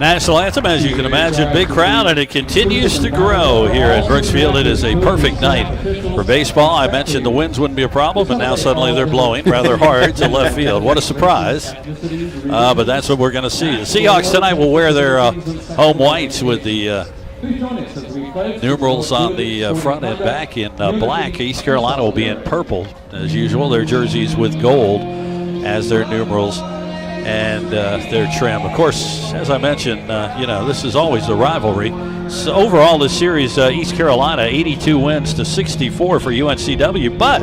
National anthem, as you can imagine, big crowd, and it continues to grow here at Brooksfield. It is a perfect night for baseball. I mentioned the winds wouldn't be a problem, but now suddenly they're blowing rather hard to left field. What a surprise. But that's what we're going to see. The Seahawks tonight will wear their home whites with the numerals on the front and back in black. East Carolina will be in purple, as usual. Their jerseys with gold as their numerals and their trim. Of course, as I mentioned, this is always the rivalry. So overall, this series, East Carolina, 82 wins to 64 for UNCW. But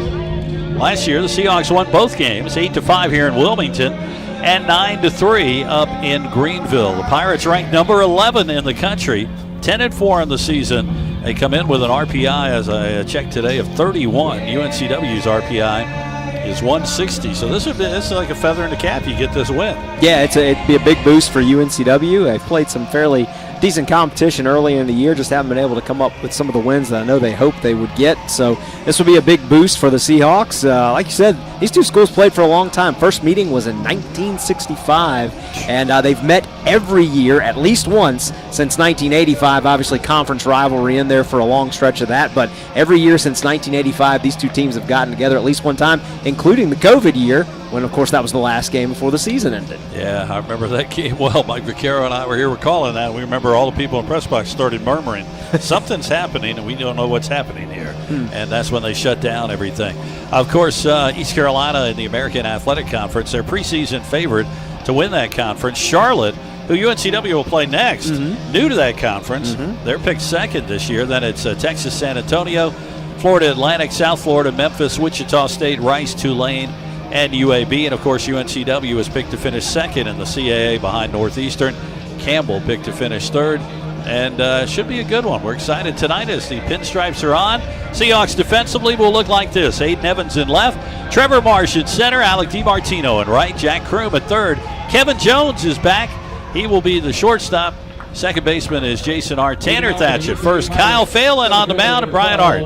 last year, the Seahawks won both games, 8-5 here in Wilmington and 9-3 up in Greenville. The Pirates ranked number 11 in the country, 10-4 in the season. They come in with an RPI, as I checked today, of 31. UNCW's RPI is 160, so this is like a feather in the cap. You get this win. Yeah, it'd be a big boost for UNCW. They've played some fairly decent competition early in the year, just haven't been able to come up with some of the wins that I know they hoped they would get. So this will be a big boost for the Seahawks. Like you said, these two schools played for a long time. First meeting was in 1965, and they've met every year at least once since 1985. Obviously, conference rivalry in there for a long stretch of that, but every year since 1985, these two teams have gotten together at least one time, including the COVID year, when, of course, that was the last game before the season ended. Yeah, I remember that game well. Mike Vaccaro and I were here recalling that. We remember all the people in the press box started murmuring, something's happening, and we don't know what's happening here. And that's when they shut down everything. Of course, East Carolina in the American Athletic Conference, their preseason favorite to win that conference. Charlotte, who UNCW will play next, new to that conference. They're picked second this year. Then it's Texas, San Antonio, Florida Atlantic, South Florida, Memphis, Wichita State, Rice, Tulane, and UAB. And, of course, UNCW was picked to finish second in the CAA behind Northeastern. Campbell picked to finish third. And should be a good one. We're excited tonight as the pinstripes are on. Seahawks defensively will look like this. Aiden Evans in left, Trevor Marsh in center, Alec DiMartino in right, Jack Kroom at third. Kevin Jones is back. He will be the shortstop. Second baseman is Jason Hart. Tanner Thatch at first. Kyle Phelan on the mound, and Brian Hart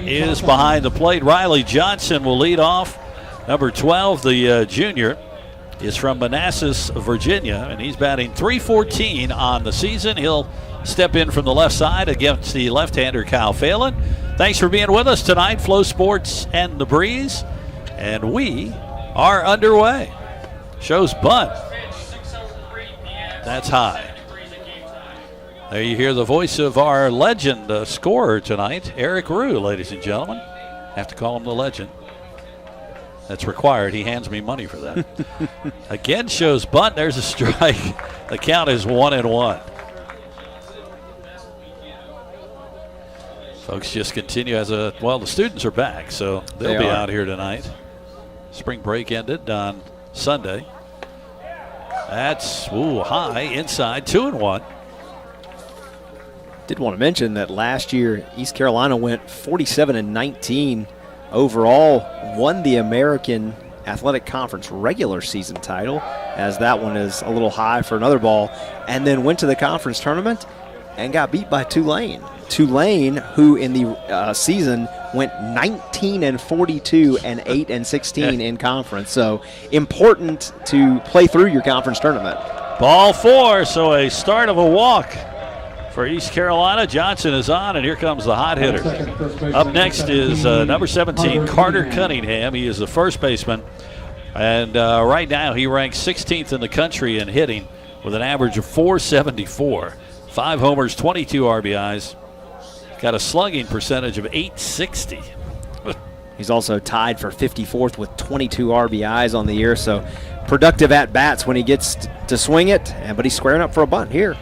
is behind the plate. Riley Johnson will lead off. Number 12, the junior, is from Manassas, Virginia, and he's batting .314 on the season. He'll step in from the left side against the left-hander Kyle Phelan. Thanks for being with us tonight, Flow Sports and The Breeze, and we are underway. Shows bunt. That's high. There you hear the voice of our legend scorer tonight, Eric Rue, ladies and gentlemen. Have to call him the legend. That's required. He hands me money for that. Again, shows bunt. There's a strike. The count is 1-1. Folks just continue the students are back, so they'll be out here tonight. Spring break ended on Sunday. That's high inside, 2-1. Did want to mention that last year East Carolina went 47-19 overall, won the American Athletic Conference regular season title, as that one is a little high for another ball, and then went to the conference tournament and got beat by Tulane. Tulane, who in the season went 19-42 and 8-16 in conference. So important to play through your conference tournament. Ball 4, so a start of a walk for East Carolina. Johnson is on, and here comes the hot hitter. Up next is number 17, Carter Cunningham. He is the first baseman, and right now he ranks 16th in the country in hitting with an average of .474. 5 homers, 22 RBIs. Got a slugging percentage of .860. He's also tied for 54th with 22 RBIs on the year, so productive at-bats when he gets to swing it, but he's squaring up for a bunt here.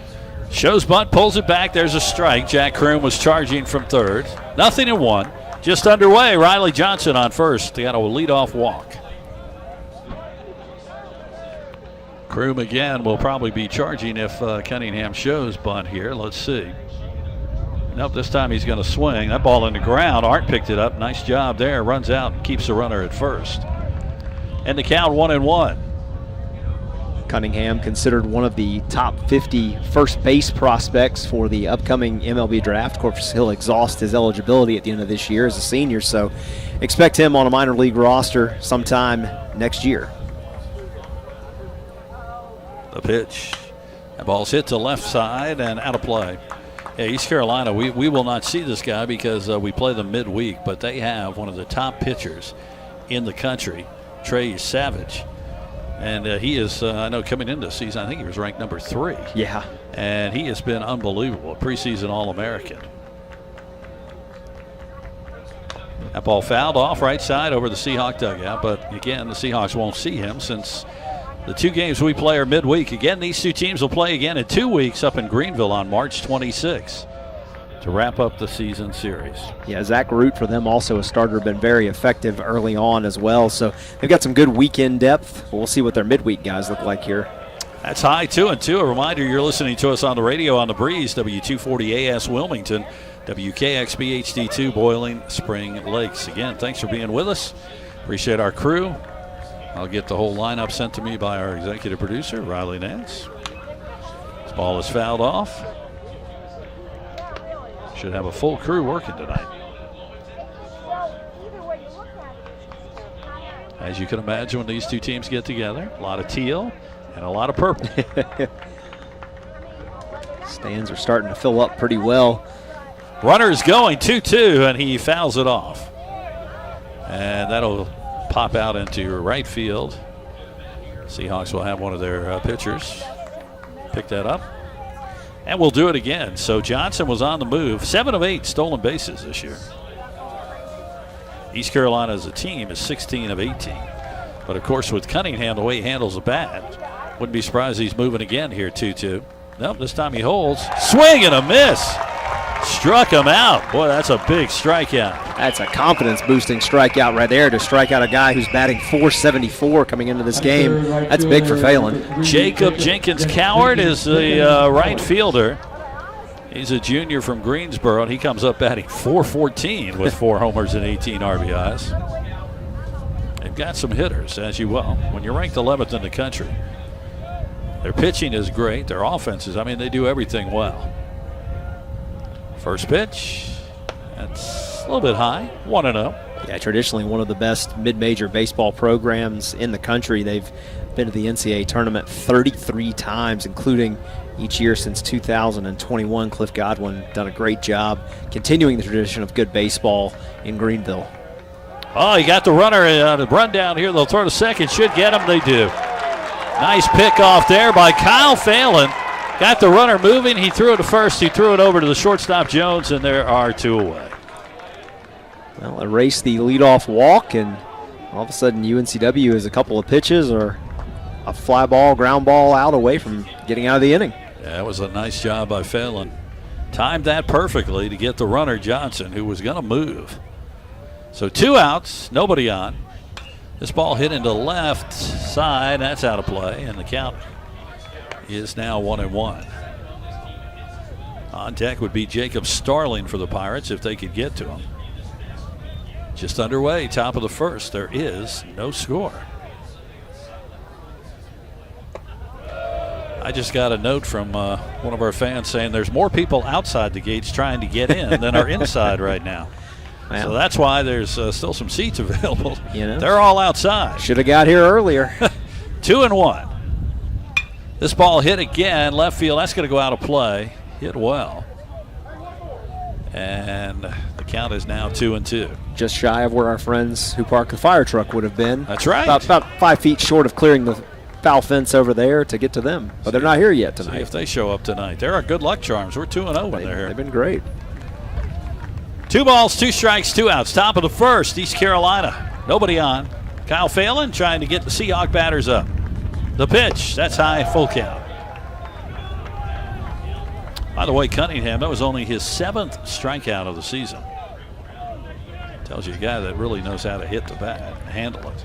Shows bunt, pulls it back. There's a strike. Jack Kroom was charging from third. 0-1. Just underway. Riley Johnson on first. They got a leadoff walk. Kroom again will probably be charging if Cunningham shows bunt here. Let's see. Nope, this time he's going to swing. That ball in the ground. Art picked it up. Nice job there. Runs out and keeps the runner at first. And the count 1-1. Cunningham considered one of the top 50 first base prospects for the upcoming MLB draft. Of course, he'll exhaust his eligibility at the end of this year as a senior, so expect him on a minor league roster sometime next year. The pitch That ball's hit to left side and out of play. Yeah, East Carolina, we will not see this guy because we play them midweek, but they have one of the top pitchers in the country, Trey Savage. And he is, I know coming into the season, I think he was ranked number 3. Yeah. And he has been unbelievable, preseason All-American. That ball fouled off right side over the Seahawk dugout, but again, the Seahawks won't see him since the 2 games we play are midweek. Again, these 2 teams will play again in 2 weeks up in Greenville on March 26th to wrap up the season series. Yeah, Zach Root for them, also a starter, been very effective early on as well. So they've got some good weekend depth. We'll see what their midweek guys look like here. That's high 2-2. A reminder, you're listening to us on the radio on the Breeze, W240AS Wilmington, WKXB HD2 Boiling Spring Lakes. Again, thanks for being with us. Appreciate our crew. I'll get the whole lineup sent to me by our executive producer, Riley Nance. This ball is fouled off. Should have a full crew working tonight. As you can imagine, when these 2 teams get together, a lot of teal and a lot of purple. Stands are starting to fill up pretty well. Runner's going 2-2, and he fouls it off. And that'll pop out into right field. Seahawks will have one of their pitchers pick that up. And we'll do it again. So Johnson was on the move. 7 of 8 stolen bases this year. East Carolina as a team is 16 of 18. But of course, with Cunningham, the way he handles the bat, wouldn't be surprised he's moving again here, 2-2. Nope, this time he holds. Swing and a miss. Struck him out. Boy, that's a big strikeout. That's a confidence-boosting strikeout right there to strike out a guy who's batting .474 coming into this game. That's big for Phelan. Jacob Jenkins Coward is the right fielder. He's a junior from Greensboro, and he comes up batting .414 with 4 homers and 18 RBIs. They've got some hitters, as you will. When you're ranked 11th in the country, their pitching is great. Their offenses, I mean, they do everything well. First pitch, that's a little bit high, 1-0. Yeah, traditionally one of the best mid-major baseball programs in the country. They've been to the NCAA tournament 33 times, including each year since 2021. Cliff Godwin done a great job continuing the tradition of good baseball in Greenville. Oh, he got the runner on the run down here. They'll throw to second, should get him. They do. Nice pick off there by Kyle Phelan. Got the runner moving. He threw it to first. He threw it over to the shortstop, Jones, and there are 2 away. Well, erase the leadoff walk, and all of a sudden UNCW is a couple of pitches or a fly ball, ground ball out away from getting out of the inning. Yeah, that was a nice job by Phelan. Timed that perfectly to get the runner, Johnson, who was going to move. So 2 outs, nobody on. This ball hit into left side. That's out of play, and the count is now 1-1. On deck would be Jacob Starling for the Pirates if they could get to him. Just underway, top of the first. There is no score. I just got a note from one of our fans saying there's more people outside the gates trying to get in than are inside right now. Wow. So that's why there's still some seats available. You know, they're all outside. Should have got here earlier. 2-1. This ball hit again, left field. That's going to go out of play. Hit well. And the count is now 2-2. Just shy of where our friends who parked the fire truck would have been. That's right. About 5 feet short of clearing the foul fence over there to get to them. But they're not here yet tonight. See if they show up tonight. They're our good luck charms. We're 2-0 when they're here. They've been great. 2 balls, 2 strikes, 2 outs. Top of the first, East Carolina. Nobody on. Kyle Phelan trying to get the Seahawk batters up. The pitch, that's high, full count. By the way, Cunningham, that was only his 7th strikeout of the season. Tells you a guy that really knows how to hit the bat and handle it.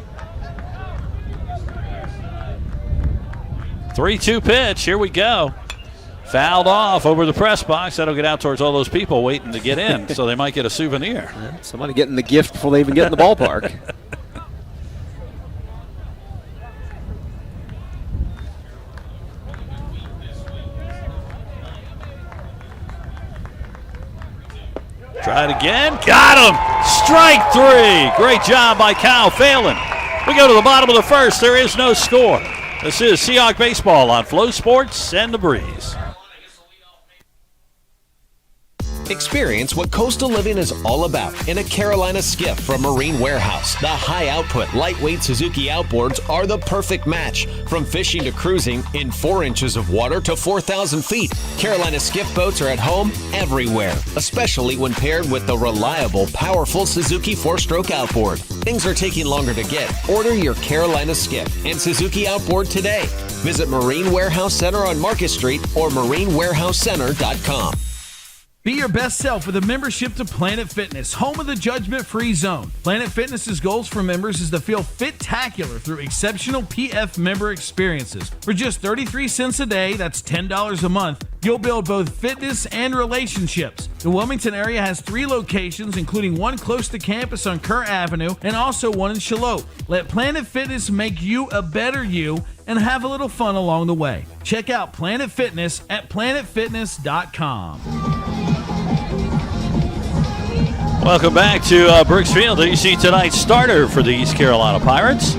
3-2 pitch, here we go. Fouled off over the press box. That'll get out towards all those people waiting to get in, so they might get a souvenir. Yeah, somebody getting the gift before they even get in the ballpark. Try it again. Got him. Strike 3. Great job by Kyle Phelan. We go to the bottom of the first. There is no score. This is Seahawk Baseball on Flow Sports and The Breeze. Experience what coastal living is all about in a Carolina skiff from Marine Warehouse. The high-output, lightweight Suzuki outboards are the perfect match. From fishing to cruising, in 4 inches of water to 4,000 feet, Carolina skiff boats are at home everywhere, especially when paired with the reliable, powerful Suzuki 4-stroke outboard. Things are taking longer to get. Order your Carolina skiff and Suzuki outboard today. Visit Marine Warehouse Center on Market Street or marinewarehousecenter.com. Be your best self with a membership to Planet Fitness, home of the judgment-free zone. Planet Fitness's goals for members is to feel fit-tacular through exceptional PF member experiences. For just 33 cents a day, that's $10 a month, you'll build both fitness and relationships. The Wilmington area has 3 locations, including one close to campus on Kerr Avenue and also one in Shallotte. Let Planet Fitness make you a better you and have a little fun along the way. Check out Planet Fitness at planetfitness.com. Welcome back to Brooks Field. You see tonight's starter for the East Carolina Pirates.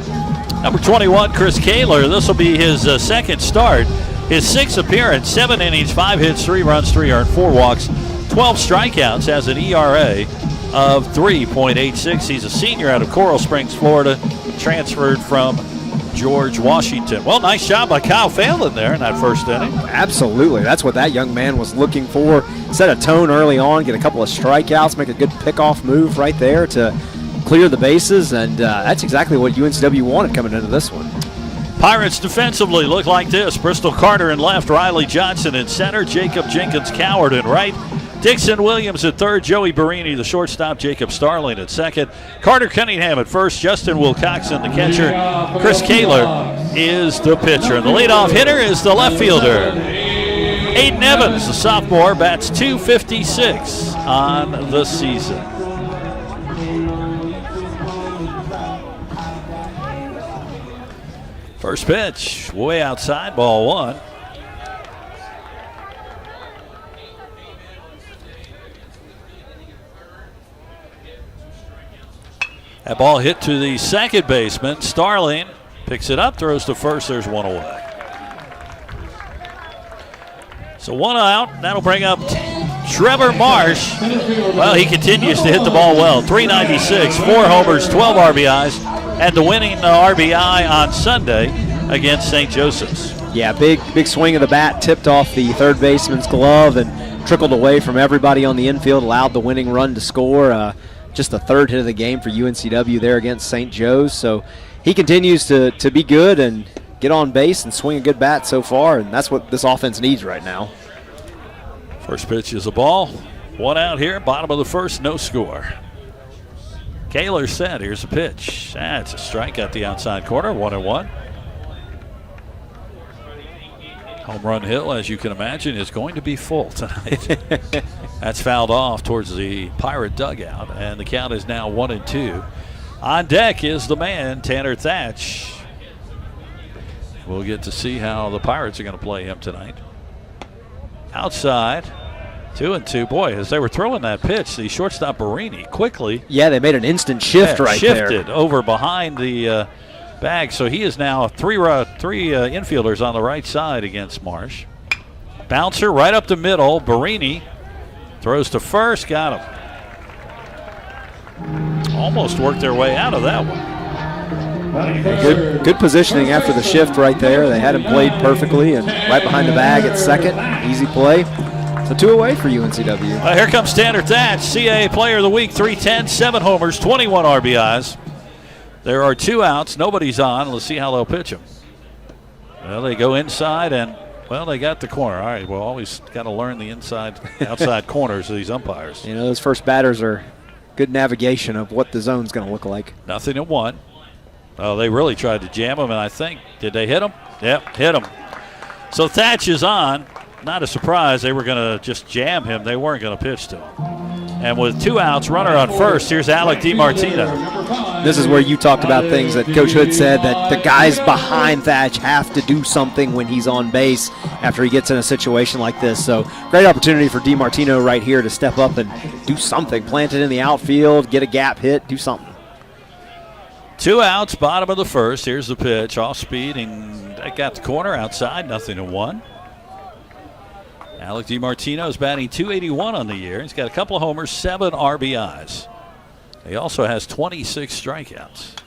Number 21, Chris Kaler. This will be his second start. His 6th appearance, 7 innings, 5 hits, 3 runs, 3 earned, 4 walks, 12 strikeouts, has an ERA of 3.86. He's a senior out of Coral Springs, Florida, transferred from George Washington. Well, nice job by Kyle Phelan there in that first inning. Absolutely. That's what that young man was looking for. Set a tone early on, get a couple of strikeouts, make a good pickoff move right there to clear the bases, and that's exactly what UNCW wanted coming into this one. Pirates defensively look like this. Bristol Carter in left, Riley Johnson in center, Jacob Jenkins Coward in right, Dixon Williams at third, Joey Barini, the shortstop, Jacob Starling at second, Carter Cunningham at first, Justin Wilcoxon the catcher, Chris Kaler is the pitcher. And the leadoff hitter is the left fielder, Aiden Evans, the sophomore, bats .256 on the season. First pitch, way outside, ball 1. That ball hit to the second baseman. Starling picks it up, throws to first. There's 1 away. So 1 out. That'll bring up Trevor Marsh. Well, he continues to hit the ball well. .396, 4 homers, 12 RBIs, and the winning RBI on Sunday against St. Joseph's. Yeah, big swing of the bat, tipped off the third baseman's glove and trickled away from everybody on the infield, allowed the winning run to score. Just the third hit of the game for UNCW there against St. Joe's. So he continues to be good and get on base and swing a good bat so far, and that's what this offense needs right now. First pitch is a ball. 1 out here, bottom of the first, no score. Kaler set. Here's a pitch. That's a strike at the outside corner, 1-1. Home run hill, as you can imagine, is going to be full tonight. That's fouled off towards the Pirate dugout, and the count is now 1-2. On deck is the man, Tanner Thatch. We'll get to see how the Pirates are going to play him tonight. Outside, 2-2. Boy, as they were throwing that pitch, the shortstop Barini quickly. Yeah, they made an instant shift right there. Shifted over behind the bag, so he is now three infielders on the right side against Marsh. Bouncer right up the middle. Barini throws to first, got him. Almost worked their way out of that one. Good positioning after the shift right there. They had him played perfectly and right behind the bag at second. Easy play. So 2 away for UNCW. Here comes Tanner Thatch, CAA Player of the Week, 310, 7 homers, 21 RBIs. There are 2 outs. Nobody's on. Let's see how they'll pitch him. Well, they go inside, and, well, they got the corner. All right, well, always got to learn the outside corners of these umpires. You know, those first batters are good navigation of what the zone's going to look like. 0-1. Oh, they really tried to jam him, and I think, did they hit him? Yep, hit him. So Thatch is on. Not a surprise. They were going to just jam him. They weren't going to pitch to him. And with 2 outs, runner on first, here's Alec DiMartino. This is where you talked about things that Coach Hood said, that the guys behind Thatch have to do something when he's on base after he gets in a situation like this. So great opportunity for DiMartino right here to step up and do something. Plant it in the outfield, get a gap hit, do something. 2 outs, bottom of the first. Here's the pitch, off speed, and That got the corner outside, 0-1. Alec DiMartino is batting .281 on the year. He's got a couple of homers, 7 RBIs. He also has 26 strikeouts.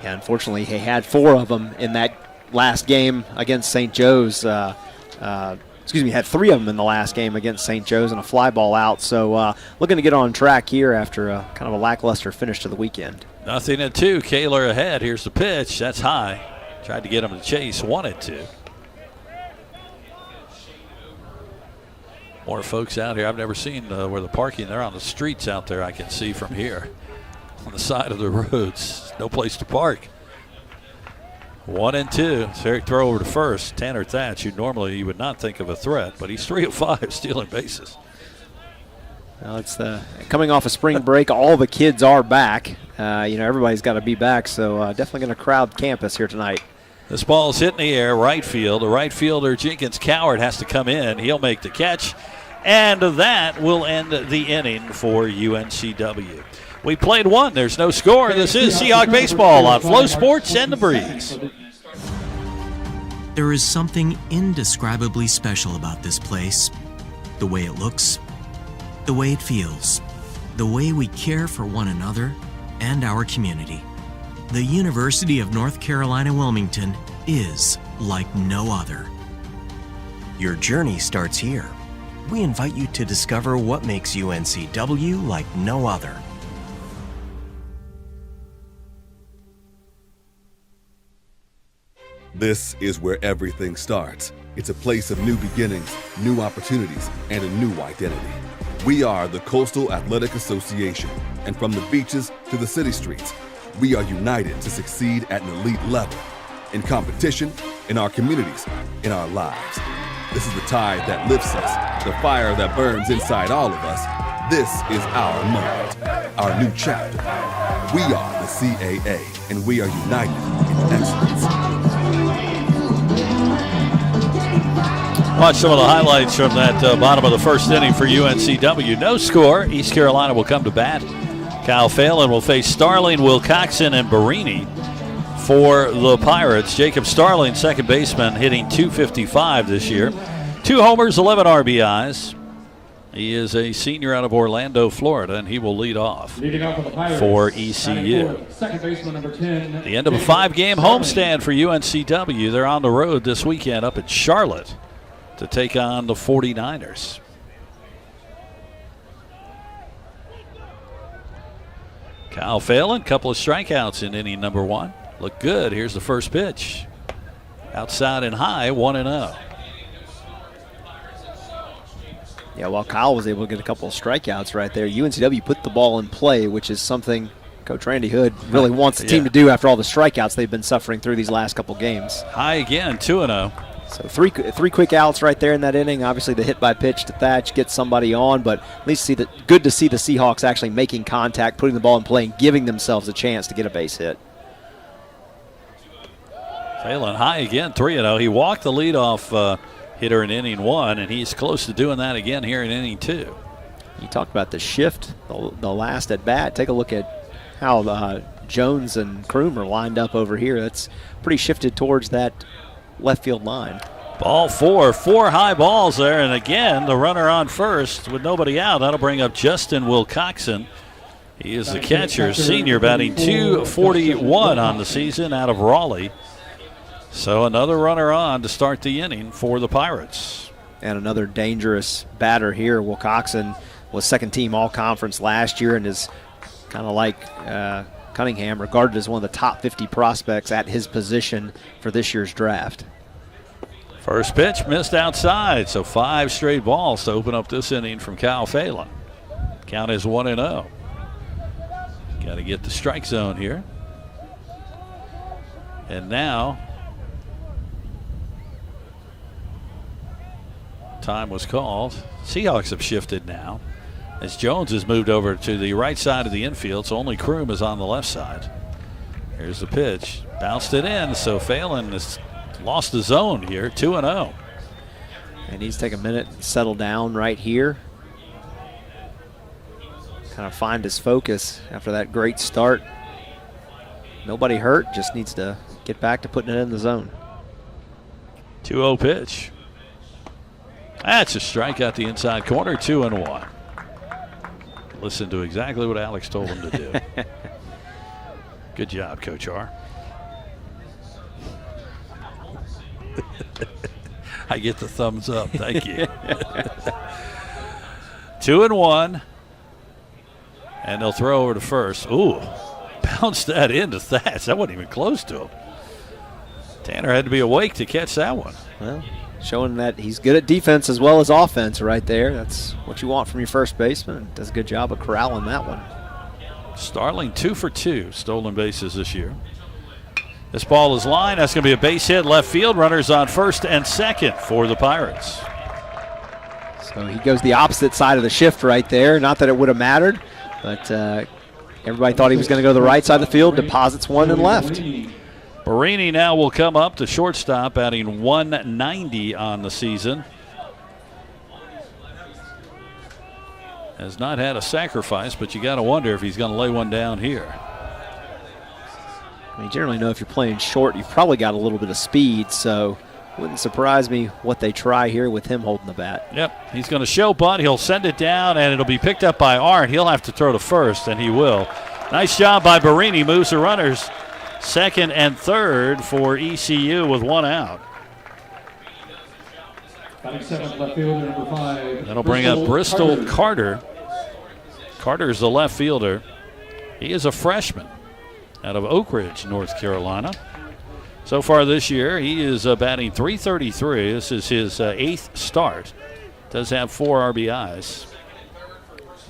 Yeah, unfortunately, he had 4 of them in that last game against St. Joe's. He had 3 of them in the last game against St. Joe's and a fly ball out. So looking to get on track here after kind of a lackluster finish to the weekend. 0-2. Kaler ahead. Here's the pitch. That's high. Tried to get him to chase. 1-2. More folks out here. I've never seen where the parking. They're on the streets out there. I can see from here on the side of the roads. No place to park. 1-2. Eric throw over to first. Tanner Thatch, who normally you would not think of a threat, but he's 3 of 5 stealing bases. Well, it's coming off a spring break. All the kids are back. Everybody's got to be back, so definitely going to crowd campus here tonight. This ball's hit in the air, right field. The right fielder, Jenkins Coward, has to come in. He'll make the catch, and that will end the inning for UNCW. We played 1. There's no score. This is Seahawk Baseball on Flow Sports and The Breeze. There is something indescribably special about this place. The way it looks, the way it feels, the way we care for one another and our community. The University of North Carolina Wilmington is like no other. Your journey starts here. We invite you to discover what makes UNCW like no other. This is where everything starts. It's a place of new beginnings, new opportunities, and a new identity. We are the Coastal Athletic Association, and from the beaches to the city streets, we are united to succeed at an elite level, in competition, in our communities, in our lives. This is the tide that lifts us, the fire that burns inside all of us. This is our moment, our new chapter. We are the CAA, and we are united in excellence. Watch some of the highlights from that bottom of the first inning for UNCW. No score. East Carolina will come to bat. Kyle Phelan will face Starling, Wilcoxon, and Barini for the Pirates. Jacob Starling, second baseman, hitting .255 this year. 2 homers, 11 RBIs. He is a senior out of Orlando, Florida, and he will lead off for ECU. Second baseman, number 10. The end of a 5-game homestand for UNCW. They're on the road this weekend up at Charlotte to take on the 49ers. Kyle Phelan, couple of strikeouts in inning number 1. Look good. Here's the first pitch. Outside and high, 1-0. Yeah, while Kyle was able to get a couple of strikeouts right there, UNCW put the ball in play, which is something Coach Randy Hood really wants the team to do after all the strikeouts they've been suffering through these last couple games. High again, 2-0. So three quick outs right there in that inning. Obviously, the hit by pitch to Thatch gets somebody on, but at least good to see the Seahawks actually making contact, putting the ball in play, and giving themselves a chance to get a base hit. Phelan high again, 3-0. He walked the leadoff hitter in inning 1, and he's close to doing that again here in inning 2. You talked about the shift, the last at bat. Take a look at how Jones and Kroom are lined up over here. That's pretty shifted towards that left field line. Ball 4 high balls there, and again the runner on first with nobody out. That'll bring up Justin Wilcoxon. He is the catcher, senior, batting .241 on the season out of Raleigh. So another runner on to start the inning for the Pirates. And another dangerous batter here. Wilcoxon was second team all-conference last year and is kind of like Cunningham, regarded as one of the top 50 prospects at his position for this year's draft. First pitch missed outside, so 5 straight balls to open up this inning from Kyle Phelan. Count is 1-0. Got to get the strike zone here. And now time was called. Seahawks have shifted now as Jones has moved over to the right side of the infield, so only Kroom is on the left side. Here's the pitch. Bounced it in, so Phelan has lost the zone here, 2-0. And he's taking a minute and settle down right here. Kind of find his focus after that great start. Nobody hurt, just needs to get back to putting it in the zone. 2-0 pitch. That's a strikeout the inside corner, 2-1. Listen to exactly what Alex told him to do. Good job, Coach R. I get the thumbs up. Thank you. 2-1. And they'll throw over to first. Ooh, bounced that into Thatch. That wasn't even close to him. Tanner had to be awake to catch that one. Well, showing that he's good at defense as well as offense right there. That's what you want from your first baseman. Does a good job of corralling that one. Starling 2 for 2 stolen bases this year. This ball is lined. That's going to be a base hit left field. Runners on first and second for the Pirates. So he goes the opposite side of the shift right there. Not that it would have mattered, but everybody thought he was going to go to the right side of the field. Deposits one and left. Barini now will come up to shortstop, batting 190 on the season. Has not had a sacrifice, but you got to wonder if he's going to lay one down here. I mean, generally know if you're playing short, you've probably got a little bit of speed, so wouldn't surprise me what they try here with him holding the bat. Yep, he's going to show bunt. He'll send it down, and it'll be picked up by Arndt. He'll have to throw to first, and he will. Nice job by Barini. Moves the runners second and third for ECU with one out. That'll bring up Bristol Carter. Carter's the left fielder. He is a freshman out of Oak Ridge, North Carolina. So far this year, he is batting .333. This is his 8th start. Does have 4 RBIs.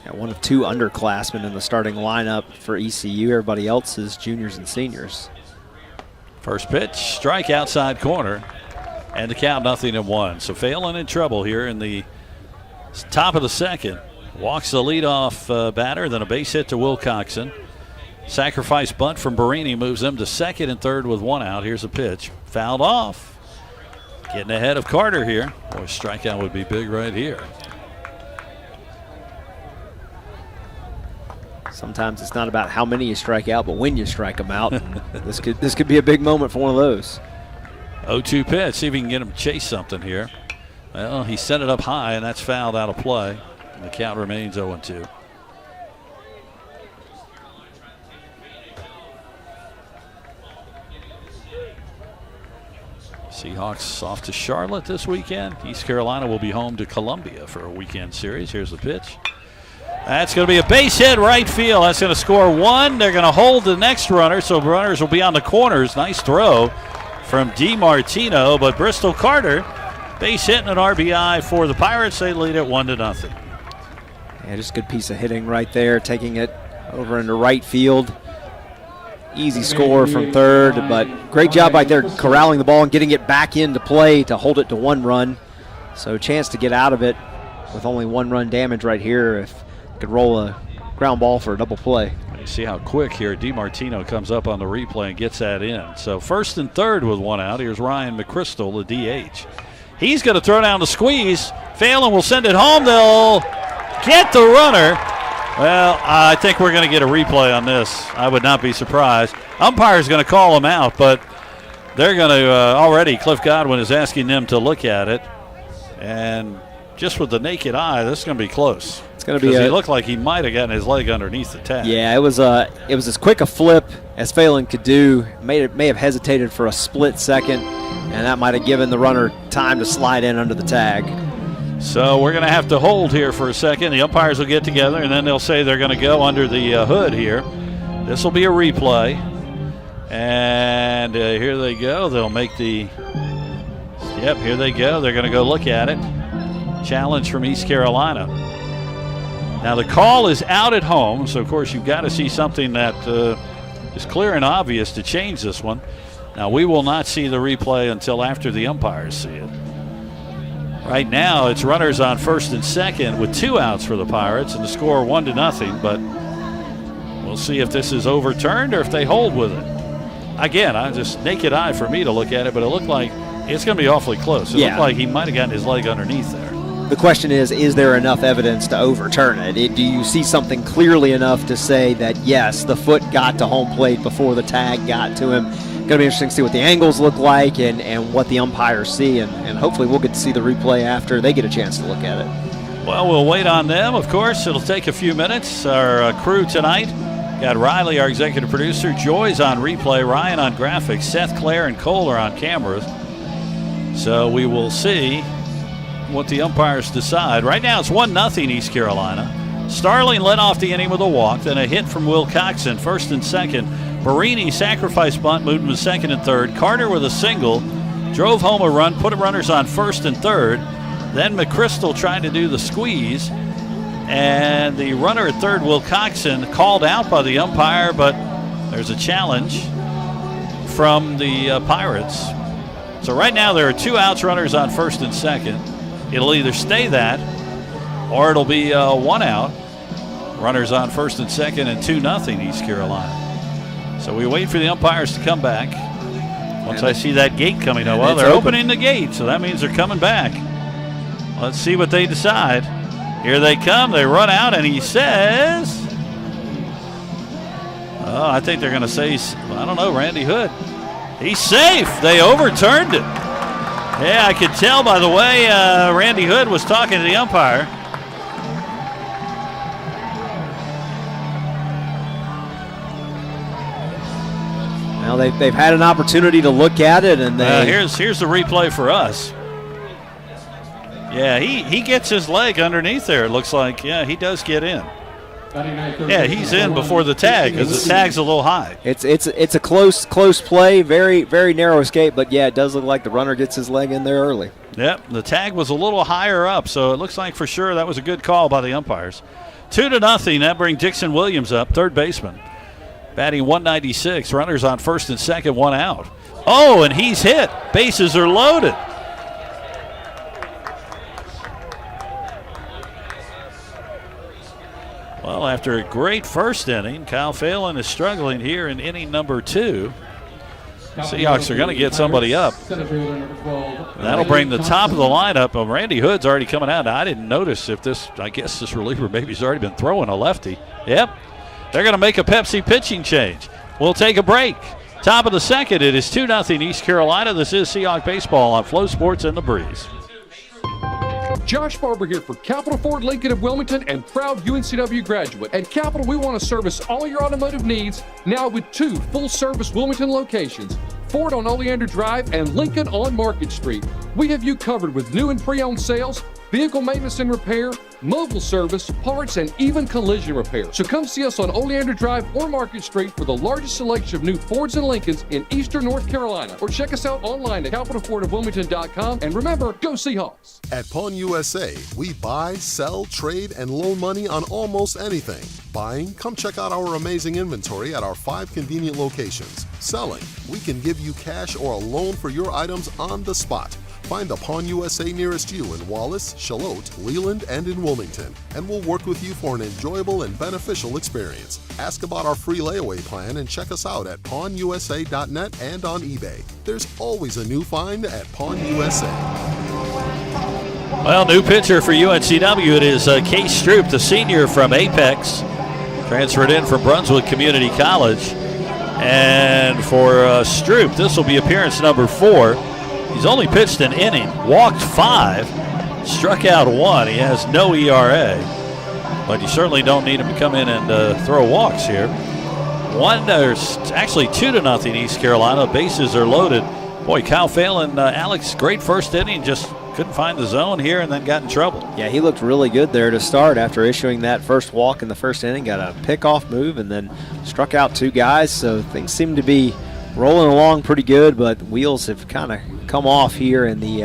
Yeah, one of 2 underclassmen in the starting lineup for ECU. Everybody else is juniors and seniors. First pitch, strike outside corner, and the count 0-1. So Phelan in trouble here in the top of the second. Walks the leadoff batter, then a base hit to Wilcoxon. Sacrifice bunt from Barini moves them to second and third with one out. Here's a pitch, fouled off. Getting ahead of Carter here. Boy, strikeout would be big right here. Sometimes it's not about how many you strike out, but when you strike them out. this could be a big moment for one of those. 0-2 pitch. See if he can get him to chase something here. Well, he sent it up high, and that's fouled out of play. And the count remains 0-2. Seahawks off to Charlotte this weekend. East Carolina will be home to Columbia for a weekend series. Here's the pitch. That's going to be a base hit right field. That's going to score 1. They're going to hold the next runner, so runners will be on the corners. Nice throw from DiMartino, but Bristol Carter base hit and an RBI for the Pirates. They lead it 1-0. Yeah, just a good piece of hitting right there, taking it over into right field. Easy score from third, but great job right there corralling the ball and getting it back into play to hold it to 1 run. So chance to get out of it with only 1 run damage right here if could roll a ground ball for a double play. You see how quick here DiMartino comes up on the replay and gets that in. So first and third with 1 out. Here's Ryan McChrystal, the DH. He's going to throw down the squeeze. Phelan will send it home. They'll get the runner. Well, I think we're going to get a replay on this. I would not be surprised. Umpire's going to call him out, but they're going to already, Cliff Godwin is asking them to look at it. And just with the naked eye, this is going to be close. It's going to be. He looked like he might have gotten his leg underneath the tag. Yeah, it was as quick a flip as Phelan could do. May have hesitated for a split second, and that might have given the runner time to slide in under the tag. So we're going to have to hold here for a second. The umpires will get together, and then they'll say they're going to go under the hood here. This will be a replay. And here they go. They'll make the – yep, here they go. They're going to go look at it. Challenge from East Carolina. Now the call is out at home, so of course you've got to see something that is clear and obvious to change this one. Now we will not see the replay until after the umpires see it. Right now it's runners on first and second with 2 outs for the Pirates and the score 1-0, but we'll see if this is overturned or if they hold with it. Again, I just naked eye for me to look at it, but it looked like it's going to be awfully close. It looked like he might have gotten his leg underneath there. The question is there enough evidence to overturn it? Do you see something clearly enough to say that, yes, the foot got to home plate before the tag got to him? going to be interesting to see what the angles look like and what the umpires see, and hopefully we'll get to see the replay after they get a chance to look at it. Well, we'll wait on them, of course. It'll take a few minutes. Our crew tonight got Riley, our executive producer. Joy's on replay, Ryan on graphics, Seth, Claire, and Cole are on cameras. So we will see what the umpires decide. Right now it's 1-0 East Carolina. Starling led off the inning with a walk, then a hit from Will Coxon, first and second. Barini sacrifice bunt, moved him to second and third. Carter with a single, drove home a run, put runners on first and third. Then McChrystal tried to do the squeeze, and the runner at third, Will Coxon, called out by the umpire, but there's a challenge from the Pirates. So right now there are 2 outs, runners on first and second. It'll either stay that, or it'll be 1 out, runners on first and second, and 2-0 East Carolina. So we wait for the umpires to come back. Once I see that gate coming up, well, they're opening the gate, so that means they're coming back. Let's see what they decide. Here they come. They run out, and he says, oh, I think they're going to say, I don't know, Randy Hood. He's safe. They overturned it. Yeah, I could tell by the way Randy Hood was talking to the umpire. Well, they've had an opportunity to look at it, and here's the replay for us. Yeah, he gets his leg underneath there. It looks like, yeah, he does get in. Yeah, he's in before the tag because the tag's a little high. It's a close play, very very narrow escape, but yeah, it does look like the runner gets his leg in there early. Yep, the tag was a little higher up, so it looks like for sure that was a good call by the umpires. 2-0. That brings Dixon Williams up, third baseman, batting 196. Runners on first and second, 1 out. Oh, and he's hit. Bases are loaded. Well, after a great first inning, Kyle Phelan is struggling here in inning number 2. Seahawks are going to get somebody up. That'll bring the top of the lineup. Randy Hood's already coming out. Now, I didn't notice if I guess this reliever maybe has already been throwing a lefty. Yep. They're going to make a Pepsi pitching change. We'll take a break. Top of the second, it is 2-0 East Carolina. This is Seahawk Baseball on Flow Sports and the Breeze. Josh Barber here for Capital Ford Lincoln of Wilmington and proud UNCW graduate. At Capital, we want to service all your automotive needs now with 2 full-service Wilmington locations, Ford on Oleander Drive and Lincoln on Market Street. We have you covered with new and pre-owned sales, vehicle maintenance and repair, mobile service, parts, and even collision repair. So come see us on Oleander Drive or Market Street for the largest selection of new Fords and Lincolns in eastern North Carolina. Or check us out online at capitalfordofwilmington.com. And remember, go Seahawks. At Pawn USA, we buy, sell, trade, and loan money on almost anything. Buying? Come check out our amazing inventory at our 5 convenient locations. Selling? We can give you cash or a loan for your items on the spot. Find the Pawn USA nearest you in Wallace, Charlotte, Leland, and in Wilmington, and we'll work with you for an enjoyable and beneficial experience. Ask about our free layaway plan and check us out at pawnusa.net and on eBay. There's always a new find at Pawn USA. Well, new pitcher for UNCW. It is Case Stroop, the senior from Apex, transferred in from Brunswick Community College. And for Stroop, this will be appearance number 4. He's only pitched an inning, walked 5, struck out 1. He has no ERA, but you certainly don't need him to come in and throw walks here. There's actually 2-0 East Carolina. Bases are loaded. Boy, Kyle Phelan, Alex, great first inning, just couldn't find the zone here and then got in trouble. Yeah, he looked really good there to start after issuing that first walk in the first inning. Got a pickoff move and then struck out 2 guys, so things seem to be rolling along pretty good, but wheels have kind of come off here in the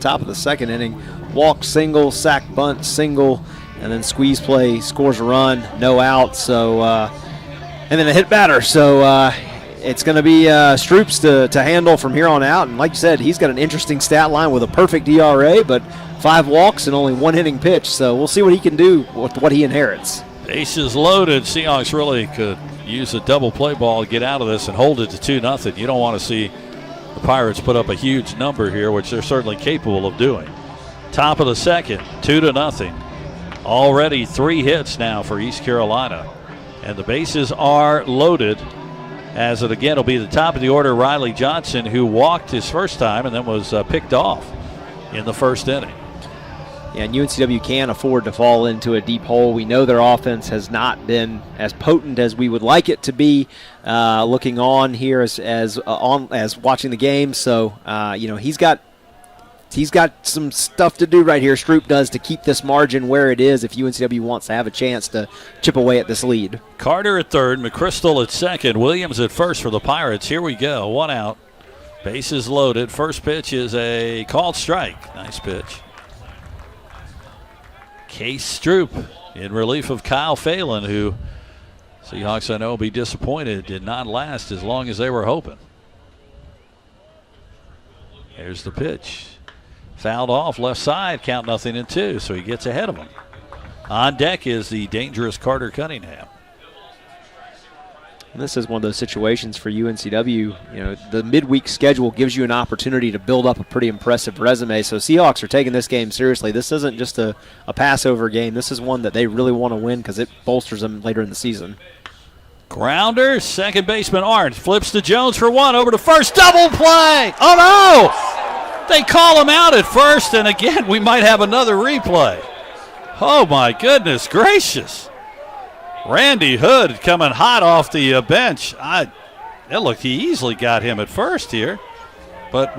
top of the second inning. Walk, single, sack, bunt, single, and then squeeze play, scores a run, no out. So, and then a hit batter. So it's going to be Stroops to handle from here on out. And like you said, he's got an interesting stat line with a perfect ERA, but 5 walks and only 1 hitting pitch. So we'll see what he can do with what he inherits. Bases loaded. Seahawks really could use a double play ball to get out of this and hold it to 2-0. You don't want to see the Pirates put up a huge number here, which they're certainly capable of doing. Top of the second, 2-0. Already 3 hits now for East Carolina. And the bases are loaded. as it again will be the top of the order, Riley Johnson, who walked his first time and then was picked off in the first inning. Yeah, and UNCW can't afford to fall into a deep hole. We know their offense has not been as potent as we would like it to be. Looking on here as watching the game, so he's got some stuff to do right here. Stroop does to keep this margin where it is if UNCW wants to have a chance to chip away at this lead. Carter at third, McChrystal at second, Williams at first for the Pirates. Here we go, 1 out, bases loaded. First pitch is a called strike. Nice pitch. Case Stroop in relief of Kyle Phelan, who Seahawks I know will be disappointed did not last as long as they were hoping. Here's the pitch. Fouled off left side, count 0-2, so he gets ahead of him. On deck is the dangerous Carter Cunningham. And this is one of those situations for UNCW. The midweek schedule gives you an opportunity to build up a pretty impressive resume. So Seahawks are taking this game seriously. This isn't just a Passover game. This is one that they really want to win because it bolsters them later in the season. Grounder, second baseman Arndt flips to Jones for one, over to first, double play. Oh no! They call him out at first, and again we might have another replay. Oh my goodness gracious. Randy Hood coming hot off the bench. It looked he easily got him at first here. But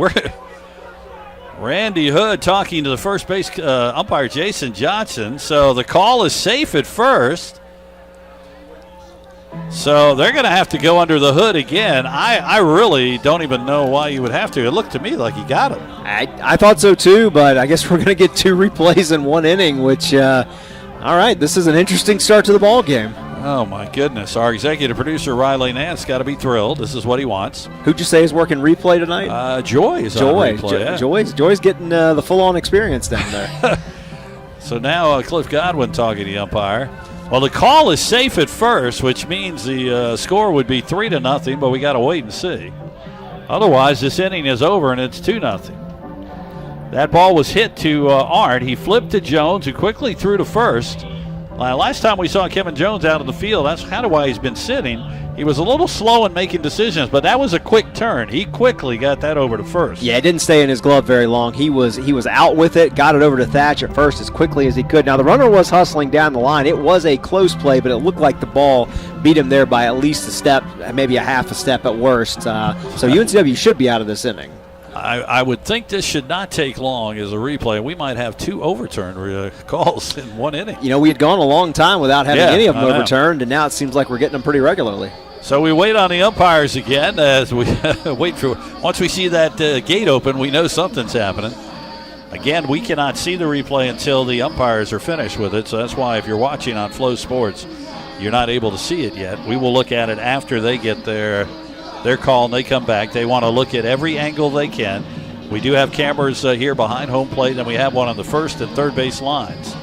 Randy Hood talking to the first base umpire Jason Johnson. So the call is safe at first. So they're going to have to go under the hood again. I really don't even know why you would have to. It looked to me like he got him. I thought so too, but I guess we're going to get 2 replays in 1 inning, which all right, this is an interesting start to the ball game. Oh, my goodness. Our executive producer, Riley Nance, got to be thrilled. This is what he wants. Who'd you say is working replay tonight? Joy is on replay. Joy's getting the full-on experience down there. So now Cliff Godwin talking to the umpire. Well, the call is safe at first, which means the score would be 3-0, but we got to wait and see. Otherwise, this inning is over, and it's 2-0. That ball was hit to Arndt. He flipped to Jones, who quickly threw to first. Last time we saw Kevin Jones out of the field, that's kind of why he's been sitting. He was a little slow in making decisions, but that was a quick turn. He quickly got that over to first. Yeah, it didn't stay in his glove very long. He was out with it, got it over to Thatch at first as quickly as he could. Now, the runner was hustling down the line. It was a close play, but it looked like the ball beat him there by at least a step, maybe a half a step at worst. So UNCW should be out of this inning. I would think this should not take long as a replay. We might have 2 overturned calls in 1 inning. We had gone a long time without having any of them overturned, and now it seems like we're getting them pretty regularly. So we wait on the umpires again as we wait for. Once we see that gate open, we know something's happening. Again, we cannot see the replay until the umpires are finished with it. So that's why if you're watching on Flow Sports, you're not able to see it yet. We will look at it after they get their call and they come back. They want to look at every angle they can. We do have cameras here behind home plate, and we have one on the first and third base lines.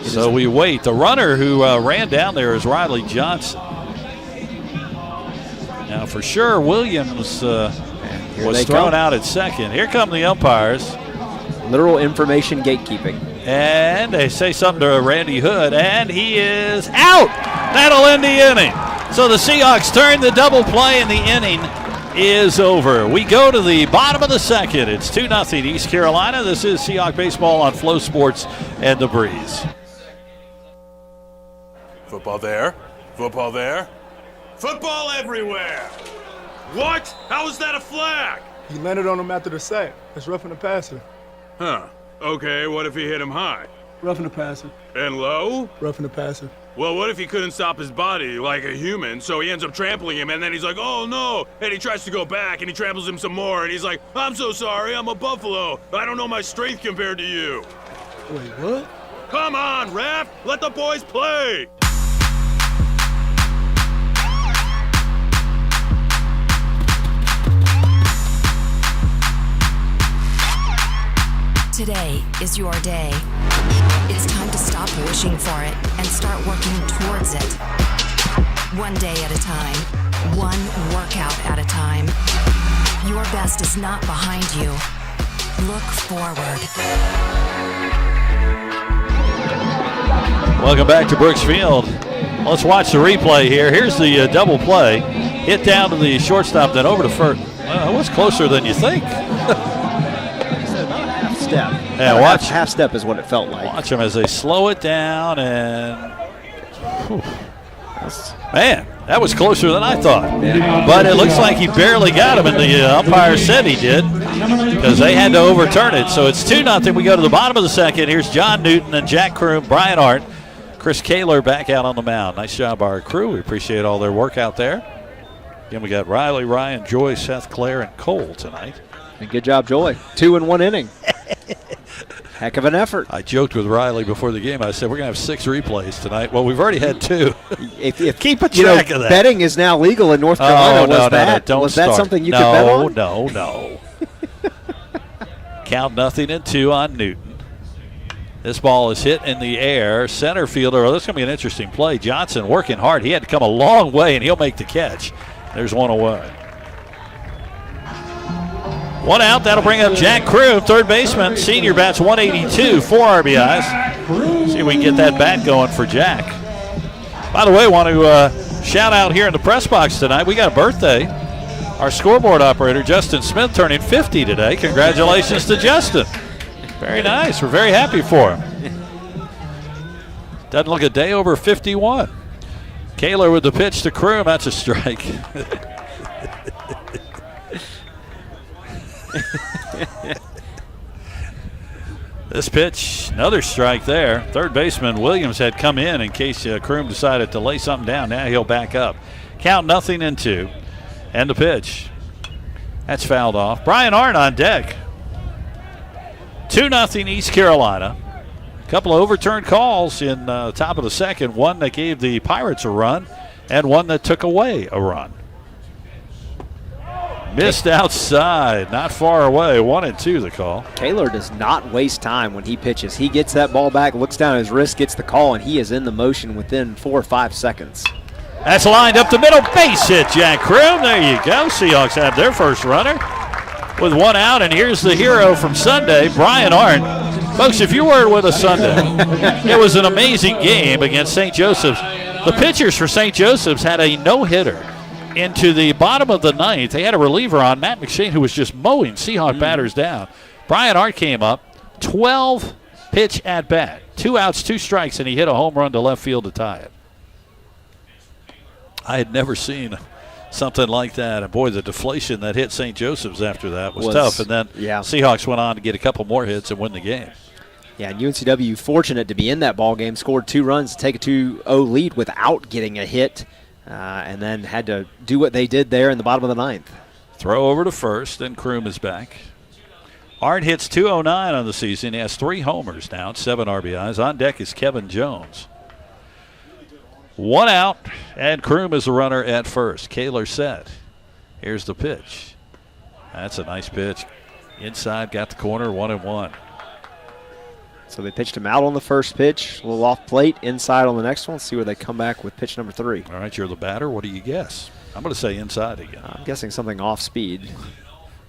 So we wait. The runner who ran down there is Riley Johnson. Now, for sure, Williams was thrown out at second. Here come the umpires. Literal information gatekeeping. And they say something to Randy Hood, and he is out. That'll end the inning. So the Seahawks turn the double play, and the inning is over. We go to the bottom of the second. It's 2-0 East Carolina. This is Seahawk Baseball on Flow Sports and The Breeze. Football there. Football there. Football everywhere. What? How is that a flag? He landed on him after the sack. That's roughing the passer. Huh. Okay, what if he hit him high? Roughing the passer. And low? Roughing the passer. Well, what if he couldn't stop his body like a human, so he ends up trampling him, and then he's like, oh no, and he tries to go back, and he tramples him some more, and he's like, I'm so sorry, I'm a buffalo. I don't know my strength compared to you. Wait, what? Come on, ref, let the boys play. Today is your day. It's time to stop wishing for it and start working towards it. One day at a time, one workout at a time. Your best is not behind you. Look forward. Welcome back to Brooks Field. Let's watch the replay here. Here's the double play. Hit down to the shortstop, then over to first. Well, it was closer than you think. Half step. Yeah, watch. Half step is what it felt like. Watch them as they slow it down, and man, that was closer than I thought. Yeah. But it looks like he barely got him, and the umpire said he did because they had to overturn it. So it's 2-0. We go to the bottom of the second. Here's John Newton and Jack Kroom, Brian Hart, Chris Kaler back out on the mound. Nice job, our crew. We appreciate all their work out there. Again, we got Riley, Ryan, Joy, Seth, Claire, and Cole tonight. And good job, Joy. 2 in 1 inning. Heck of an effort. I joked with Riley before the game. I said, we're going to have 6 replays tonight. Well, we've already had 2. If keep a track of that. Betting is now legal in North Carolina. No, don't was start. That something you could bet on? No. Count 0-2 on Newton. This ball is hit in the air. Center fielder, this is going to be an interesting play. Johnson working hard. He had to come a long way, and he'll make the catch. There's one away. 1 out. That'll bring up Jack Kroom, third baseman. Senior bats 182, 4 RBIs. See if we can get that bat going for Jack. By the way, want to shout out here in the press box tonight. We got a birthday. Our scoreboard operator, Justin Smith, turning 50 today. Congratulations to Justin. Very nice. We're very happy for him. Doesn't look a day over 51. Kaler with the pitch to Kroom. That's a strike. This pitch, another strike there. Third baseman Williams had come in case Kroom decided to lay something down. Now he'll back up. Count 0-2. And the pitch. That's fouled off. Brian Hart on deck. 2-0 East Carolina. A couple of overturned calls in the top of the second. One that gave the Pirates a run and one that took away a run. Missed outside, not far away. 1-2 the call. Kaler does not waste time when he pitches. He gets that ball back, looks down at his wrist, gets the call, and he is in the motion within 4 or 5 seconds. That's lined up the middle. Base hit, Jack Kroom. There you go. Seahawks have their first runner with 1 out, and here's the hero from Sunday, Brian Hart. Folks, if you were with us Sunday, it was an amazing game against St. Joseph's. The pitchers for St. Joseph's had a no-hitter into the bottom of the ninth. They had a reliever on, Matt McShane, who was just mowing Seahawk batters down. Brian Hart came up, 12 pitch at bat, 2 outs, 2 strikes, and he hit a home run to left field to tie it. I had never seen something like that. And boy, the deflation that hit St. Joseph's after that was tough. And then Seahawks went on to get a couple more hits and win the game. Yeah, and UNCW fortunate to be in that ball game, scored 2 runs to take a 2-0 lead without getting a hit, and then had to do what they did there in the bottom of the ninth. Throw over to first, then Kroom is back. Hart hits .209 on the season. He has 3 homers now, 7 RBIs. On deck is Kevin Jones. 1 out, and Kroom is the runner at first. Kaler set. Here's the pitch. That's a nice pitch. Inside, got the corner, 1-1. So they pitched him out on the first pitch, a little off plate, inside on the next one. See where they come back with pitch number 3. All right, you're the batter. What do you guess? I'm going to say inside again. I'm guessing something off speed.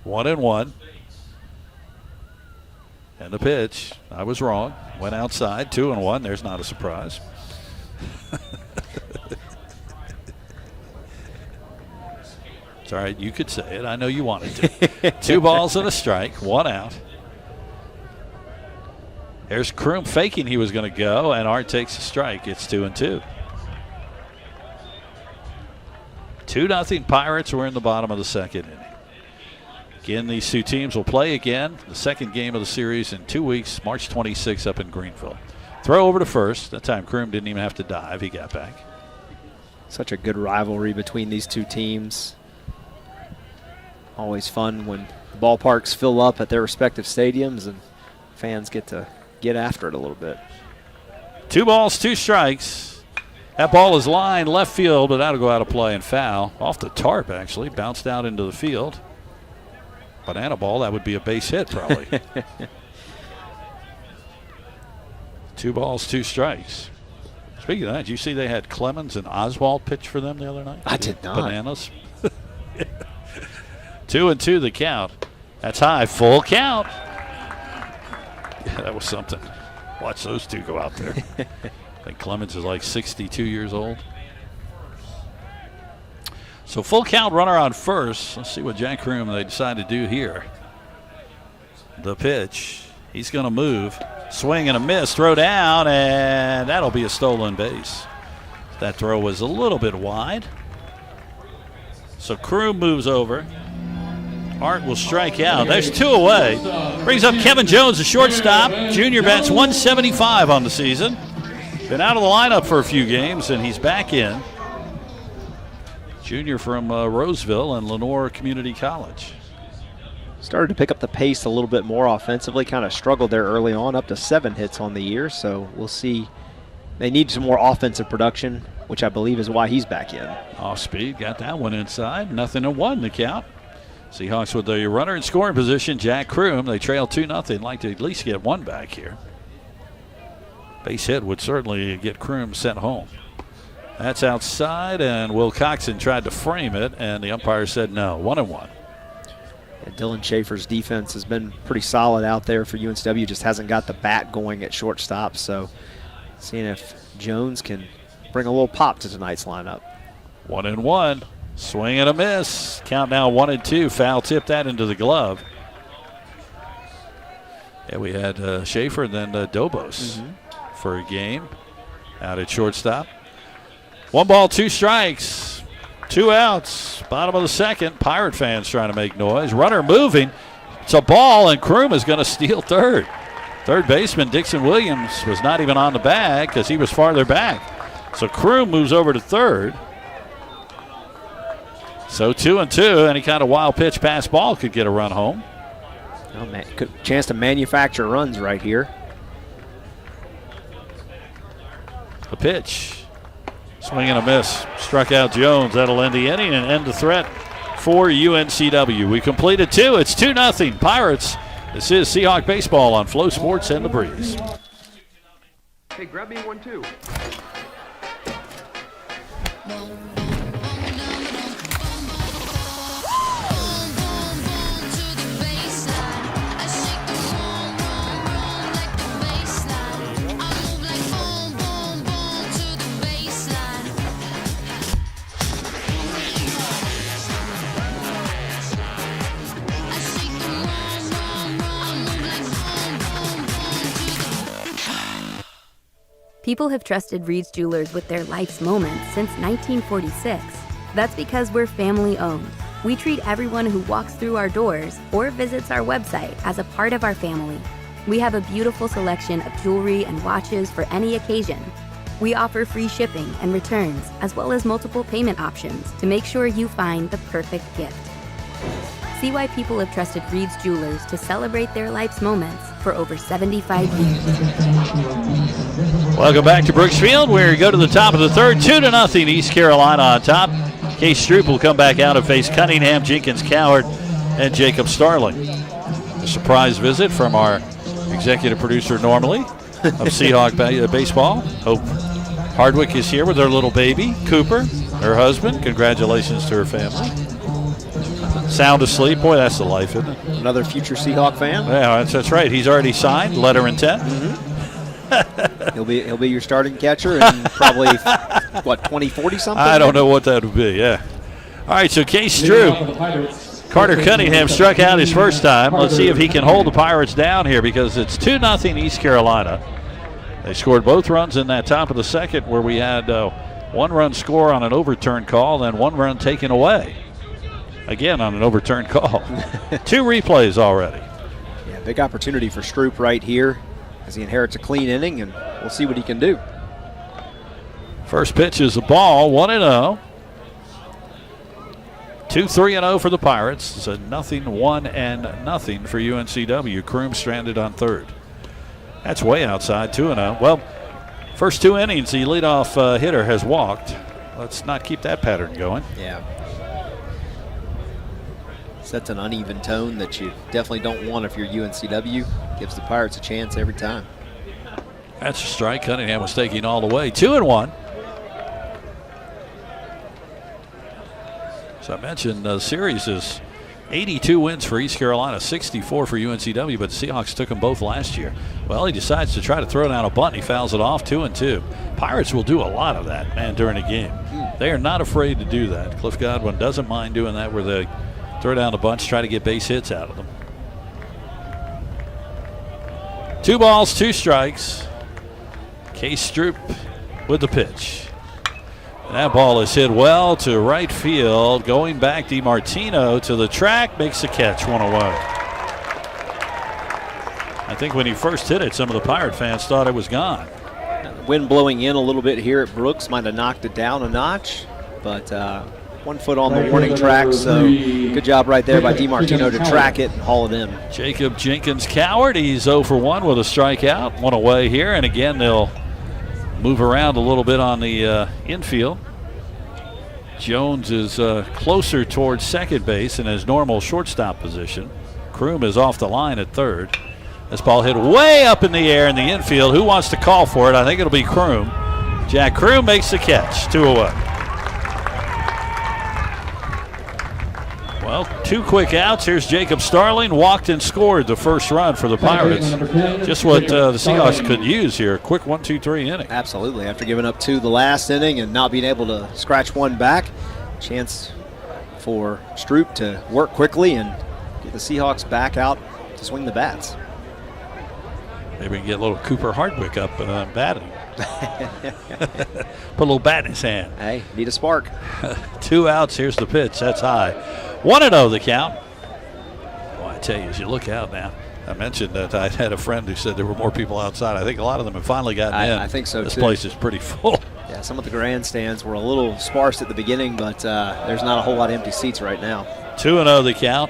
1-1. And the pitch, I was wrong. Went outside, 2-1. There's not a surprise. It's all right, you could say it. I know you wanted to. 2 balls and a strike, 1 out. There's Kroom faking he was going to go, and Hart takes a strike. It's 2-2. 2-0 Pirates. We're in the bottom of the second inning. Again, these 2 teams will play again. The second game of the series in 2 weeks, March 26th up in Greenville. Throw over to first. That time Kroom didn't even have to dive. He got back. Such a good rivalry between these 2 teams. Always fun when the ballparks fill up at their respective stadiums and fans get to get after it a little bit. 2 balls, 2 strikes. That ball is lined left field, but that'll go out of play and foul. Off the tarp, actually. Bounced out into the field. Banana ball, that would be a base hit probably. 2 balls, 2 strikes. Speaking of that, did you see they had Clemens and Oswald pitch for them the other night? I did not. Bananas. 2-2 the count. That's high. Full count. Yeah, that was something. Watch those 2 go out there. I think Clemens is like 62 years old. So full count, runner on first. Let's see what Jack Kroom they decide to do here. The pitch. He's going to move. Swing and a miss. Throw down, and that'll be a stolen base. That throw was a little bit wide. So Kroom moves over. Hart will strike out. There's 2 away. Brings up Kevin Jones, the shortstop. Junior bats 175 on the season. Been out of the lineup for a few games, and he's back in. Junior from Roseville and Lenore Community College. Started to pick up the pace a little bit more offensively. Kind of struggled there early on, up to 7 hits on the year. So we'll see. They need some more offensive production, which I believe is why he's back in. Off speed, got that one inside. 0-1 the count. Seahawks with the runner in scoring position, Jack Kroom. They trail 2-0. Like to at least get one back here. Base hit would certainly get Kroom sent home. That's outside, and Will Coxon tried to frame it, and the umpire said no. 1-1. Yeah, Dylan Schaefer's defense has been pretty solid out there for UNCW. Just hasn't got the bat going at shortstop. So seeing if Jones can bring a little pop to tonight's lineup. 1-1. Swing and a miss. Count now 1-2. Foul tip that into the glove. Yeah, we had Schaefer and then Dobos for a game out at shortstop. 1 ball, 2 strikes, 2 outs. Bottom of the second. Pirate fans trying to make noise. Runner moving. It's a ball, and Kroom is going to steal third. Third baseman Dixon Williams was not even on the bag because he was farther back. So Kroom moves over to third. So 2-2. Any kind of wild pitch pass ball could get a run home. Oh, man, chance to manufacture runs right here. The pitch. Swing and a miss. Struck out Jones. That'll end the inning and end the threat for UNCW. We completed 2. It's 2-0 Pirates. This is Seahawk Baseball on Flow Sports and The Breeze. Hey, grab me 1 too. People have trusted Reed's Jewelers with their life's moments since 1946. That's because we're family owned. We treat everyone who walks through our doors or visits our website as a part of our family. We have a beautiful selection of jewelry and watches for any occasion. We offer free shipping and returns, as well as multiple payment options to make sure you find the perfect gift. See why people have trusted Reed's Jewelers to celebrate their life's moments for over 75 years. Welcome back to Brooks Field. We go to the top of the third. 2-0 East Carolina on top. Case Stroop will come back out and face Cunningham, Jenkins, Coward, and Jacob Starling. A surprise visit from our executive producer normally of Seahawk Baseball. Hope Hardwick is here with her little baby, Cooper, her husband. Congratulations to her family. Sound asleep. Boy, that's the life, isn't it? Another future Seahawk fan. Yeah, that's right. He's already signed, letter intent. He'll be your starting catcher in probably, 2040 something? I don't know what that would be, yeah. All right, so Case Drew. Carter Cunningham struck out his first time. Let's see if he can hold the Pirates down here because it's 2-0 East Carolina. They scored both runs in that top of the second where we had 1-run score on an overturned call and 1 run taken away. Again on an overturned call. 2 replays already. Yeah, big opportunity for Stroop right here as he inherits a clean inning, and we'll see what he can do. First pitch is a ball, 1-0. 2-3-0 for the Pirates. It's a 0-1-0 for UNCW. Kroom stranded on third. That's way outside, 2-0. Well, first 2 innings, the leadoff hitter has walked. Let's not keep that pattern going. Yeah. Sets an uneven tone that you definitely don't want if you're UNCW. Gives the Pirates a chance every time. That's a strike. Cunningham was taking all the way. 2-1. So I mentioned the series is 82 wins for East Carolina, 64 for UNCW, but the Seahawks took them both last year. Well, he decides to try to throw down a bunt. He fouls it off, 2-2. Pirates will do a lot of that, man, during a game. They are not afraid to do that. Cliff Godwin doesn't mind doing that, where they throw down the bunts, try to get base hits out of them. 2 balls, 2 strikes. Case Stroop with the pitch. And that ball is hit well to right field. Going back, DiMartino to the track, makes the catch, 1 away. I think when he first hit it, some of the Pirate fans thought it was gone. Wind blowing in a little bit here at Brooks might have knocked it down a notch, but 1 foot on the warning track, so good job right there by DiMartino to track it and haul it in. Jacob Jenkins Coward, he's 0 for 1 with a strikeout, 1 away here, and again they'll move around a little bit on the infield. Jones is closer towards second base in his normal shortstop position. Kroom is off the line at third. This ball hit way up in the air in the infield. Who wants to call for it? I think it'll be Kroom. Jack Kroom makes the catch, 2 away. Well, 2 quick outs. Here's Jacob Starling. Walked and scored the first run for the Pirates. Just what the Seahawks could use here. Quick 1-2-3 inning. Absolutely. After giving up 2 the last inning and not being able to scratch 1 back, chance for Stroop to work quickly and get the Seahawks back out to swing the bats. Maybe we can get a little Cooper Hardwick up batting. Put a little bat in his hand. Hey, need a spark. 2 outs. Here's the pitch. That's high. 1-0 the count. Well, I tell you, as you look out now, I mentioned that I had a friend who said there were more people outside. I think a lot of them have finally gotten in. I think so, This too. place is pretty full. Yeah, some of the grandstands were a little sparse at the beginning, but there's not a whole lot of empty seats right now. 2-0 the count.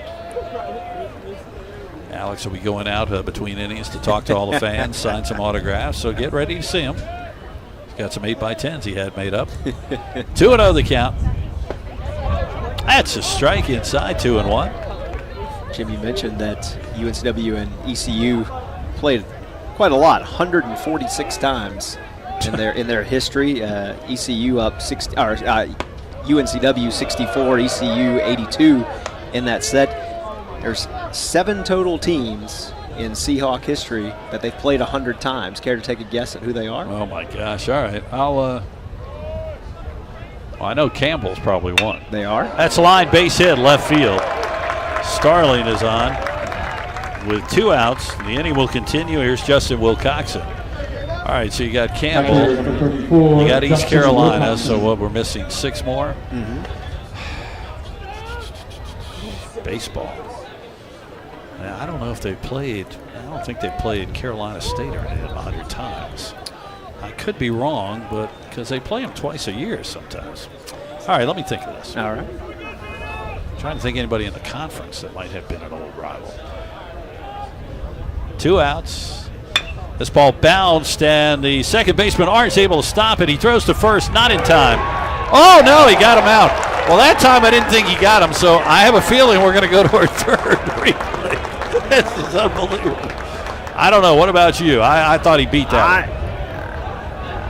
Alex will be going out between innings to talk to all the fans, sign some autographs, so get ready to see him. He's got some 8x10s he had made up. 2-0 the count. That's a strike inside, 2-1. Jim, you mentioned that UNCW and ECU played quite a lot, 146 times in their history. ECU up 60, or UNCW 64, ECU 82 in that set. There's 7 total teams in Seahawk history that they've played 100 times. Care to take a guess at who they are? Oh my gosh! All right, well, I know Campbell's probably one. They are. That's a line base hit left field. Starling is on with 2 outs. The inning will continue. Here's Justin Wilcoxon. All right, so you got Campbell, you got East Carolina. So what? We're missing 6 more. Baseball. Now, I don't know if they played. I don't think they played Carolina State or anything 100 times. I could be wrong, but because they play them twice a year sometimes. All right, let me think of this. All right. I'm trying to think of anybody in the conference that might have been an old rival. 2 outs. This ball bounced, and the second baseman Art's able to stop it. He throws to first, not in time. Oh, no, he got him out. Well, that time I didn't think he got him, so I have a feeling we're going to go to our third replay. This is unbelievable. I don't know. What about you? I thought he beat that one.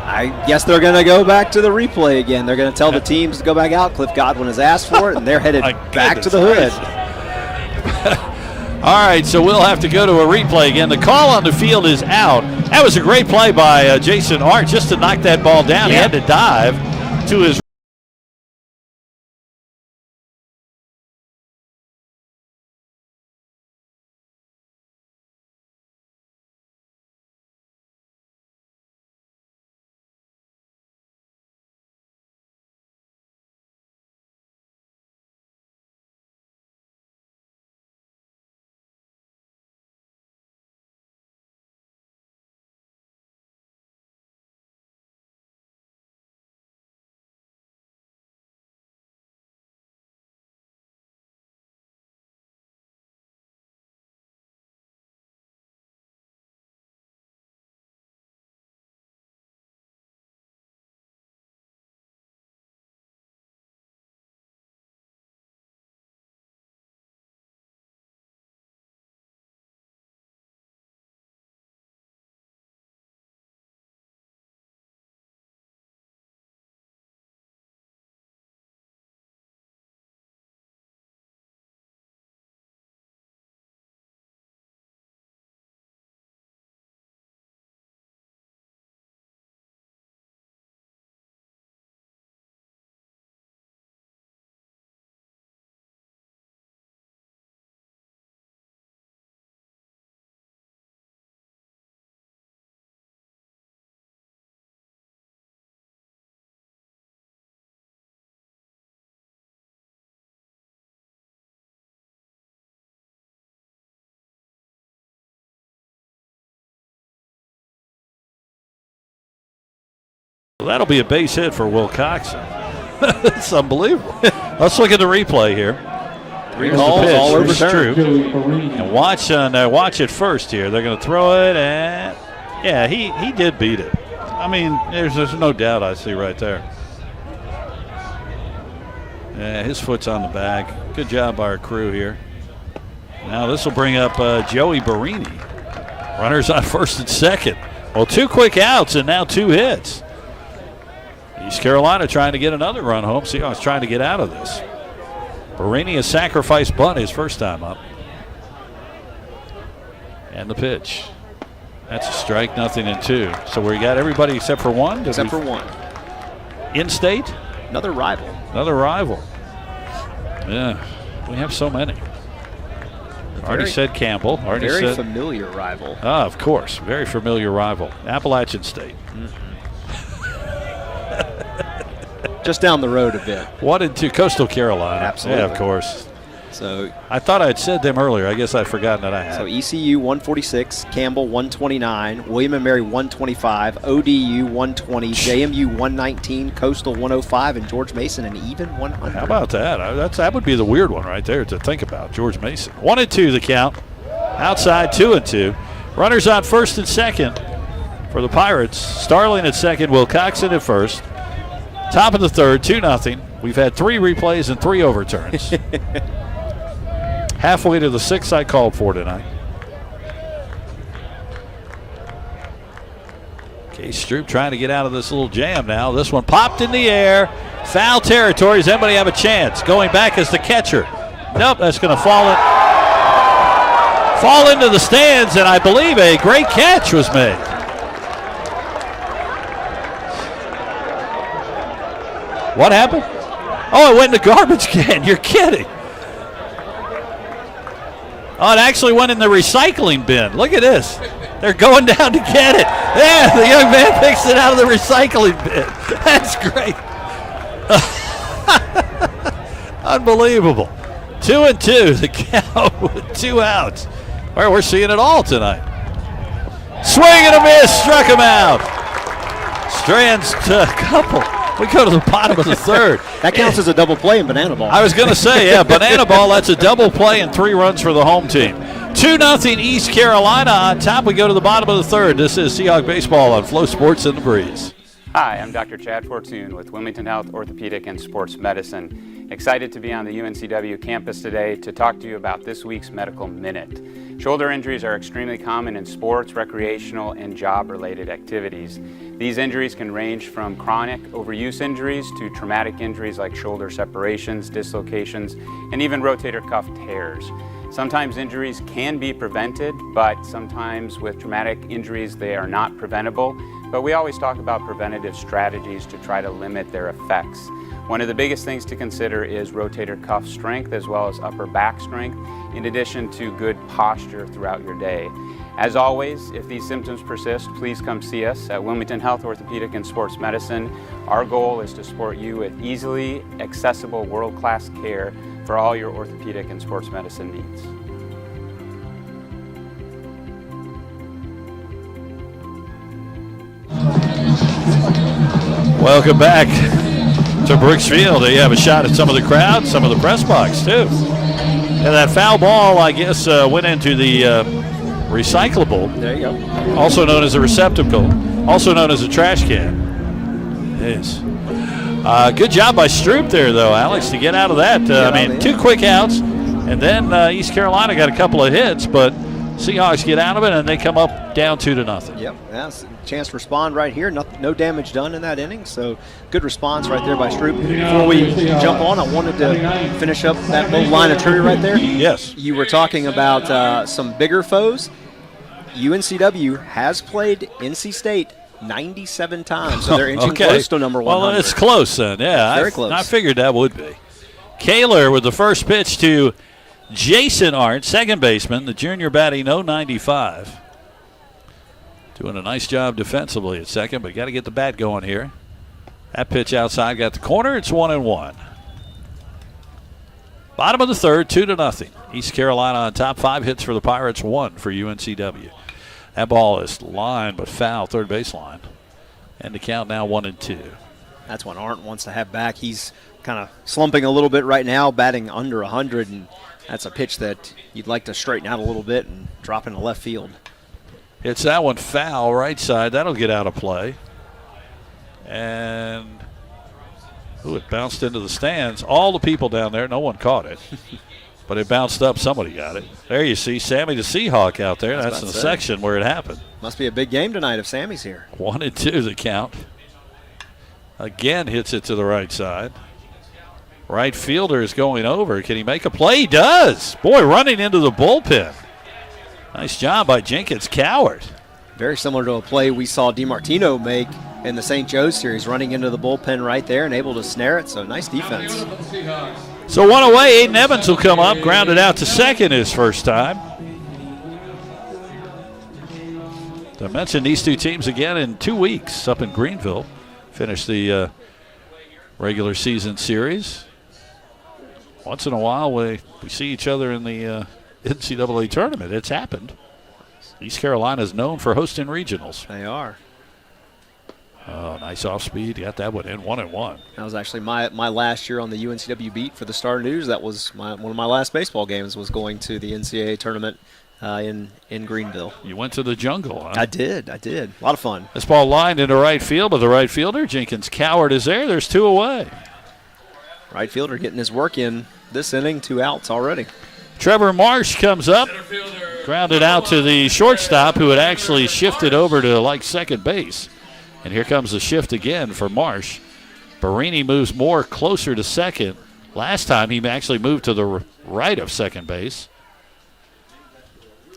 I guess they're going to go back to the replay again. They're going to tell the teams to go back out. Cliff Godwin has asked for it, and they're headed back to the hood. All right, so we'll have to go to a replay again. The call on the field is out. That was a great play by Jason Art just to knock that ball down. He had to dive to his Well, that'll be a base hit for Will Coxon. It's unbelievable. Let's look at the replay here. Three calls, all overturned. And watch it first here. They're going to throw it, and yeah, he did beat it. I mean, there's no doubt I see right there. Yeah, his foot's on the bag. Good job by our crew here. Now this will bring up Joey Barini. Runners on first and second. Well, 2 quick outs and now 2 hits. East Carolina trying to get another run home. Seahawks trying to get out of this. Barini a sacrifice bunt his first time up. And the pitch. That's a strike, 0-2. So we got everybody except for one? Except for one. In-state? Another rival. Another rival. Yeah, we have so many. Already said Campbell. Already very said, familiar rival. Ah, of course. Very familiar rival. Appalachian State. Just down the road a bit. 1-2, Coastal Carolina. Absolutely. Yeah, of course. So I thought I had said them earlier. I guess I'd forgotten that I had. So ECU 146, Campbell 129, William & Mary 125, ODU 120, JMU 119, Coastal 105, and George Mason an even 100. How about that? That would be the weird one right there to think about, George Mason. 1-2 the count. Outside 2-2. Runners on first and second for the Pirates. Starling at second, Will Coxon at first. Top of the third, 2-0. We've had 3 replays and 3 overturns. Halfway to the 6th I called for tonight. Case Stroop trying to get out of this little jam now. This one popped in the air. Foul territory. Does anybody have a chance? Going back as the catcher. Nope, that's going to fall into the stands, and I believe a great catch was made. What happened? Oh, it went in the garbage can. You're kidding. Oh, it actually went in the recycling bin. Look at this. They're going down to get it. Yeah, the young man picks it out of the recycling bin. That's great. Unbelievable. 2-2, the count with 2 outs. Well, we're seeing it all tonight. Swing and a miss, struck him out. Strands to a couple. We go to the bottom of the third. That counts as a double play in banana ball. I was going to say, yeah, banana ball, that's a double play and 3 runs for the home team. 2-0 East Carolina on top. We go to the bottom of the third. This is Seahawk Baseball on Flow Sports in the Breeze. Hi, I'm Dr. Chad Fortune with Wilmington Health Orthopedic and Sports Medicine. Excited to be on the UNCW campus today to talk to you about this week's Medical Minute. Shoulder injuries are extremely common in sports, recreational, and job-related activities. These injuries can range from chronic overuse injuries to traumatic injuries like shoulder separations, dislocations, and even rotator cuff tears. Sometimes injuries can be prevented, but sometimes with traumatic injuries they are not preventable. But we always talk about preventative strategies to try to limit their effects. One of the biggest things to consider is rotator cuff strength as well as upper back strength, in addition to good posture throughout your day. As always, if these symptoms persist, please come see us at Wilmington Health Orthopedic and Sports Medicine. Our goal is to support you with easily accessible world-class care for all your orthopedic and sports medicine needs. Welcome back to Brooks Field. You have a shot at some of the crowd, some of the press box, too. And that foul ball, I guess, went into the recyclable. There you go. Also known as a receptacle. Also known as a trash can. It is. Good job by Stroop there, though, Alex, to get out of that. 2 quick outs. And then East Carolina got a couple of hits, but Seahawks get out of it, and they come up down 2-0. Yep, that's a chance to respond right here. No damage done in that inning, so good response right there by Stroop. Before we jump on, I wanted to finish up that little line of trivia right there. Yes. You were talking about some bigger foes. UNCW has played NC State 97 times, so they're inching close to number 100. Well, it's close then, yeah. Very close. I figured that would be. Kaler with the first pitch to Jason Arndt, second baseman, the junior batting .095. Doing a nice job defensively at second, but got to get the bat going here. That pitch outside got the corner. It's 1-1. Bottom of the third, 2-0. East Carolina on top. 5 hits for the Pirates, 1 for UNCW. That ball is lined but foul, third baseline. And the count now 1-2. That's what Arndt wants to have back. He's kind of slumping a little bit right now, batting under 100, and that's a pitch that you'd like to straighten out a little bit and drop into left field. Hits that one foul, right side. That'll get out of play. And it bounced into the stands. All the people down there, no one caught it. But it bounced up. Somebody got it. There you see Sammy the Seahawk out there. That's in the section where it happened. Must be a big game tonight if Sammy's here. 1-2 the count. Again hits it to the right side. Right fielder is going over. Can he make a play? He does. Boy, running into the bullpen. Nice job by Jenkins Coward. Very similar to a play we saw DiMartino make in the St. Joe's series, running into the bullpen right there and able to snare it. So nice defense. So one away, Aiden Evans will come up, grounded out to second his first time. I mentioned these two teams again in 2 weeks up in Greenville. Finish the regular season series. Once in a while, we see each other in the NCAA tournament. It's happened. East Carolina is known for hosting regionals. They are. Oh, nice off speed. Got that one in 1-1. That was actually my last year on the UNCW beat for the Star News. That was one of my last baseball games, was going to the NCAA tournament in Greenville. You went to the jungle, huh? I did. A lot of fun. This ball lined into right field, but the right fielder, Jenkins Coward, is there. There's 2 away. Right fielder getting his work in this inning, 2 outs already. Trevor Marsh comes up, grounded out to the shortstop, who had actually shifted over to second base. And here comes the shift again for Marsh. Barini moves more closer to second. Last time he actually moved to the right of second base.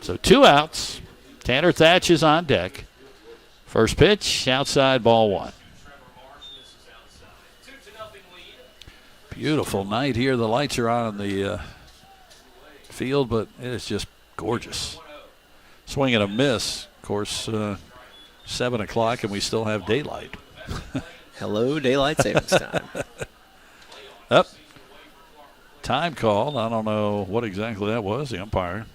So 2 outs. Tanner Thatch is on deck. First pitch, outside, ball 1. Beautiful night here. The lights are on in the field, but it is just gorgeous. Swing and a miss. Of course, 7 o'clock, and we still have daylight. Hello, daylight savings time. Up. Time called. I don't know what exactly that was, the umpire.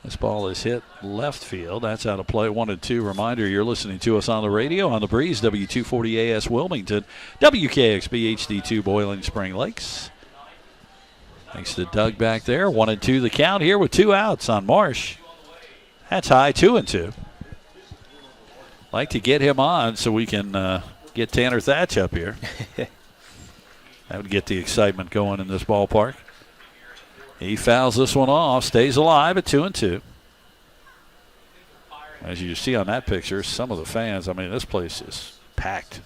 This ball is hit left field. That's out of play. 1-2. Reminder, you're listening to us on the radio on the Breeze, W240AS Wilmington, WKXB HD2 Boiling Spring Lakes. Thanks to Doug back there. 1-2 the count here with 2 outs on Marsh. That's high, 2-2. Like to get him on so we can get Tanner Thatch up here. That would get the excitement going in this ballpark. He fouls this one off, stays alive at 2-2. As you see on that picture, some of the fans, this place is packed.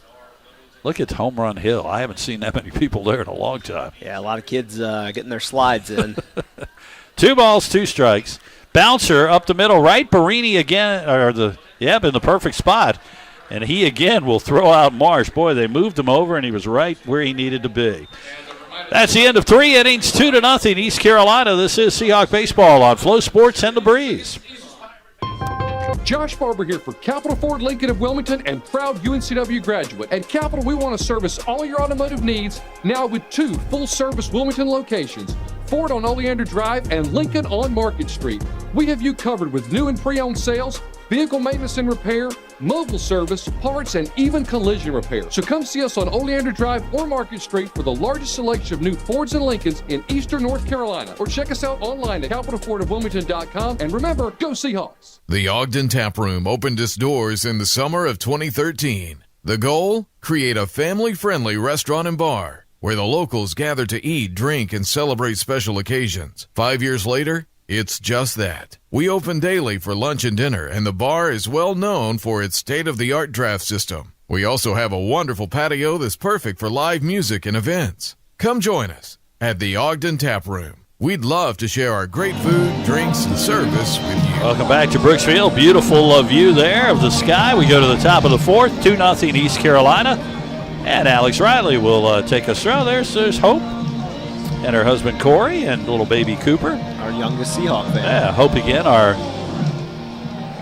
Look at Home Run Hill. I haven't seen that many people there in a long time. Yeah, a lot of kids getting their slides in. 2 balls, 2 strikes. Bouncer up the middle right. Barini again, in the perfect spot. And he again will throw out Marsh. Boy, they moved him over, and he was right where he needed to be. That's the end of 3 innings, 2-0 East Carolina. This is Seahawk Baseball on Flow Sports and The Breeze. Josh Barber here for Capital Ford Lincoln of Wilmington and proud UNCW graduate. At Capital, we want to service all your automotive needs now with 2 full-service Wilmington locations, Ford on Oleander Drive and Lincoln on Market Street. We have you covered with new and pre-owned sales, vehicle maintenance and repair, mobile service, parts, and even collision repair. So come see us on Oleander Drive or Market Street for the largest selection of new Fords and Lincolns in eastern North Carolina. Or check us out online at capitalfordofwilmington.com. And remember, go Seahawks. The Ogden Tap Room opened its doors in the summer of 2013. The goal? Create a family-friendly restaurant and bar where the locals gather to eat, drink, and celebrate special occasions. 5 years later, it's just that. We open daily for lunch and dinner, and the bar is well known for its state-of-the-art draft system. We also have a wonderful patio that's perfect for live music and events. Come join us at the Ogden Tap Room. We'd love to share our great food, drinks, and service with you. Welcome back to Brooksfield. Beautiful view there of the sky. We go to the top of the 4th, 2-0 East Carolina. And Alex Riley will take us through. There's Hope and her husband Corey and little baby Cooper. Our youngest Seahawk fan. Yeah, Hope again, our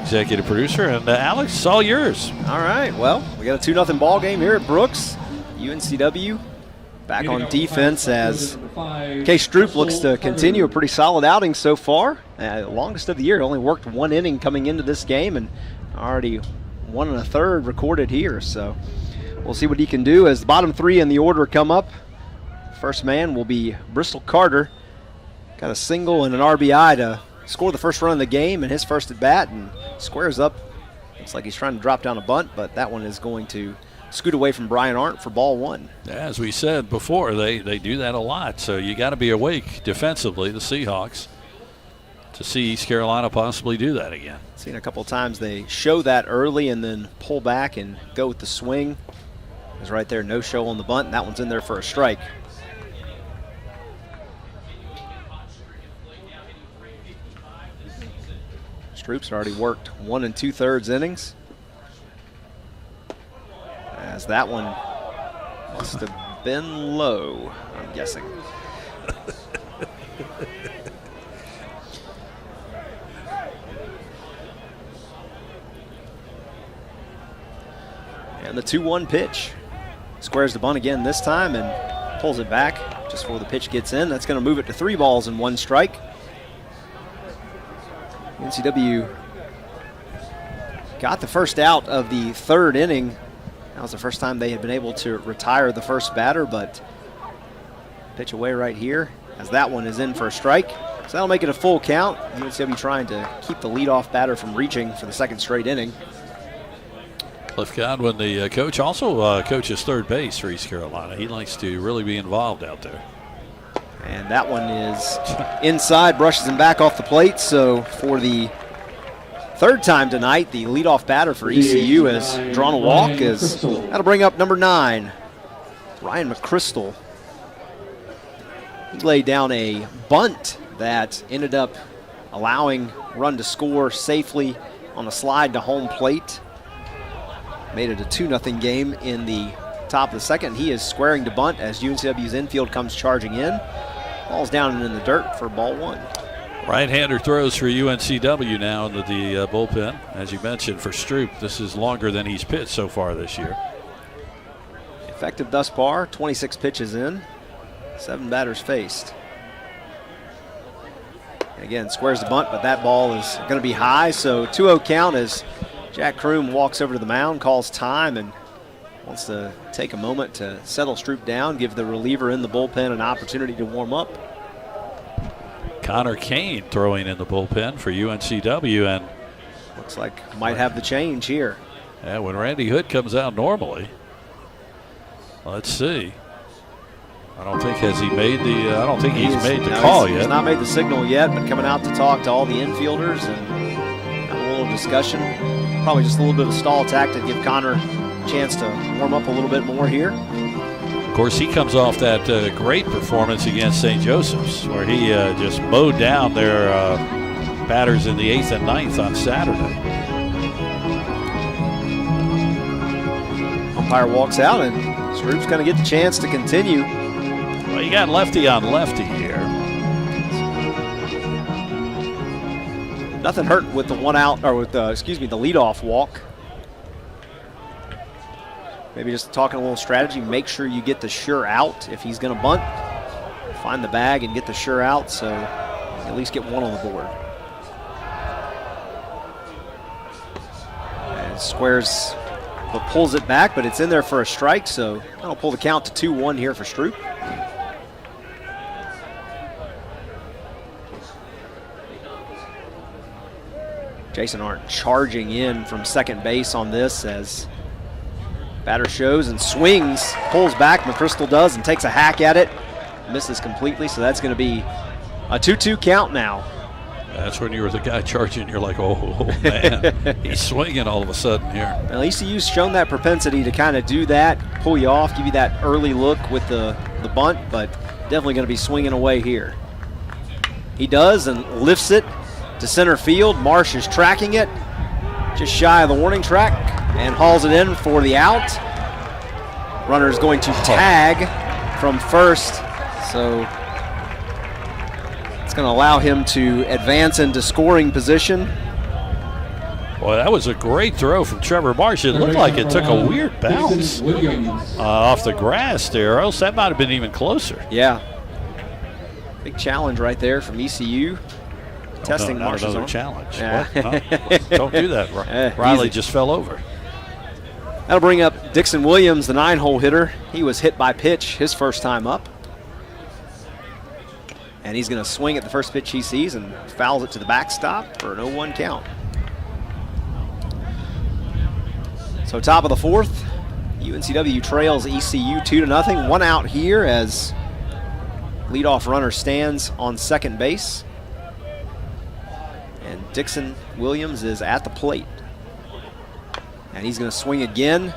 executive producer. And Alex, it's all yours. All right, well, we got a 2-0 ball game here at Brooks. UNCW back on defense as Case Stroop looks to continue a pretty solid outing so far. Longest of the year. Only worked 1 inning coming into this game and already 1 1/3 recorded here. So we'll see what he can do as the bottom 3 in the order come up. First man will be Bristol Carter. Got a single and an RBI to score the first run of the game in his first at bat and squares up. Looks like he's trying to drop down a bunt, but that one is going to scoot away from Brian Arndt for ball 1. As we said before, they do that a lot. So you got to be awake defensively, the Seahawks, to see East Carolina possibly do that again. Seen a couple times they show that early and then pull back and go with the swing. It's right there, no show on the bunt, and that one's in there for a strike. Stroop's already worked 1 2/3 innings. As that one must have been low, I'm guessing. And the 2-1 pitch. Squares the bunt again this time and pulls it back just before the pitch gets in. That's going to move it to 3 balls and 1 strike. UNCW got the first out of the 3rd inning. That was the first time they had been able to retire the first batter, but pitch away right here as that one is in for a strike. So that'll make it a full count. UNCW trying to keep the leadoff batter from reaching for the 2nd straight inning. Cliff Godwin, the coach, also coaches third base for East Carolina. He likes to really be involved out there. And that one is inside, brushes him back off the plate. So for the 3rd time tonight, the leadoff batter for ECU has drawn a walk. That'll bring up number 9, Ryan McChrystal. He laid down a bunt that ended up allowing run to score safely on a slide to home plate. Made it a 2-0 game in the top of the 2nd. He is squaring to bunt as UNCW's infield comes charging in. Ball's down and in the dirt for ball 1. Right-hander throws for UNCW now into the bullpen. As you mentioned, for Stroop, this is longer than he's pitched so far this year. Effective thus far, 26 pitches in, 7 batters faced. And again, squares the bunt, but that ball is going to be high, so 2-0 count as Jack Kroom walks over to the mound, calls time, and wants to take a moment to settle Stroop down, give the reliever in the bullpen an opportunity to warm up. Connor Kane throwing in the bullpen for UNCW, and looks like might have the change here. Yeah, when Randy Hood comes out normally. Let's see. I don't think he's made the call yet. He's not made the signal yet, but coming out to talk to all the infielders and have a little discussion. Probably just a little bit of a stall tactic to give Connor a chance to warm up a little bit more here. Of course, he comes off that great performance against St. Joseph's, where he just mowed down their batters in the 8th and 9th on Saturday. Umpire walks out, and Stroop's going to get the chance to continue. Well, you got lefty on lefty here. Nothing hurt with the one out, or with the leadoff walk. Maybe just talking a little strategy. Make sure you get the sure out if he's going to bunt. Find the bag and get the sure out, so at least get one on the board. And squares, but pulls it back, but it's in there for a strike, so that'll pull the count to 2-1 here for Stroop. Jason Arndt charging in from second base on this as batter shows and swings, pulls back, McChrystal does, and takes a hack at it. Misses completely, so that's going to be a 2-2 count now. That's when you were the guy charging, you're like, oh man, he's swinging all of a sudden here. Well, ECU's shown that propensity to kind of do that, pull you off, give you that early look with the bunt, but definitely going to be swinging away here. He does and lifts it to center field. Marsh is tracking it just shy of the warning track and hauls it in for the out. Runner is going to tag from first, so it's going to allow him to advance into scoring position. Boy, that was a great throw from Trevor Marsh. It looked like it took a weird bounce off the grass there, or else that might have been even closer. Yeah. Big challenge right there from ECU. Testing Marsh's another arm. challenge. Yeah. What? No, don't do that. Riley easy. just fell over. That'll bring up Dixon Williams, the 9-hole hitter. He was hit by pitch his first time up. And he's going to swing at the first pitch he sees and fouls it to the backstop for an 0-1 count. So top of the fourth, UNCW trails ECU 2-0. 1 out here as leadoff runner stands on second base. And Dixon Williams is at the plate. And he's going to swing again,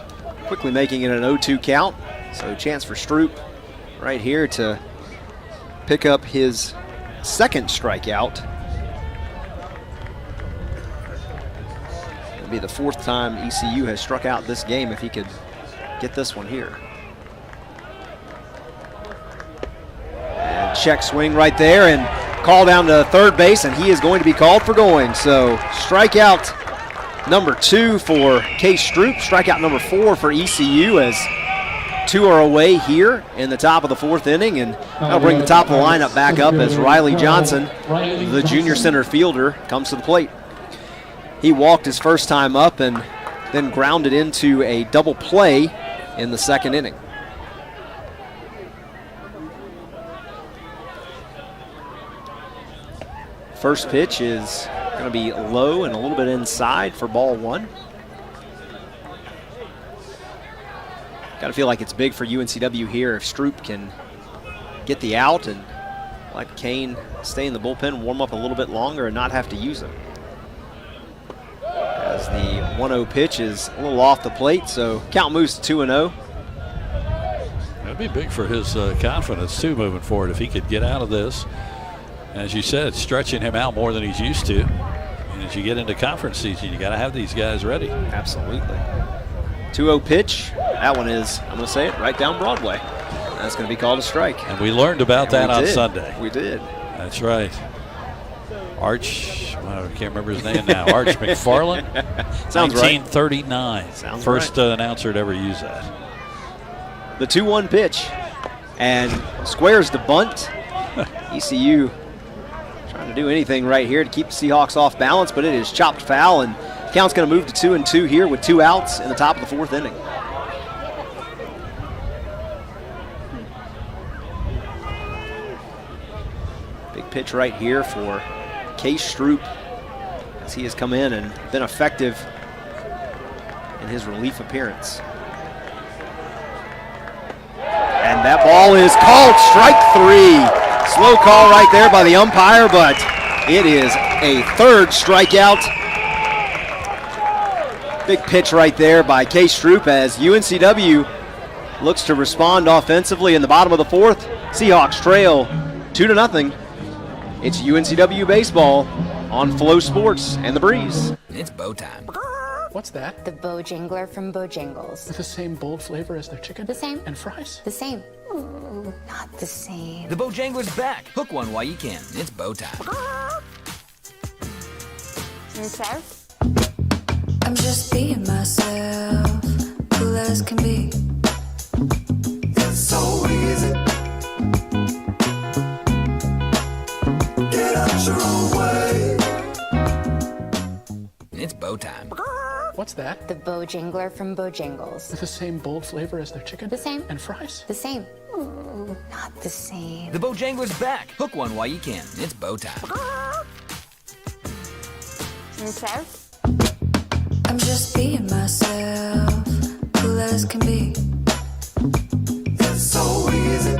quickly making it an 0-2 count. So chance for Stroop right here to pick up his second strikeout. It'll be the fourth time ECU has struck out this game if he could get this one here. And check swing right there and call down to third base, and he is going to be called for going. So strikeout number 2 for Case Stroop, strikeout number 4 for ECU as 2 are away here in the top of the fourth inning, and that'll bring the top of the lineup back up as Riley Johnson, the junior center fielder, comes to the plate. He walked his first time up and then grounded into a double play in the second inning. First pitch is going to be low and a little bit inside for ball 1. Got to feel like it's big for UNCW here if Stroop can get the out and let Kane stay in the bullpen, warm up a little bit longer, and not have to use him. As the 1-0 pitch is a little off the plate, so count moves to 2-0. That'd be big for his confidence, too, moving forward if he could get out of this. As you said, stretching him out more than he's used to. And as you get into conference season, you got to have these guys ready. Absolutely. 2-0 pitch. That one is, I'm going to say it, right down Broadway. That's going to be called a strike. And we learned about that on Sunday. We did. That's right. Arch, I can't remember his name now. Arch McFarland. Sounds right. 1939. Sounds First right. Announcer to ever use that. The 2-1 pitch. And squares the bunt. ECU trying to do anything right here to keep the Seahawks off balance, but it is chopped foul, and count's going to move to 2-2 here with 2 outs in the top of the fourth inning. Big pitch right here for Case Stroop as he has come in and been effective in his relief appearance. And that ball is called strike 3. Slow call right there by the umpire, but it is a third strikeout. Big pitch right there by Case Stroop as UNCW looks to respond offensively in the bottom of the fourth. Seahawks trail 2-0. It's UNCW baseball on Flow Sports and The Breeze. It's bow time. What's that? The Bojangler from Bojangles. With the same bold flavor as their chicken? The same. And fries? The same. Ooh, not the same. The Bojangler's back. Hook one while you can. It's bow time. And serve? I'm just being myself, cool as can be. It's so easy. Get out your own way. It's bow time. What's that? The Bojangler from Bojangles. With the same bold flavor as their chicken? The same. And fries? The same. Ooh, not the same. The Bojangler's back. Hook one while you can. It's bow time. And serve? I'm just being myself, cool as can be. It's so easy.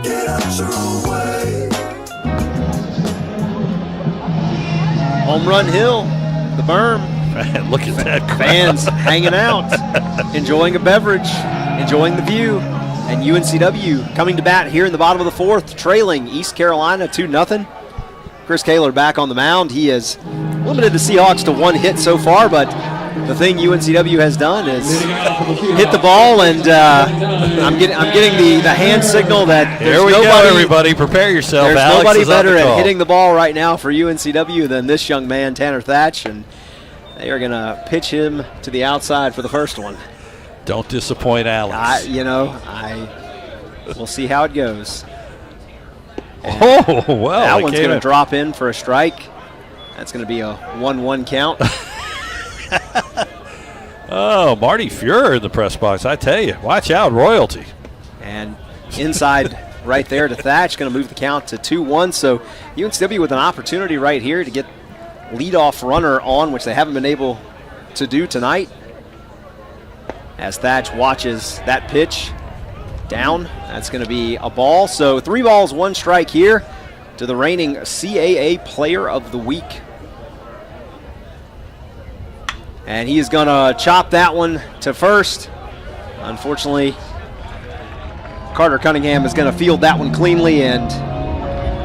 Get out your own way. Home Run Hill, the berm. Man, look at that crowd. Fans hanging out, enjoying a beverage, enjoying the view. And UNCW coming to bat here in the bottom of the fourth, trailing East Carolina 2-0. Chris Kaler back on the mound. He has limited the Seahawks to 1 hit so far, but the thing UNCW has done is hit the ball, and I'm getting the hand signal that there's Here we nobody, go, everybody. Prepare yourself. There's Alex nobody is on better the at call. hitting the ball right now for UNCW than this young man, Tanner Thatch, and they are going to pitch him to the outside for the first one. Don't disappoint Alex. We'll see how it goes. Oh, well. That one's going to drop in for a strike. That's going to be a 1-1 count. Oh, Marty Fuhrer in the press box. I tell you, watch out, royalty. And inside right there to Thatch, going to move the count to 2-1. So UNCW with an opportunity right here to get leadoff runner on, which they haven't been able to do tonight. As Thatch watches that pitch down, that's going to be a ball. So 3 balls, 1 strike here to the reigning CAA Player of the Week. And he is going to chop that one to first. Unfortunately, Carter Cunningham is going to field that one cleanly, and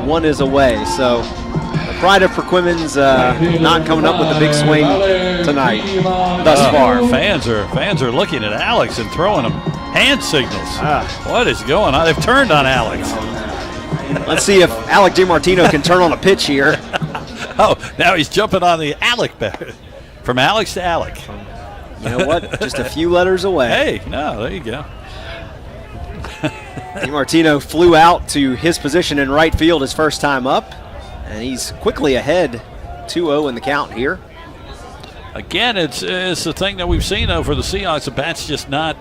1 is away. So the pride of Perquimans not coming up with a big swing tonight thus far. Fans are looking at Alex and throwing him hand signals. What is going on? They've turned on Alex. Let's see if Alec DiMartino can turn on a pitch here. Oh, now he's jumping on the Alec back. From Alex to Alec. You know what? Just a few letters away. Hey, no, there you go. DiMartino flew out to his position in right field his first time up, and he's quickly ahead 2-0 in the count here. Again, it's the thing that we've seen, though, for the Seahawks. The bat's just not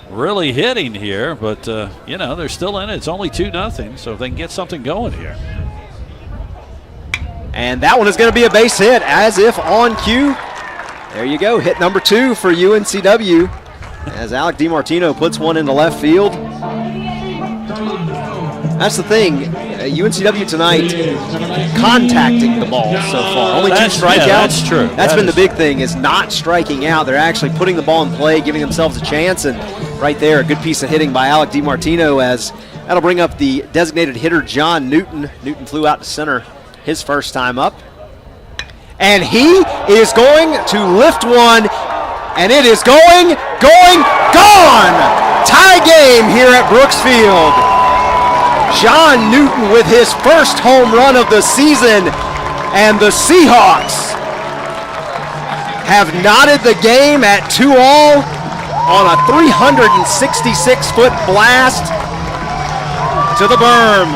really hitting here, but, they're still in it. It's only 2-0, so if they can get something going here. And that one is going to be a base hit, as if on cue. There you go, hit number 2 for UNCW, as Alec DiMartino puts one into left field. That's the thing, UNCW tonight contacting the ball so far. Only 2 strikeouts. Yeah, that's true. That's been the big thing, is not striking out. They're actually putting the ball in play, giving themselves a chance, and right there, a good piece of hitting by Alec DiMartino, as that'll bring up the designated hitter, John Newton. Newton flew out to center his first time up. And he is going to lift one, and it is gone! Tie game here at Brooks Field. John Newton with his first home run of the season, and the Seahawks have knotted the game at 2-all on a 366-foot blast to the berm.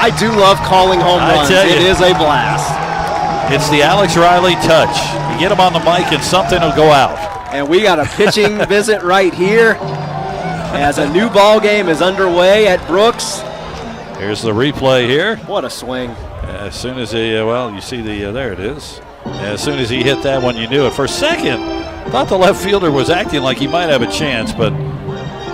I do love calling home runs. It is a blast. It's the Alex Riley touch. You get him on the mic and something will go out. And we got a pitching visit right here as a new ball game is underway at Brooks. Here's the replay here. What a swing. As soon as he, you see there it is. As soon as he hit that one, you knew it. For a second, I thought the left fielder was acting like he might have a chance, but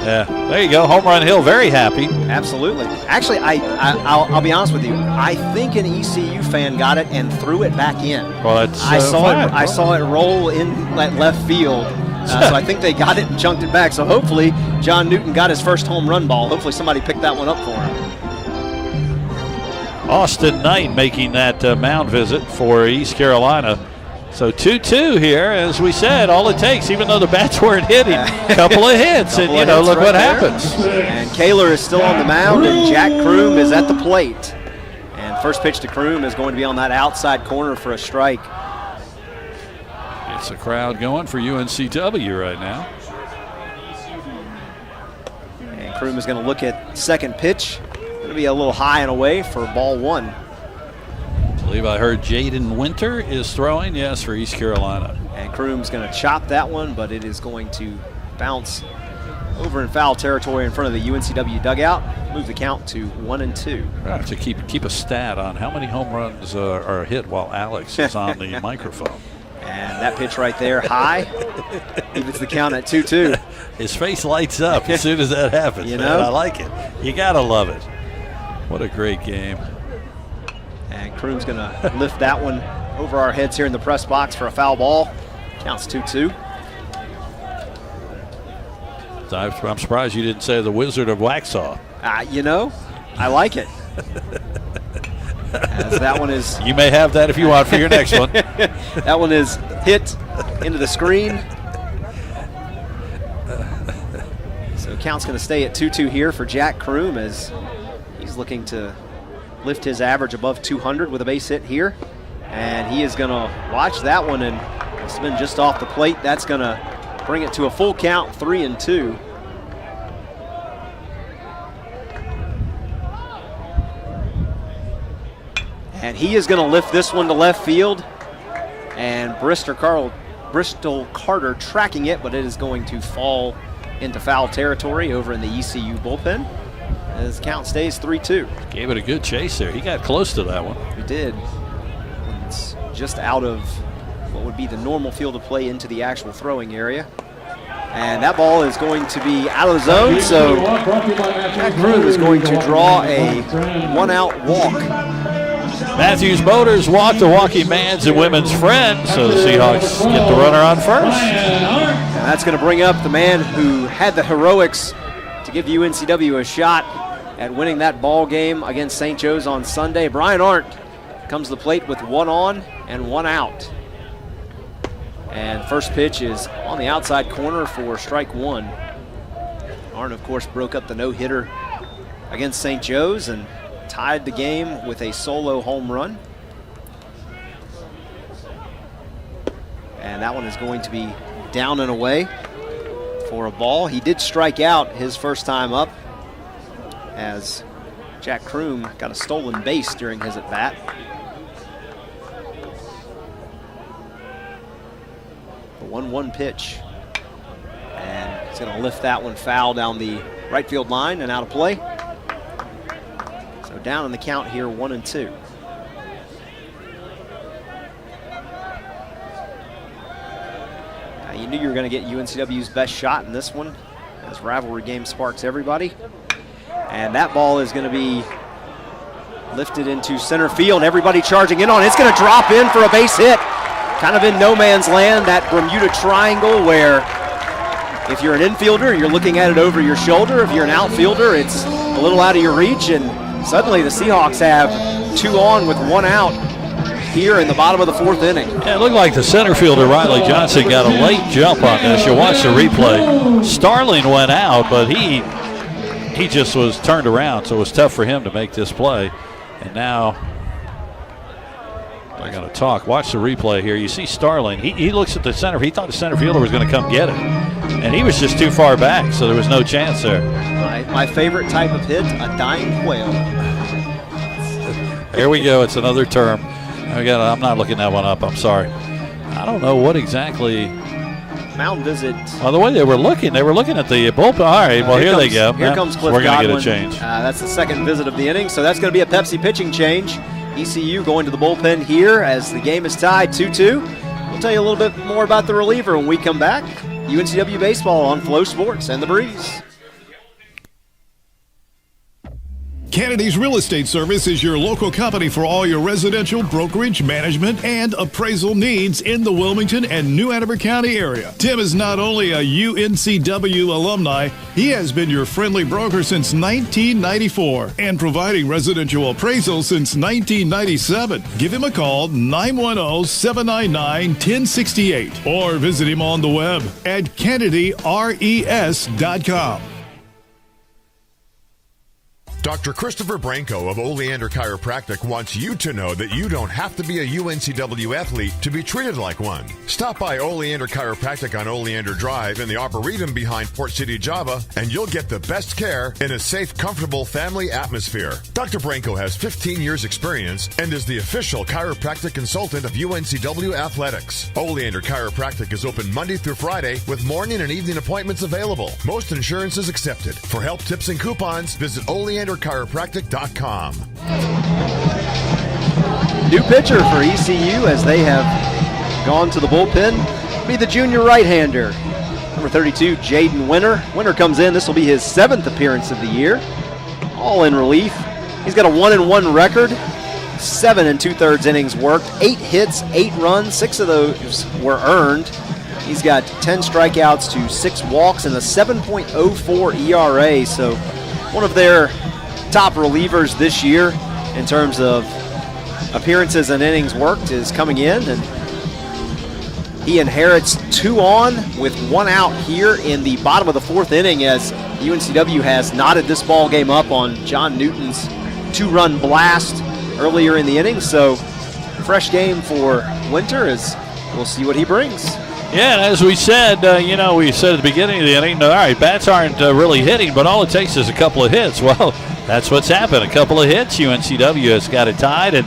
yeah, there you go. Home run hill, very happy. Absolutely. Actually, I'll be honest with you. I think an ECU fan got it and threw it back in. Well, that's I saw it roll in that left field. So I think they got it and chunked it back. So hopefully John Newton got his first home run ball. Hopefully somebody picked that one up for him. Austin Knight making that mound visit for East Carolina. So 2-2 here, as we said, all it takes, even though the bats weren't hitting, a couple of hits, and look what happens. And Kaler is still on the mound, and Jack Kroom is at the plate. And first pitch to Kroom is going to be on that outside corner for a strike. It's a crowd going for UNCW right now. And Kroom is going to look at second pitch. Going to be a little high and away for ball 1. I believe I heard Jaden Winter is throwing, yes, for East Carolina. And Kroom's going to chop that one, but it is going to bounce over in foul territory in front of the UNCW dugout. Move the count to 1-2. I have to keep a stat on how many home runs are hit while Alex is on the microphone. And that pitch right there, high, evens the count at 2-2. His face lights up as soon as that happens. You man. know? I like it. You got to love it. What a great game. And Kroom's going to lift that one over our heads here in the press box for a foul ball. Counts 2-2. I'm surprised you didn't say the Wizard of Waxhaw. I like it. As that one is. You may have that if you want for your next one. That one is hit into the screen. So count's going to stay at 2-2 here for Jack Kroom as he's looking to lift his average above 200 with a base hit here. And he is going to watch that one and spin just off the plate. That's going to bring it to a full count, 3-2. And he is going to lift this one to left field. And Bristol Carter tracking it, but it is going to fall into foul territory over in the ECU bullpen as the count stays 3-2. Gave it a good chase there. He got close to that one. He did. It's just out of what would be the normal field of play into the actual throwing area. And that ball is going to be out of the zone, so Jack Kroom is going to draw a one-out walk. Matthews Motors walk the walking man's and women's friend, so the Seahawks get the runner on first. And that's going to bring up the man who had the heroics to give UNCW a shot at winning that ball game against St. Joe's on Sunday. Brian Arndt comes to the plate with one on and one out. And first pitch is on the outside corner for strike one. Arndt, of course, broke up the no-hitter against St. Joe's and tied the game with a solo home run. And that one is going to be down and away for a ball. He did strike out his first time up as Jack Kroom got a stolen base during his at-bat. The 1-1 pitch. And he's going to lift that one foul down the right field line and out of play. So down in the count here, 1-2. You knew you were going to get UNCW's best shot in this one, as rivalry game sparks everybody. And that ball is going to be lifted into center field. Everybody charging in on it. It's going to drop in for a base hit. Kind of in no man's land, that Bermuda Triangle, where if you're an infielder, you're looking at it over your shoulder. If you're an outfielder, it's a little out of your reach. And suddenly the Seahawks have 2 on with 1 out here in the bottom of the 4th inning. Yeah, it looked like the center fielder, Riley Johnson, got a late jump on this. You watch the replay. Starling went out, but he just was turned around, so it was tough for him to make this play. And now I got to talk. Watch the replay here. You see Starling. He looks at the center. He thought the center fielder was going to come get it. And he was just too far back, so there was no chance there. My favorite type of hit, a dying quail. There we go. It's another term. I'm not looking that one up. I'm sorry. I don't know what exactly. Mound visit. Well, the way they were looking at the bullpen. All right, well, here they go. Here comes Cliff We're going to Godwin. get a change. That's the second visit of the inning, so that's going to be a Pepsi pitching change. ECU going to the bullpen here as the game is tied 2-2. We'll tell you a little bit more about the reliever when we come back. UNCW Baseball on Flow Sports and The Breeze. Kennedy's Real Estate Service is your local company for all your residential, brokerage, management, and appraisal needs in the Wilmington and New Hanover County area. Tim is not only a UNCW alumni, he has been your friendly broker since 1994 and providing residential appraisals since 1997. Give him a call, 910-799-1068, or visit him on the web at kennedyres.com. Dr. Christopher Branco of Oleander Chiropractic wants you to know that you don't have to be a UNCW athlete to be treated like one. Stop by Oleander Chiropractic on Oleander Drive in the Arboretum behind Port City, Java, and you'll get the best care in a safe, comfortable family atmosphere. Dr. Branco has 15 years experience and is the official chiropractic consultant of UNCW Athletics. Oleander Chiropractic is open Monday through Friday with morning and evening appointments available. Most insurance is accepted. For help, tips, and coupons, visit OleanderChiropractic.com. New pitcher for ECU as they have gone to the bullpen. Be the junior right-hander, number 32, Jaden Winter. Winter comes in. This will be his 7th appearance of the year. All in relief. He's got a 1-1 record, 7 2/3 innings worked, 8 hits, 8 runs, 6 of those were earned. He's got 10 strikeouts to 6 walks and a 7.04 ERA. So one of their top relievers this year in terms of appearances and innings worked, is coming in, and he inherits 2 on with 1 out here in the bottom of the 4th inning as UNCW has knotted this ball game up on John Newton's 2-run blast earlier in the inning. So fresh game for Winter as we'll see what he brings. Yeah, and as we said, we said at the beginning of the inning, all right, bats aren't really hitting, but all it takes is a couple of hits. Well, that's what's happened. A couple of hits, UNCW has got it tied, and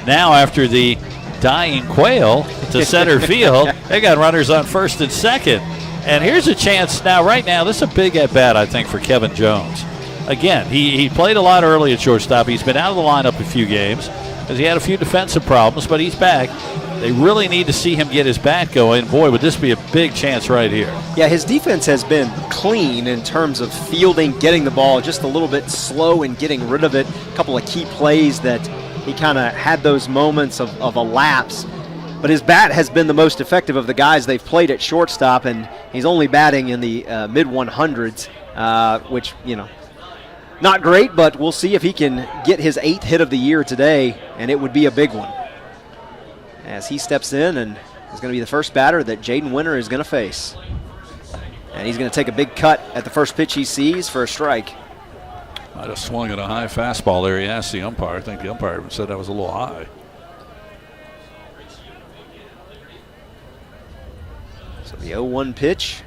now after the dying quail to center field, they got runners on first and second. And here's a chance now, right now, this is a big at-bat, I think, for Kevin Jones. Again, he played a lot early at shortstop. He's been out of the lineup a few games because he had a few defensive problems, but he's back. They really need to see him get his bat going. Boy, would this be a big chance right here. Yeah, his defense has been clean in terms of fielding, getting the ball, just a little bit slow in getting rid of it. A couple of key plays that he kind of had those moments of a lapse. But his bat has been the most effective of the guys they've played at shortstop, and he's only batting in the mid-100s, which, not great, but we'll see if he can get his 8th hit of the year today, and it would be a big one. As he steps in and is going to be the first batter that Jaden Winter is going to face. And he's going to take a big cut at the first pitch he sees for a strike. Might have swung at a high fastball there. He asked the umpire. I think the umpire said that was a little high. So the 0-1 pitch.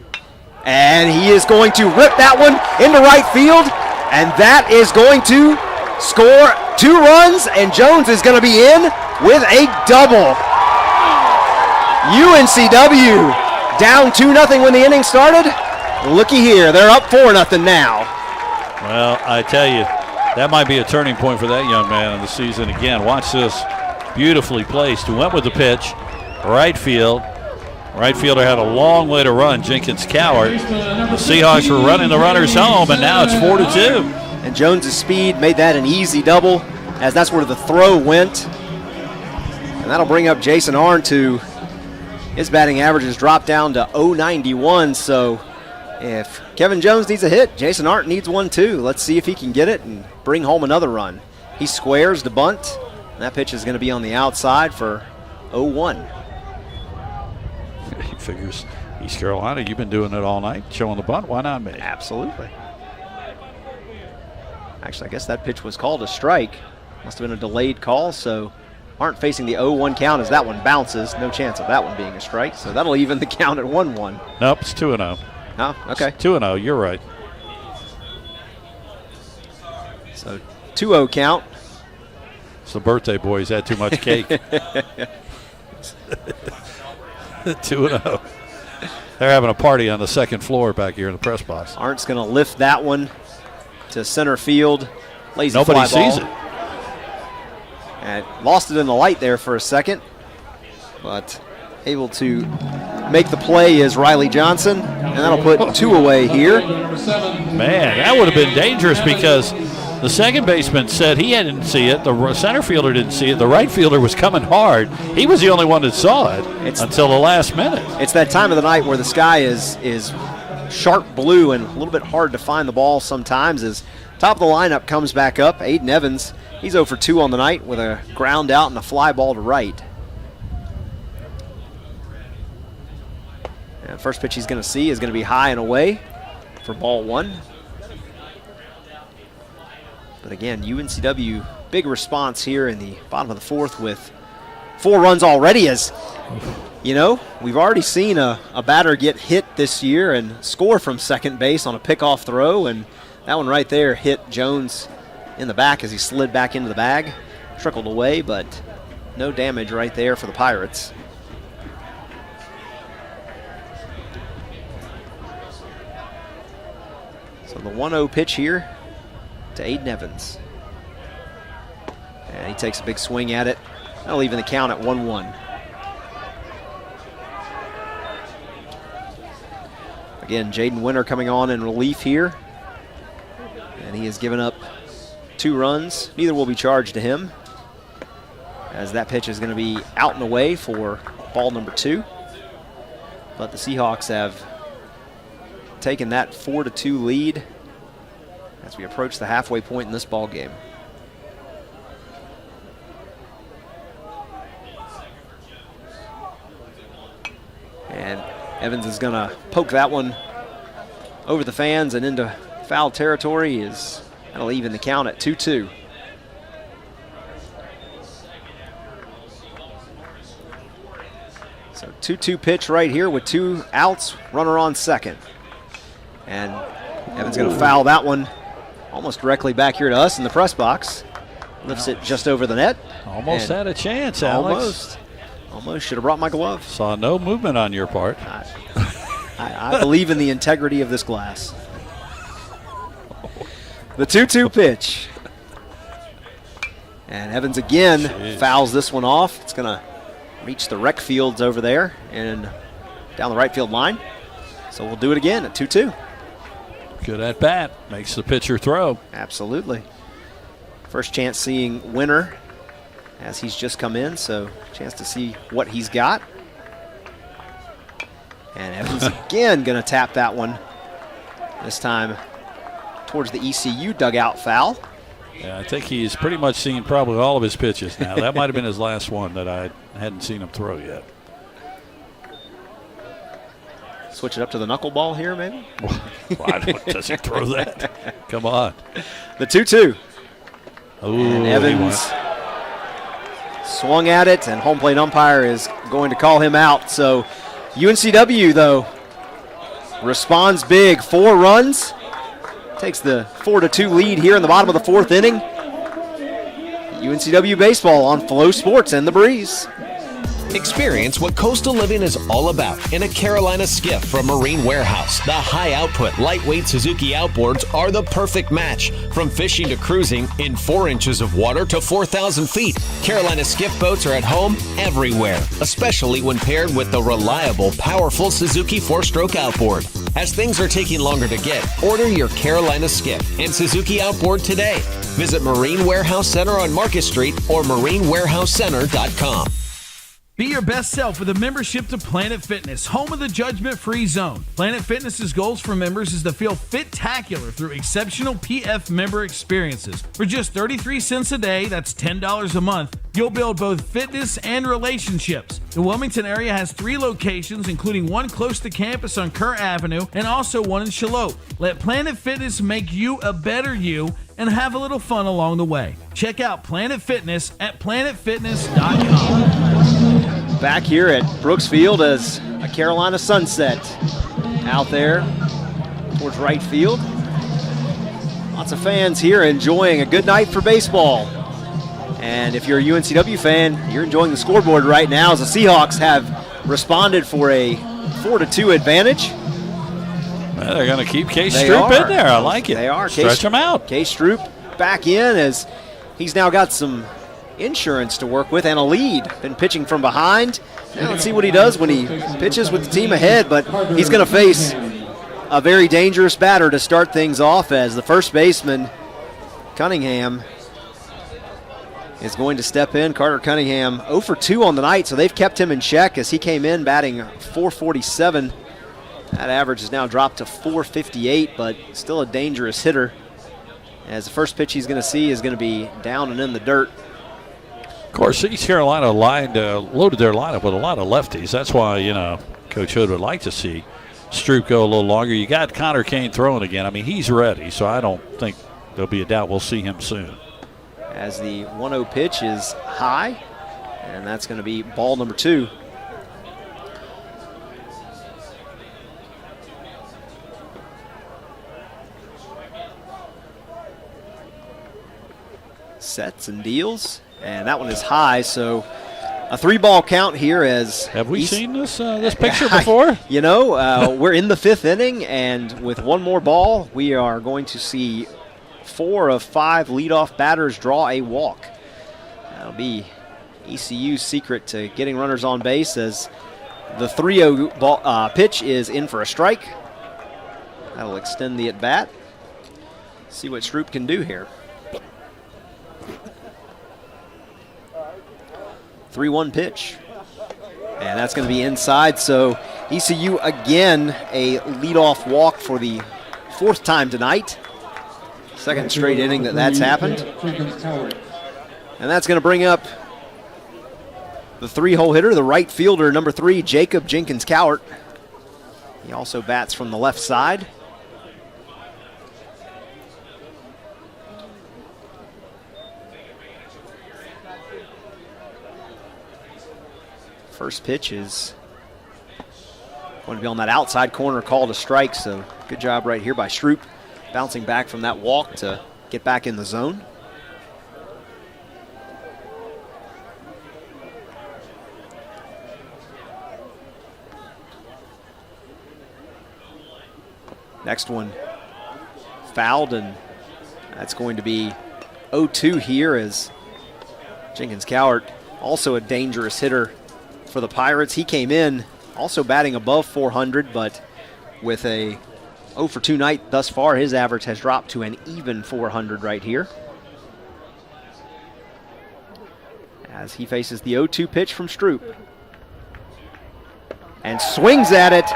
And he is going to rip that one into right field. And that is going to score 2 runs. And Jones is going to be in with a double. UNCW down 2-0 when the inning started. Looky here, they're up 4-0 now. Well, I tell you, that might be a turning point for that young man in the season again. Watch this, beautifully placed. He went with the pitch, right field. Right fielder had a long way to run, Jenkins Cowart. The Seahawks were running the runners home, and now it's 4-2. And Jones' speed made that an easy double, as that's where the throw went. And that'll bring up Jason Arndt, who his batting average has dropped down to .091. So if Kevin Jones needs a hit, Jason Arndt needs one too. Let's see if he can get it and bring home another run. He squares the bunt, and that pitch is going to be on the outside for 0-1. He figures, East Carolina, you've been doing it all night, showing the bunt. Why not me? Absolutely. Actually, I guess that pitch was called a strike. Must have been a delayed call, so Arndt facing the 0-1 count as that one bounces. No chance of that one being a strike, so that'll even the count at 1-1. Nope, it's 2-0. Oh, okay. It's 2-0, you're right. So 2-0 count. It's the birthday boy. He's had too much cake. 2-0. They're having a party on the second floor back here in the press box. Arndt's going to lift that one to center field. Lazy Nobody fly ball. sees it. And lost it in the light there for a second, but able to make the play is Riley Johnson, and that'll put 2 away here. Man, that would have been dangerous because the second baseman said he didn't see it. The center fielder didn't see it. The right fielder was coming hard. He was the only one that saw it until the last minute. It's that time of the night where the sky is sharp blue and a little bit hard to find the ball sometimes. As top of the lineup comes back up, Aiden Evans. He's 0 for 2 on the night with a ground out and a fly ball to right. And the first pitch he's going to see is going to be high and away for ball 1. But again, UNCW, big response here in the bottom of the 4th with 4 runs already. As we've already seen a batter get hit this year and score from second base on a pickoff throw, and that one right there hit Jones in the back as he slid back into the bag. Trickled away, but no damage right there for the Pirates. So the 1-0 pitch here to Aiden Evans. And he takes a big swing at it. That'll even the count at 1-1. Again, Jaden Winter coming on in relief here. And he has given up 2 runs. Neither will be charged to him, as that pitch is going to be out and away for ball number 2. But the Seahawks have taken that 4-2 lead as we approach the halfway point in this ball game. Evans is going to poke that one over the fans and into foul territory. That'll even the count at 2-2. So 2-2 pitch right here with 2 outs, runner on second. And Evans going to foul that one almost directly back here to us in the press box. Lifts it just over the net. Almost had a chance, Alex. Almost should have brought my glove. Saw no movement on your part. I believe in the integrity of this glass. The 2-2 pitch. And Evans again fouls this one off. It's going to reach the rec fields over there and down the right field line. So we'll do it again at 2-2. Good at bat. Makes the pitcher throw. Absolutely. First chance seeing Winter as he's just come in, so chance to see what he's got. And Evans again going to tap that one, this time towards the ECU dugout foul. Yeah, I think he's pretty much seen probably all of his pitches now. That might have been his last one that I hadn't seen him throw yet. Switch it up to the knuckleball here, maybe? Does he throw that? Come on. The 2-2. Ooh, and Evans swung at it, and home plate umpire is going to call him out. So UNCW, though, responds big. 4 runs. Takes the 4-2 lead here in the bottom of the 4th inning. UNCW baseball on Flow Sports and The Breeze. Experience what coastal living is all about in a Carolina skiff from Marine Warehouse. The high-output, lightweight Suzuki outboards are the perfect match. From fishing to cruising, in 4 inches of water to 4,000 feet, Carolina skiff boats are at home everywhere, especially when paired with the reliable, powerful Suzuki 4-stroke outboard. As things are taking longer to get, order your Carolina skiff and Suzuki outboard today. Visit Marine Warehouse Center on Market Street or marinewarehousecenter.com. Be your best self with a membership to Planet Fitness, home of the judgment-free zone. Planet Fitness's goals for members is to feel fit-tacular through exceptional PF member experiences. For just 33 cents a day, that's $10 a month, you'll build both fitness and relationships. The Wilmington area has 3 locations, including one close to campus on Kerr Avenue and also one in Shallotte. Let Planet Fitness make you a better you and have a little fun along the way. Check out Planet Fitness at planetfitness.com. Back here at Brooks Field as a Carolina sunset out there towards right field. Lots of fans here enjoying a good night for baseball. And if you're a UNCW fan, you're enjoying the scoreboard right now as the Seahawks have responded for a 4-2 advantage. Well, they're going to keep Case Stroop in there. I like it. They are. Stretch him out. Case Stroop back in as he's now got some insurance to work with and a lead. Been pitching from behind. Now let's see what he does when he pitches with the team ahead, but he's going to face a very dangerous batter to start things off as the first baseman, Cunningham, is going to step in. Carter Cunningham 0 for 2 on the night, so they've kept him in check as he came in batting .447. That average has now dropped to .458, but still a dangerous hitter as the first pitch he's going to see is going to be down and in the dirt. Of course, East Carolina loaded their lineup with a lot of lefties. That's why, Coach Hood would like to see Stroop go a little longer. You got Connor Kane throwing again. I mean, he's ready, so I don't think there'll be a doubt we'll see him soon. As the 1-0 pitch is high, and that's going to be ball number 2. Sets and deals, and that one is high, so a 3-ball count here as... Have we seen this picture before? We're in the 5th inning, and with one more ball, we are going to see 4 of 5 leadoff batters draw a walk. That'll be ECU's secret to getting runners on base as the 3-0 pitch is in for a strike. That'll extend the at-bat. See what Stroop can do here. 3-1 pitch. And that's going to be inside, so ECU again a leadoff walk for the 4th time tonight. Second straight inning that's happened. And that's going to bring up the 3-hole hitter, the right fielder, number 3, Jacob Jenkins-Cowart. He also bats from the left side. First pitch is going to be on that outside corner, called a strike, so good job right here by Stroop, bouncing back from that walk to get back in the zone. Next one fouled, and that's going to be 0-2 here as Jenkins Cowart, also a dangerous hitter for the Pirates. He came in also batting above 400, but with a 0-for-2 night thus far, his average has dropped to an even 400 right here. As he faces the 0-2 pitch from Stroop. And swings at it.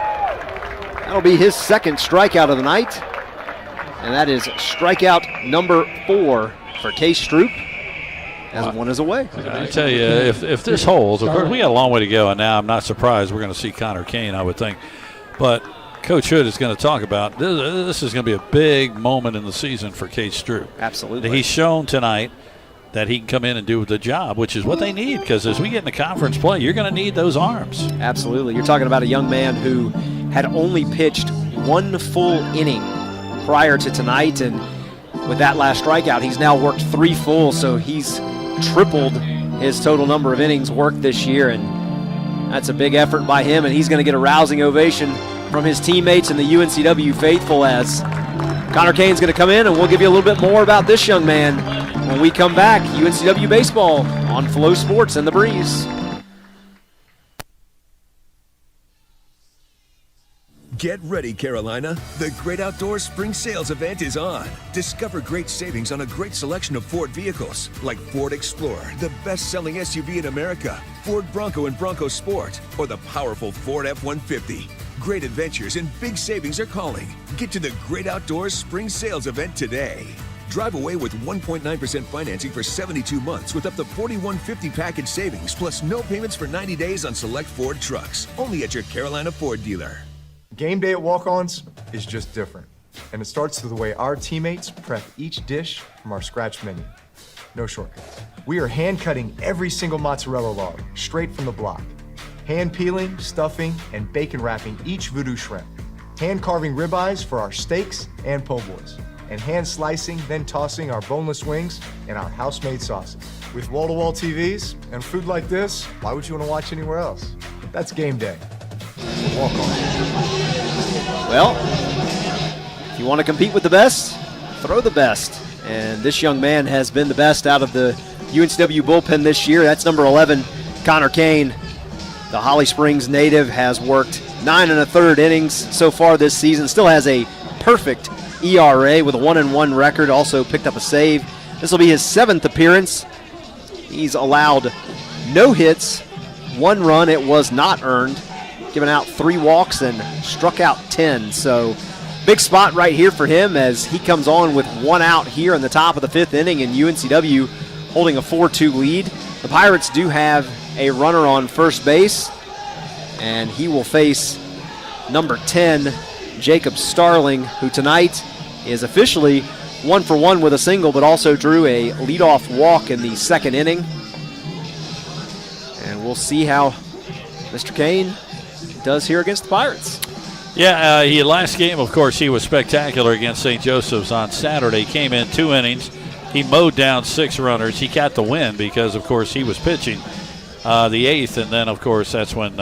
That'll be his second strikeout of the night. And that is strikeout number 4 for Case Stroop, as one is away. I tell you, if this holds, of course, we got a long way to go, and now I'm not surprised we're going to see Connor Kane, I would think. But Coach Hood is going to talk about this is going to be a big moment in the season for Case Stroop. Absolutely. He's shown tonight that he can come in and do the job, which is what they need, because as we get into conference play, you're going to need those arms. Absolutely. You're talking about a young man who had only pitched one full inning prior to tonight, and with that last strikeout, he's now worked 3 full, so he's tripled his total number of innings worked this year, and that's a big effort by him, and he's going to get a rousing ovation from his teammates and the UNCW faithful as Connor Kane's going to come in, and we'll give you a little bit more about this young man when we come back. UNCW Baseball on Flow Sports and The Breeze. Get ready, Carolina. The Great Outdoors Spring Sales event is on. Discover great savings on a great selection of Ford vehicles, like Ford Explorer, the best-selling SUV in America, Ford Bronco and Bronco Sport, or the powerful Ford F-150. Great adventures and big savings are calling. Get to the Great Outdoors Spring Sales event today. Drive away with 1.9% financing for 72 months with up to $4,150 package savings, plus no payments for 90 days on select Ford trucks. Only at your Carolina Ford dealer. Game day at Walk-Ons is just different, and it starts with the way our teammates prep each dish from our scratch menu. No shortcuts. We are hand-cutting every single mozzarella log straight from the block, hand-peeling, stuffing, and bacon wrapping each voodoo shrimp, hand-carving ribeyes for our steaks and po' boys, and hand-slicing, then tossing our boneless wings and our house-made sauces. With wall-to-wall TVs and food like this, why would you want to watch anywhere else? That's game day. Walk on. Well, if you want to compete with the best, throw the best. And this young man has been the best out of the UNCW bullpen this year. That's number 11, Connor Kane. The Holly Springs native has worked 9 1/3 innings so far this season. Still has a perfect ERA with a 1-1 record. Also picked up a save. This will be his 7th appearance. He's allowed no hits, 1 run. It was not earned. Given out 3 walks and struck out 10. So big spot right here for him as he comes on with 1 out here in the top of the 5th inning, and UNCW holding a 4-2 lead. The Pirates do have a runner on first base, and he will face number 10, Jacob Starling, who tonight is officially 1 for 1 with a single, but also drew a leadoff walk in the 2nd inning. And we'll see how Mr. Kane does here against the Pirates. Yeah, last game, of course, he was spectacular against St. Joseph's on Saturday. Came in 2 innings. He mowed down 6 runners. He got the win because, of course, he was pitching the 8th, and then, of course, that's when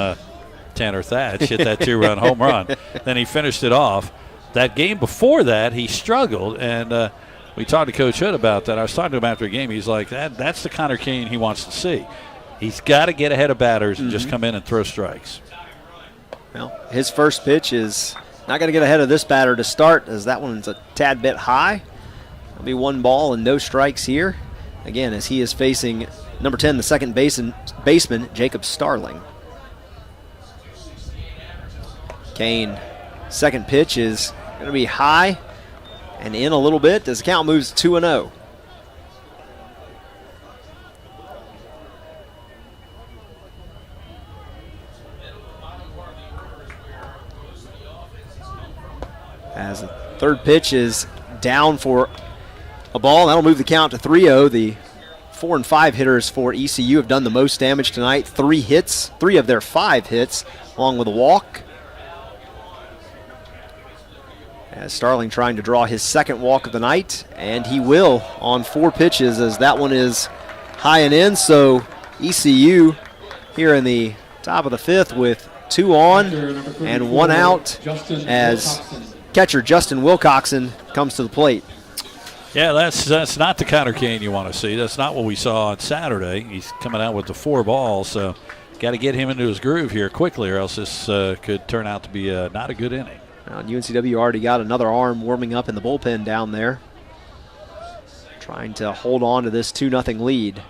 Tanner Thatch hit that 2-run home run. Then he finished it off. That game before that, he struggled, and we talked to Coach Hood about that. I was talking to him after the game. He's like, that's the Connor Kane he wants to see. He's got to get ahead of batters and just come in and throw strikes. Well, his first pitch is not going to get ahead of this batter to start, as that one's a tad bit high. It'll be 1 ball and no strikes here. Again, as he is facing number 10, the second baseman, Jacob Starling. Kane, second pitch is going to be high and in a little bit as the count moves 2-0. As the third pitch is down for a ball. That'll move the count to 3-0. The 4 and 5 hitters for ECU have done the most damage tonight. 3 hits, 3 of their 5 hits, along with a walk. As Starling trying to draw his second walk of the night, and he will on 4 pitches, as that one is high and in. So ECU here in the top of the 5th with 2 on and 1 out as catcher Justin Wilcoxon comes to the plate. Yeah, that's not the Connor Kane you want to see. That's not what we saw on Saturday. He's coming out with the 4 balls, so got to get him into his groove here quickly, or else this could turn out to be not a good inning. Now, UNCW already got another arm warming up in the bullpen down there, trying to hold on to this 2-0 lead.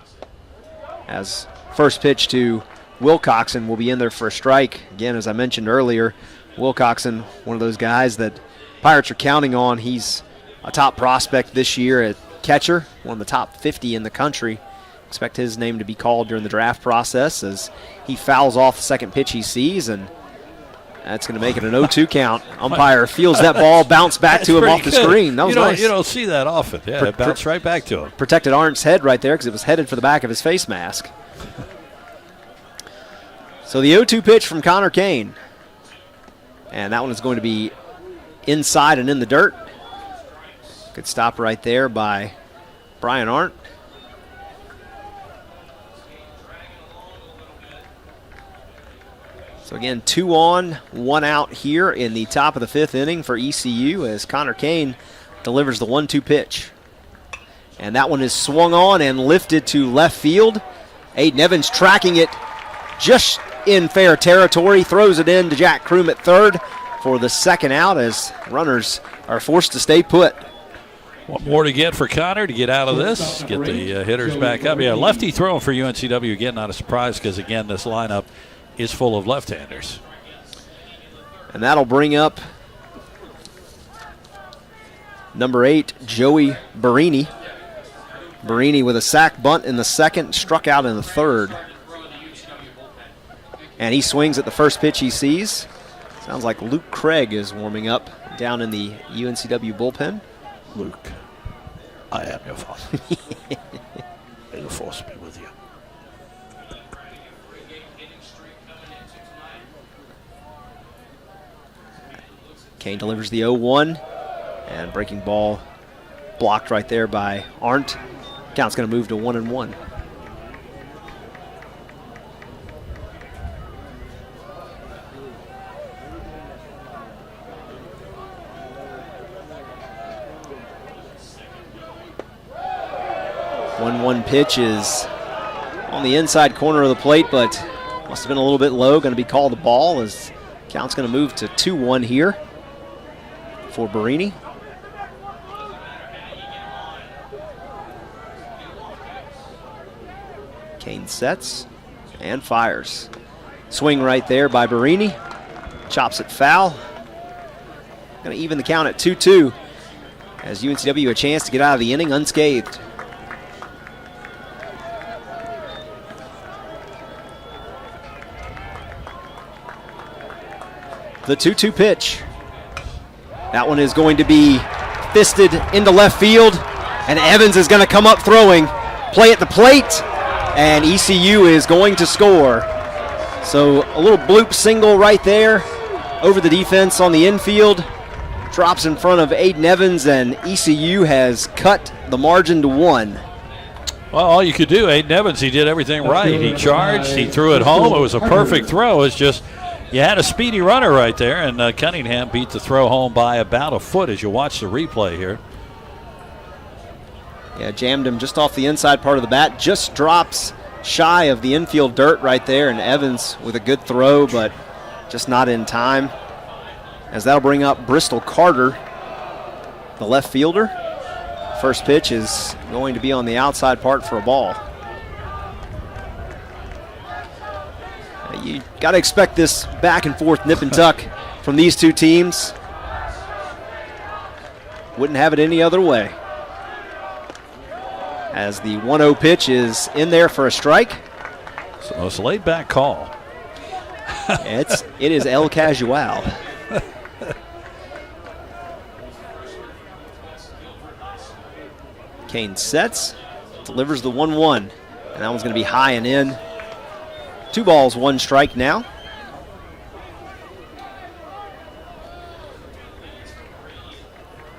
As first pitch to Wilcoxon will be in there for a strike. Again, as I mentioned earlier, Wilcoxon, one of those guys that Pirates are counting on. He's a top prospect this year at catcher, one of the top 50 in the country. Expect his name to be called during the draft process as he fouls off the second pitch he sees, and that's going to make it an 0-2 count. Umpire feels that ball bounce back to him off the screen. That was nice. You don't see that often. Yeah, it bounced right back to him. Protected Arndt's head right there because it was headed for the back of his face mask. So the 0-2 pitch from Connor Kane. And that one is going to be inside and in the dirt. Good stop right there by Brian Arndt. So again, 2 on, 1 out here in the top of the 5th inning for ECU as Connor Kane delivers the 1-2 pitch. And that one is swung on and lifted to left field. Aiden Evans tracking it just in fair territory, throws it in to Jack Kroom at third for the second out as runners are forced to stay put. What more to get for Connor to get out of this? Get the hitters back up. Yeah, lefty throwing for UNCW again, not a surprise because, again, this lineup is full of left-handers. And that'll bring up number 8, Joey Barini. Barini with a sac bunt in the second, struck out in the third. And he swings at the first pitch he sees. Sounds like Luke Craig is warming up down in the UNCW bullpen. Luke, I am your father. May the force be with you. Kane delivers the 0-1, and breaking ball blocked right there by Arndt. Count's going to move to 1-1. One pitch is on the inside corner of the plate, but must have been a little bit low. Going to be called a ball as count's going to move to 2-1 here for Barini. Kane sets and fires. Swing right there by Barini. Chops it foul. Going to even the count at 2-2 as UNCW a chance to get out of the inning unscathed. The 2-2 pitch. That one is going to be fisted into left field, and Evans is going to come up throwing. Play at the plate, and ECU is going to score. So a little bloop single right there over the defense on the infield. Drops in front of Aiden Evans, and ECU has cut the margin to 1. Well, all you could do, Aiden Evans, he did everything right. He charged, he threw it home. It was a perfect throw. It's just you had a speedy runner right there, and Cunningham beat the throw home by about a foot as you watch the replay here. Yeah, jammed him just off the inside part of the bat. Just drops shy of the infield dirt right there, and Evans with a good throw, but just not in time. As that'll bring up Bristol Carter, the left fielder. First pitch is going to be on the outside part for a ball. You got to expect this back and forth nip and tuck from these two teams. Wouldn't have it any other way. As the 1-0 pitch is in there for a strike. So it's a laid back call. It is El Casual. Kane sets, delivers the 1-1, and that one's going to be high and in. 2 balls, 1 strike now.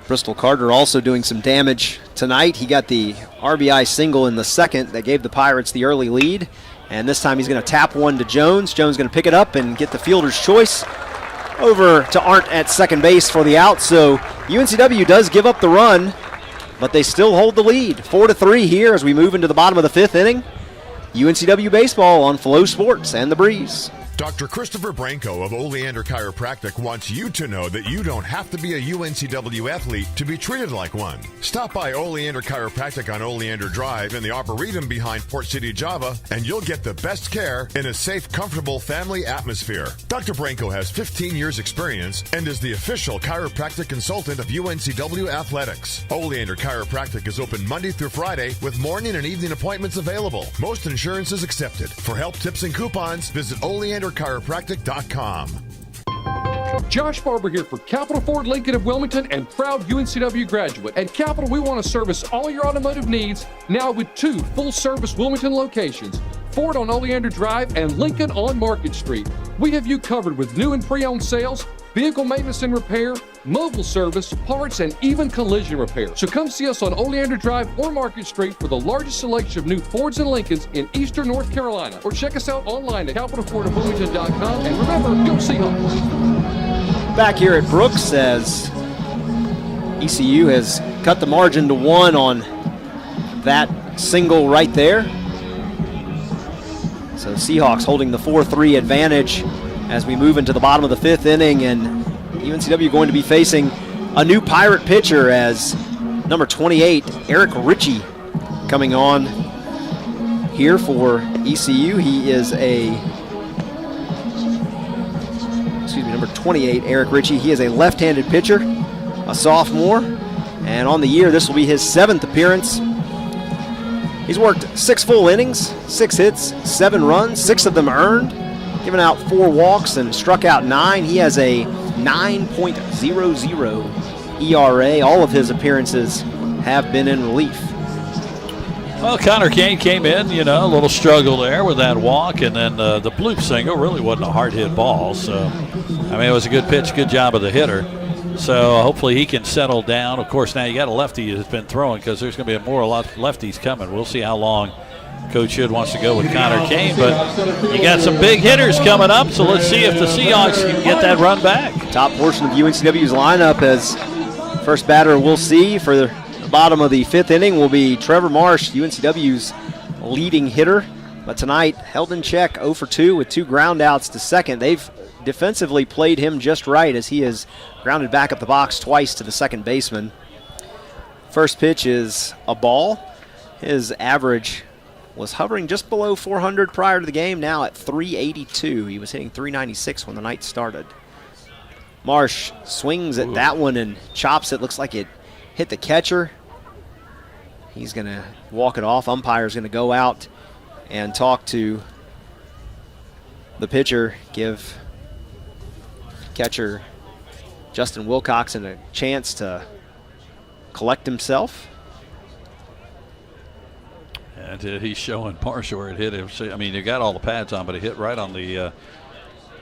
Bristol Carter also doing some damage tonight. He got the RBI single in the second that gave the Pirates the early lead. And this time he's going to tap one to Jones. Jones going to pick it up and get the fielder's choice over to Arndt at second base for the out. So UNCW does give up the run, but they still hold the lead. 4-3 here as we move into the bottom of the 5th inning. UNCW baseball on Flow Sports and The Breeze. Dr. Christopher Branco of Oleander Chiropractic wants you to know that you don't have to be a UNCW athlete to be treated like one. Stop by Oleander Chiropractic on Oleander Drive in the Arboretum behind Port City, Java, and you'll get the best care in a safe, comfortable family atmosphere. Dr. Branco has 15 years experience and is the official chiropractic consultant of UNCW Athletics. Oleander Chiropractic is open Monday through Friday with morning and evening appointments available. Most insurance is accepted. For help, tips, and coupons, visit oleanderchiropractic.com. Josh Barber here for Capital Ford Lincoln of Wilmington and proud UNCW graduate. At Capital, we want to service all your automotive needs now with 2 full-service Wilmington locations, Ford on Oleander Drive and Lincoln on Market Street. We have you covered with new and pre-owned sales, vehicle maintenance and repair, mobile service, parts, and even collision repair. So come see us on Oleander Drive or Market Street for the largest selection of new Fords and Lincolns in eastern North Carolina. Or check us out online at capitalfordofwilmington.com. And remember, go Seahawks! Back here at Brooks as ECU has cut the margin to 1 on that single right there. So Seahawks holding the 4-3 advantage as we move into the bottom of the 5th inning, and UNCW going to be facing a new Pirate pitcher as number 28, Eric Ritchie, coming on here for ECU. He is number 28, Eric Ritchie. He is a left-handed pitcher, a sophomore, and on the year, this will be his 7th appearance. He's worked 6 full innings, 6 hits, 7 runs, 6 of them earned, given out 4 walks and struck out 9. He has a 9.00 ERA. All of his appearances have been in relief. Well, Connor Kane came in, a little struggle there with that walk, and then the bloop single really wasn't a hard hit ball. So, it was a good pitch, good job of the hitter. So hopefully he can settle down. Of course, now you got a lefty that's been throwing because there's going to be more lefties coming. We'll see how long Coach Hood wants to go with Connor Kane, but you got some big hitters coming up, so let's see if the Seahawks can get that run back. Top portion of UNCW's lineup as first batter we'll see for the bottom of the 5th inning will be Trevor Marsh, UNCW's leading hitter, but tonight held in check 0 for 2 with 2 ground outs to second. They've defensively played him just right as he has grounded back up the box twice to the second baseman. First pitch is a ball. His average was hovering just below 400 prior to the game, now at 382. He was hitting 396 when the night started. Marsh swings at that one and chops it. Looks like it hit the catcher. He's going to walk it off. Umpire's going to go out and talk to the pitcher, give catcher Justin Wilcoxon a chance to collect himself. And he's showing Marsh where it hit him. So, they got all the pads on, but it hit right on the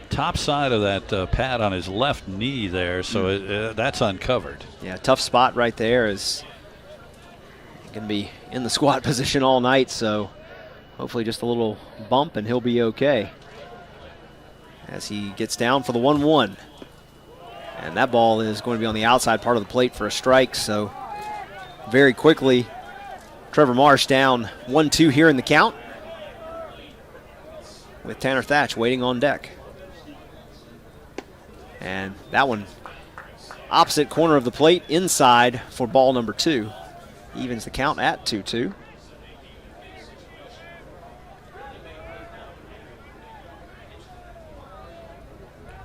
top side of that pad on his left knee there, so that's uncovered. Yeah, tough spot right there. Is going to be in the squat position all night, so hopefully just a little bump and he'll be okay. As he gets down for the 1-1. And that ball is going to be on the outside part of the plate for a strike, so very quickly Trevor Marsh down 1-2 here in the count with Tanner Thatch waiting on deck. And that one opposite corner of the plate inside for ball number 2. Evens the count at 2-2.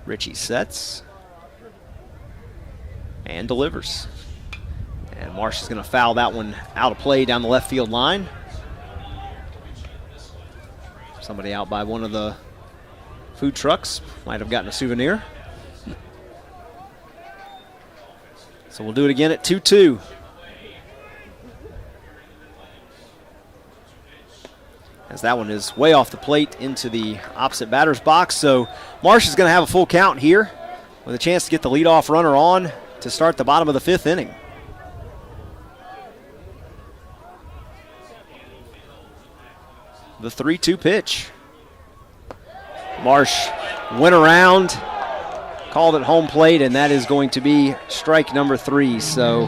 Ritchie sets and delivers. And Marsh is going to foul that one out of play down the left field line. Somebody out by one of the food trucks might have gotten a souvenir. So we'll do it again at 2-2. as that one is way off the plate into the opposite batter's box. So Marsh is going to have a full count here with a chance to get the leadoff runner on to start the bottom of the 5th inning. The 3-2 pitch. Marsh went around, called it home plate, and that is going to be strike number 3. So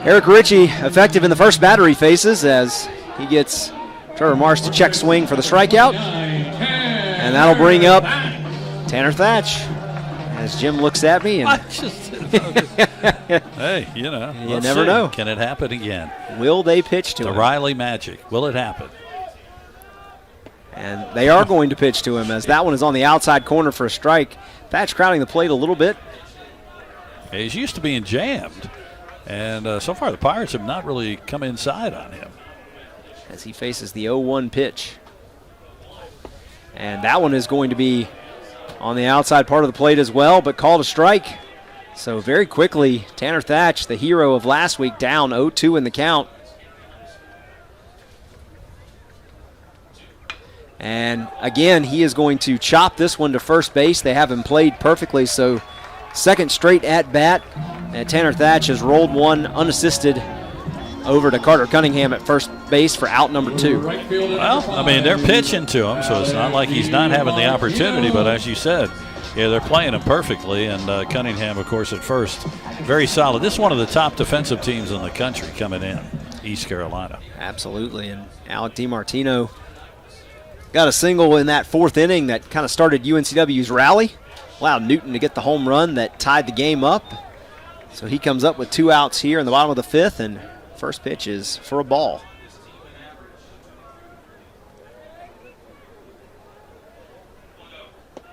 Eric Ritchie effective in the first batter he faces as he gets Trevor Marsh to check swing for the strikeout. And that'll bring up Tanner Thatch as Jim looks at me. And hey, you know. You never know. Can it happen again? Will they pitch to him? The Riley magic. Will it happen? And they are going to pitch to him as that one is on the outside corner for a strike. Thatch crowding the plate a little bit. He's used to being jammed. And so far the Pirates have not really come inside on him. As he faces the 0-1 pitch. And that one is going to be on the outside part of the plate as well, but called a strike. So very quickly, Tanner Thatch, the hero of last week, down 0-2 in the count. And again, he is going to chop this one to first base. They have him played perfectly, so second straight at bat. And Tanner Thatch has rolled one unassisted over to Carter Cunningham at first base for out number 2. Well, I mean, they're pitching to him, so it's not like he's not having the opportunity, but as you said, yeah, they're playing him perfectly, and Cunningham, of course, at first, very solid. This is one of the top defensive teams in the country coming in, East Carolina. Absolutely, and Alec DiMartino got a single in that 4th inning that kind of started UNCW's rally, allowed Newton to get the home run that tied the game up. So he comes up with 2 outs here in the bottom of the 5th, and first pitch is for a ball.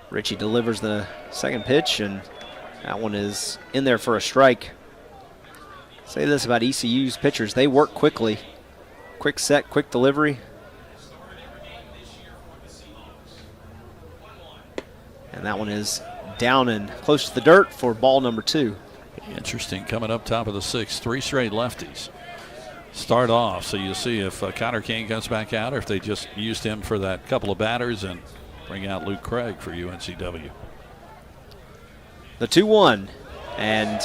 Ritchie delivers the second pitch, and that one is in there for a strike. Say this about ECU's pitchers, they work quickly. Quick set, quick delivery. And that one is down and close to the dirt for ball number 2. Interesting, coming up top of the 6th, 3 straight lefties start off. So you'll see if Connor Kane comes back out or if they just used him for that couple of batters and bring out Luke Craig for UNCW. The 2-1, and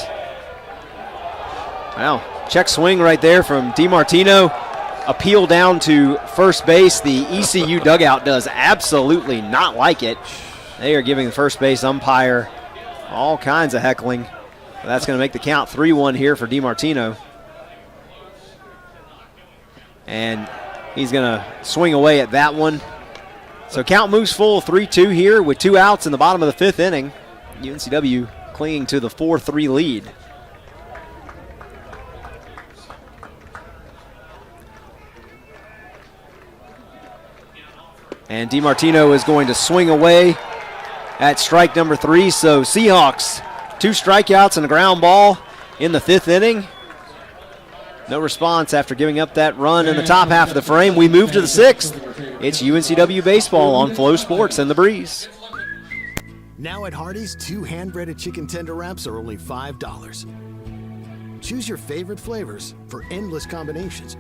well, check swing right there from DiMartino. Appeal down to first base. The ECU dugout does absolutely not like it. They are giving the first base umpire all kinds of heckling. That's going to make the count 3-1 here for DiMartino. And he's going to swing away at that one. So count moves full, 3-2 here with 2 outs in the bottom of the 5th inning. UNCW clinging to the 4-3 lead. And DiMartino is going to swing away at strike number 3. So Seahawks, 2 strikeouts and a ground ball in the 5th inning. No response after giving up that run in the top half of the frame. We move to the 6th. It's UNCW baseball on Flow Sports and The Breeze. Now at Hardee's, 2 hand-breaded chicken tender wraps are only $5. Choose your favorite flavors for endless combinations.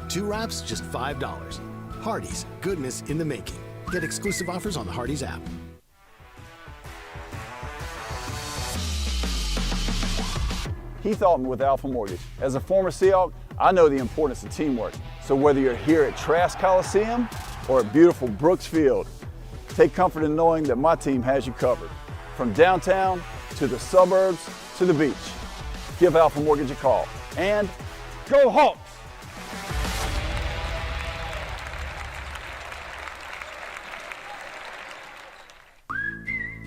2 wraps, just $5. Hardee's, goodness in the making. Get exclusive offers on the Hardee's app. Heath Altman with Alpha Mortgage. As a former Seahawk, I know the importance of teamwork. So whether you're here at Trask Coliseum or at beautiful Brooks Field, take comfort in knowing that my team has you covered. From downtown to the suburbs to the beach. Give Alpha Mortgage a call. And go Hawks!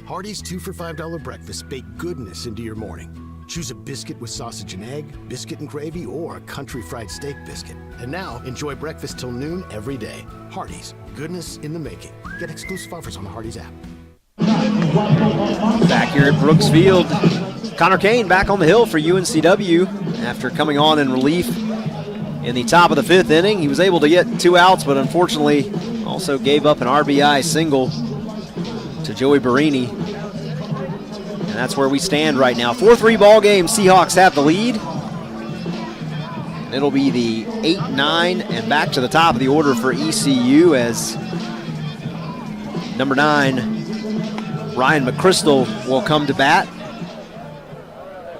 Hardee's 2 for $5 breakfast bake goodness into your morning. Choose a biscuit with sausage and egg, biscuit and gravy, or a country fried steak biscuit. And now, enjoy breakfast till noon every day. Hardee's, goodness in the making. Get exclusive offers on the Hardee's app. Back here at Brooks Field, Connor Kane back on the hill for UNCW after coming on in relief in the top of the 5th inning. He was able to get 2 outs, but unfortunately also gave up an RBI single to Joey Barini. And that's where we stand right now. 4-3 ball game. Seahawks have the lead. It'll be the 8-9 and back to the top of the order for ECU as number 9, Ryan McChrystal, will come to bat.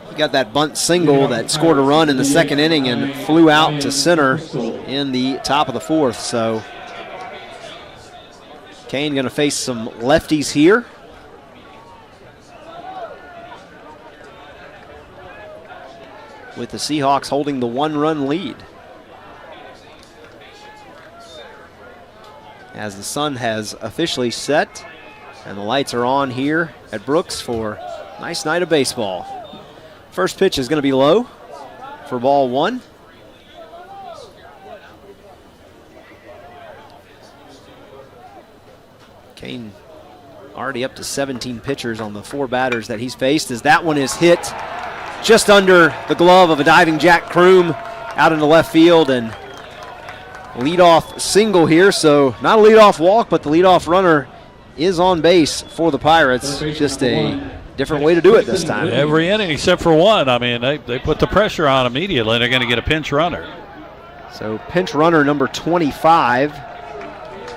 He got that bunt single that scored a run in the second inning and flew out to center in the top of the fourth. So Kane going to face some lefties here. With the Seahawks holding the 1-run lead. As the sun has officially set and the lights are on here at Brooks for a nice night of baseball. First pitch is going to be low for ball 1. Kane already up to 17 pitchers on the 4 batters that he's faced, as that one is hit just under the glove of a diving Jack Kroom out into left field, and leadoff single here. So not a leadoff walk, but the leadoff runner is on base for the Pirates. Just a different way to do it this time. Every inning except for one. I mean, they put the pressure on immediately. They're going to get a pinch runner. So pinch runner number 25,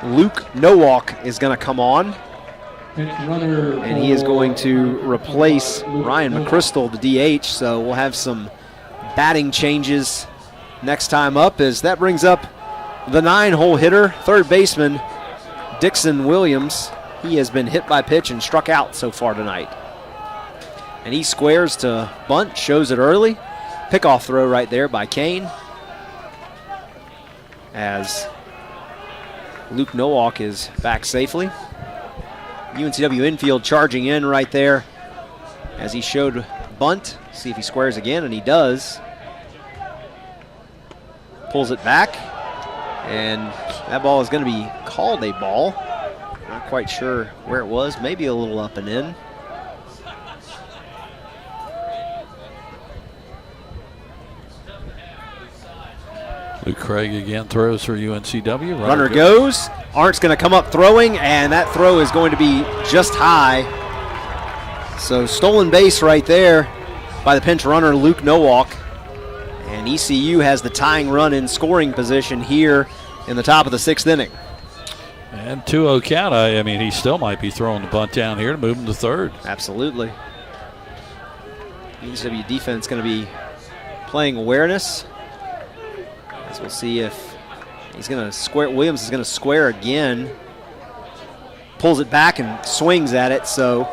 Luke Nowak, is going to come on. And he is going to replace Ryan McChrystal, the DH. So we'll have some batting changes next time up, as that brings up the 9-hole hitter, third baseman Dixon Williams. He has been hit by pitch and struck out so far tonight. And he squares to bunt, shows it early. Pickoff throw right there by Kane, as Luke Nowak is back safely. UNCW infield charging in right there as he showed bunt. See if he squares again, and he does. Pulls it back, and that ball is going to be called a ball. Not quite sure where it was, maybe a little up and in. Luke Craig again throws for UNCW. Runner goes. Arndt's going to come up throwing, and that throw is going to be just high. So stolen base right there by the pinch runner, Luke Nowak. And ECU has the tying run in scoring position here in the top of the 6th inning. And 2-0 count. I mean, he still might be throwing the bunt down here to move him to third. Absolutely. UNCW defense going to be playing awareness. As we'll see if he's going to square. Williams is going to square again. Pulls it back and swings at it. So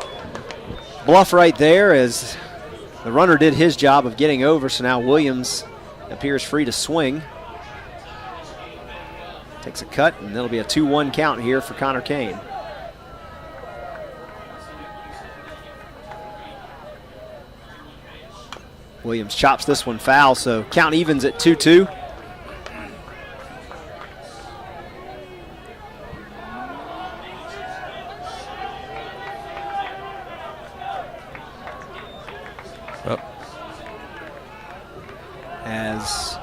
bluff right there, as the runner did his job of getting over. So now Williams appears free to swing. Takes a cut, and that'll be a 2-1 count here for Connor Kane. Williams chops this one foul, so count evens at 2-2. As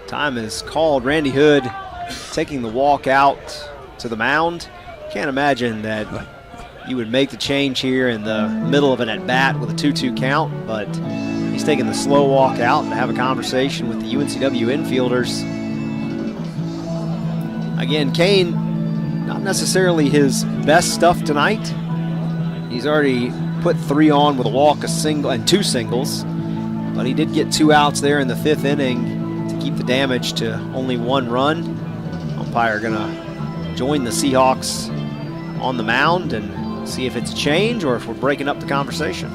time is called, Randy Hood taking the walk out to the mound. Can't imagine that you would make the change here in the middle of an at-bat with a 2-2 count, but he's taking the slow walk out to have a conversation with the UNCW infielders. Again, Kane, not necessarily his best stuff tonight. He's already put 3 on with a walk, a single, and 2 singles. But he did get 2 outs there in the 5th inning to keep the damage to only 1 run. Umpire going to join the Seahawks on the mound and see if it's a change or if we're breaking up the conversation.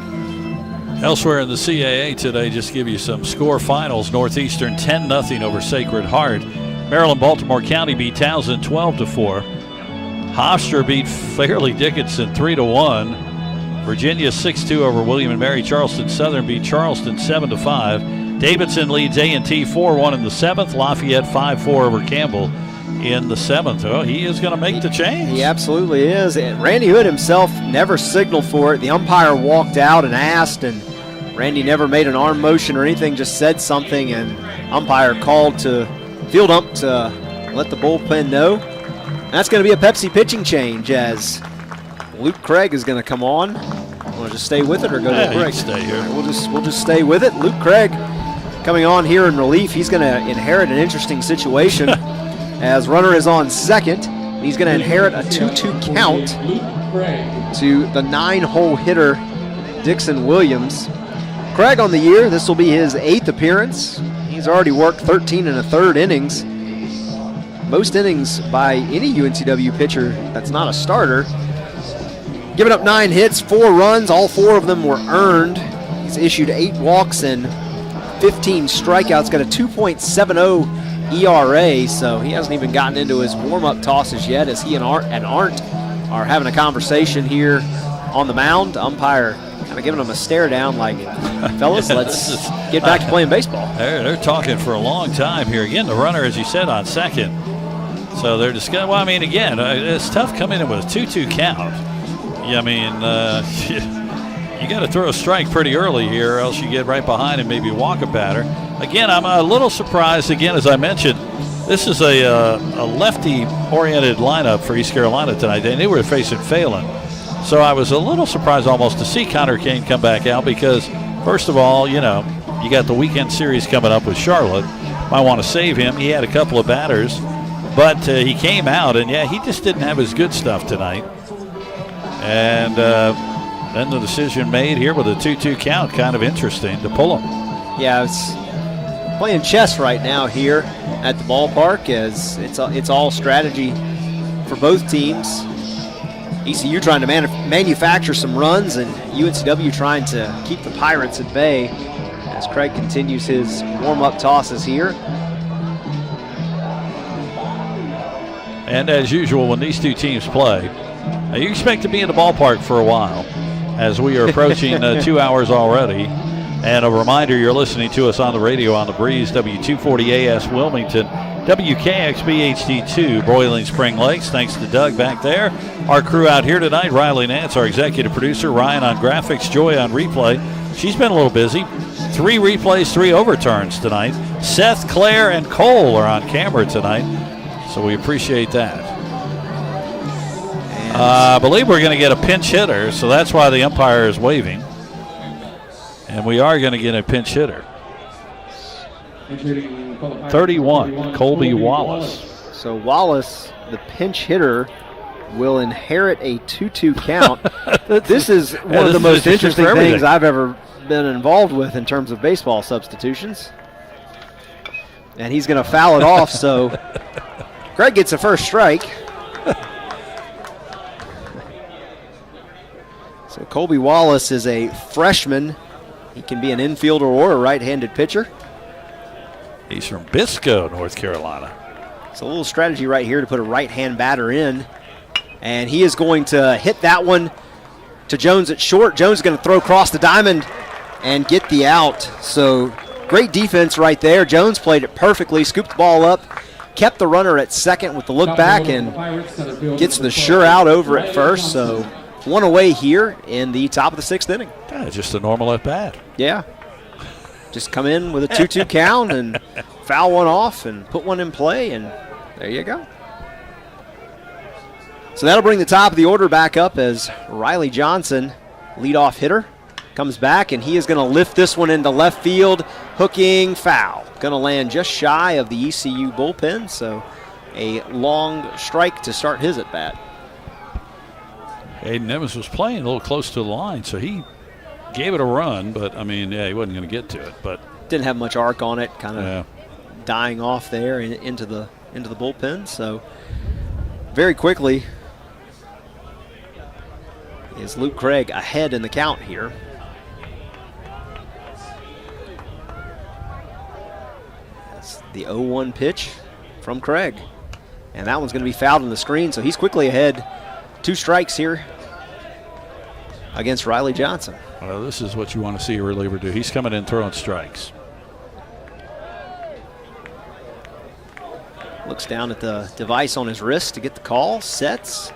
Elsewhere in the CAA today, just give you some score finals. Northeastern 10-0 over Sacred Heart. Maryland-Baltimore County beat Townsend 12-4. Hofstra beat Fairleigh Dickinson 3-1. Virginia 6-2 over William & Mary. Charleston Southern beat Charleston 7-5. Davidson leads A&T 4-1 in the 7th. Lafayette 5-4 over Campbell in the 7th. Oh, he is going to make the change. He absolutely is. And Randy Hood himself never signaled for it. The umpire walked out and asked, and Randy never made an arm motion or anything, just said something, and umpire called to field ump to let the bullpen know. And that's going to be a Pepsi pitching change, as Luke Craig is going to come on. Want to just stay with it or go to the break? Stay here. Right, we'll just stay with it. Luke Craig Coming on here in relief, he's going to inherit an interesting situation as runner is on second. He's going to inherit a 2-2 count to the 9-hole hitter, Dixon Williams. Craig on the year, this will be his 8th appearance. He's already worked 13 1/3 innings. Most innings by any UNCW pitcher that's not a starter. Giving up 9 hits, 4 runs, all 4 of them were earned. He's issued 8 walks and 15 strikeouts, got a 2.70 ERA, so he hasn't even gotten into his warm-up tosses yet as he and Arndt are having a conversation here on the mound. Umpire kind of giving him a stare down like, fellas, let's get back to playing baseball. They're talking for a long time here. Again, the runner, as you said, on second. So they're discussing, well, I mean, again, it's tough coming in with a 2-2 count. Yeah, I mean, you got to throw a strike pretty early here, or else you get right behind and maybe walk a batter. Again, I'm a little surprised, again, as I mentioned, this is a lefty-oriented lineup for East Carolina tonight. They were facing Phelan. So I was a little surprised almost to see Connor Kane come back out because, first of all, you know, you got the weekend series coming up with Charlotte. Might want to save him. He had a couple of batters, but he came out, and, yeah, he just didn't have his good stuff tonight. And then the decision made here with a 2-2 count, kind of interesting to pull him. Yeah, it's playing chess right now here at the ballpark as it's all strategy for both teams. ECU trying to manufacture some runs and UNCW trying to keep the Pirates at bay as Craig continues his warm-up tosses here. And as usual, when these two teams play, you expect to be in the ballpark for a while as we are approaching 2 hours already. And a reminder, you're listening to us on the radio on the Breeze, W240AS Wilmington, WKXB HD2, Boiling Spring Lakes. Thanks to Doug back there. Our crew out here tonight, Riley Nance, our executive producer, Ryan on graphics, Joy on replay. She's been a little busy. 3 replays, 3 overturns tonight. Seth, Claire, and Cole are on camera tonight, so we appreciate that. I believe we're going to get a pinch hitter, so that's why the umpire is waving. And we are going to get a pinch hitter. 31, Colby Wallace. So Wallace, the pinch hitter, will inherit a 2-2 count. This is one of the most interesting things I've ever been involved with in terms of baseball substitutions. And he's going to foul it off, so Greg gets a first strike. So Colby Wallace is a freshman. He can be an infielder or a right-handed pitcher. He's from Bisco, North Carolina. It's a little strategy right here to put a right-hand batter in. And he is going to hit that one to Jones at short. Jones is going to throw across the diamond and get the out. So great defense right there. Jones played it perfectly, scooped the ball up, kept the runner at second with the look back, and gets the sure out over at first. So one away here in the top of the 6th inning. Just a normal at bat. Yeah. Just come in with a 2-2 count and foul one off and put one in play, and there you go. So that'll bring the top of the order back up as Riley Johnson, leadoff hitter, comes back, and he is going to lift this one into left field, hooking foul. Going to land just shy of the ECU bullpen, so a long strike to start his at bat. Aiden Evans was playing a little close to the line, so he gave it a run, but, I mean, yeah, he wasn't going to get to it. But didn't have much arc on it, kind of dying off there into the bullpen. So very quickly is Luke Craig ahead in the count here. That's the 0-1 pitch from Craig. And that one's going to be fouled on the screen, so he's quickly ahead. 2 strikes here against Riley Johnson. Well, this is what you want to see a reliever do. He's coming in throwing strikes. Looks down at the device on his wrist to get the call, sets.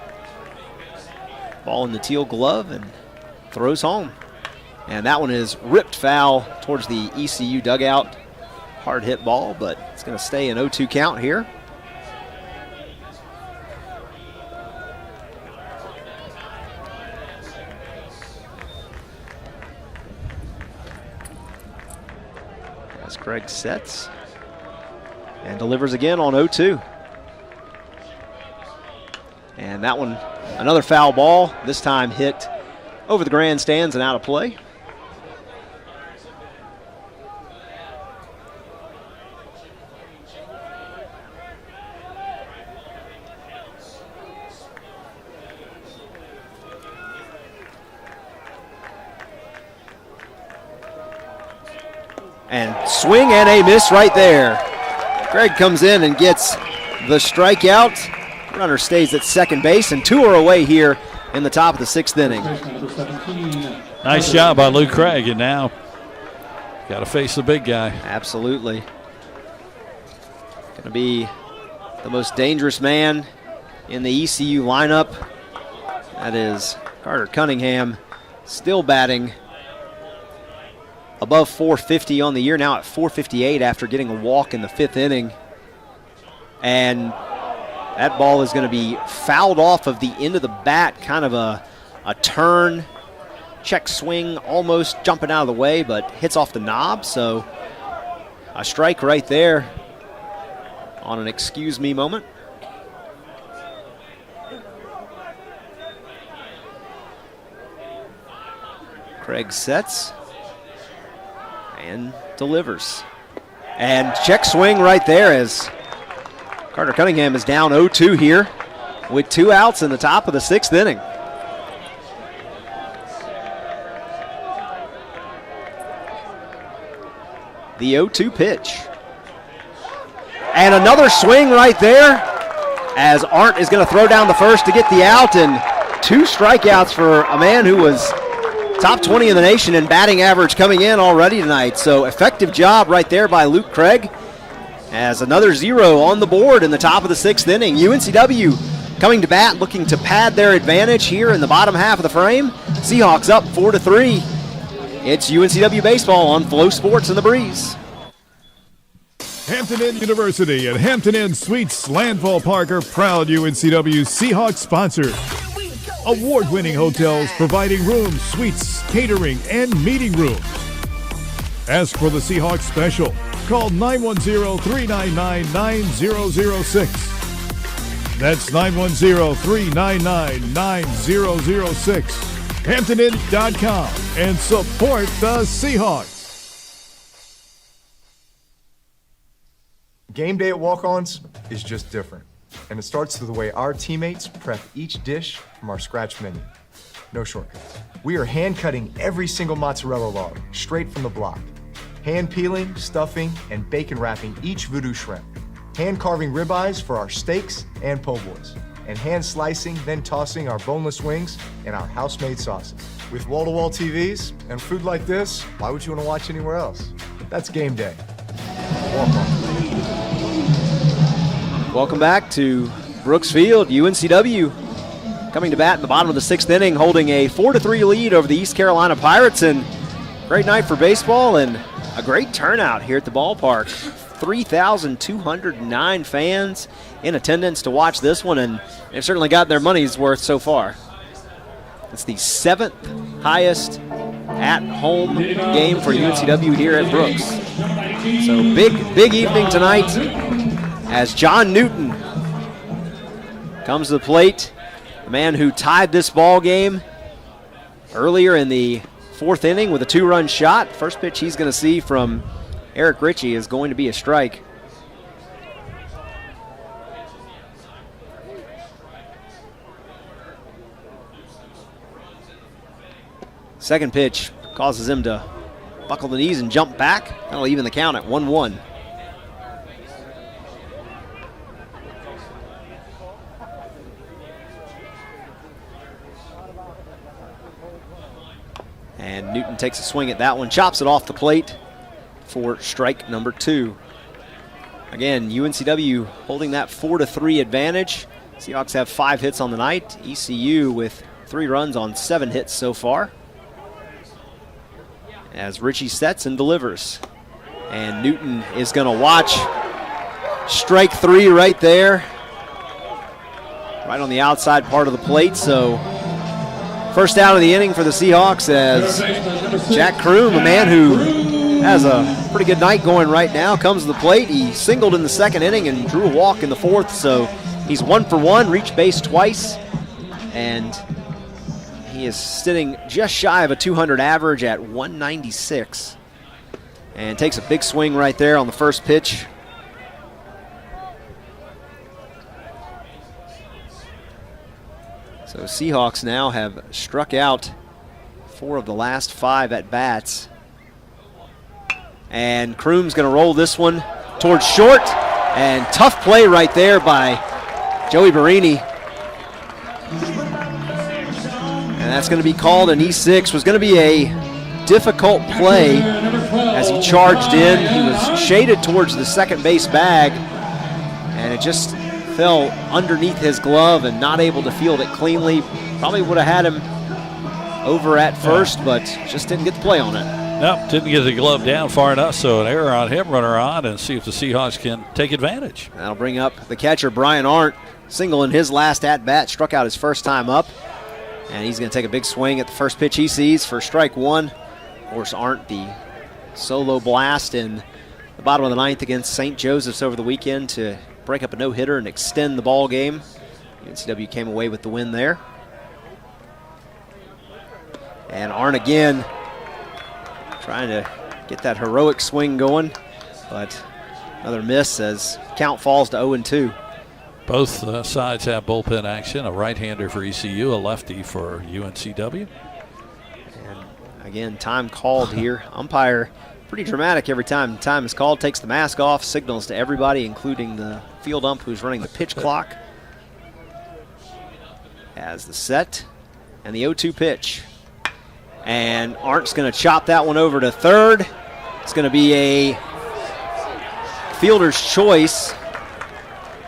Ball in the teal glove and throws home. And that one is ripped foul towards the ECU dugout. Hard hit ball, but it's going to stay an 0-2 count here. as Craig sets and delivers again on 0-2. And that one, another foul ball, this time hit over the grandstands and out of play. And swing and a miss right there. Greg comes in and gets the strikeout. Runner stays at second base, and 2 are away here in the top of the 6th inning. Nice job by Luke Craig, and now got to face the big guy. Absolutely. Going to be the most dangerous man in the ECU lineup. That is Carter Cunningham, still batting above 450 on the year, now at 458 after getting a walk in the 5th inning. And that ball is going to be fouled off of the end of the bat, kind of a turn, check swing, almost jumping out of the way, but hits off the knob. So a strike right there on an excuse me moment. Craig sets and delivers. And check swing right there as Carter Cunningham is down 0-2 here with 2 outs in the top of the 6th inning. The 0-2 pitch. And another swing right there as Arndt is going to throw down the first to get the out, and 2 strikeouts for a man who was top 20 in the nation in batting average coming in already tonight. So effective job right there by Luke Craig as another 0 on the board in the top of the 6th inning. UNCW coming to bat, looking to pad their advantage here in the bottom half of the frame. Seahawks up 4-3. It's UNCW baseball on Flow Sports and the Breeze. Hampton Inn University and Hampton Inn Suites Landfall Park are proud UNCW Seahawks sponsors. Award-winning hotels providing rooms, suites, catering, and meeting rooms. Ask for the Seahawks special. Call 910-399-9006. That's 910-399-9006. HamptonInn.com and support the Seahawks. Game day at Walk-Ons is just different. And it starts with the way our teammates prep each dish from our scratch menu. No shortcuts. We are hand cutting every single mozzarella log straight from the block. Hand peeling, stuffing, and bacon wrapping each voodoo shrimp. Hand carving ribeyes for our steaks and po' boys. And hand slicing, then tossing our boneless wings in our house-made sauces. With wall-to-wall TVs and food like this, why would you want to watch anywhere else? That's game day. Walk on. Welcome back to Brooks Field. UNCW coming to bat in the bottom of the 6th inning, holding a 4-3 lead over the East Carolina Pirates. And great night for baseball and a great turnout here at the ballpark. 3,209 fans in attendance to watch this one, and they've certainly got their money's worth so far. It's the 7th highest at-home game for UNCW here at Brooks. So big evening tonight as John Newton comes to the plate, the man who tied this ball game earlier in the 4th inning with a 2-run shot. First pitch he's going to see from Eric Ritchie is going to be a strike. Second pitch causes him to buckle the knees and jump back. That'll even the count at 1-1. And Newton takes a swing at that one, chops it off the plate for strike number 2. Again, UNCW holding that 4-3 advantage. Seahawks have 5 hits on the night. ECU with 3 runs on 7 hits so far. As Ritchie sets and delivers. And Newton is going to watch strike 3 right there. Right on the outside part of the plate, so first out of the inning for the Seahawks as Jack Kroom, a man who has a pretty good night going right now. Comes to the plate. He singled in the second inning and drew a walk in the fourth, so he's 1 for 1, reached base twice, and he is sitting just shy of a 200 average at 196. And takes a big swing right there on the first pitch. So Seahawks now have struck out 4 of the last 5 at-bats. And Kroom's going to roll this one towards short. And tough play right there by Joey Barini. And that's going to be called an E6. Was going to be a difficult play as he charged in. He was shaded towards the second base bag, and it just fell underneath his glove and not able to field it cleanly. Probably would have had him over at first, but just didn't get the play on it. Nope, didn't get the glove down far enough, so an error on him, runner on, and see if the Seahawks can take advantage. That'll bring up the catcher, Brian Arndt, single in his last at-bat, struck out his first time up, and he's going to take a big swing at the first pitch he sees for strike 1. Of course, Arndt, the solo blast in the bottom of the ninth against St. Joseph's over the weekend to break up a no-hitter and extend the ball game. UNCW came away with the win there. And Arndt again trying to get that heroic swing going, but another miss as count falls to 0-2. Both sides have bullpen action, a right-hander for ECU, a lefty for UNCW. And again, time called here. Umpire, pretty dramatic every time time is called, takes the mask off, signals to everybody, including the field ump who's running the pitch clock. As the set and the 0-2 pitch. And Arndt's going to chop that one over to third. It's going to be a fielder's choice.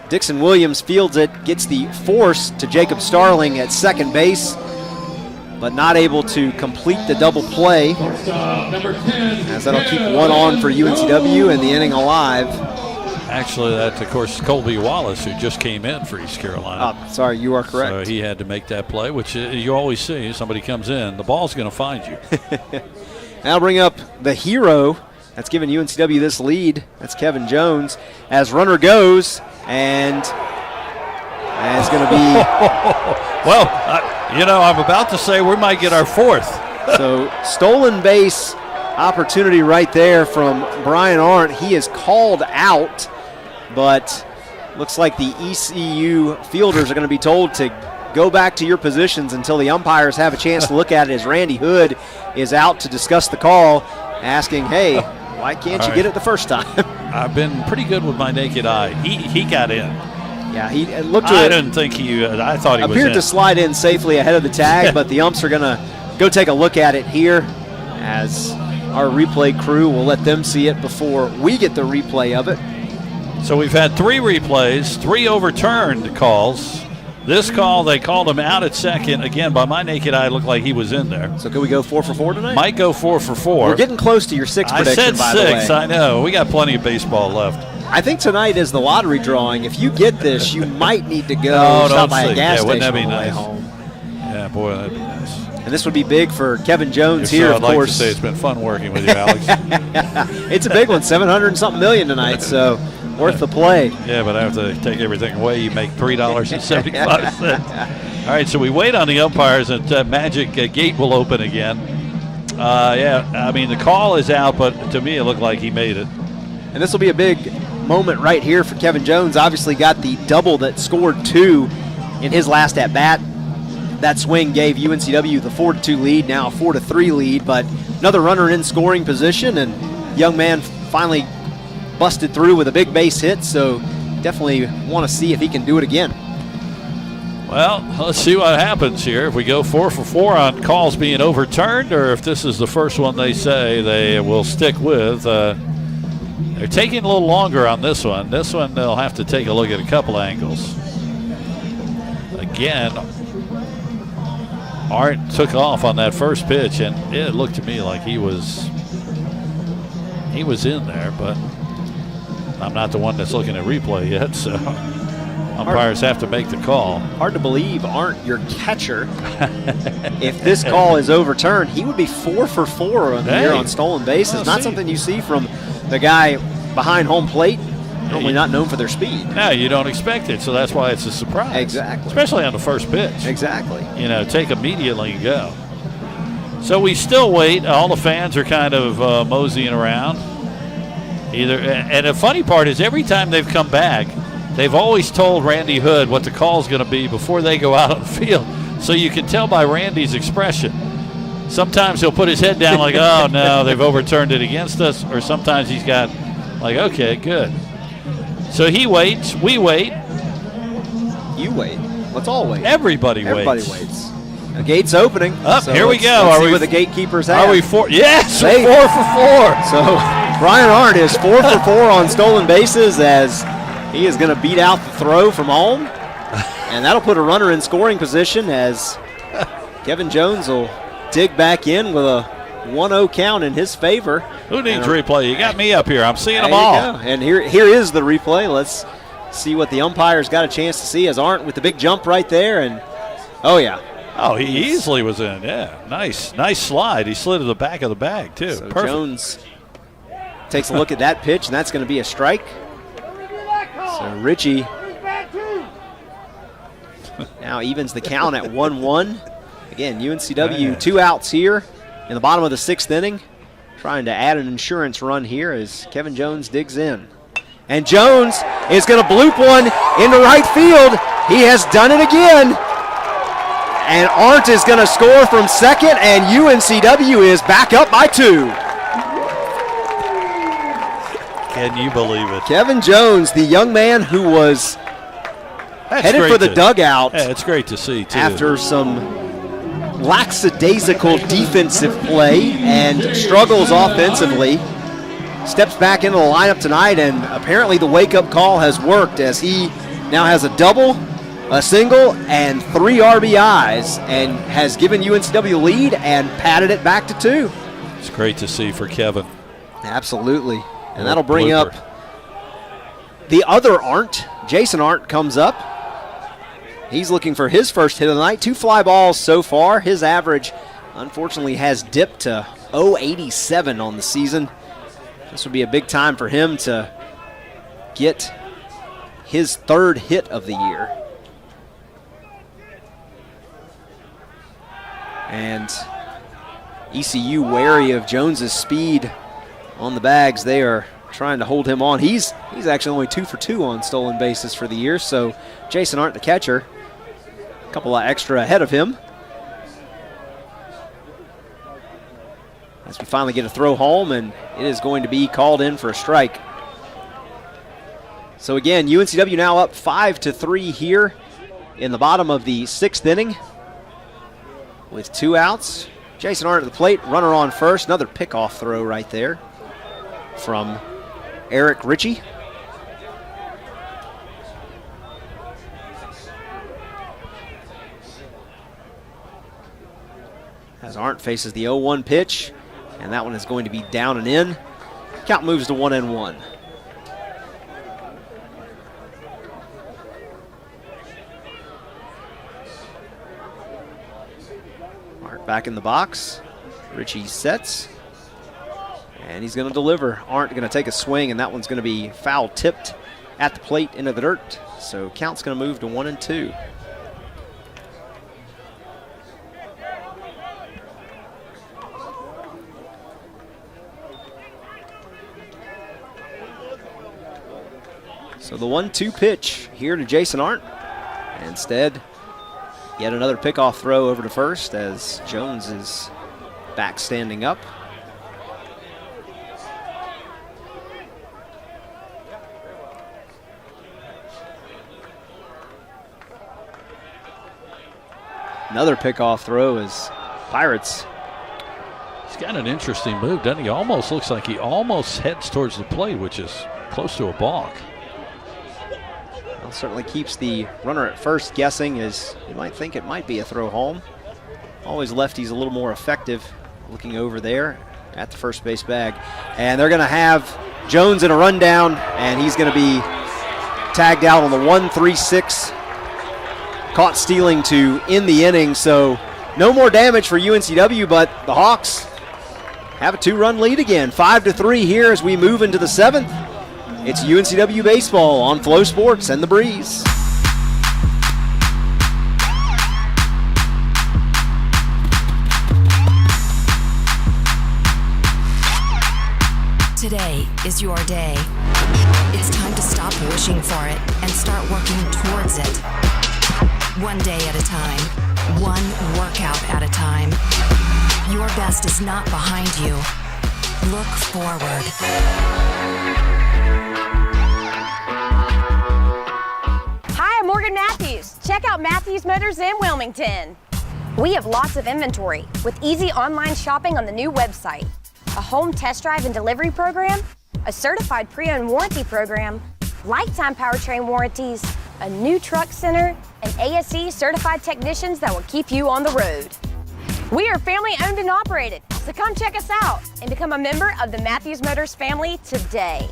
Dixon Williams fields it, gets the force to Jacob Starling at second base, but not able to complete the double play, as that'll keep one on for UNCW and the inning alive. Actually, that's, of course, Colby Wallace, who just came in for East Carolina. Sorry, you are correct. So he had to make that play, which you always see. Somebody comes in, the ball's going to find you. Now bring up the hero that's given UNCW this lead. That's Kevin Jones. As runner goes, and it's going to be... Well, I'm about to say we might get our fourth. So stolen base opportunity right there from Brian Arndt. He is called out, but looks like the ECU fielders are going to be told to go back to your positions until the umpires have a chance to look at it, as Randy Hood is out to discuss the call, asking, hey, why can't you get it the first time? I've been pretty good with my naked eye. He got in. Yeah, he looked to I didn't think I thought he was in. Appeared to slide in safely ahead of the tag, but the umps are going to go take a look at it here, as our replay crew will let them see it before we get the replay of it. So we've had 3 replays, 3 overturned calls. This call, they called him out at second. Again, by my naked eye, it looked like he was in there. So could we go 4 for 4 tonight? Might go 4 for 4. We're getting close to your 6 prediction, by the way. I said 6, I know. We got plenty of baseball left. I think tonight is the lottery drawing. If you get this, you might need to go stop by a gas station on the way home. Yeah, boy, that'd be nice. And this would be big for Kevin Jones here, of course. I'd like to say it's been fun working with you, Alex. It's a big one, $700-something million tonight, so worth the play. Yeah, but I have to take everything away. You make $3.75. All right, so we wait on the umpires, and that magic gate will open again. The call is out, but to me it looked like he made it. And this will be a big moment right here for Kevin Jones. Obviously got the double that scored 2 in his last at-bat. That swing gave UNCW the 4-2 lead, now a 4-3 lead, but another runner in scoring position, and young man finally busted through with a big base hit, so definitely want to see if he can do it again. Well, let's see what happens here. If we go 4 for 4 on calls being overturned, or if this is the first one they say they will stick with. They're taking a little longer on this one. This one they'll have to take a look at a couple angles. Again, Arndt took off on that first pitch, and it looked to me like he was in there, but I'm not the one that's looking at replay yet, so Umpires have to make the call. Hard to believe Arndt your catcher. If this call is overturned, he would be 4 for 4 on the year on stolen bases. Not something you see from the guy behind home plate. Normally not known for their speed. No, you don't expect it, so that's why it's a surprise. Exactly. Especially on the first pitch. Exactly. You know, take immediately and go. So we still wait. All the fans are kind of moseying around. And the funny part is every time they've come back, they've always told Randy Hood what the call is going to be before they go out on the field. So you can tell by Randy's expression. Sometimes he'll put his head down like, oh, no, they've overturned it against us. Or sometimes he's got like, okay, good. So he waits. We wait. You wait. Let's all wait. Everybody waits. The gate's opening. So here we go. Let's see what the gatekeepers have. Are we 4? Yes, 4 for 4. So Brian Arndt is 4 for 4 on stolen bases as he is going to beat out the throw from home. And that'll put a runner in scoring position as Kevin Jones will dig back in with a 1-0 count in his favor. Who needs replay? You got me up here. I'm seeing them there all. You go. And here is the replay. Let's see what the umpires got a chance to see as Arndt with the big jump right there. And oh, yeah. Oh, he easily was in. Yeah, nice slide. He slid to the back of the bag, too. So perfect. Jones takes a look at that pitch, and that's going to be a strike. So Richie now evens the count at 1-1. Again, UNCW 2 outs here in the bottom of the 6th inning. Trying to add an insurance run here as Kevin Jones digs in. And Jones is going to bloop one into right field. He has done it again. And Arndt is going to score from second, and UNCW is back up by 2. Can you believe it? Kevin Jones, the young man who was headed for the dugout. Yeah, it's great to see, too. After some lackadaisical defensive play and struggles offensively, steps back into the lineup tonight, and apparently the wake-up call has worked as he now has a double, a single, and 3 RBIs, and has given UNCW lead and padded it back to 2. It's great to see for Kevin. Absolutely. And that'll bring up the other Arndt. Jason Arndt comes up. He's looking for his first hit of the night. 2 fly balls so far. His average, unfortunately, has dipped to .087 on the season. This would be a big time for him to get his 3rd hit of the year. And ECU wary of Jones's speed on the bags. They are trying to hold him on. He's actually only 2 for 2 on stolen bases for the year. So Jason Arndt, the catcher, a couple of extra ahead of him. As we finally get a throw home, and it is going to be called in for a strike. So again, UNCW now up 5-3 here in the bottom of the 6th inning with 2 outs. Jason Arndt at the plate, runner on first. Another pickoff throw right there from Eric Ritchie. As Arndt faces the 0-1 pitch, and that one is going to be down and in. Count moves to 1-1. Arndt back in the box. Ritchie sets. And he's going to deliver. Arndt going to take a swing, and that one's going to be foul tipped at the plate into the dirt. So count's going to move to 1-2. So the 1-2 pitch here to Jason Arndt. Instead, yet another pickoff throw over to first as Jones is back standing up. Another pickoff throw as Pirates. He's got an interesting move, doesn't he? Almost looks like he almost heads towards the plate, which is close to a balk. Well, certainly keeps the runner at first guessing, as you might think it might be a throw home. Always lefties a little more effective looking over there at the first base bag. And they're going to have Jones in a rundown, and he's going to be tagged out on the 1-3-6. Caught stealing to end the inning, so no more damage for UNCW, but the Hawks have a 2-run lead again. 5-3 here as we move into the 7th. It's UNCW baseball on Flow Sports and The Breeze. Today is your day. It's time to stop wishing for it and start working towards it. One day at a time, one workout at a time. Your best is not behind you. Look forward. Hi, I'm Morgan Matthews. Check out Matthews Motors in Wilmington. We have lots of inventory with easy online shopping on the new website, a home test drive and delivery program, a certified pre-owned warranty program, lifetime powertrain warranties, a new truck center, and ASE certified technicians that will keep you on the road. We are family owned and operated, so come check us out and become a member of the Matthews Motors family today.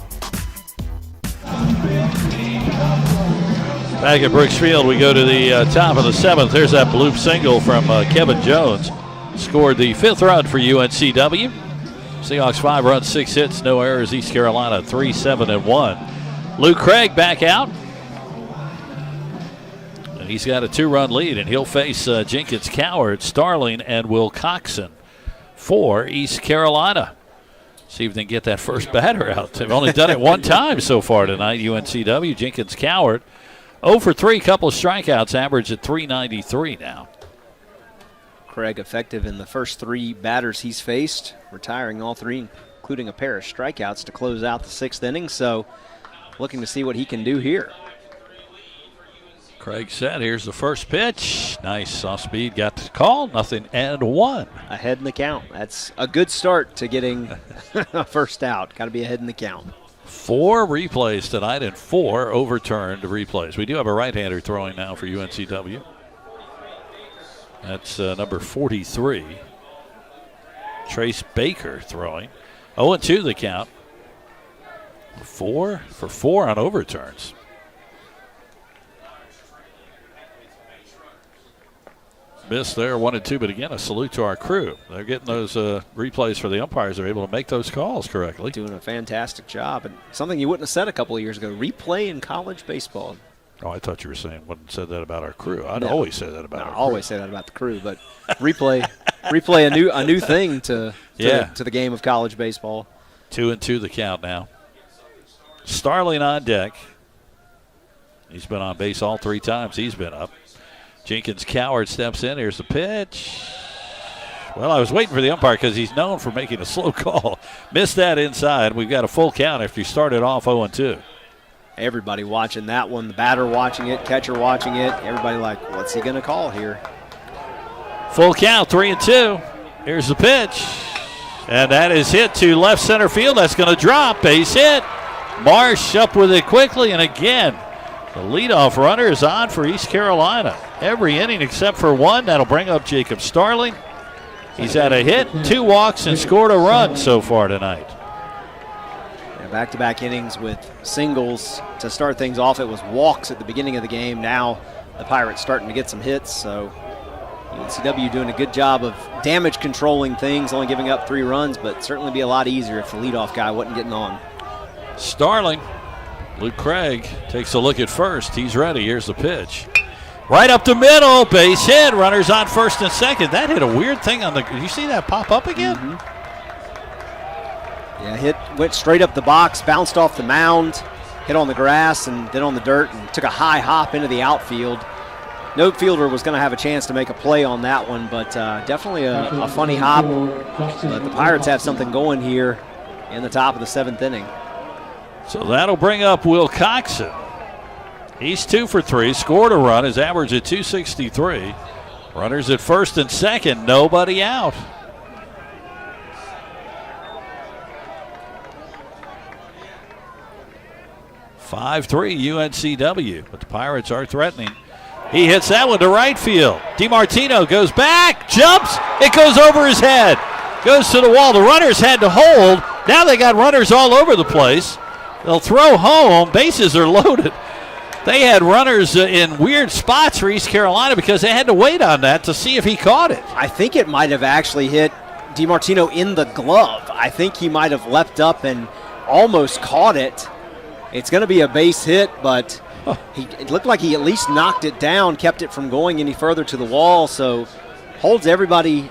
Back at Brooks Field, we go to the top of the 7th. There's that bloop single from Kevin Jones. Scored the 5th run for UNCW. Seahawks 5 runs, 6 hits, no errors. East Carolina 3-7-1. Luke Craig back out. And he's got a 2-run lead, and he'll face Jenkins Coward, Starling, and Will Coxon for East Carolina. See if they can get that first batter out. They've only done it one time so far tonight, UNCW. Jenkins Coward 0 for 3, couple of strikeouts, average at .393 now. Craig effective in the first 3 batters he's faced, retiring all 3, including a pair of strikeouts to close out the 6th inning. So looking to see what he can do here. Craig set. Here's the first pitch. Nice off speed. Got the call. 0-1. Ahead in the count. That's a good start to getting a first out. Got to be ahead in the count. 4 replays tonight and 4 overturned replays. We do have a right-hander throwing now for UNCW. That's number 43. Trace Baker throwing. 0-2 the count. 4 for 4 on overturns. Missed there, 1-2, but again, a salute to our crew. They're getting those replays for the umpires. They're able to make those calls correctly. Doing a fantastic job. And something you wouldn't have said a couple of years ago, replay in college baseball. Oh, I thought you were saying wouldn't said that about our crew. I'd always say that about our crew. I always say that about the crew, but replay a new thing to the game of college baseball. 2-2 the count now. Starling on deck. He's been on base all 3 times he's been up. Jenkins Coward steps in. Here's the pitch. Well, I was waiting for the umpire because he's known for making a slow call. Missed that inside. We've got a full count after he started off 0-2. Everybody watching that one. The batter watching it, catcher watching it. Everybody like, what's he going to call here? Full count, 3-2. Here's the pitch. And that is hit to left center field. That's going to drop. Base hit. Marsh up with it quickly. And again, the leadoff runner is on for East Carolina. Every inning except for 1. That'll bring up Jacob Starling. He's had a hit, 2 walks, and scored a run so far tonight. Back-to-back innings with singles. To start things off, it was walks at the beginning of the game. Now the Pirates starting to get some hits, so UNCW doing a good job of damage controlling things, only giving up 3 runs, but certainly be a lot easier if the leadoff guy wasn't getting on. Starling, Luke Craig takes a look at first. He's ready. Here's the pitch. Right up the middle, base hit. Runners on first and second. That hit a weird thing on the. Did you see that pop up again? Mm-hmm. Yeah, went straight up the box, bounced off the mound, hit on the grass and then on the dirt, and took a high hop into the outfield. No fielder was going to have a chance to make a play on that one, but definitely a funny hop. But the Pirates have something going here in the top of the 7th inning. So that'll bring up Will Coxon. He's 2 for 3, scored a run, his average at .263. Runners at first and second, nobody out. (5-3) UNCW, but the Pirates are threatening. He hits that one to right field. DiMartino goes back, jumps, it goes over his head. Goes to the wall. The runners had to hold. Now they got runners all over the place. They'll throw home. Bases are loaded. They had runners in weird spots for East Carolina because they had to wait on that to see if he caught it. I think it might have actually hit DiMartino in the glove. I think he might have leapt up and almost caught it. It's going to be a base hit, but it looked like he at least knocked it down, kept it from going any further to the wall, so holds everybody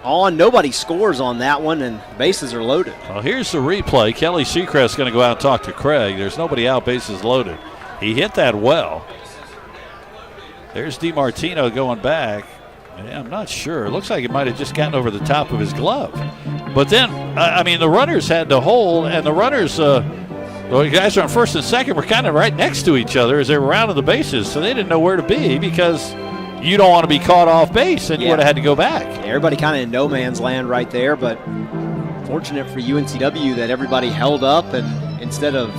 on. Nobody scores on that one, and bases are loaded. Well, here's the replay. Kelly Seacrest's going to go out and talk to Craig. There's nobody out, bases loaded. He hit that well. There's DiMartino going back. Yeah, I'm not sure. It looks like it might have just gotten over the top of his glove. But then, the runners had to hold, and the runners, the guys on first and second were kind of right next to each other as they were rounding the bases, so they didn't know where to be because you don't want to be caught off base, and you would have had to go back. Everybody kind of in no man's land right there, but fortunate for UNCW that everybody held up, and instead of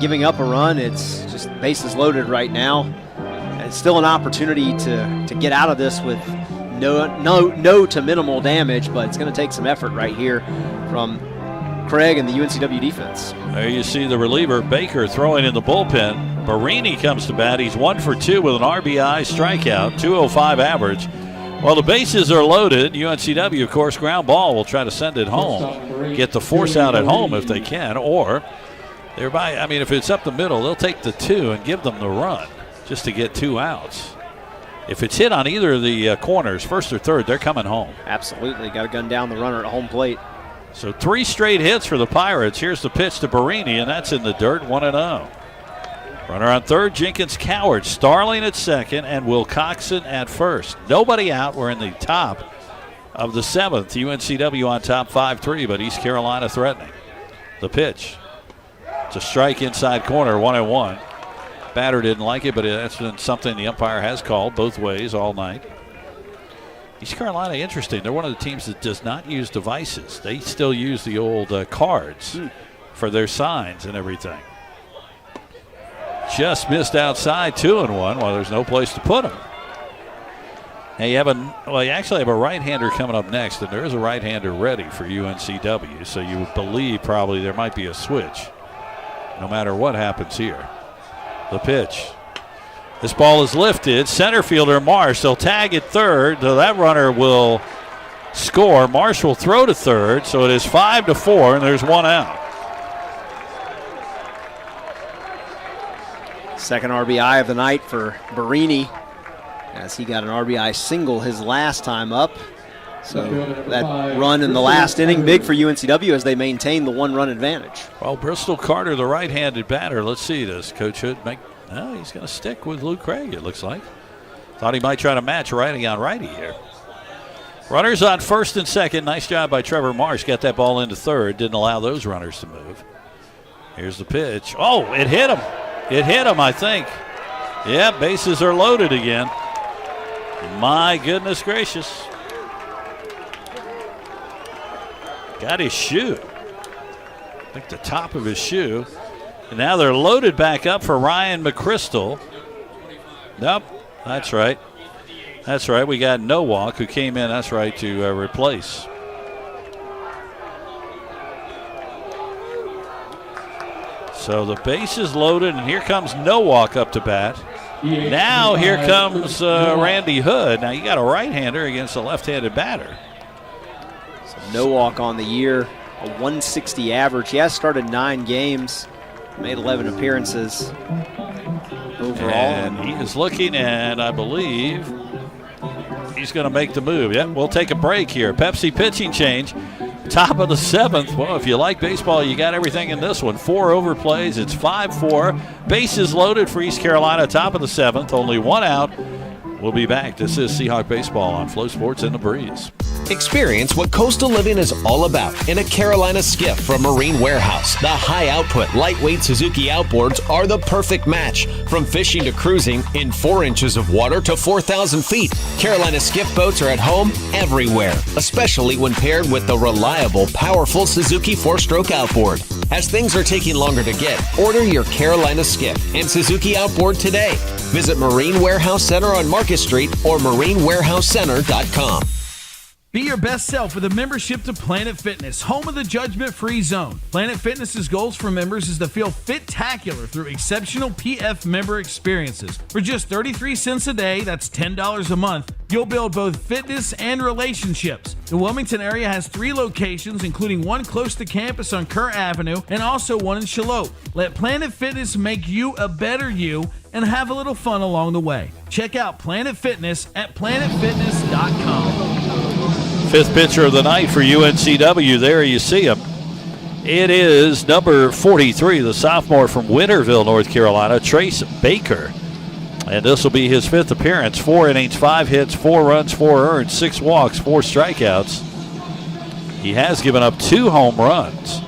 giving up a run, it's just bases loaded right now. And it's still an opportunity to get out of this with no to minimal damage, but it's going to take some effort right here from Craig and the UNCW defense. There you see the reliever, Baker, throwing in the bullpen. Barini comes to bat. He's 1 for 2 with an RBI strikeout, 205 average. Well, the bases are loaded. UNCW, of course, ground ball will try to send it home, get the force out at home if they can, or if it's up the middle, they'll take the 2 and give them the run just to get 2 outs. If it's hit on either of the corners, first or third, they're coming home. Absolutely. Got to gun down the runner at home plate. So 3 straight hits for the Pirates. Here's the pitch to Barini, and that's in the dirt, 1-0. Runner on third, Jenkins Coward. Starling at second, and Wilcoxon at first. Nobody out. We're in the top of the 7th. UNCW on top 5-3, but East Carolina threatening. The pitch. It's a strike inside corner, 1-1. Batter didn't like it, but that's been something the umpire has called both ways all night. East Carolina, interesting. They're one of the teams that does not use devices. They still use the old cards for their signs and everything. Just missed outside, 2-1. Well, there's no place to put them. Now you actually have a right-hander coming up next, and there is a right-hander ready for UNCW. So you would believe probably there might be a switch, no matter what happens here. The pitch. This ball is lifted. Center fielder Marsh. They'll tag at third. So that runner will score. Marsh will throw to third. So it is 5-4, and there's 1 out. Second RBI of the night for Barini, as he got an RBI single his last time up. So that run in the last inning, big for UNCW as they maintain the 1-run advantage. Well, Bristol Carter, the right-handed batter. Let's see this. Coach Hood he's going to stick with Luke Craig, it looks like. Thought he might try to match righty on righty here. Runners on first and second. Nice job by Trevor Marsh. Got that ball into third. Didn't allow those runners to move. Here's the pitch. Oh, it hit him. It hit him, I think. Yeah, bases are loaded again. My goodness gracious. Got his shoe. I think the top of his shoe. And now they're loaded back up for Ryan McChrystal. Nope, that's right. That's right. We got Nowak who came in, that's right, to replace. So the base is loaded, and here comes Nowak up to bat. Now here comes Randy Hood. Now you got a right-hander against a left-handed batter. So Nowak on the year, a 160 average. He has started 9 games, made 11 appearances overall. And he is looking, and I believe he's going to make the move. Yep, we'll take a break here. Pepsi pitching change. Top of the 7th. Well, if you like baseball, you got everything in this one. 4 overplays. It's 5-4. Bases loaded for East Carolina. Top of the 7th. Only 1 out. We'll be back. This is Seahawk Baseball on Flow Sports in the Breeze. Experience what coastal living is all about in a Carolina skiff from Marine Warehouse. The high-output, lightweight Suzuki outboards are the perfect match. From fishing to cruising, in 4 inches of water to 4,000 feet, Carolina skiff boats are at home everywhere, especially when paired with the reliable, powerful Suzuki 4-stroke outboard. As things are taking longer to get, order your Carolina skiff and Suzuki outboard today. Visit Marine Warehouse Center on Market Street or marinewarehousecenter.com. Be your best self with a membership to Planet Fitness, home of the judgment-free zone. Planet Fitness's goals for members is to feel fit-tacular through exceptional PF member experiences. For just 33 cents a day, that's $10 a month, you'll build both fitness and relationships. The Wilmington area has 3 locations, including one close to campus on Kerr Avenue and also one in Shallotte. Let Planet Fitness make you a better you and have a little fun along the way. Check out Planet Fitness at planetfitness.com. Fifth pitcher of the night for UNCW. There you see him. It is number 43, the sophomore from Winterville, North Carolina, Trace Baker. And this will be his 5th appearance. 4 innings, 5 hits, 4 runs, 4 earned, 6 walks, 4 strikeouts. He has given up 2 home runs.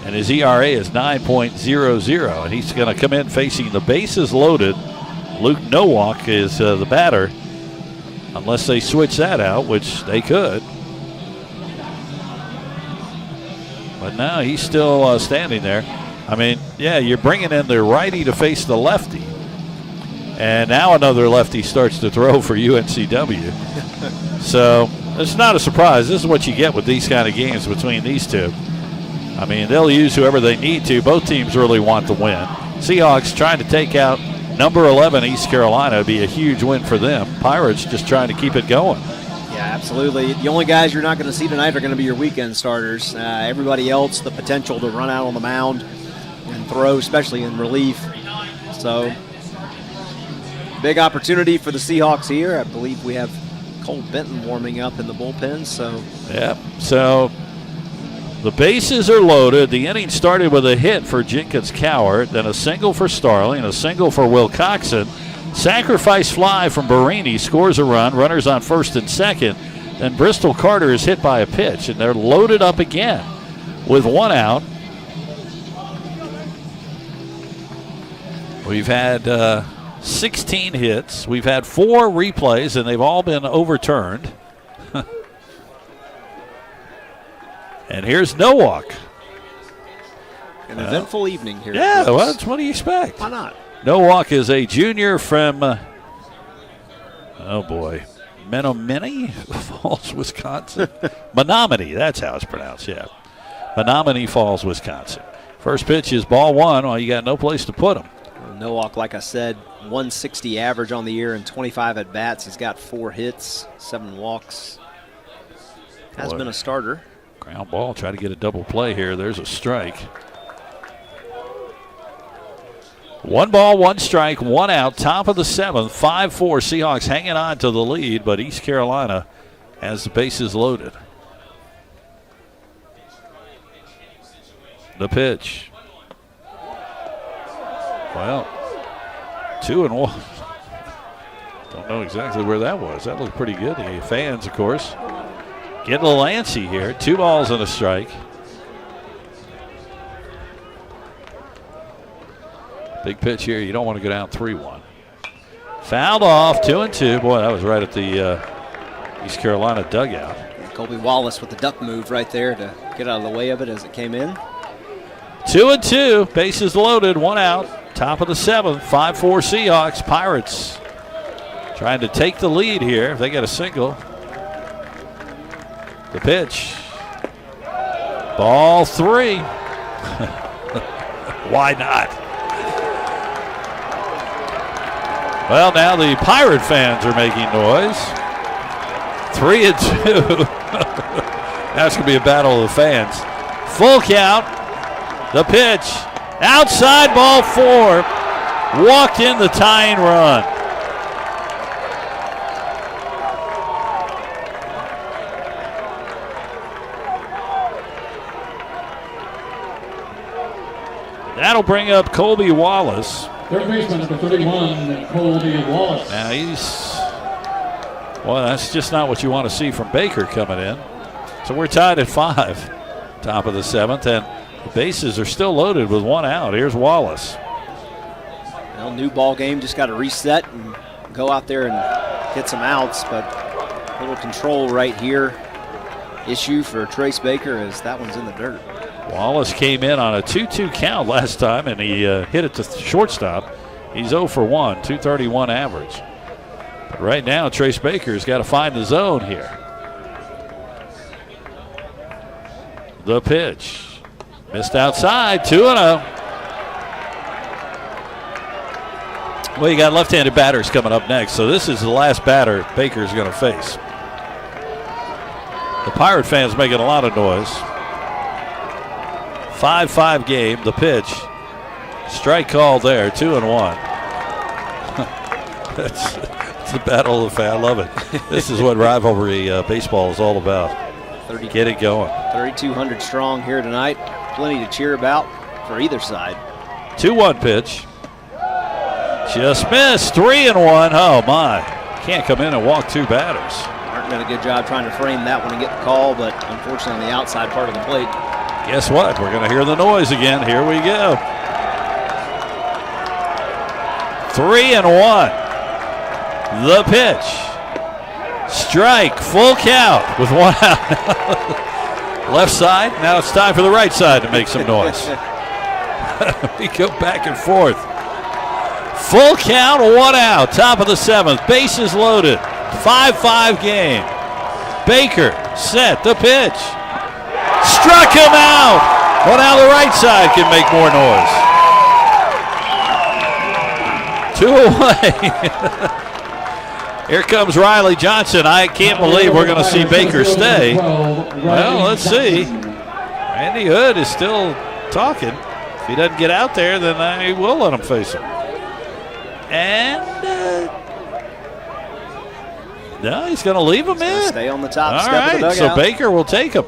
And his ERA is 9.00. And he's going to come in facing the bases loaded. Luke Nowak is the batter. Unless they switch that out, which they could. But now he's still standing there. I mean, yeah, you're bringing in the righty to face the lefty. And now another lefty starts to throw for UNCW. So it's not a surprise. This is what you get with these kind of games between these two. I mean, they'll use whoever they need to. Both teams really want the win. Seahawks trying to take out number 11, East Carolina. Would be a huge win for them. Pirates just trying to keep it going. Yeah, absolutely. The only guys you're not going to see tonight are going to be your weekend starters. Everybody else, the potential to run out on the mound and throw, especially in relief. So, big opportunity for the Seahawks here. I believe we have Cole Benton warming up in the bullpen. Yeah, so the bases are loaded. The inning started with a hit for Jenkins Cowart, then a single for Starling, a single for Wilcoxon. Sacrifice fly from Barini scores a run. Runners on first and second. Then Bristol Carter is hit by a pitch, and they're loaded up again with 1 out. We've had 16 hits. We've had 4 replays, and they've all been overturned. And here's Nowak. An eventful evening here. Yeah, well, what do you expect? Why not? Nowak is a junior from, Menominee Falls, Wisconsin. Menominee, that's how it's pronounced, yeah. Menominee Falls, Wisconsin. First pitch is ball 1. Well, you got no place to put him. Nowak, like I said, 160 average on the year and 25 at-bats. He's got 4 hits, 7 walks. Has been a starter. Ground ball, try to get a double play here. There's a strike. 1 ball, 1 strike, 1 out, top of the 7th, 5-4. Seahawks hanging on to the lead, but East Carolina has the bases loaded. The pitch. Well, 2-1. Don't know exactly where that was. That looked pretty good. The fans, of course, getting a little antsy here. 2 balls and a strike. Big pitch here. You don't want to go down 3-1. Fouled off, 2-2. Boy, that was right at the East Carolina dugout. Colby Wallace with the duck move right there to get out of the way of it as it came in. 2-2. Bases loaded, 1 out. Top of the 7th, 5-4 Seahawks. Pirates trying to take the lead here if they get a single. The pitch. Ball 3. Why not? Well, now the Pirate fans are making noise. 3-2. That's going to be a battle of the fans. Full count. The pitch. Outside, ball 4. Walked in the tying run. That'll bring up Colby Wallace. Third baseman, number 31, Colby Wallace. Now well, that's just not what you want to see from Baker coming in. So we're tied at 5, top of the 7th, and the bases are still loaded with 1 out. Here's Wallace. Well, new ball game, just got to reset and go out there and get some outs, but a little control right here. Issue for Trace Baker as that one's in the dirt. Wallace came in on a 2-2 count last time, and he hit it to shortstop. He's 0 for 1, 231 average. But right now, Trace Baker's got to find the zone here. The pitch. Missed outside, 2-0. Well, you got left-handed batters coming up next, so this is the last batter Baker's going to face. The Pirate fans making a lot of noise. 5-5 game, the pitch. Strike call there, 2-1. It's the battle of the fan. I love it. This is what rivalry baseball is all about. Get it going. 3,200 strong here tonight. Plenty to cheer about for either side. 2-1 pitch. Just missed. 3-1. Oh, my. Can't come in and walk two batters. Martin did a good job trying to frame that one and get the call, but unfortunately on the outside part of the plate. Guess what? We're going to hear the noise again. Here we go. 3-1. The pitch. Strike. Full count with one out. Left side. Now it's time for the right side to make some noise. We go back and forth. Full count, one out. Top of the seventh. Bases loaded. 5-5 game. Baker set the pitch. Struck him out. Well, now the right side can make more noise. 2 away. Here comes Riley Johnson. I can't believe we're going to see Baker stay. Well, let's see. Randy Hood is still talking. If he doesn't get out there, then I will let him face him. And no, he's going to leave him in. Stay on the top All step right, of the dugout. so Baker will take him.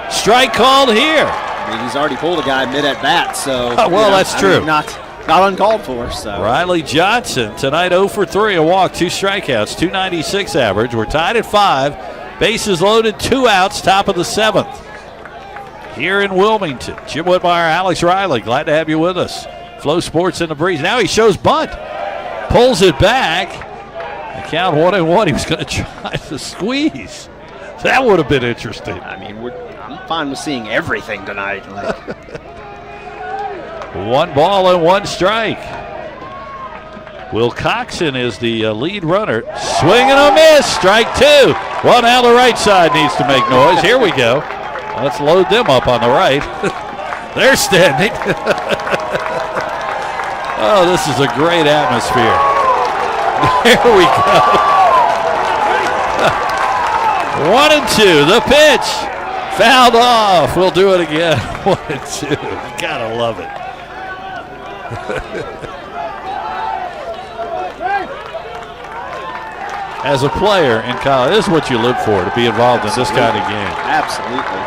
Strike called here. I mean, he's already pulled a guy mid at bat, so well, that's true. Not uncalled for. So Riley Johnson tonight 0 for 3, a walk, 2 strikeouts, 296 average. We're tied at 5. Bases loaded, 2 outs, top of the 7th. Here in Wilmington, Jim Whitmire, Alex Riley, glad to have you with us. Flow Sports in the breeze. Now he shows bunt, pulls it back. The count 1-1. He was going to try to squeeze. That would have been interesting. I mean, I'm fine with seeing everything tonight. 1 ball and 1 strike. Will Coxon is the lead runner. Swing and a miss. Strike 2. Well, now the right side needs to make noise. Here we go. Let's load them up on the right. They're standing. Oh, this is a great atmosphere. There we go. 1-2. The pitch. Fouled off. We'll do it again. 1-2. Gotta love it. As a player in college, this is what you live for, to be involved in this kind of game. Absolutely.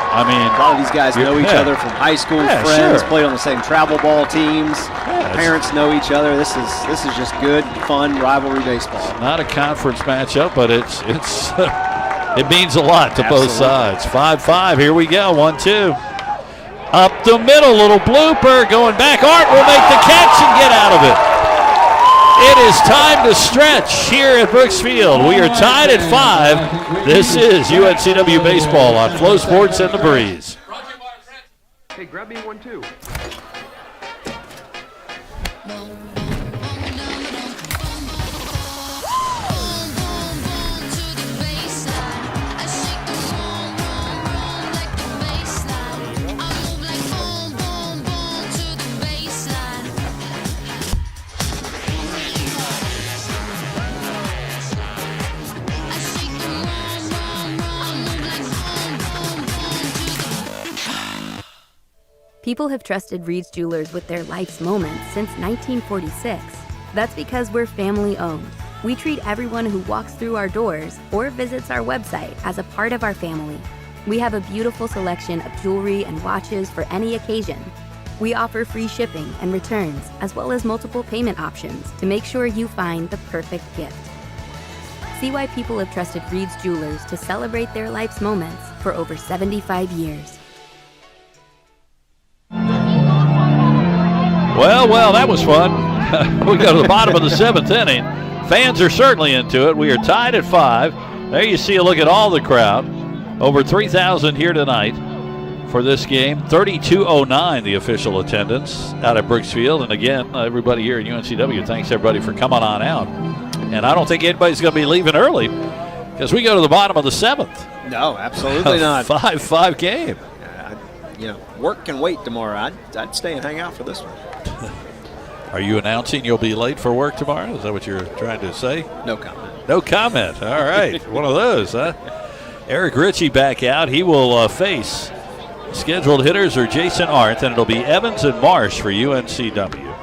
I mean, a lot of these guys know each other from high school, friends, played on the same travel ball teams. Parents know each other. This is just good, fun rivalry baseball. It's not a conference matchup, but it means a lot to both sides. 5-5. Here we go. 1-2. Up the middle, little blooper going back. Art will make the catch and get out of it. It is time to stretch here at Brooks Field. We are tied at 5. This is UNCW Baseball on Flow Sports and the Breeze. Hey, grab me 1 too. People have trusted Reed's Jewelers with their life's moments since 1946. That's because we're family owned. We treat everyone who walks through our doors or visits our website as a part of our family. We have a beautiful selection of jewelry and watches for any occasion. We offer free shipping and returns, as well as multiple payment options to make sure you find the perfect gift. See why people have trusted Reed's Jewelers to celebrate their life's moments for over 75 years. Well, that was fun. We go to the bottom of the 7th inning. Fans are certainly into it. We are tied at 5. There you see a look at all the crowd. Over 3,000 here tonight for this game. 3,209 the official attendance out at Brooks Field. And again, everybody here at UNCW, thanks everybody for coming on out. And I don't think anybody's going to be leaving early because we go to the bottom of the 7th. No, absolutely not. 5-5 game. Work can wait tomorrow. I'd stay and hang out for this one. Are you announcing you'll be late for work tomorrow? Is that what you're trying to say? No comment. No comment. All right. One of those, huh? Eric Ritchie back out. He will face scheduled hitters are Jason Arndt, and it'll be Evans and Marsh for UNCW.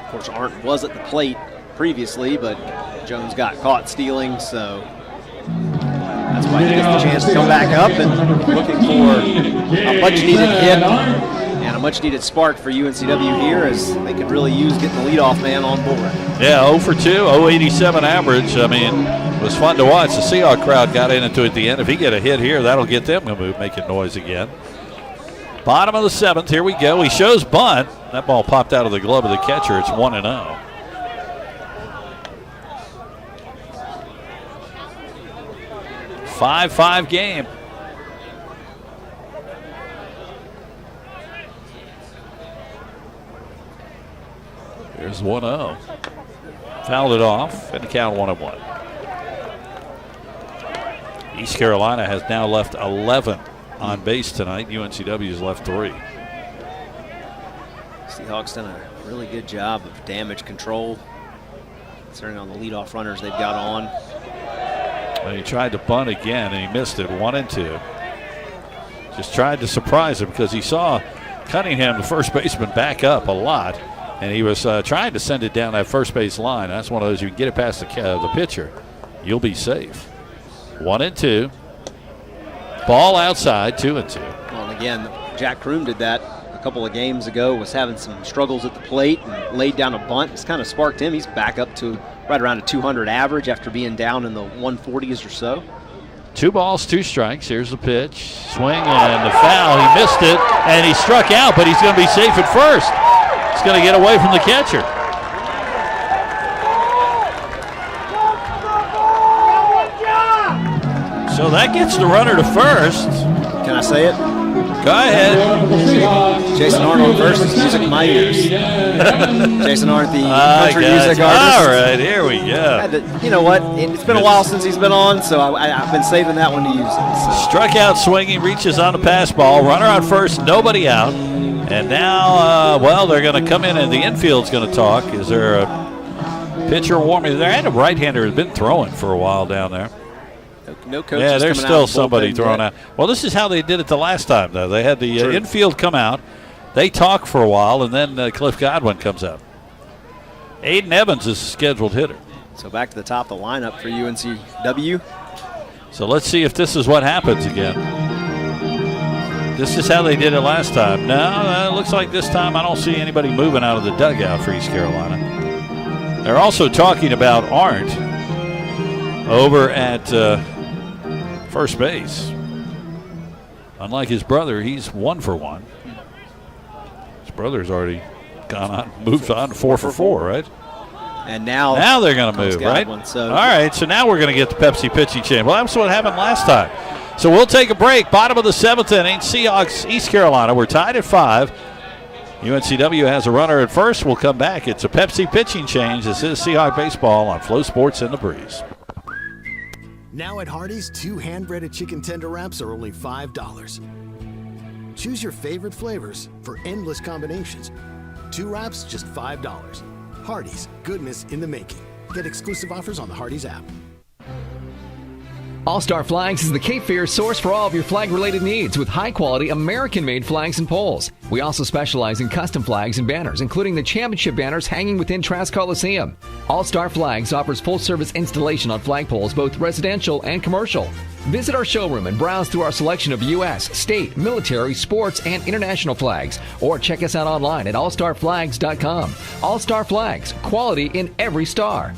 Of course, Arndt was at the plate previously, but Jones got caught stealing, so that's why he gets the chance to come back up and looking for a much-needed hit and a much-needed spark for UNCW here, as they could really use getting the leadoff man on board. Yeah, 0 for 2, 087 average. I mean, it was fun to watch. The Seahawk crowd got into it at the end. If he get a hit here, that'll get them to move, making noise again. Bottom of the 7th, here we go. He shows bunt. That ball popped out of the glove of the catcher. It's 1-0. Five game. Here's 1-0. Fouled it off, and the count 1-1. East Carolina has now left 11 on base tonight. UNCW's left 3. Seahawks done a really good job of damage control, considering on the leadoff runners they've got on. And he tried to bunt again, and he missed it. 1-2. Just tried to surprise him because he saw Cunningham, the first baseman, back up a lot, and he was trying to send it down that first base line. That's one of those, you can get it past the pitcher, you'll be safe. 1-2. Ball outside, 2-2. Well, and again, Jack Kroom did that a couple of games ago, was having some struggles at the plate and laid down a bunt. It's kind of sparked him. He's back up to right around a 200 average after being down in the 140s or so. 2 balls, 2 strikes. Here's the pitch. Swing and the foul. He missed it, and he struck out, but he's going to be safe at first. He's going to get away from the catcher. So that gets the runner to first. Can I say it? Go ahead. Jason Arndt on first is music in my ears. Jason Arndt, the country music artist. All right, here we go. You know what? It's been a while since he's been on, so I've been saving that one to use it. So. Struck out swinging, reaches on the pass ball. Runner on first, nobody out. And now, they're going to come in, and the infield's going to talk. Is there a pitcher warming there? And a right-hander has been throwing for a while down there. No coaches. Yeah, there's still somebody throwing out. Well, this is how they did it the last time, though. They had the infield come out. They talk for a while, and then Cliff Godwin comes out. Aiden Evans is a scheduled hitter. So back to the top of the lineup for UNCW. So let's see if this is what happens again. This is how they did it last time. No, it looks like this time I don't see anybody moving out of the dugout for East Carolina. They're also talking about Arndt over at first base. Unlike his brother, he's 1 for 1. His brother's already moved on 4 for 4, right? And now they're going to move, right? So. All right, so now we're going to get the Pepsi pitching change. Well, that's what happened last time. So we'll take a break. Bottom of the 7th inning, Seahawks, East Carolina. We're tied at 5. UNCW has a runner at first. We'll come back. It's a Pepsi pitching change. This is Seahawk Baseball on Flow Sports in the Breeze. Now at Hardee's, 2 hand-breaded chicken tender wraps are only $5. Choose your favorite flavors for endless combinations. 2 wraps, just $5. Hardee's, goodness in the making. Get exclusive offers on the Hardee's app. All-Star Flags is the Cape Fear source for all of your flag-related needs with high-quality American-made flags and poles. We also specialize in custom flags and banners, including the championship banners hanging within Trask Coliseum. All-Star Flags offers full-service installation on flagpoles, both residential and commercial. Visit our showroom and browse through our selection of U.S., state, military, sports, and international flags. Or check us out online at allstarflags.com. All-Star Flags, quality in every star.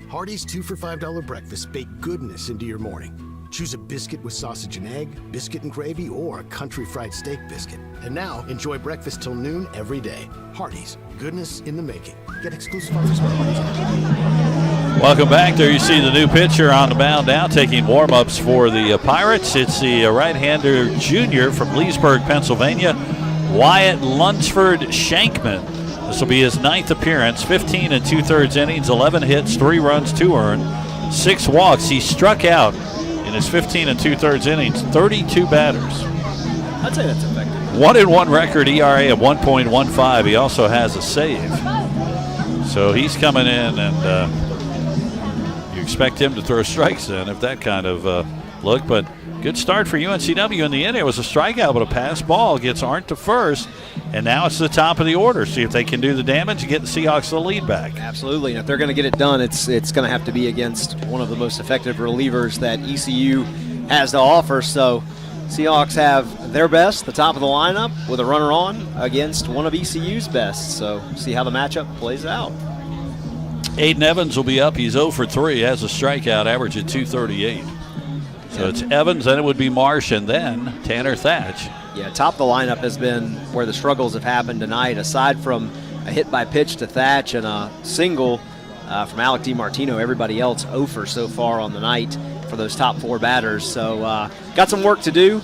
Hardee's 2 for $5 breakfast bake goodness into your morning. Choose a biscuit with sausage and egg, biscuit and gravy, or a country fried steak biscuit. And now, enjoy breakfast till noon every day. Hardee's, goodness in the making. Get exclusive offers on Hardee's. Welcome back. There you see the new pitcher on the mound now taking warm-ups for the Pirates. It's the right-hander junior from Leesburg, Pennsylvania, Wyatt Lunsford Shankman. This will be his 9th appearance, 15 2/3 innings, 11 hits, 3 runs, 2 earned, 6 walks. He struck out in his 15 2/3 innings, 32 batters. I'd say that's effective. 1-1 record, ERA of 1.15. He also has a save. So he's coming in, and you expect him to throw strikes in if that kind of look. But good start for UNCW in the end. It was a strikeout, but a pass ball gets Arndt to first, and now it's the top of the order. See if they can do the damage and get the Seahawks the lead back. Absolutely, and if they're going to get it done, it's going to have to be against one of the most effective relievers that ECU has to offer. So Seahawks have their best, the top of the lineup, with a runner on against one of ECU's best. So see how the matchup plays out. Aiden Evans will be up. He's 0 for 3, has a strikeout, average at 238. So it's Evans, then it would be Marsh, and then Tanner Thatch. Yeah, top of the lineup has been where the struggles have happened tonight. Aside from a hit by pitch to Thatch and a single from Alec DiMartino, everybody else 0 for so far on the night for those top 4 batters. So got some work to do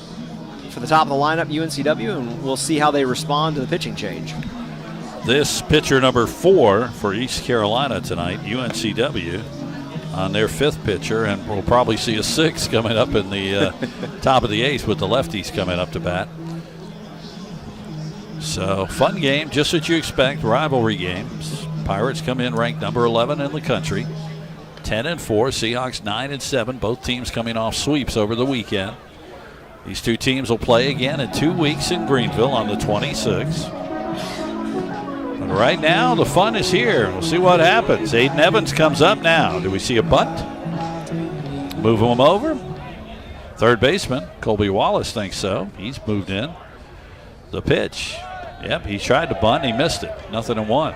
for the top of the lineup, UNCW, and we'll see how they respond to the pitching change. This pitcher number 4 for East Carolina tonight, UNCW, on their 5th pitcher, and we'll probably see a 6th coming up in the top of the 8th with the lefties coming up to bat. So fun game, just what you expect, rivalry games. Pirates come in ranked number 11 in the country, 10-4. Seahawks 9-7. Both teams coming off sweeps over the weekend. These two teams will play again in 2 weeks in Greenville on the 26th. But right now, the fun is here. We'll see what happens. Aiden Evans comes up now. Do we see a bunt? Move him over. Third baseman, Colby Wallace, thinks so. He's moved in. The pitch. Yep, he tried to bunt. He missed it. 0-1.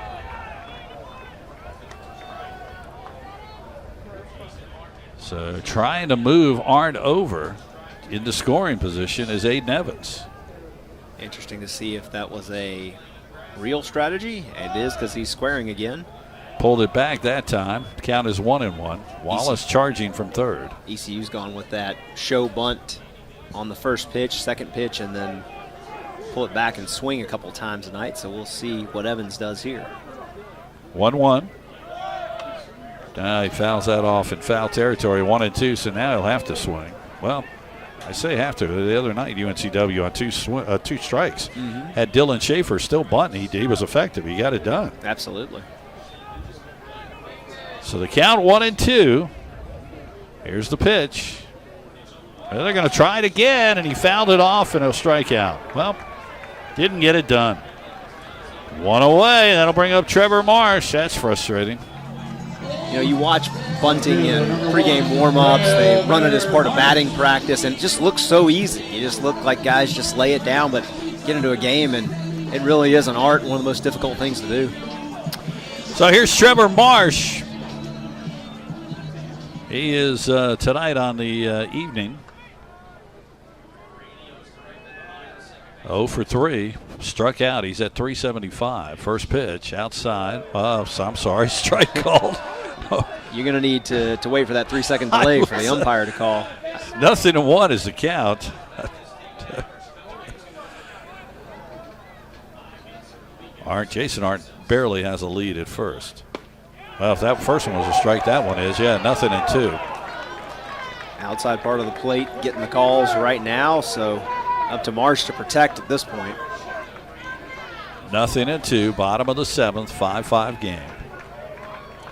So trying to move Arndt over into scoring position is Aiden Evans. Interesting to see if that was a real strategy. It is, because he's squaring again. Pulled it back that time. Count is 1-1. Wallace charging from third. ECU's gone with that show bunt on the first pitch, second pitch, and then pull it back and swing a couple times tonight. So we'll see what Evans does here. 1-1. He fouls that off in foul territory, 1-2, so now he'll have to swing. Well, I say have to. The other night, UNCW on two strikes had Dylan Schaefer still bunting. He was effective. He got it done. Absolutely. So the count 1-2. Here's the pitch. Well, they're going to try it again, and he fouled it off, and he'll strike out. Well, didn't get it done. One away. That'll bring up Trevor Marsh. That's frustrating. You know, you watch bunting in pregame warm-ups. They run it as part of batting practice, and it just looks so easy. You just look like guys just lay it down, but get into a game, and it really is an art, one of the most difficult things to do. So here's Trevor Marsh. He is tonight on the evening. 0 for 3. Struck out. He's at 375. First pitch outside. I'm sorry. Strike called. You're going to need to wait for that 3-second delay for the umpire to call. 0-1 is the count. Jason Arndt barely has a lead at first. Well, if that first one was a strike, that one is. Yeah, 0-2. Outside part of the plate getting the calls right now, so up to Marsh to protect at this point. 0-2, bottom of the 7th, 5-5 game.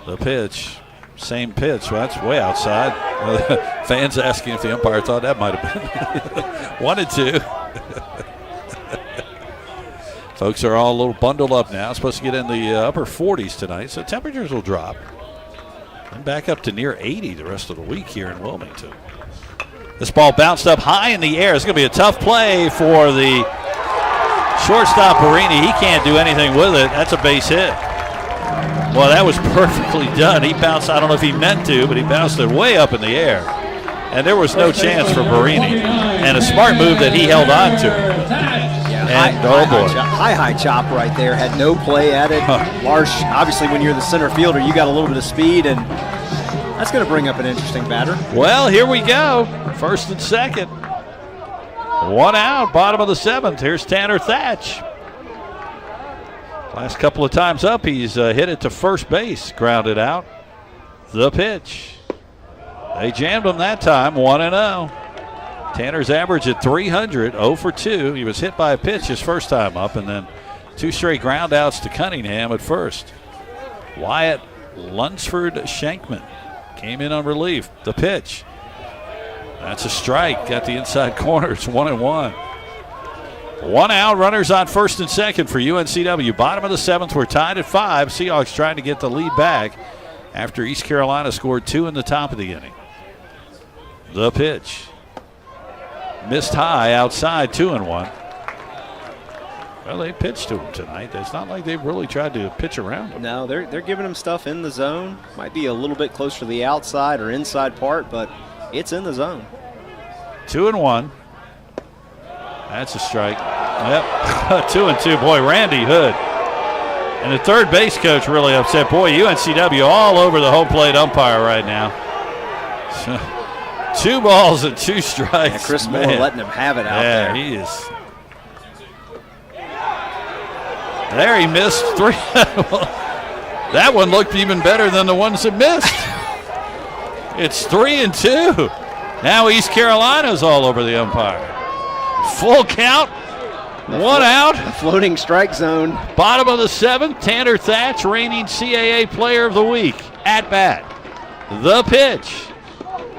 The pitch, same pitch. Well, that's way outside. Fans asking if the umpire thought that might have been 1-2. Folks are all a little bundled up now. Supposed to get in the upper 40s tonight, so temperatures will drop. And back up to near 80 the rest of the week here in Wilmington. This ball bounced up high in the air. It's going to be a tough play for the shortstop, Barini. He can't do anything with it. That's a base hit. Well, that was perfectly done. He bounced, I don't know if he meant to, but he bounced it way up in the air. And there was no chance for Barini. And a smart move that he held on to. High chop right there. Had no play at it. Marsh, obviously when you're the center fielder, you got a little bit of speed, and that's going to bring up an interesting batter. Well, here we go. First and second. One out, bottom of the 7th. Here's Tanner Thatch. Last couple of times up, he's hit it to first base, grounded out. The pitch. They jammed him that time, 1-0. Tanner's average at 300, 0 for 2. He was hit by a pitch his first time up, and then 2 straight ground outs to Cunningham at first. Wyatt Lunsford Shankman came in on relief. The pitch. That's a strike. Got the inside corner. It's 1-1. 1 out. Runners on first and second for UNCW. Bottom of the 7th. We're tied at 5. Seahawks trying to get the lead back after East Carolina scored 2 in the top of the inning. The pitch. Missed high outside, 2-1. Well, they pitched to him tonight. It's not like they've really tried to pitch around him. No, they're giving him stuff in the zone. Might be a little bit closer to the outside or inside part, but it's in the zone. 2-1. That's a strike. Yep. 2-2. Boy, Randy Hood. And the third base coach really upset. Boy, UNCW all over the home plate umpire right now. 2 balls and 2 strikes. Yeah, Chris Moore letting him have it out there. Yeah, he is. There he missed 3. That one looked even better than the ones that missed. It's 3-2. Now East Carolina's all over the umpire. Full count. 1 out. The floating strike zone. Bottom of the 7th. Tanner Thatch, reigning CAA Player of the Week. At bat. The pitch.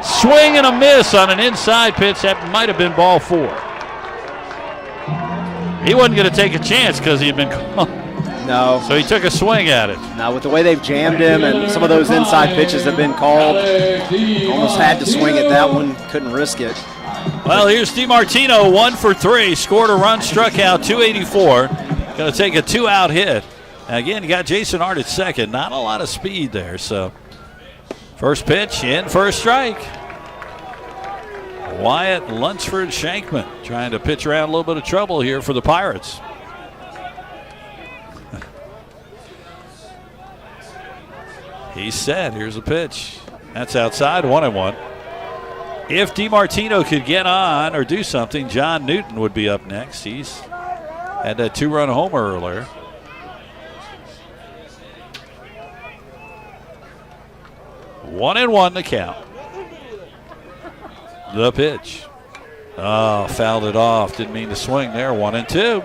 Swing and a miss on an inside pitch. That might have been ball 4. He wasn't going to take a chance because he had been called. No. So he took a swing at it. Now, with the way they've jammed him and some of those inside pitches have been called, almost had to swing at that one. Couldn't risk it. Well, here's DiMartino, 1 for 3. Scored a run, struck out, 284. Going to take a 2-out hit. Now, again, you got Jason Hart at second. Not a lot of speed there, so. First pitch in for a strike. Wyatt Lunsford Shankman trying to pitch around a little bit of trouble here for the Pirates. He's set. Here's a pitch. That's outside, 1-1. If DiMartino could get on or do something, John Newton would be up next. He's had that 2-run homer earlier. One and one the count. The pitch. Oh, fouled it off. Didn't mean to swing there. 1-2.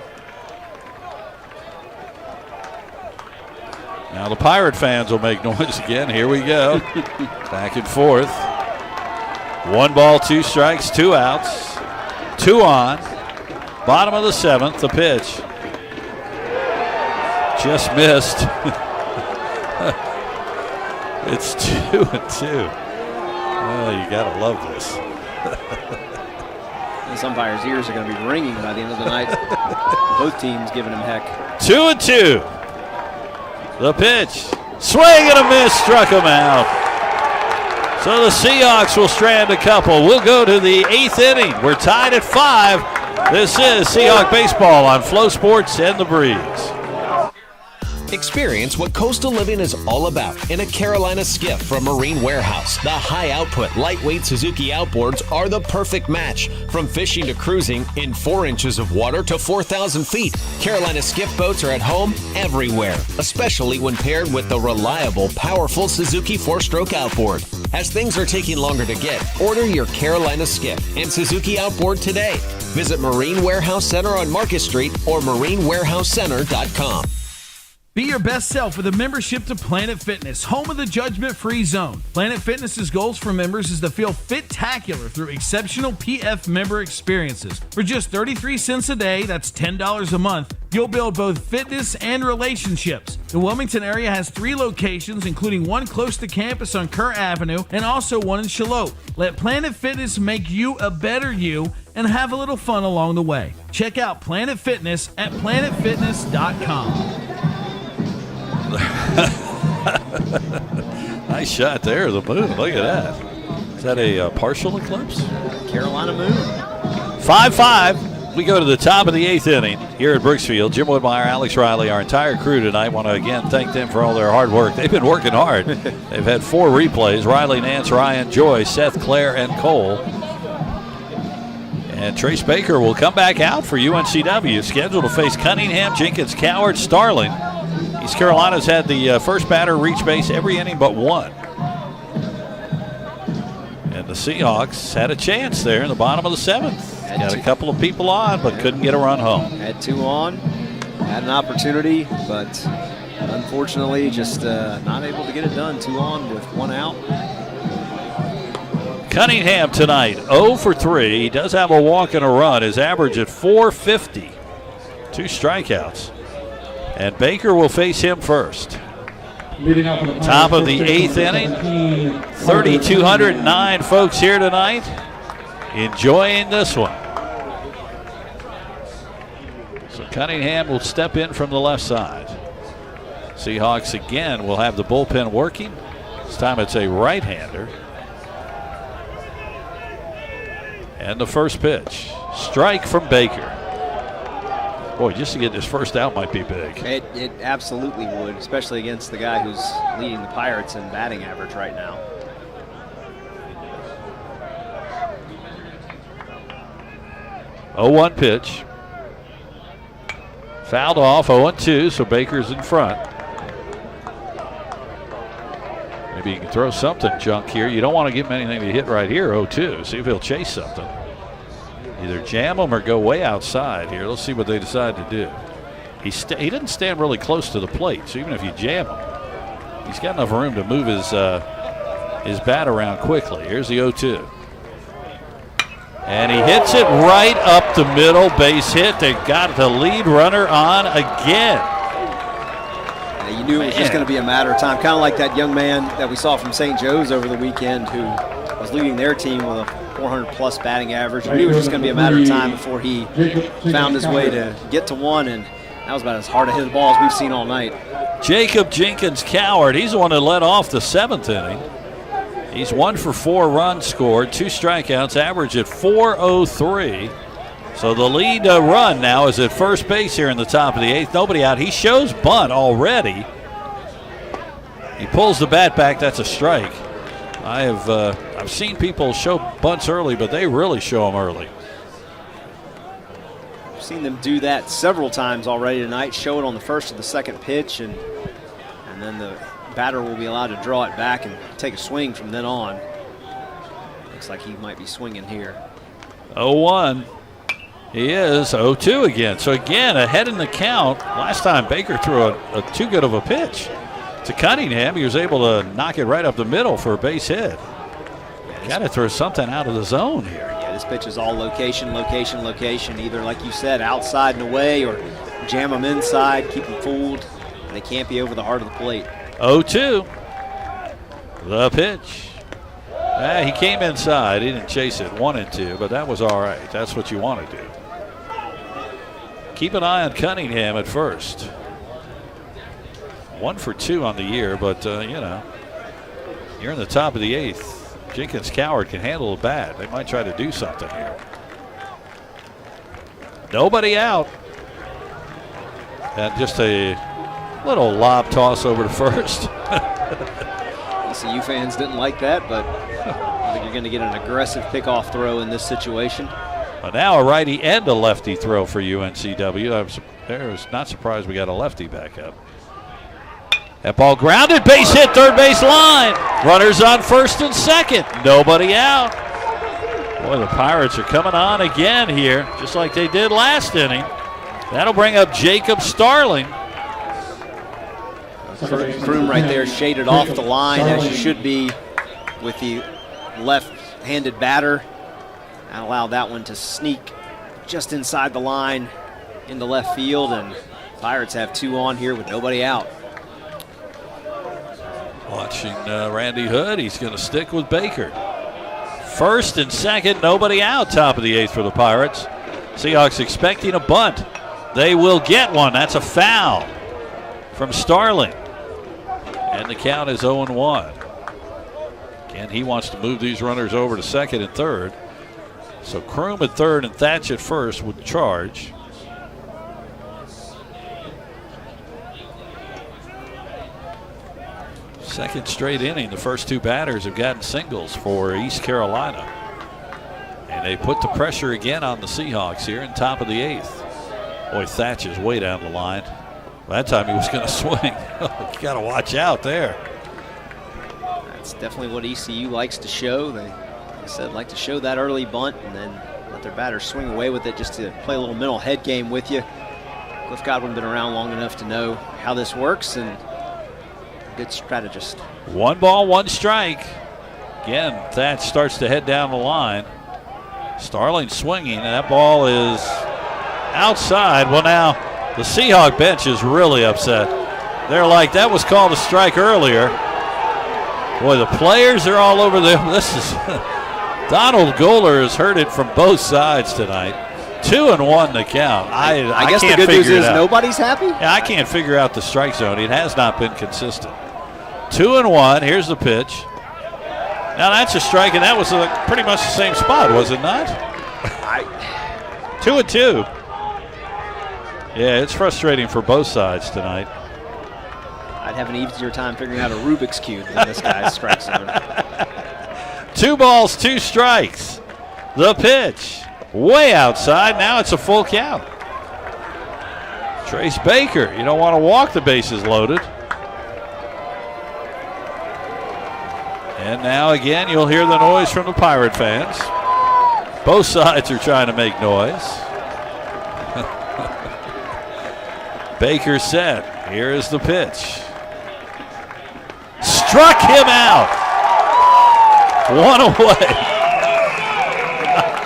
Now the Pirate fans will make noise again. Here we go. Back and forth. 1 ball, 2 strikes, 2 outs. 2 on. Bottom of the 7th, the pitch. Just missed. It's 2-2. Oh, you got to love this. This umpire's ears are going to be ringing by the end of the night. Both teams giving him heck. 2-2. The pitch. Swing and a miss. Struck him out. So the Seahawks will strand a couple. We'll go to the 8th inning. We're tied at 5. This is Seahawk Baseball on Flow Sports and the Breeze. Experience what coastal living is all about in a Carolina skiff from Marine Warehouse. The high-output, lightweight Suzuki outboards are the perfect match. From fishing to cruising, in 4 inches of water to 4,000 feet, Carolina skiff boats are at home everywhere, especially when paired with the reliable, powerful Suzuki 4-stroke outboard. As things are taking longer to get, order your Carolina skiff and Suzuki outboard today. Visit Marine Warehouse Center on Market Street or marinewarehousecenter.com. Be your best self with a membership to Planet Fitness, home of the judgment-free zone. Planet Fitness's goals for members is to feel fit-tacular through exceptional PF member experiences. For just 33 cents a day, that's $10 a month, you'll build both fitness and relationships. The Wilmington area has 3 locations, including one close to campus on Kerr Avenue and also one in Shallotte. Let Planet Fitness make you a better you and have a little fun along the way. Check out Planet Fitness at planetfitness.com. Nice shot there, the moon. Look at that. Is that a partial eclipse? Carolina moon. 5-5. We go to the top of the 8th inning here at Brooksfield. Jim Woodmeyer, Alex Riley, our entire crew tonight. Want to again thank them for all their hard work. They've been working hard. They've had 4 replays. Riley, Nance, Ryan, Joy, Seth, Claire, and Cole. And Trace Baker will come back out for UNCW. Scheduled to face Cunningham, Jenkins, Coward, Starling. East Carolina's had the first batter reach base every inning but 1. the Seahawks had a chance there in the bottom of the 7th. Got a couple of people on, but couldn't get a run home. Had 2 on, had an opportunity, but unfortunately just not able to get it done. 2 on with 1 out. Cunningham tonight, 0 for 3. He does have a walk and a run. His average at .450. 2 strikeouts. And Baker will face him first. Top of the 8th inning. 3,209 folks here tonight enjoying this one. So Cunningham will step in from the left side. Seahawks again will have the bullpen working. This time it's a right-hander. And the first pitch. Strike from Baker. Boy, just to get this first out might be big. It absolutely would, especially against the guy who's leading the Pirates in batting average right now. .01 pitch. Fouled off, 0-2, so Baker's in front. Maybe you can throw something junk here. You don't want to give him anything to hit right here, 0-2. See if he'll chase something. Either jam him or go way outside here. Let's see what they decide to do. He didn't stand really close to the plate, so even if you jam him, he's got enough room to move his bat around quickly. Here's the 0-2. And he hits it right up the middle, base hit. They got the lead runner on again. You knew it was just going to be a matter of time, kind of like that young man that we saw from St. Joe's over the weekend who was leading their team with a 400-plus batting average. You knew it was just going to be a matter of time before he found his way to get to 1, and that was about as hard a hit the ball as we've seen all night. Jacob Jenkins Coward, he's the one that led off the 7th inning. He's 1 for 4 runs scored, 2 strikeouts, average at .403. So the lead run now is at first base here in the top of the 8th. Nobody out. He shows bunt already. He pulls the bat back. That's a strike. I've seen people show bunts early, but they really show them early. I've seen them do that several times already tonight. Show it on the first or the second pitch, and then the batter will be allowed to draw it back and take a swing from then on. Looks like he might be swinging here. 0-1. He is 0-2 again. So again, ahead in the count. Last time Baker threw a too good of a pitch to Cunningham. He was able to knock it right up the middle for a base hit. Got to throw something out of the zone here. Yeah, this pitch is all location, location, location. Either, like you said, outside and away, or jam them inside, keep them fooled. They can't be over the heart of the plate. 0-2. The pitch. He came inside. He didn't chase it. 1-2, but that was all right. That's what you want to do. Keep an eye on Cunningham at first. 1 for 2 on the year, but you're in the top of the 8th. Jenkins Coward can handle a bat. They might try to do something here. Nobody out. And just a little lob toss over to first. ECU fans didn't like that, but I think you're going to get an aggressive pickoff throw in this situation. Well, now a righty and a lefty throw for UNCW. I was not surprised we got a lefty back up. That ball grounded, base hit, third base line. Runners on first and second. Nobody out. Boy, the Pirates are coming on again here, just like they did last inning. That'll bring up Jacob Starling. Kroom right there shaded off the line, as you should be with the left-handed batter. And allow that one to sneak just inside the line into left field, and Pirates have 2 on here with nobody out. Watching Randy Hood, he's going to stick with Baker. First and second, nobody out, top of the 8th for the Pirates. Seahawks expecting a bunt. They will get one. That's a foul from Starling. And the count is 0-1. Again, he wants to move these runners over to second and third. So Kroom at third and Thatch at first would charge. Second straight inning. The first 2 batters have gotten singles for East Carolina. And they put the pressure again on the Seahawks here in top of the 8th. Boy, Thatch is way down the line. That time he was going to swing. You got to watch out there. That's definitely what ECU likes to show. They said, like to show that early bunt and then let their batters swing away with it just to play a little mental head game with you. Cliff Godwin been around long enough to know how this works, and good strategist. 1 ball, 1 strike. Again, Thatch starts to head down the line. Starling swinging, and that ball is outside. Well, now the Seahawk bench is really upset. They're like, that was called a strike earlier. Boy, the players are all over them. This is Donald Goler has heard it from both sides tonight. 2-1 the count. I guess can't the good news figure is it out. nobody's happy? Yeah, I can't figure out the strike zone. It has not been consistent. 2-1. Here's the pitch. Now that's a strike, and that was pretty much the same spot, was it not? 2-2. Yeah, it's frustrating for both sides tonight. I'd have an easier time figuring out a Rubik's Cube than this guy's strike zone. 2 balls, 2 strikes. The pitch. Way outside. Now it's a full count. Trace Baker. You don't want to walk, the bases loaded. And now again, you'll hear the noise from the Pirate fans. Both sides are trying to make noise. Baker set. Here is the pitch. Struck him out. 1 away.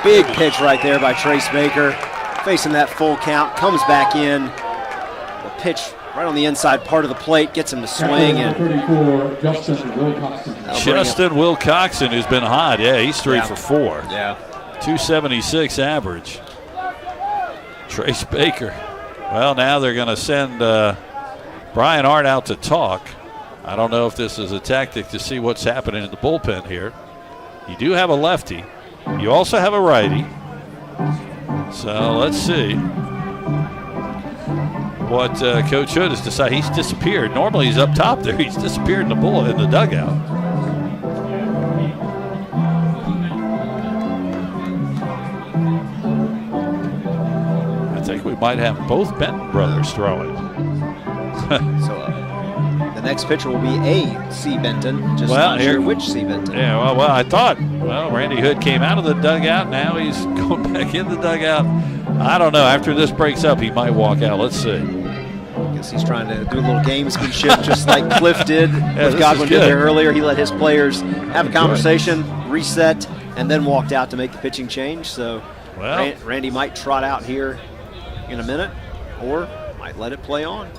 Big pitch right there by Trace Baker. Facing that full count, comes back in. The pitch right on the inside part of the plate gets him to swing. And 34, Justin Wilcoxon. Justin Wilcoxon, who's been hot. Yeah, he's 3 for 4. Yeah. 276 average. Trace Baker. Well, now they're going to send Brian Hart out to talk. I don't know if this is a tactic to see what's happening in the bullpen here. You do have a lefty. You also have a righty. So let's see what Coach Hood has decided. He's disappeared. Normally he's up top there. He's disappeared in the dugout. I think we might have both Benton brothers throwing. So the next pitcher will be a C. Benton. Just not sure which C. Benton. Yeah, well, I thought, Randy Hood came out of the dugout. Now he's going back in the dugout. I don't know. After this breaks up, he might walk out. Let's see. I guess he's trying to do a little gamesmanship, just like Cliff did. Yeah, With Godwin did there earlier. He let his players have a conversation, reset, and then walked out to make the pitching change. So Randy might trot out here in a minute, or might let it play on.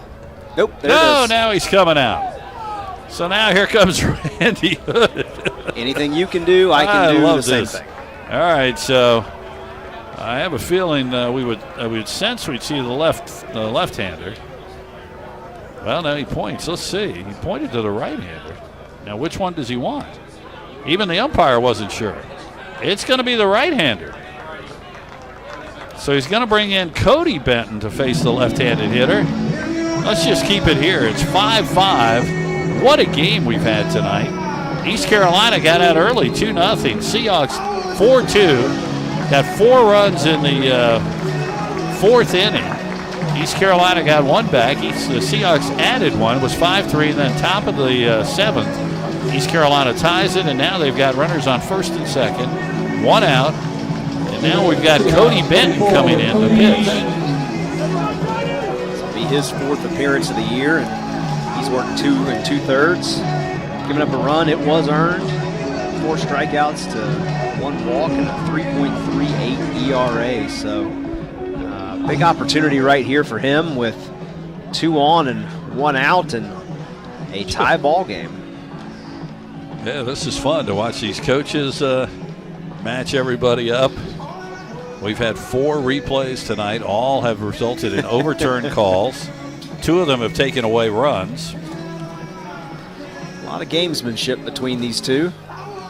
Nope, there it is. Now he's coming out. So now here comes Randy Hood. Anything you can do, I can do the same thing. All right, so I have a feeling we would sense we'd see the left-hander. Well, now he points. Let's see. He pointed to the right-hander. Now, which one does he want? Even the umpire wasn't sure. It's going to be the right-hander. So he's going to bring in Cody Benton to face the left-handed hitter. Let's just keep it here. It's 5-5. What a game we've had tonight. East Carolina got out early, 2-0. Seahawks 4-2. Got 4 runs in the 4th inning. East Carolina got 1 back. The Seahawks added 1. It was 5-3. And then top of the 7th, East Carolina ties it. And now they've got runners on 1st and 2nd. 1 out. And now we've got Cody Benton coming in to pitch. His 4th appearance of the year, and he's worked 2 2/3, giving up a run. It was earned. 4 strikeouts to 1 walk and a 3.38 ERA. So big opportunity right here for him with 2 on and 1 out and a tie ball game. Yeah, this is fun to watch these coaches match everybody up. We've had 4 replays tonight. All have resulted in overturned calls. 2 of them have taken away runs. A lot of gamesmanship between these two,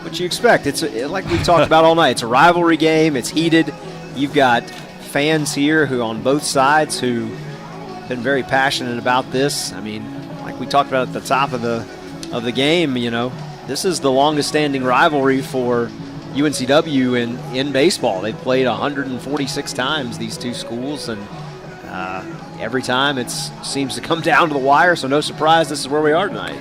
which you expect. It's like we've talked about all night. It's a rivalry game. It's heated. You've got fans here who on both sides who have been very passionate about this. I mean, like we talked about at the top of the game, this is the longest standing rivalry for UNCW in baseball. They've played 146 times, these two schools, and every time it seems to come down to the wire, so no surprise this is where we are tonight.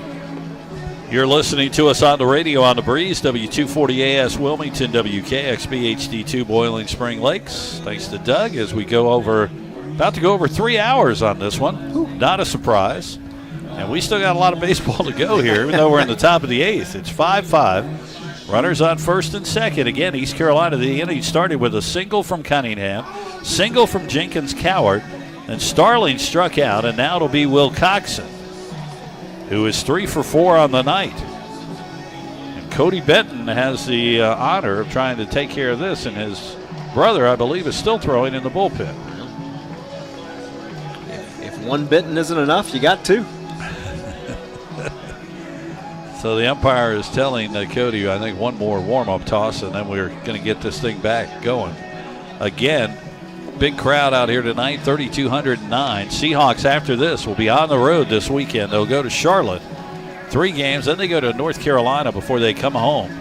You're listening to us on the radio on the breeze, W240AS Wilmington, WKXB HD2 Boiling Spring Lakes. Thanks to Doug as we about to go over 3 hours on this one. Not a surprise. And we still got a lot of baseball to go here, even though we're in the top of the 8th. It's 5-5. Runners on first and second. Again, East Carolina, the inning started with a single from Cunningham, single from Jenkins Cowart, and Starling struck out, and now it'll be Will Coxon, who is 3 for 4 on the night. And Cody Benton has the honor of trying to take care of this, and his brother, I believe, is still throwing in the bullpen. If one Benton isn't enough, you got two. So the umpire is telling Cody, I think, one more warm-up toss, and then we're going to get this thing back going. Again, big crowd out here tonight, 3,209. Seahawks after this will be on the road this weekend. They'll go to Charlotte, 3 games. Then they go to North Carolina before they come home.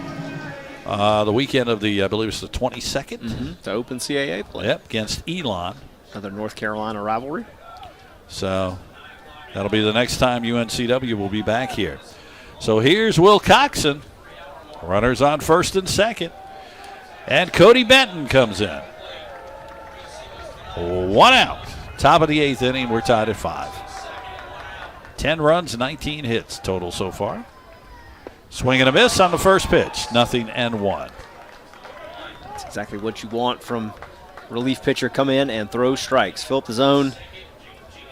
The weekend of the, I believe it's the 22nd. To open CAA play. Yep, against Elon. Another North Carolina rivalry. So that'll be the next time UNCW will be back here. So here's Will Coxon. Runners on first and second. And Cody Benton comes in. 1 out. Top of the 8th inning. We're tied at 5. 10 runs, 19 hits total so far. Swing and a miss on the first pitch. 0-1. That's exactly what you want from relief pitcher. Come in and throw strikes. Fill up the zone.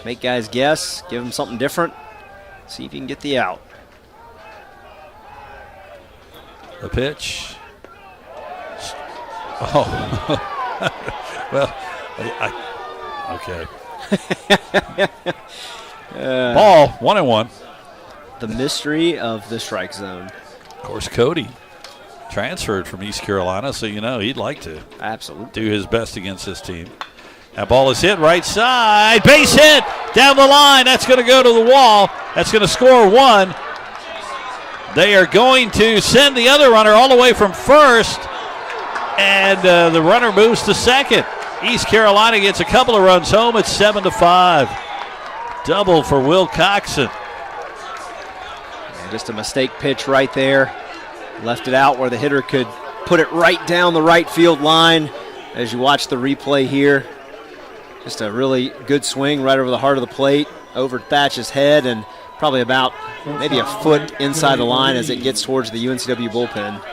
Make guys guess. Give them something different. See if you can get the out. The pitch. Oh. Well, okay. Ball, 1-1. The mystery of the strike zone. Of course, Cody transferred from East Carolina, so you know he'd like to do his best against this team. That ball is hit right side. Base hit down the line. That's going to go to the wall. That's going to score 1. They are going to send the other runner all the way from first, and the runner moves to second. East Carolina gets a couple of runs home. It's 7-5. Double for Will Coxon. And just a mistake pitch right there. Left it out where the hitter could put it right down the right field line. As you watch the replay here, just a really good swing right over the heart of the plate, over Thatch's head, and probably about maybe a foot inside the line as it gets towards the UNCW bullpen.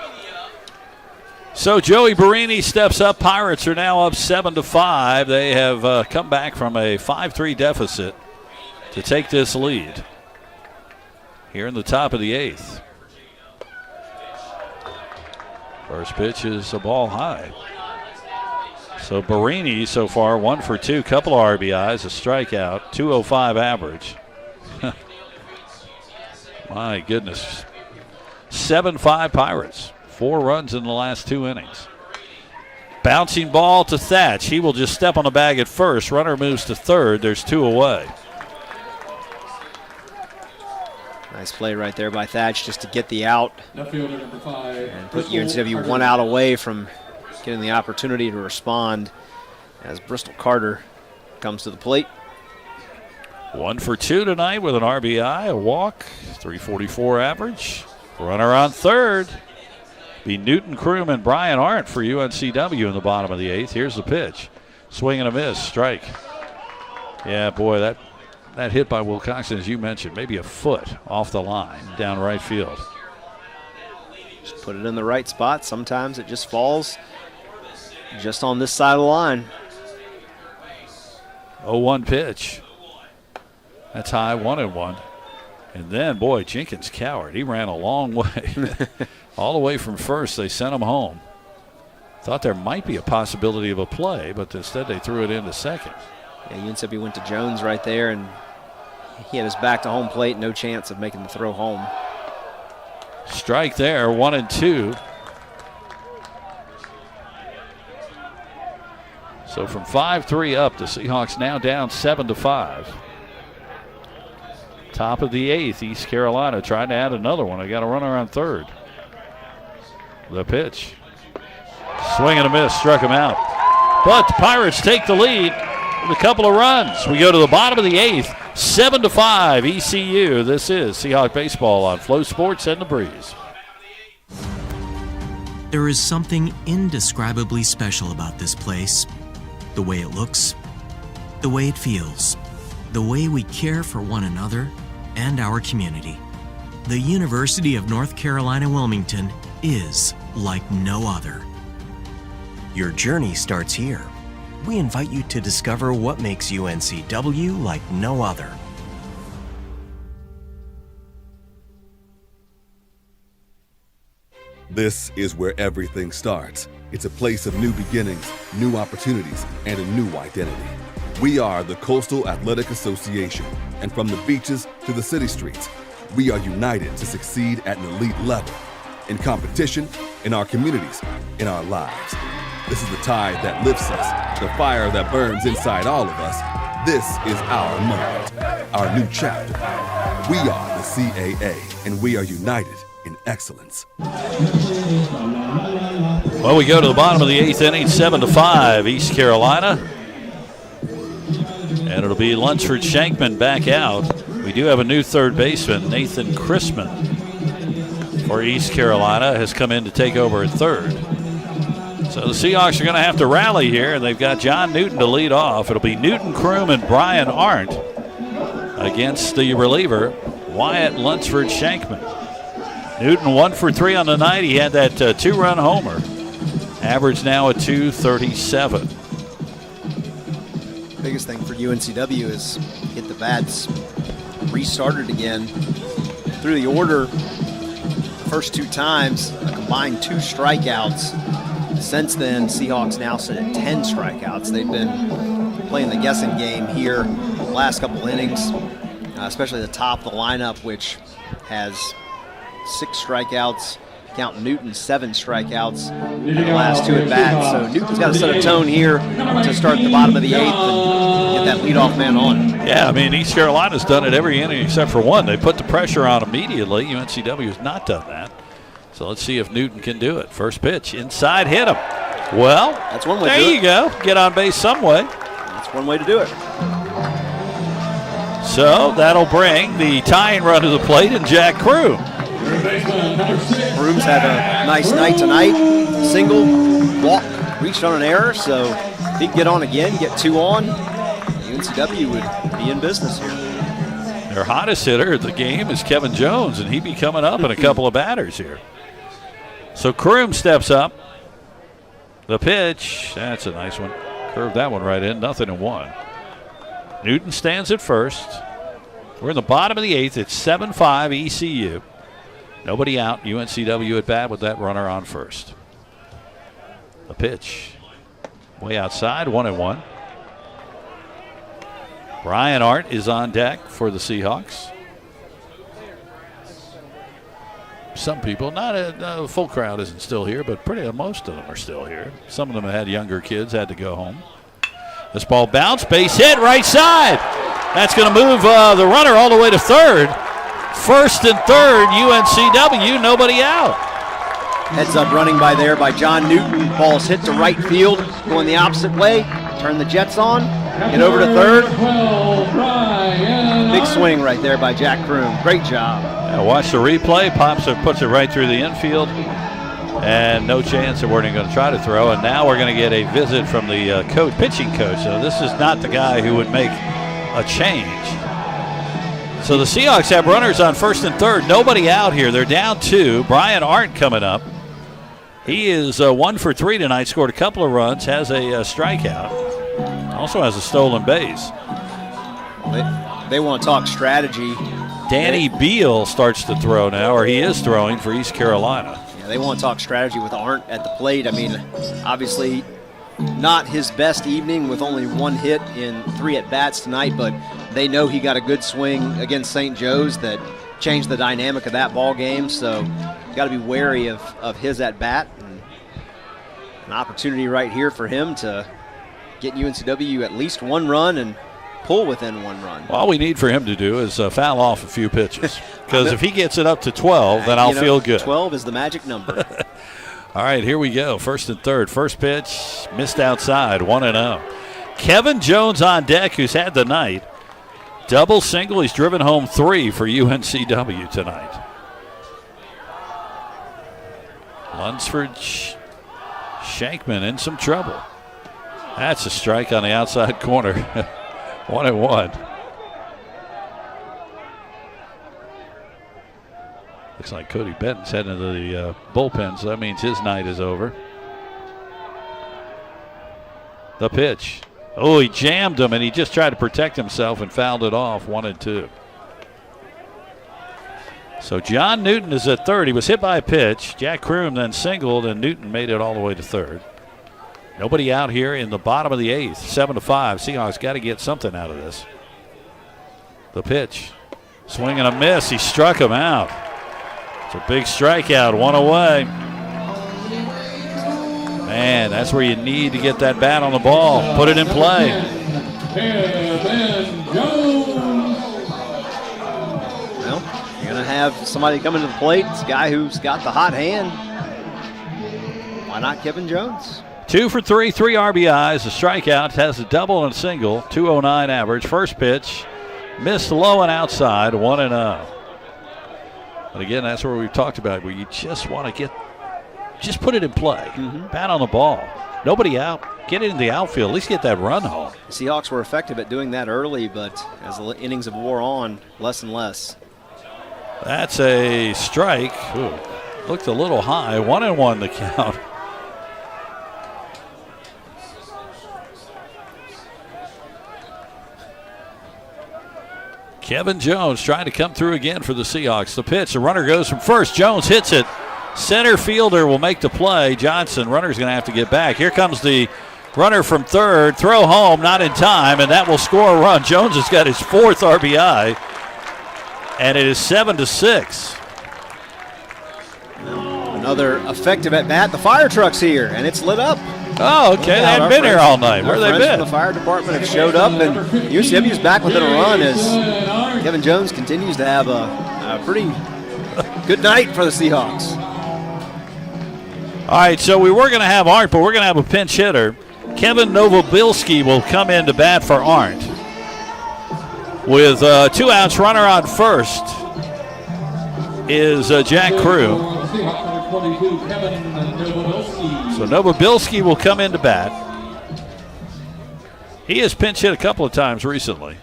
So Joey Barini steps up. Pirates are now up 7-5. They have come back from a 5-3 deficit to take this lead here in the top of the 8th. First pitch is a ball high. So Barini so far 1 for 2, couple of RBIs, a strikeout, 205 average. My goodness. 7-5 Pirates. 4 runs in the last 2 innings. Bouncing ball to Thatch. He will just step on the bag at first. Runner moves to third. There's 2 away. Nice play right there by Thatch just to get the out. Left fielder number 5. And put UNCW 1 out away from getting the opportunity to respond as Bristol Carter comes to the plate. 1 for 2 tonight with an RBI, a walk, 344 average. Runner on third. Be Newton Kroom and Brian Arndt for UNCW in the bottom of the 8th. Here's the pitch. Swing and a miss, strike. Yeah, boy, that hit by Will Coxon, as you mentioned, maybe a foot off the line down right field. Just put it in the right spot. Sometimes it just falls just on this side of the line. 0-1 pitch. That's high, 1-1. And then, boy, Jenkins Cowart, he ran a long way. All the way from first, they sent him home. Thought there might be a possibility of a play, but instead they threw it into second. Yeah, UNCW went to Jones right there, and he had his back to home plate, no chance of making the throw home. Strike there, 1-2. So from 5-3 up, the Seahawks now down 7-5. Top of the 8th, East Carolina trying to add another one. I got a runner on third. The pitch. Swing and a miss, struck him out. But the Pirates take the lead. with a couple of runs. We go to the bottom of the 8th, 7-5 ECU. This is Seahawk Baseball on Flow Sports and The Breeze. There is something indescribably special about this place. The way it looks, the way it feels, the way we care for one another and our community. The University of North Carolina Wilmington is like no other. Your journey starts here. We invite you to discover what makes UNCW like no other. This is where everything starts. It's a place of new beginnings, new opportunities, and a new identity. We are the Coastal Athletic Association, and from the beaches to the city streets, we are united to succeed at an elite level, in competition, in our communities, in our lives. This is the tide that lifts us, the fire that burns inside all of us. This is our moment, our new chapter. We are the CAA, and we are united in excellence. Well, we go to the bottom of the 8th inning, 7-5 East Carolina. And it'll be Lunsford Shankman back out. We do have a new third baseman, Nathan Chrisman, for East Carolina, has come in to take over at third. So the Seahawks are going to have to rally here, and they've got John Newton to lead off. It'll be Newton Kroom and Brian Arndt against the reliever, Wyatt Lunsford Shankman. Newton 1 for 3 on the night. He had that 2-run homer. Average now at 237. Biggest thing for UNCW is get the bats restarted again. Through the order, the first 2 times, a combined 2 strikeouts. Since then, Seahawks now sit at 10 strikeouts. They've been playing the guessing game here the last couple innings, especially the top of the lineup, which has 6 strikeouts. Count Newton, 7 strikeouts in the last 2 at-bats. So Newton's got to set a tone here to start the bottom of the 8th and get that leadoff man on. Yeah, I mean, East Carolina's done it every inning except for one. They put the pressure on immediately. UNCW has not done that. So let's see if Newton can do it. First pitch, inside, hit him. Well, that's one way there to do you go. Get on base some way. That's one way to do it. So that'll bring the tying run to the plate and Jack Kroom. Kroom's had a nice night tonight. Single, walk, reached on an error, so if he can get on again, get 2 on, UNCW would be in business here. Their hottest hitter of the game is Kevin Jones, and he'd be coming up in a couple of batters here. So Kroom steps up. The pitch, that's a nice one. Curved that one right in, 0-1. Newton stands at first. We're in the bottom of the 8th. It's 7-5 ECU. Nobody out. UNCW at bat with that runner on first. The pitch, way outside, 1-1. Brian Arndt is on deck for the Seahawks. Some people, not a full crowd isn't still here, but most of them are still here. Some of them had younger kids, had to go home. This ball bounced, base hit, right side. That's going to move the runner all the way to third. First and third, UNCW, nobody out. Heads up running by there by John Newton. Ball's hit to right field, going the opposite way. Turn the Jets on, get over to third. Big swing right there by Jack Kroom. Great job. Yeah, watch the replay. Pops it, puts it right through the infield. And no chance that we're going to try to throw. And now we're going to get a visit from the pitching coach. So this is not the guy who would make a change. So the Seahawks have runners on first and third. Nobody out here. They're down 2. Brian Arndt coming up. He is 1 for 3 tonight. Scored a couple of runs. Has a strikeout. Also has a stolen base. They want to talk strategy. Danny Beal starts to throw now, or he is throwing for East Carolina. Yeah, they want to talk strategy with Arndt at the plate. I mean, obviously not his best evening with only 1 hit in 3 at-bats tonight, but they know he got a good swing against St. Joe's that changed the dynamic of that ball game. So you got to be wary of his at-bat. And an opportunity right here for him to get UNCW at least 1 run and pull within 1 run. All we need for him to do is foul off a few pitches. Because if he gets it up to 12, then I'll feel good. 12 is the magic number. All right, here we go. First and third. First pitch, missed outside, 1-0. Kevin Jones on deck, who's had the night. Double single. He's driven home 3 for UNCW tonight. Lunsford Shankman in some trouble. That's a strike on the outside corner. 1-1. Looks like Cody Benton's heading to the bullpen, so that means his night is over. The pitch. Oh, he jammed him, and he just tried to protect himself and fouled it off. 1-2. So John Newton is at third. He was hit by a pitch. Jack Kroom then singled, and Newton made it all the way to third. Nobody out here in the bottom of the 8th. 7-5. Seahawks got to get something out of this. The pitch. Swing and a miss. He struck him out. It's a big strikeout. 1 away. Man, that's where you need to get that bat on the ball. Put it in play. Well, you're going to have somebody coming to the plate. It's a guy who's got the hot hand. Why not Kevin Jones? 2 for 3, 3 RBIs, a strikeout, has a double and a single, 209 average. First pitch, missed low and outside, 1-0. But again, that's where we've talked about, where you just want to just put it in play. Bat on the ball. Nobody out. Get it in the outfield. At least get that run home. The Seahawks were effective at doing that early, but as the innings have wore on, less and less. That's a strike. Ooh, looked a little high. 1-1 the count. Kevin Jones trying to come through again for the Seahawks. The pitch, the runner goes from first. Jones hits it. Center fielder will make the play. Johnson, runner's going to have to get back. Here comes the runner from third. Throw home, not in time, and that will score a run. Jones has got his 4th RBI, and it is 7-6. Another effective at bat. The fire truck's here, and it's lit up. Oh, okay. They hadn't been here all night. Where have they been? The fire department have showed up, and UNCW's back within a run as Kevin Jones continues to have a pretty good night for the Seahawks. All right, so we were going to have Arndt, but we're going to have a pinch hitter. Kevin Novobilski will come in to bat for Arndt. With 2 outs, runner on first is Jack Kroom. So Novobilski will come in to bat. He has pinch hit a couple of times recently.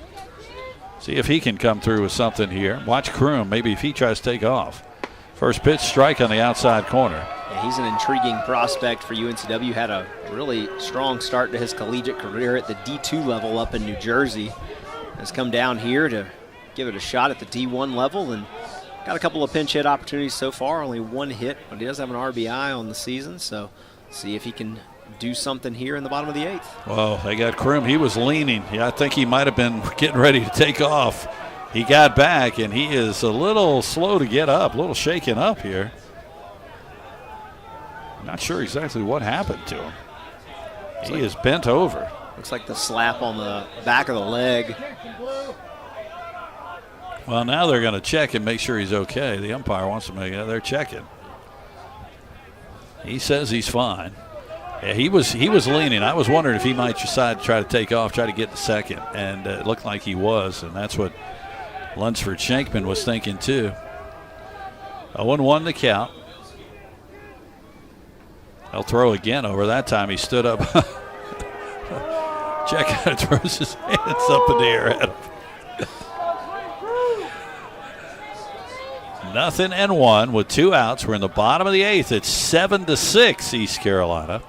See if he can come through with something here. Watch Kroom, maybe if he tries to take off. First pitch, strike on the outside corner. Yeah, he's an intriguing prospect for UNCW. Had a really strong start to his collegiate career at the D2 level up in New Jersey. Has come down here to give it a shot at the D1 level and got a couple of pinch hit opportunities so far. Only 1 hit, but he does have an RBI on the season. So see if he can do something here in the bottom of the 8th. Well, they got Kroom. He was leaning. Yeah, I think he might have been getting ready to take off. He got back, and he is a little slow to get up, a little shaken up here. Not sure exactly what happened to him. He is bent over. Looks like the slap on the back of the leg. Well, now they're going to check and make sure he's okay. The umpire wants to make it. They're checking. He says he's fine. Yeah, he was leaning. I was wondering if he might decide to try to take off, try to get to second, and it looked like he was, and that's what Lunsford Shankman was thinking too. 0-1 the count. He'll throw again over. That time he stood up. Check out it, throws his hands up in the air at him. 0-1 with 2 outs. We're in the bottom of the 8th. It's 7-6 East Carolina.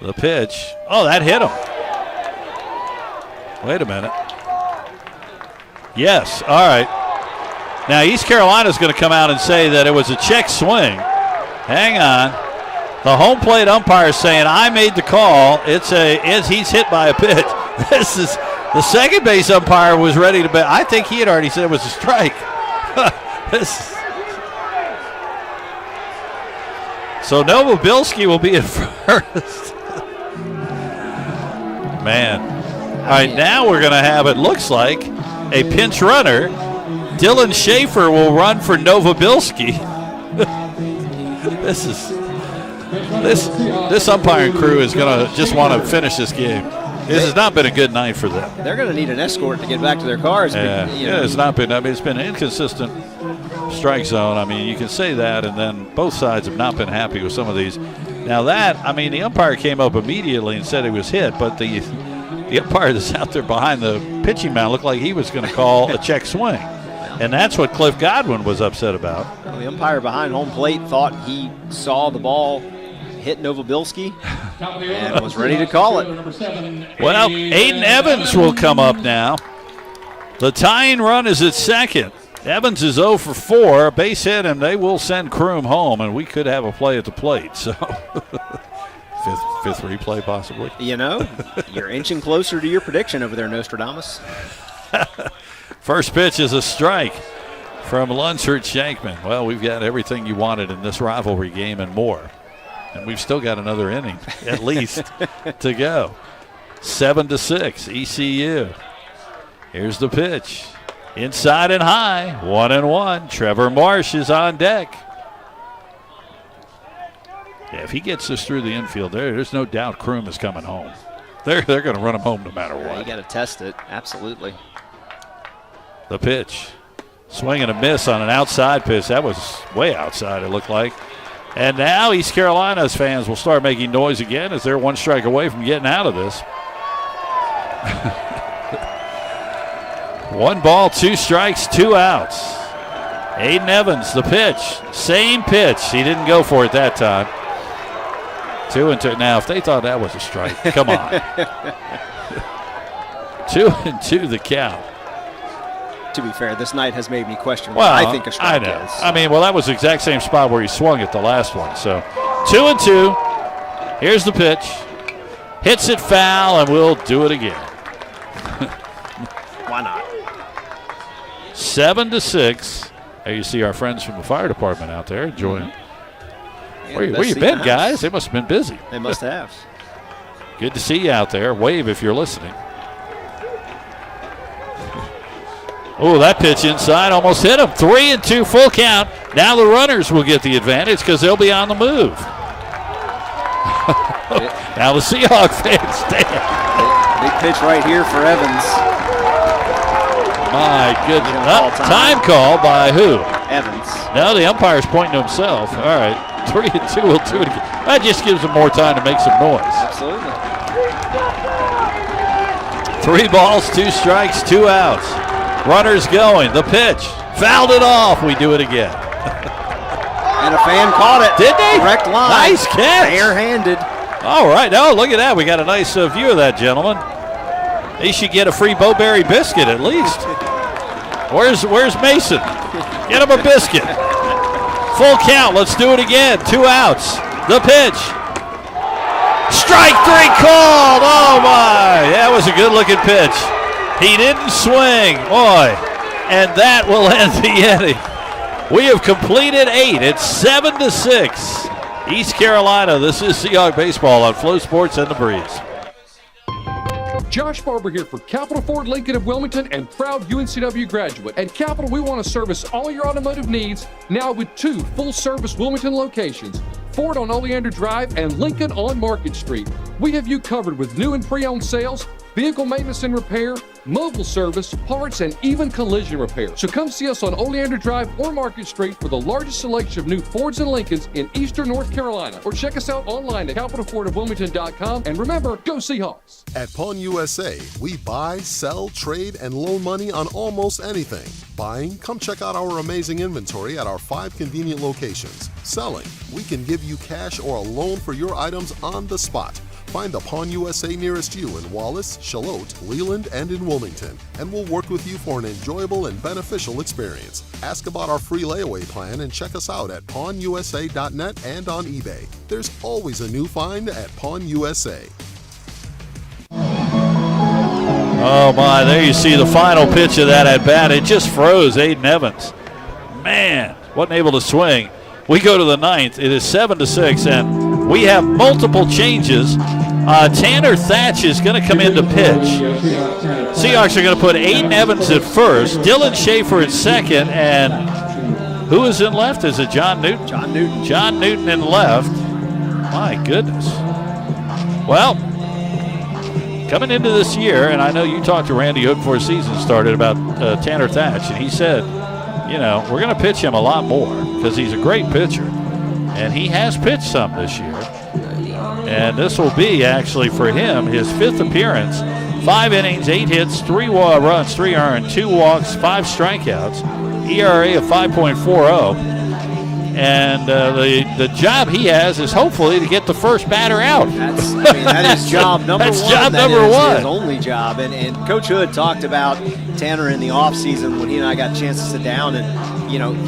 The pitch. Oh, that hit him. Wait a minute. Yes, all right. Now East Carolina's going to come out and say that it was a check swing. Hang on. The home plate umpire is saying, I made the call. He's hit by a pitch. This is the second base umpire was ready to bet. I think he had already said it was a strike. So Novobilski will be at first. Man. All right, now we're going to have, it looks like, a pinch runner. Dylan Schaefer will run for Novobilski. This umpiring crew is going to just want to finish this game. This has not been a good night for them. They're going to need an escort to get back to their cars. Yeah, it's not been. I mean, it's been an inconsistent strike zone. I mean, you can say that, and then both sides have not been happy with some of these. Now the umpire came up immediately and said he was hit, but the umpire that's out there behind the pitching mound looked like he was going to call a check swing. And that's what Cliff Godwin was upset about. Well, the umpire behind home plate thought he saw the ball hit Novobilski and was ready to call it. Well, Aiden Evans will come up now. The tying run is at second. Evans is 0 for 4. Base hit, and they will send Kroom home, and we could have a play at the plate. So, fifth replay possibly. You know, you're inching closer to your prediction over there, Nostradamus. First pitch is a strike from Lunsford Shankman. Well, we've got everything you wanted in this rivalry game and more. And we've still got another inning, at least, to go. 7-6, ECU. Here's the pitch. Inside and high, 1-1. Trevor Marsh is on deck. Yeah, if he gets this through the infield, there's no doubt Kroom is coming home. They're going to run him home no matter what. You got to test it, absolutely. The pitch. Swing and a miss on an outside pitch. That was way outside, it looked like. And now East Carolina's fans will start making noise again as they're one strike away from getting out of this. 1 ball, 2 strikes, 2 outs. Aiden Evans, the pitch. Same pitch. He didn't go for it that time. 2-2. Now, if they thought that was a strike, come on. 2-2 the count. To be fair, this night has made me question what I think a strike is. I mean, well, that was the exact same spot where he swung at the last one. So 2-2. Here's the pitch. Hits it foul, and we'll do it again. Why not? 7-6. There you see our friends from the fire department out there enjoying. Where you been, guys? They must have been busy. They must have. Good to see you out there. Wave if you're listening. Oh, that pitch inside almost hit him. 3-2 full count. Now the runners will get the advantage because they'll be on the move. Now the Seahawk fans stand. Big pitch right here for Evans. My goodness. Time call by who? Evans. No, the umpire's pointing to himself. All right. 3-2 will do it again. That just gives them more time to make some noise. Absolutely. 3 balls, 2 strikes, 2 outs. Runners going. The pitch. Fouled it off. We do it again. And a fan caught it. Did they? Direct line. Nice catch. Bare-handed. All right. Oh, look at that. We got a nice view of that, gentlemen. He should get a free Bowberry biscuit at least. Where's Mason? Get him a biscuit. Full count. Let's do it again. 2 outs. The pitch. Strike 3 called. Oh, my. That was a good-looking pitch. He didn't swing. Boy. And that will end the inning. We have completed 8. It's 7-6. East Carolina. This is Seahawk Baseball on Flow Sports and the Breeze. Josh Barber here for Capital Ford Lincoln of Wilmington and proud UNCW graduate. At Capital, we want to service all your automotive needs now with 2 full-service Wilmington locations, Ford on Oleander Drive and Lincoln on Market Street. We have you covered with new and pre-owned sales, vehicle maintenance and repair, mobile service, parts, and even collision repair. So come see us on Oleander Drive or Market Street for the largest selection of new Fords and Lincolns in eastern North Carolina. Or check us out online at capitalfordofwilmington.com. And remember, go Seahawks! At Pawn USA, we buy, sell, trade, and loan money on almost anything. Buying? Come check out our amazing inventory at our 5 convenient locations. Selling? We can give you cash or a loan for your items on the spot. Find the Pawn USA nearest you in Wallace, Charlotte, Leland, and in Wilmington, and we'll work with you for an enjoyable and beneficial experience. Ask about our free layaway plan and check us out at pawnusa.net and on eBay. There's always a new find at Pawn USA. Oh, my. There you see the final pitch of that at-bat. It just froze Aiden Evans. Man, wasn't able to swing. We go to the 9th. It is 7-6, and we have multiple changes. Tanner Thatch is going to come in to pitch. Seahawks are going to put Aiden Evans at first, Dylan Schaefer at second, and who is in left? Is it John Newton? John Newton. John Newton in left. My goodness. Well, coming into this year, and I know you talked to Randy Hood before the season started about Tanner Thatch, and he said, we're going to pitch him a lot more because he's a great pitcher, and he has pitched some this year. And this will be actually for him his 5th appearance. 5 innings, 8 hits, 3 runs, 3 earned, 2 walks, 5 strikeouts, ERA of 5.40. And the job he has is hopefully to get the first batter out. That is job number one. That's job that number is one. His only job. And Coach Hood talked about Tanner in the offseason when he and I got a chance to sit down. And,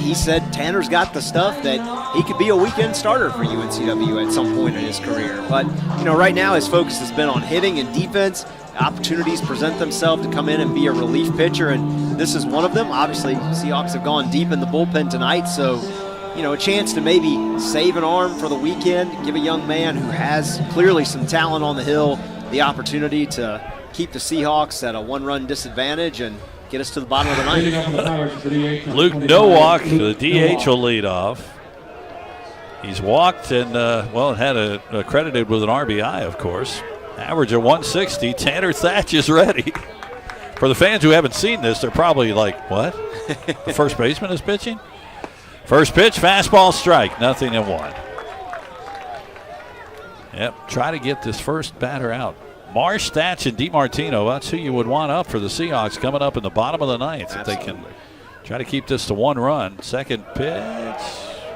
he said Tanner's got the stuff that he could be a weekend starter for UNCW at some point in his career. But, right now his focus has been on hitting and defense. Opportunities present themselves to come in and be a relief pitcher, and this is one of them. Obviously, Seahawks have gone deep in the bullpen tonight, so a chance to maybe save an arm for the weekend, give a young man who has clearly some talent on the hill the opportunity to keep the Seahawks at a 1-run disadvantage and get us to the bottom of the ninth. Luke Nowak, the DH, will lead off. He's walked and, had credited with an RBI, of course. Average of 160. Tanner Thatch is ready. For the fans who haven't seen this, they're probably like, what? The first baseman is pitching? First pitch, fastball, strike. 0-1. Yep, try to get this first batter out. Marsh, Thatch, and DiMartino. That's who you would want up for the Seahawks coming up in the bottom of the ninth. Absolutely. If they can try to keep this to 1 run. Second pitch.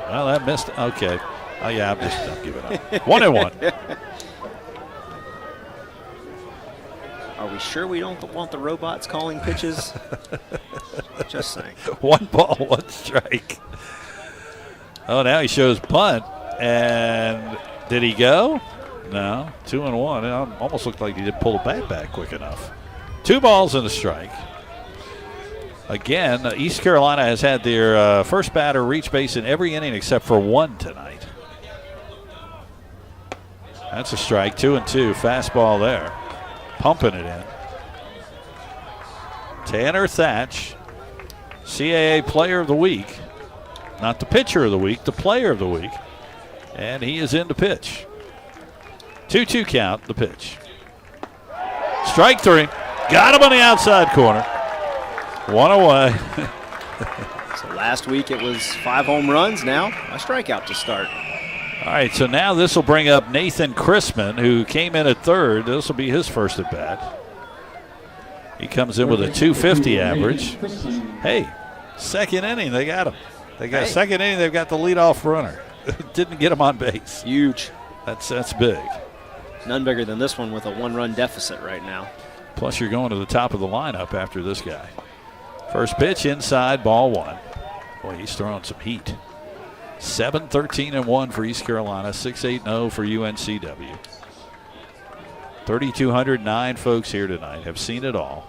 Well, that missed. Okay. Oh, yeah, I'm giving up. 1-1. Are we sure we don't want the robots calling pitches? Just saying. 1 ball, 1 strike. Oh, now he shows punt. And did he go? No. 2-1. It almost looked like he didn't pull the bat back quick enough. 2 balls and a strike. Again, East Carolina has had their first batter reach base in every inning except for 1 tonight. That's a strike. 2-2. Fastball there. Pumping it in. Tanner Thatch, CAA Player of the Week. Not the pitcher of the week, the player of the week. And he is in to pitch. 2-2 count, the pitch. Strike 3. Got him on the outside corner. 1 away. So last week it was 5 home runs. Now a strikeout to start. All right, so now this will bring up Nathan Chrisman, who came in at third. This will be his first at bat. He comes in with a 250 average. Hey, second inning, they got him. They got second inning, they've got the leadoff runner. Didn't get him on base. Huge. That's big. None bigger than this one with a 1-run deficit right now. Plus you're going to the top of the lineup after this guy. First pitch inside, ball 1. Boy, he's throwing some heat. 7-13-1 for East Carolina, 6-8-0 for UNCW. 3,209 folks here tonight have seen it all.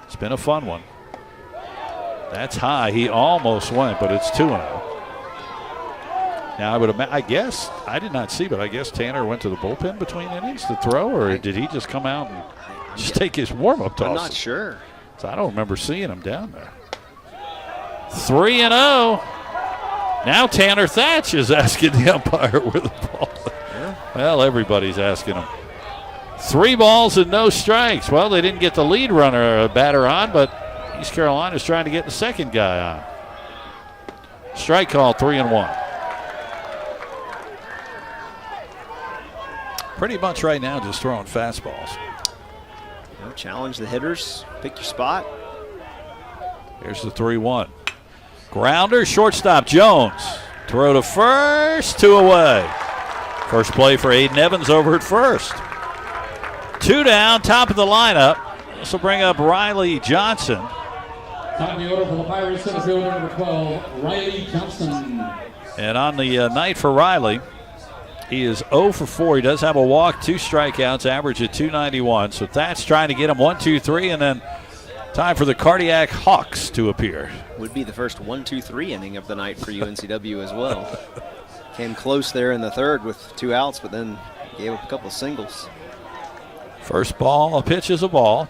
It's been a fun one. That's high. He almost went, but it's 2-0. Now, I guess, I did not see, but I guess Tanner went to the bullpen between innings to throw, or did he just come out and just take his warm-up toss? I'm not sure. So I don't remember seeing him down there. 3-0. Now Tanner Thatch is asking the umpire where the ball is. Yeah. Well, everybody's asking him. 3 balls and no strikes. Well, they didn't get the lead runner batter on, but East Carolina's trying to get the second guy on. Strike call, 3-1. Pretty much right now just throwing fastballs. Challenge the hitters. Pick your spot. Here's the 3-1. Grounder, shortstop Jones. Throw to first, 2 away. First play for Aiden Evans over at first. 2 down, top of the lineup. This will bring up Riley Johnson. Top of the order for the Pirates, center fielder number 12, Riley Johnson. And on the night for Riley, he is 0 for 4. He does have a walk, 2 strikeouts, average at 291. So that's trying to get him 1, 2, 3, and then time for the Cardiac Hawks to appear. Would be the first 1-2-3 inning of the night for UNCW as well. Came close there in the third with 2 outs, but then gave up a couple of singles. First ball, a pitch is a ball.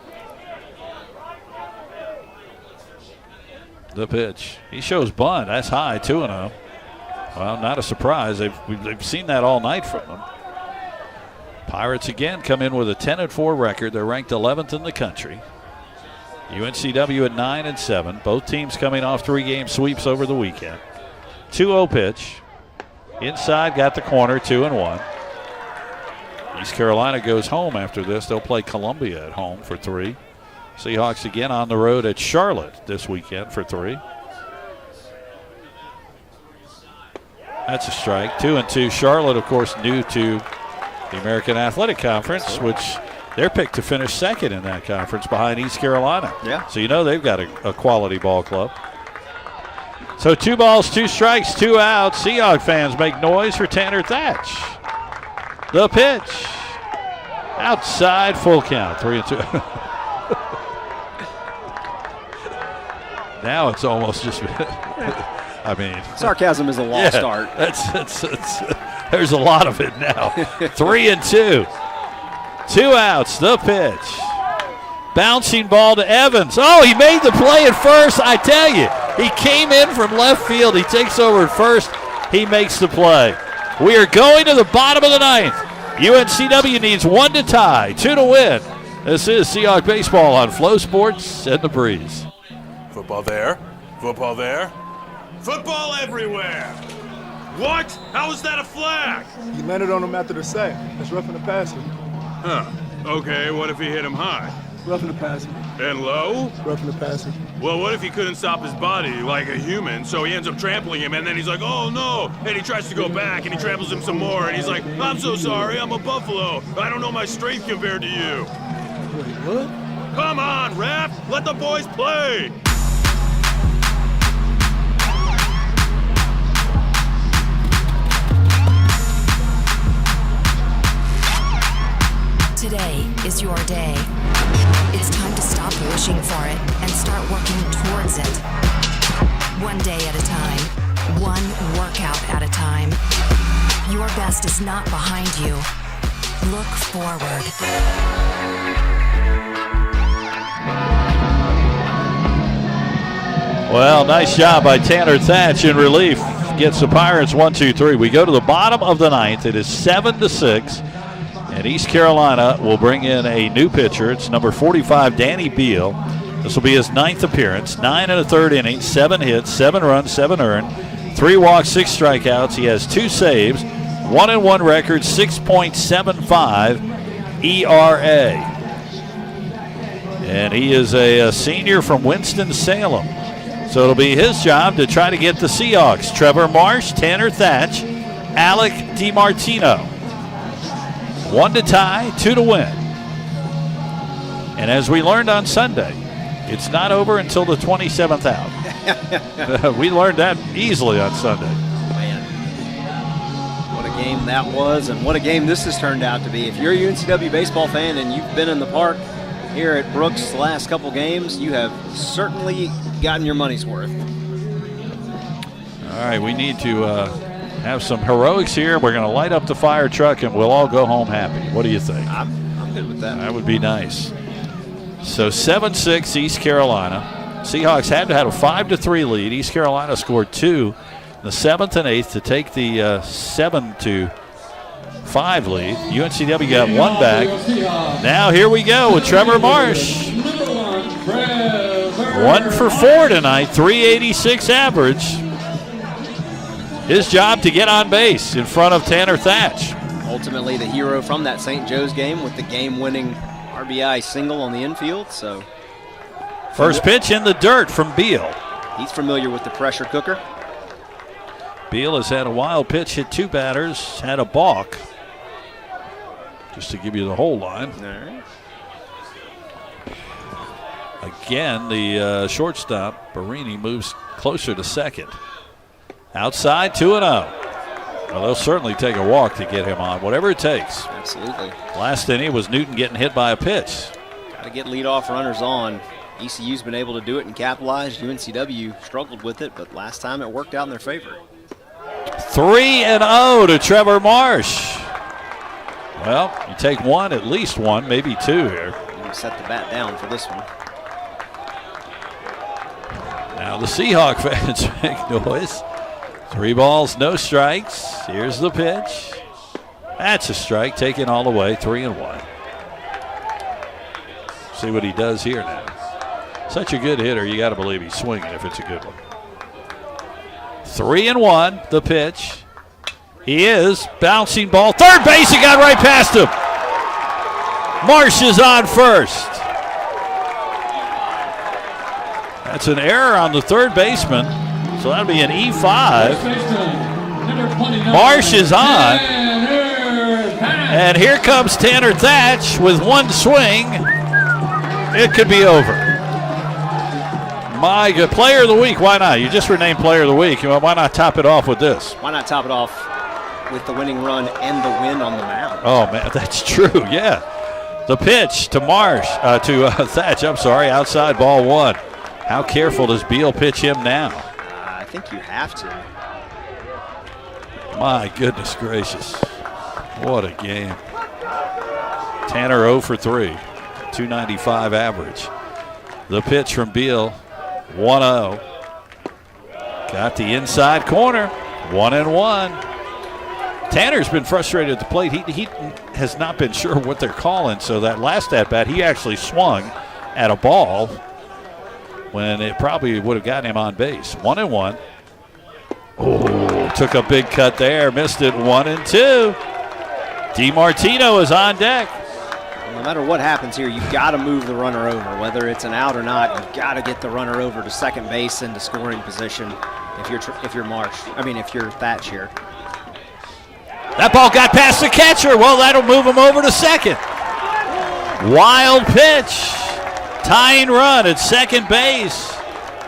The pitch. He shows bunt. That's high, 2-0. Well, not a surprise. They've seen that all night from him. Pirates again come in with a 10-4 record. They're ranked 11th in the country. UNCW at 9-7. Both teams coming off 3-game sweeps over the weekend. 2-0 pitch. Inside, got the corner, 2-1. East Carolina goes home after this. They'll play Columbia at home for 3. Seahawks again on the road at Charlotte this weekend for 3. That's a strike. 2-2. Charlotte, of course, new to the American Athletic Conference, which they're picked to finish second in that conference behind East Carolina. Yeah. So you know they've got a quality ball club. So 2 balls, 2 strikes, 2 outs. Seahawk fans make noise for Tanner Thatch. The pitch. Outside, full count, 3-2. Now it's almost just, I mean. Sarcasm is a lost art. There's a lot of it now. 3-2. 2 outs, the pitch. Bouncing ball to Evans. Oh, he made the play at first. I tell you, he came in from left field. He takes over at first. He makes the play. We are going to the bottom of the 9th. UNCW needs 1 to tie, 2 to win. This is Seahawk Baseball on Flow Sports and The Breeze. Football there. Football there. Football everywhere. What? How is that a flag? He landed on him after the sack. That's roughing the passer. Huh. Okay, what if he hit him high? Roughing the passer. And low? Roughing the passer. Well, what if he couldn't stop his body like a human, so he ends up trampling him, and then he's like, oh no, and he tries to go back, and he tramples him some more, and he's like, I'm so sorry, I'm a buffalo. I don't know my strength compared to you. Wait, what? Come on, ref, let the boys play. Today is your day. It's time to stop wishing for it and start working towards it. One day at a time, one workout at a time. Your best is not behind you. Look forward. Well, nice job by Tanner Thatch in relief. Gets the Pirates 1-2-3. We go to the bottom of the 9th. It is 7-6. And East Carolina will bring in a new pitcher. It's number 45, Danny Beal. This will be his 9th appearance. 9 1/3 innings, 7 hits, 7 runs, 7 earned, 3 walks, 6 strikeouts. He has 2 saves, 1-1 record, 6.75 ERA. And he is a senior from Winston-Salem. So it'll be his job to try to get the Seahawks. Trevor Marsh, Tanner Thatch, Alec DiMartino. 1 to tie, 2 to win. And as we learned on Sunday, it's not over until the 27th out. We learned that easily on Sunday. Man, what a game that was, and what a game this has turned out to be. If you're a UNCW baseball fan and you've been in the park here at Brooks the last couple games, you have certainly gotten your money's worth. All right, we need to have some heroics here. We're going to light up the fire truck, and we'll all go home happy. What do you think? I'm good with that. That would be nice. So 7-6 East Carolina. Seahawks had to have a 5-3 lead. East Carolina scored 2 in the 7th and 8th to take the 7-5 lead. UNCW got 1 back. Now here we go with Trevor Marsh. 1 for 4 tonight, 386 average. His job to get on base in front of Tanner Thatch. Ultimately the hero from that St. Joe's game with the game-winning RBI single on the infield. So first pitch in the dirt from Beal. He's familiar with the pressure cooker. Beal has had a wild pitch, hit 2 batters, had a balk. Just to give you the whole line. All right. Again, the shortstop, Barini, moves closer to second. Outside, 2-0. Well, they'll certainly take a walk to get him on, whatever it takes. Absolutely. Last inning was Newton getting hit by a pitch. Got to get leadoff runners on. ECU's been able to do it and capitalize. UNCW struggled with it, but last time it worked out in their favor. 3-0 to Trevor Marsh. Well, you take one, at least one, maybe 2 here. You can set the bat down for this one. Now the Seahawk fans make noise. 3 balls, no strikes. Here's the pitch. That's a strike, taken all the way, 3-1. See what he does here now. Such a good hitter, you got to believe he's swinging if it's a good one. 3-1, the pitch. He is bouncing ball. Third base, he got right past him. Marsh is on first. That's an error on the third baseman, so that'll be an E5. Marsh is on. And here comes Tanner Thatch with one swing. It could be over. My good. Player of the week, why not? You just were named player of the week. Well, why not top it off with this? Why not top it off with the winning run and the win on the mound? Oh, man, that's true, yeah. The pitch to Marsh, to Thatch, I'm sorry, outside, ball one. How careful does Beal pitch him now? I think you have to. My goodness gracious. What a game. Tanner 0 for 3, 295 average. The pitch from Beal, 1-0. Got the inside corner, 1-1. Tanner's been frustrated at the plate. He has not been sure what they're calling, so that last at-bat, he actually swung at a ball when it probably would have gotten him on base. 1-1. Oh, took a big cut there, missed it, 1-2. DiMartino is on deck. No matter what happens here, you've got to move the runner over. Whether it's an out or not, you've got to get the runner over to second base into scoring position if you're Thatch here. That ball got past the catcher. Well, that'll move him over to second. Wild pitch. Tying run at second base.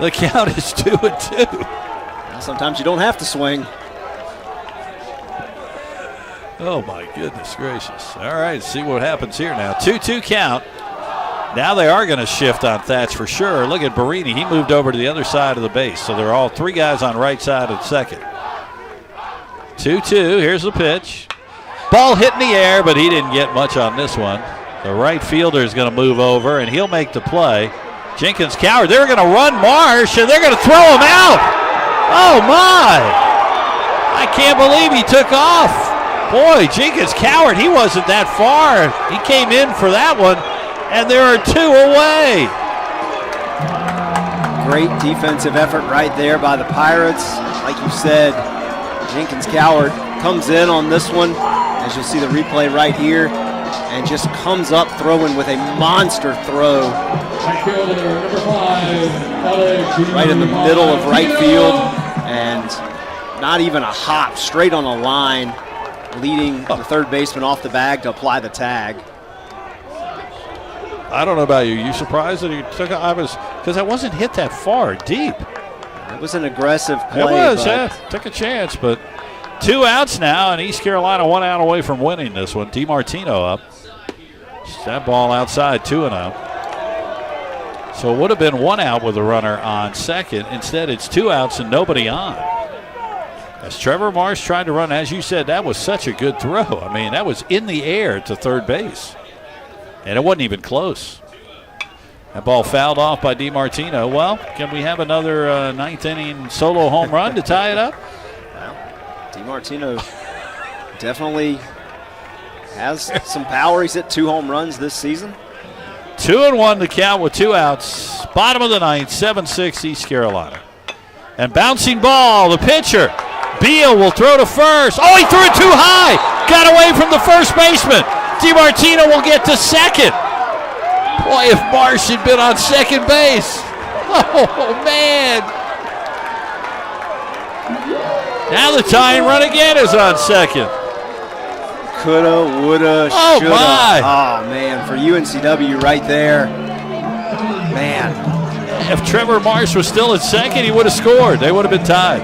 The count is 2-2. Now, sometimes you don't have to swing. Oh, my goodness gracious. All right, see what happens here now. 2-2 count. Now they are going to shift on Thatch for sure. Look at Barini. He moved over to the other side of the base. So they're all three guys on right side at second. 2-2. Here's the pitch. Ball hit in the air, but he didn't get much on this one. The right fielder is going to move over, and he'll make the play. Jenkins Coward. They're going to run Marsh, and they're going to throw him out. Oh, my. I can't believe he took off. Boy, Jenkins Coward, he wasn't that far. He came in for that one, and there are two away. Great defensive effort right there by the Pirates. Like you said, Jenkins Coward comes in on this one, as you'll see the replay right here, and just comes up throwing with a monster throw. Right in the middle of right field, and not even a hop, straight on a line, leading the third baseman off the bag to apply the tag. I don't know about you. You surprised that he took it? I was, because I wasn't hit that far deep. It was an aggressive play. It was, yeah. Took a chance, but 2 outs now, and East Carolina 1 out away from winning this one. DiMartino up. That ball outside, 2-0. So it would have been 1 out with a runner on second. Instead, it's 2 outs and nobody on. As Trevor Marsh tried to run, as you said, that was such a good throw. I mean, that was in the air to third base. And it wasn't even close. That ball fouled off by DiMartino. Well, can we have another ninth inning solo home run to tie it up? Well, DiMartino definitely has some power. He's hit 2 home runs this season. 2-1 to count with 2 outs. Bottom of the ninth, 7-6 East Carolina. And bouncing ball, the pitcher. Beal will throw to first. Oh, he threw it too high. Got away from the first baseman. DiMartino will get to second. Boy, if Marsh had been on second base. Oh, man. Now the tying run again is on second. Coulda, woulda, oh, shoulda. My. Oh, man, for UNCW right there. Man. If Trevor Marsh was still at second, he would have scored. They would have been tied.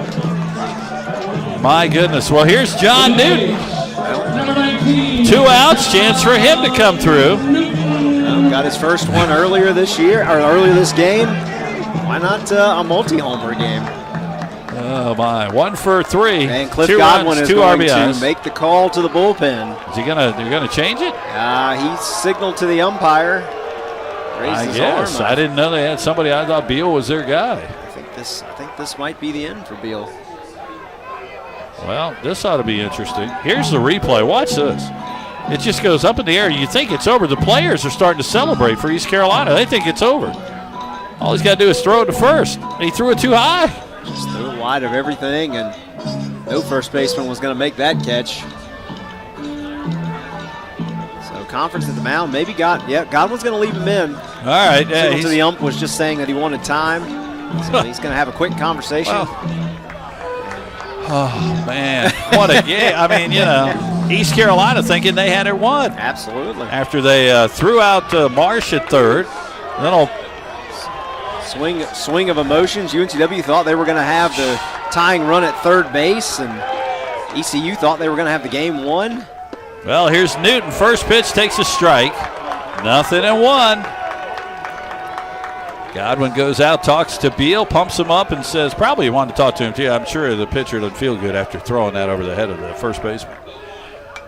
My goodness. Well, here's John Newton. 2 outs, chance for him to come through. Got his first one earlier this year, or earlier this game. Why not a multi-homer game? Oh, my. 1 for 3. And Cliff 2 Godwin runs, is 2 going RBIs. to make the call to the bullpen. Is he gonna change it? He signaled to the umpire. I guess. I didn't know they had somebody. I thought Beal was their guy. I think this might be the end for Beal. Well, this ought to be interesting. Here's the replay. Watch this. It just goes up in the air. You think it's over. The players are starting to celebrate for East Carolina. They think it's over. All he's got to do is throw it to first. And he threw it too high. Just threw it wide of everything, and no first baseman was going to make that catch. So conference at the mound. Maybe Godwin's going to leave him in. All right. Signal to the ump was just saying that he wanted time. So he's going to have a quick conversation. Oh, man. What a game. I mean, East Carolina thinking they had it won. Absolutely. After they threw out Marsh at third. Then swing of emotions. UNCW thought they were going to have the tying run at third base, and ECU thought they were going to have the game won. Well, here's Newton. First pitch takes a strike. 0-1. Godwin goes out, talks to Beal, pumps him up, and says probably he wanted to talk to him too. I'm sure the pitcher doesn't feel good after throwing that over the head of the first baseman.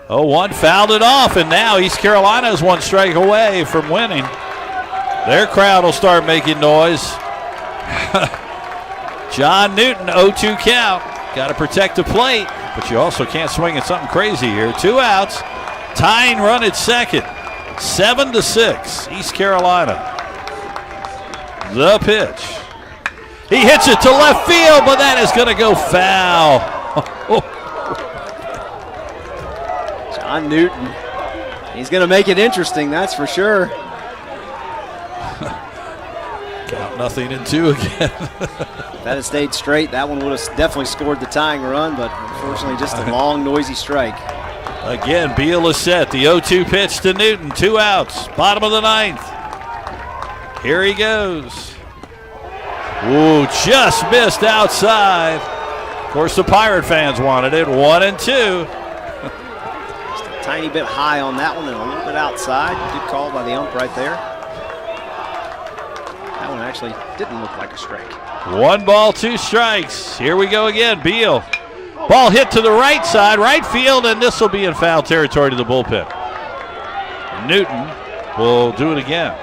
0-1, fouled it off, and now East Carolina is one strike away from winning. Their crowd will start making noise. John Newton, 0-2 count. Got to protect the plate, but you also can't swing at something crazy here. 2 outs, tying run at second. 7-6, East Carolina. The pitch. He hits it to left field, but that is going to go foul. John Newton. He's going to make it interesting, that's for sure. Count 0-2 again. If that had stayed straight, that one would have definitely scored the tying run, but unfortunately just a long, noisy strike. Again, Beal is set. The 0-2 pitch to Newton. 2 outs. Bottom of the 9th. Here he goes. Ooh, just missed outside. Of course, the Pirate fans wanted it. 1-2. Just a tiny bit high on that one and a little bit outside. Good call by the ump right there. That one actually didn't look like a strike. 1 ball, 2 strikes. Here we go again. Beal. Ball hit to the right side, right field, and this will be in foul territory to the bullpen. Newton will do it again.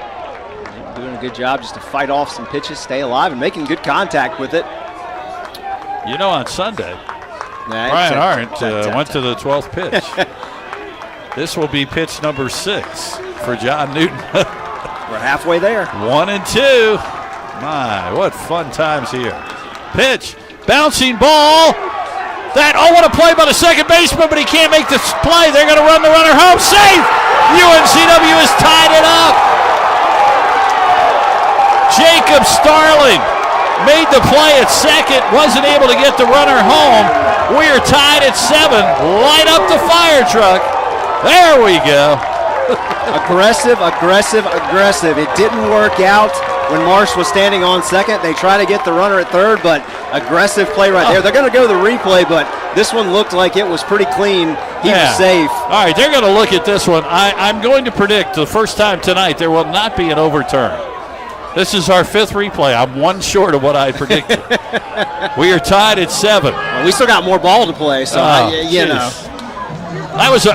Doing a good job just to fight off some pitches, stay alive, and making good contact with it. On Sunday, Brian Arndt went to the 12th pitch. This will be pitch number 6 for John Newton. We're halfway there. 1-2. My, what fun times here. Pitch, bouncing ball. What a play by the second baseman, but he can't make this play. They're going to run the runner home. Safe! UNCW has tied it up. Jacob Starling made the play at second, wasn't able to get the runner home. We are tied at 7. Light up the fire truck. There we go. Aggressive. It didn't work out when Marsh was standing on second. They try to get the runner at third, but aggressive play right there. They're going to go to the replay, but this one looked like it was pretty clean. He was safe. All right, they're going to look at this one. I'm going to predict the first time tonight there will not be an overturn. This is our 5th replay. I'm 1 short of what I predicted. We are tied at 7. Well, we still got more ball to play, so That was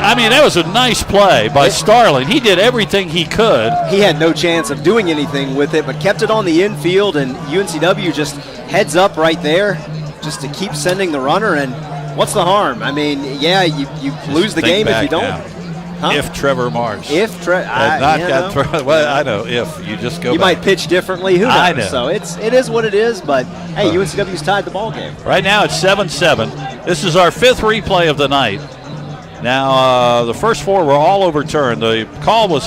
a nice play by Starling. He did everything he could. He had no chance of doing anything with it, but kept it on the infield, and UNCW just heads up right there just to keep sending the runner, and what's the harm? I mean, you lose the game if you don't. Huh? If Trevor Marsh. Well, I know if. You just go You back. might pitch differently. Who knows? I know. So it is what it is, but hey, UNCW's tied the ball game. Right now it's 7-7. This is our 5th replay of the night. Now, the first 4 were all overturned. The call was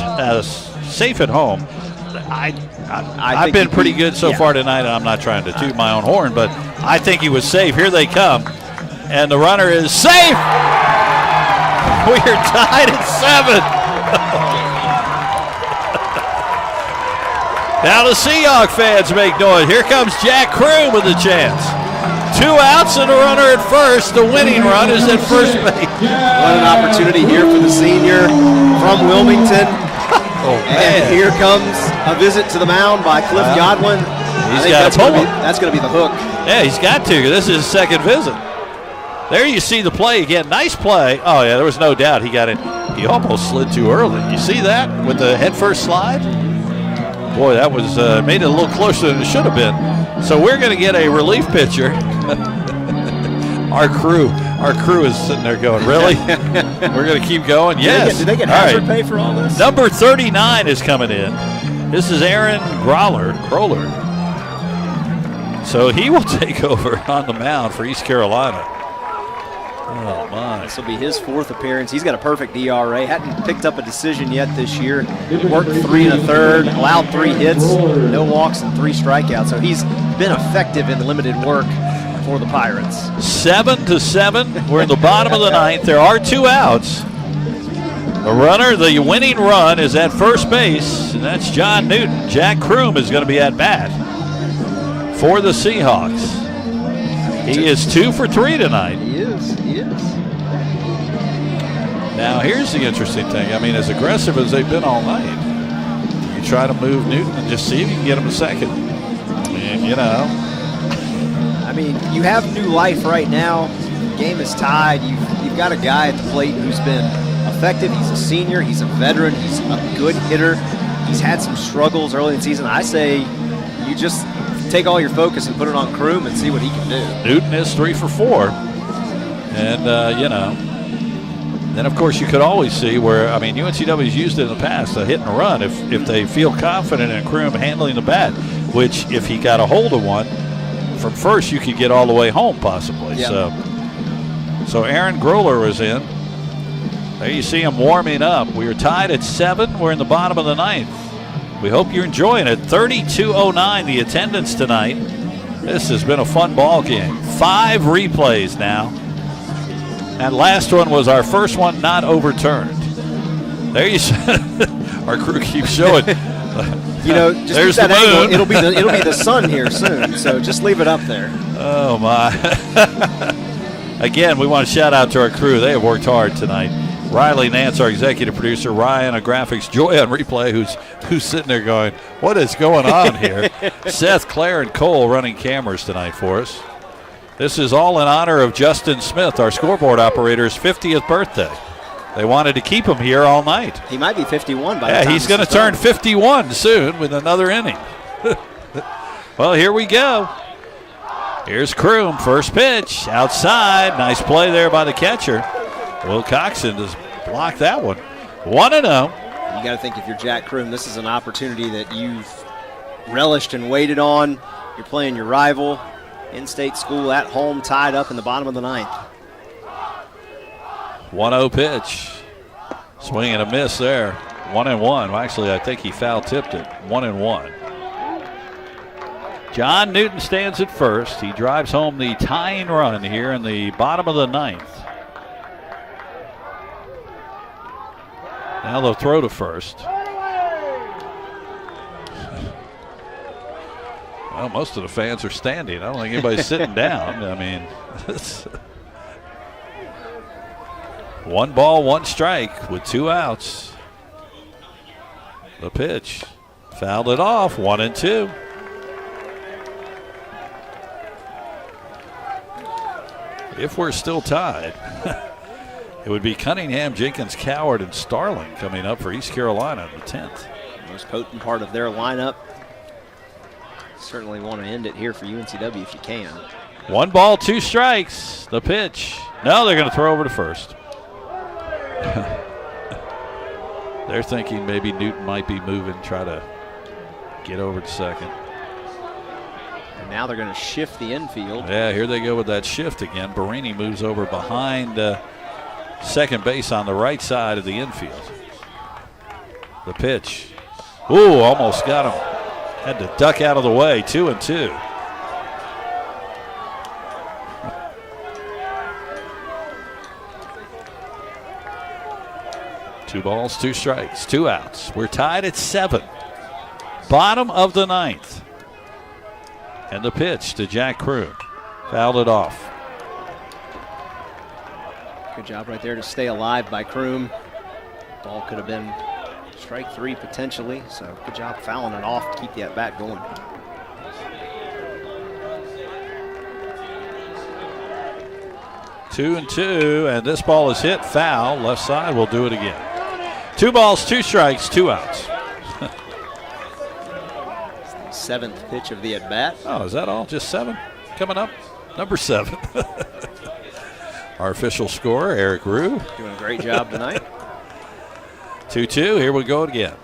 safe at home. I've been pretty good so far tonight, and I'm not trying to toot my own horn, but I think he was safe. Here they come, and the runner is safe. We are tied at 7. Now the Seahawk fans make noise. Here comes Jack Crew with a chance. 2 outs and a runner at first. The winning run is at first base. What an opportunity here for the senior from Wilmington. And here comes a visit to the mound by Cliff Godwin. That's going to be the hook. Yeah, he's got to. This is his 2nd visit. There you see the play again. Nice play. Oh, yeah, there was no doubt he got it. He almost slid too early. You see that with the head first slide? Boy, that was made it a little closer than it should have been. So we're going to get a relief pitcher. Our Crew. Our crew is sitting there going, really? We're going to keep going? Yes. Do they get All hazard right. pay for all this? Number 39 is coming in. This is Aaron Groller. So he will take over on the mound for East Carolina. Oh, my. This will be his 4th appearance. He's got a perfect ERA. Hadn't picked up a decision yet this year. Worked 3 1/3, allowed 3 hits, no walks, and 3 strikeouts. So he's been effective in limited work for the Pirates. 7-7. We're in the bottom of the 9th. There are 2 outs. The runner, the winning run, is at first base, and that's John Newton. Jack Kroom is going to be at bat for the Seahawks. He is 2 for 3 tonight. He is. Now, here's the interesting thing. I mean, as aggressive as they've been all night, you try to move Newton and just see if you can get him a second. And, you know. I mean, you have new life right now. The game is tied. You've got a guy at the plate who's been effective. He's a senior. He's a veteran. He's a good hitter. He's had some struggles early in the season. I say you just take all your focus and put it on Kroom and see what he can do. Newton is 3 for 4. And, you know. Then, of course, you could always see where, I mean, UNCW's used it in the past, a hit and run, if they feel confident in Kroom handling the bat, which if he got a hold of one, from first you could get all the way home possibly. Yep. So Aaron Groller was in. There you see him warming up. We are tied at 7. We're in the bottom of the 9th. We hope you're enjoying it. 3209 the attendance tonight. This has been a fun ball game. 5 replays now. That last one was our first one not overturned. There you see. Our crew keeps showing. You know, just there's that the moon. angle. It'll be the sun here soon. So just leave it up there. Oh my! Again, we want to shout out to our crew. They have worked hard tonight. Riley Nance, our executive producer. Ryan, a graphics. Joy on replay, who's sitting there going, "What is going on here?" Seth, Claire, and Cole running cameras tonight for us. This is all in honor of Justin Smith, our scoreboard operator's 50th birthday. They wanted to keep him here all night. He might be 51 by the time. Yeah, he's going to turn 51 soon with another inning. Well, here we go. Here's Kroom, first pitch, outside. Nice play there by the catcher. Will Coxon just blocked that one. 1-0. You got to think if you're Jack Kroom, this is an opportunity that you've relished and waited on. You're playing your rival. In-state school at home, tied up in the bottom of the 9th. 1-0 pitch. Swing and a miss there. 1-1. Well, actually, I think he foul tipped it. 1-1. John Newton stands at first. He drives home the tying run here in the bottom of the 9th. Now they'll throw to first. Well, most of the fans are standing. I don't think anybody's sitting down. I mean, 1 ball, 1 strike with 2 outs. The pitch. Fouled it off. 1-2. If we're still tied, it would be Cunningham, Jenkins, Coward, and Starling coming up for East Carolina in the 10th. Most potent part of their lineup. Certainly want to end it here for UNCW if you can. 1 ball, 2 strikes. The pitch. No, they're going to throw over to first. They're thinking maybe Newton might be moving, try to get over to second. And now they're going to shift the infield. Yeah, here they go with that shift again. Barini moves over behind second base on the right side of the infield. The pitch. Ooh, almost got him. Had to duck out of the way. 2-2. Two balls, 2 strikes, 2 outs. We're tied at 7. Bottom of the 9th. And the pitch to Jack Kroom. Fouled it off. Good job right there to stay alive by Kroom. Ball could have been strike 3 potentially, so good job fouling it off to keep the at-bat going. Two and 2, and this ball is hit foul. Left side, we'll do it again. 2 balls, 2 strikes, 2 outs. 7th pitch of the at-bat. Oh, is that all? Just 7 coming up? Number 7. Our official scorer, Eric Rue. Doing a great job tonight. 2-2. Here we go again.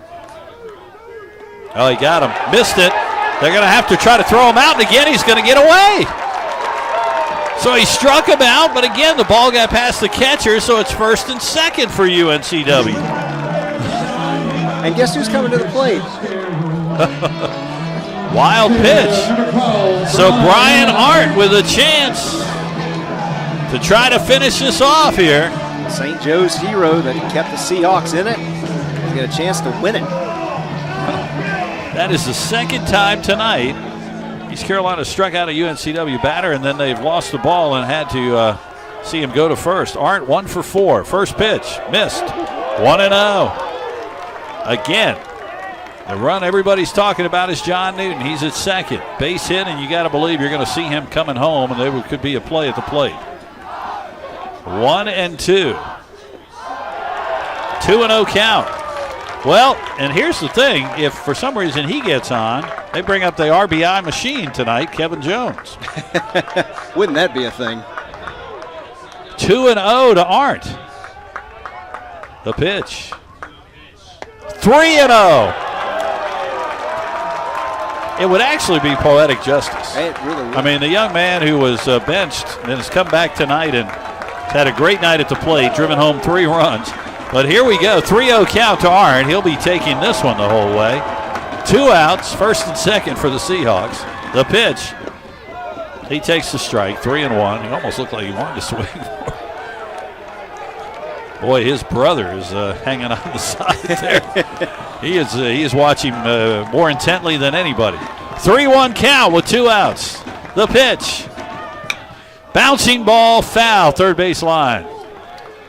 Oh, he got him. Missed it. They're going to have to try to throw him out, and again he's going to get away. So he struck him out, but again the ball got past the catcher, so it's 1st and 2nd for UNCW. And guess who's coming to the plate? Wild pitch. So Brian Arndt with a chance to try to finish this off here. St. Joe's hero that kept the Seahawks in it. He's got a chance to win it. That is the 2nd time tonight East Carolina struck out a UNCW batter, and then they've lost the ball and had to see him go to first. Arndt 1 for 4. First pitch, missed. 1-0. Again, the run everybody's talking about is John Newton. He's at second. Base hit, and you got to believe you're going to see him coming home, and there could be a play at the plate. 1-2. 2-0 count. Well, and here's the thing. If for some reason he gets on, they bring up the RBI machine tonight, Kevin Jones. Wouldn't that be a thing? 2-0 to Arndt. The pitch. 3-0. It would actually be poetic justice. It really would. I mean, the young man who was benched and has come back tonight and had a great night at the plate, driven home 3 runs. But here we go, 3-0 count to Arndt. He'll be taking this one the whole way. 2 outs, 1st and 2nd for the Seahawks. The pitch. He takes the strike, 3-1. He almost looked like he wanted to swing. Boy, his brother is hanging on the side there. He is watching more intently than anybody. 3-1 count with 2 outs. The pitch. Bouncing ball, foul, third base line.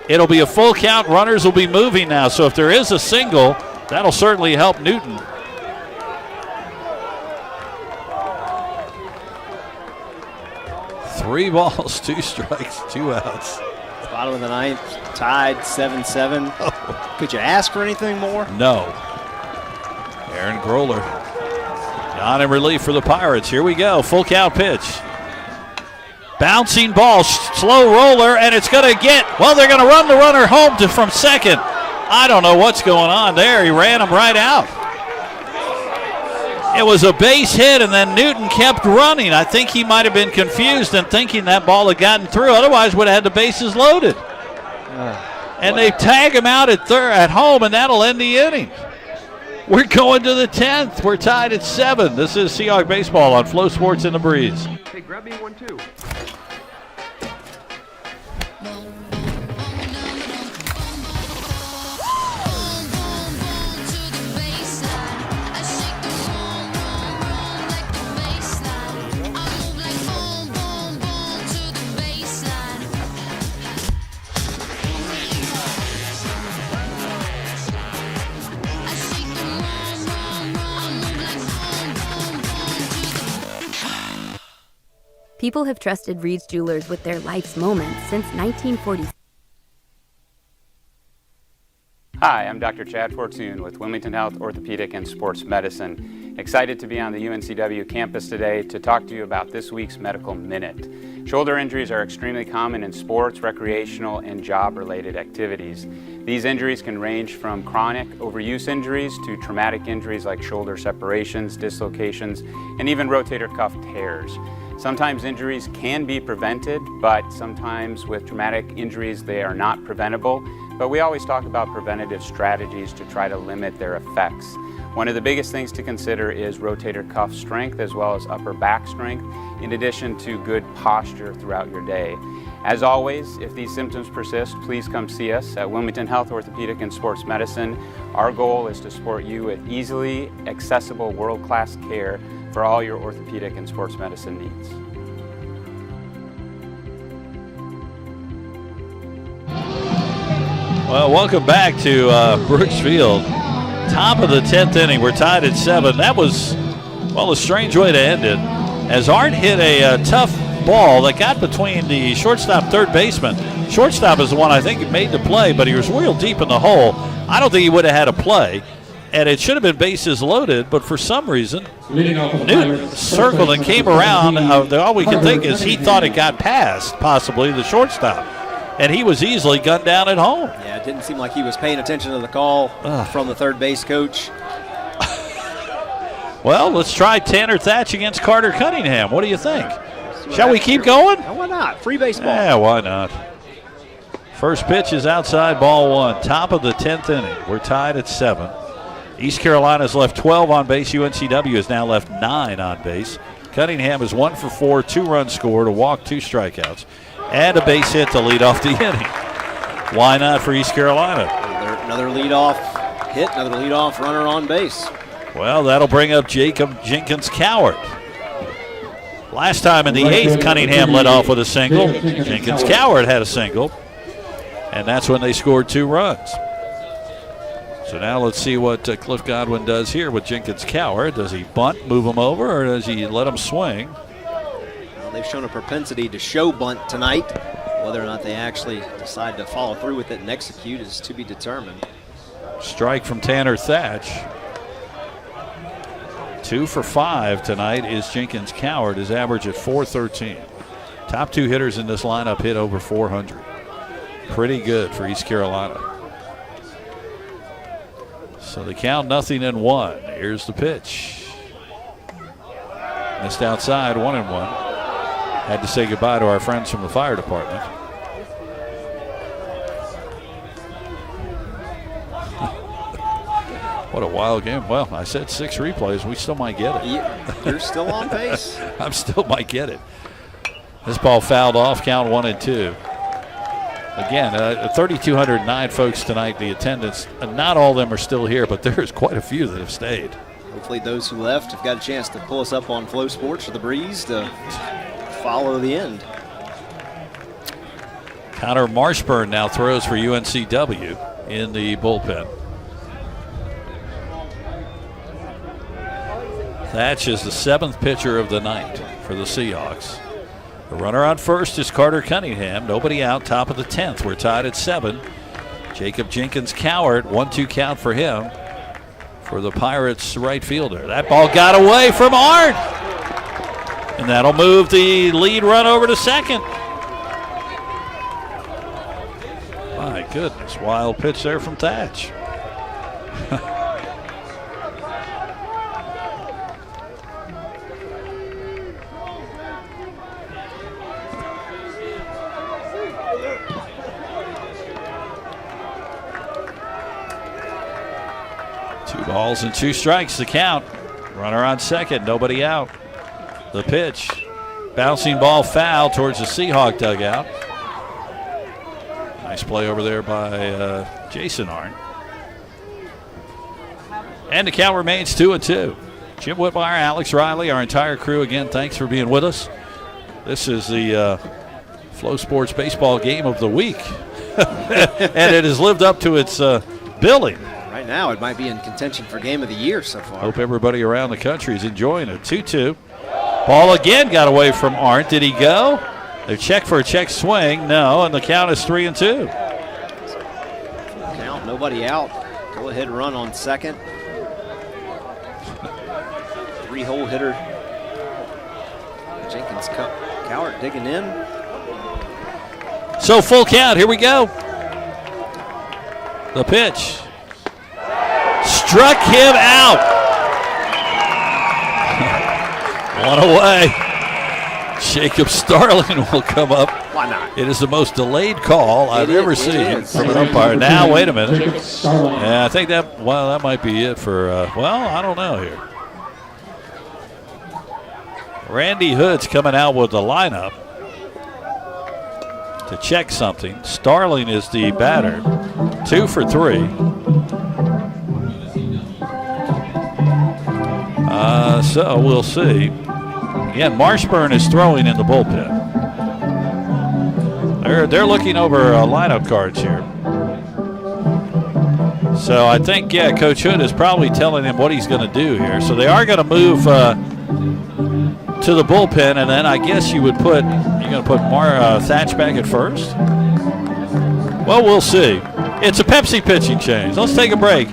It'll be a full count. Runners will be moving now. So if there is a single, that'll certainly help Newton. Three balls, 2 strikes, 2 outs. Bottom of the 9th, tied 7-7. Oh. Could you ask for anything more? No. Aaron Groller on in relief for the Pirates. Here we go. Full count pitch. Bouncing ball, slow roller, and it's going to get, well, they're going to run the runner home from second. I don't know what's going on there. He ran him right out. It was a base hit, and then Newton kept running. I think he might have been confused and thinking that ball had gotten through. Otherwise, would have had the bases loaded. And they tag him out at home, and that'll end the inning. We're going to the 10th. We're tied at 7. This is Seahawk Baseball on Flow Sports in the Breeze. Hey, grab me 1-2. People have trusted Reed's Jewelers with their life's moments since 1940. Hi, I'm Dr. Chad Fortune with Wilmington Health Orthopedic and Sports Medicine. Excited to be on the UNCW campus today to talk to you about this week's Medical Minute. Shoulder injuries are extremely common in sports, recreational, and job-related activities. These injuries can range from chronic overuse injuries to traumatic injuries like shoulder separations, dislocations, and even rotator cuff tears. Sometimes injuries can be prevented, but sometimes with traumatic injuries they are not preventable. But we always talk about preventative strategies to try to limit their effects. One of the biggest things to consider is rotator cuff strength as well as upper back strength, in addition to good posture throughout your day. As always, if these symptoms persist, please come see us at Wilmington Health Orthopedic and Sports Medicine. Our goal is to support you with easily accessible world-class care for all your orthopedic and sports medicine needs. Well, welcome back to Brooks Field. Top of the 10th inning. We're tied at 7. That was, well, a strange way to end it, as Arndt hit a tough ball that got between the shortstop, third baseman. Shortstop is the one I think made the play, but he was real deep in the hole. I don't think he would have had a play, and it should have been bases loaded, but for some reason, Newton circled and came around. All we can think is he thought it got past, possibly, the shortstop. and he was easily gunned down at home. Yeah, it didn't seem like he was paying attention to the call from the third base coach. Well, let's try Tanner Thatch against Carter Cunningham. What do you think? Shall we keep going? Why not? Free baseball. Yeah, why not? First pitch is outside, ball 1. Top of the 10th inning. We're tied at 7. East Carolina's left 12 on base. UNCW has now left 9 on base. Cunningham is 1 for 4, 2 runs scored, a walk, 2 strikeouts, and a base hit to lead off the inning. Why not for East Carolina? Another leadoff hit, another leadoff runner on base. Well, that'll bring up Jacob Jenkins Cowart. Last time in the 8th, Cunningham led off with a single. Jenkins Cowart had a single, and that's when they scored 2 runs. So now let's see what Cliff Godwin does here with Jenkins Cowart. Does he bunt, move him over, or does he let him swing? Well, they've shown a propensity to show bunt tonight. Whether or not they actually decide to follow through with it and execute is to be determined. Strike from Tanner Thatch. 2 for 5 tonight is Jenkins Cowart. His average at .413. Top 2 hitters in this lineup hit over 400. Pretty good for East Carolina. So the count 0-1. Here's the pitch. Missed outside, 1-1. Had to say goodbye to our friends from the fire department. What a wild game. Well, I said 6 replays. We still might get it. You're still on pace. I still might get it. This ball fouled off, count 1-2. Again, 3,209 folks tonight, the attendance. Not all of them are still here, but there's quite a few that have stayed. Hopefully those who left have got a chance to pull us up on Flow Sports or The Breeze to follow the end. Connor Marshburn now throws for UNCW in the bullpen. Thatch is the 7th pitcher of the night for the Seahawks. The runner on first is Carter Cunningham. Nobody out, top of the 10th. We're tied at 7. Jacob Jenkins Cowart, 1-2 count for him for the Pirates right fielder. That ball got away from Arndt. And that'll move the lead run over to second. My goodness, wild pitch there from Thatch. Balls and 2 strikes, the count. Runner on second, nobody out. The pitch. Bouncing ball foul towards the Seahawk dugout. Nice play over there by Jason Arndt. And the count remains 2-2. Jim Whitmire, Alex Riley, our entire crew, again, thanks for being with us. This is the Flow Sports Baseball Game of the Week. And it has lived up to its billing. Right now, it might be in contention for Game of the Year so far. Hope everybody around the country is enjoying it. 2-2. Ball again got away from Arndt. Did he go? They check for a check swing. No, and the count is 3-2. Count, nobody out. Go ahead run on second. 3-hole hitter. Jenkins Cowart digging in. So full count. Here we go. The pitch. Struck him out. One away. Jacob Starling will come up. Why not? It is the most delayed call I've ever seen from an umpire. Now, wait a minute. Yeah, I think that might be it for, I don't know here. Randy Hood's coming out with the lineup to check something. Starling is the batter. 2 for 3. So we'll see. Again, Marshburn is throwing in the bullpen. They're looking over lineup cards here. So I think, Coach Hood is probably telling him what he's going to do here. So they are going to move to the bullpen, and then I guess you're going to put Thatch back at first. Well, we'll see. It's a Pepsi pitching change. Let's take a break.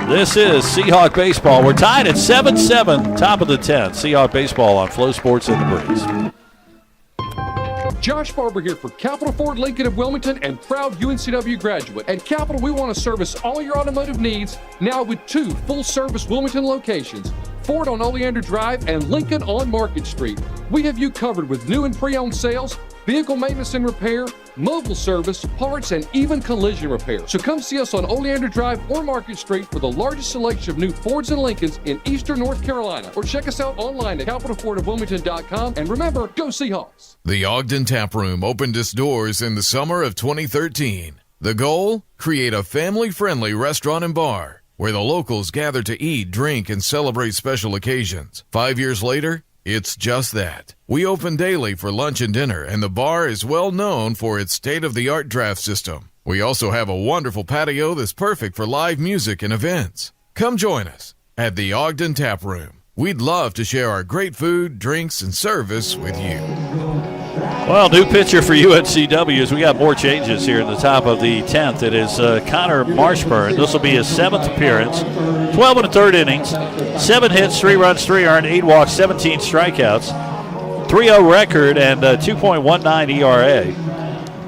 This is Seahawk Baseball. We're tied at 7-7, top of the 10th. Seahawk Baseball on Flow Sports and The Breeze. Josh Barber here for Capital Ford Lincoln of Wilmington and proud UNCW graduate. At Capital, we want to service all your automotive needs now with 2 full-service Wilmington locations, Ford on Oleander Drive and Lincoln on Market Street. We have you covered with new and pre-owned sales, vehicle maintenance and repair, mobile service, parts, and even collision repair. So come see us on Oleander Drive or Market Street for the largest selection of new Fords and Lincolns in eastern North Carolina. Or check us out online at capitalfordofwilmington.com. And remember, go Seahawks! The Ogden Tap Room opened its doors in the summer of 2013. The goal? Create a family-friendly restaurant and bar where the locals gather to eat, drink, and celebrate special occasions. 5 years later, it's just that. We open daily for lunch and dinner, and the bar is well known for its state-of-the-art draft system. We also have a wonderful patio that's perfect for live music and events. Come join us at the Ogden Tap Room. We'd love to share our great food, drinks, and service with you. Well, new pitcher for UNCW as we got more changes here in the top of the 10th. It is Connor Marshburn. This will be his 7th appearance. 12 1/3 innings, 7 hits, 3 runs, 3 earned, 8 walks, 17 strikeouts, 3.0 record, and 2.19 ERA.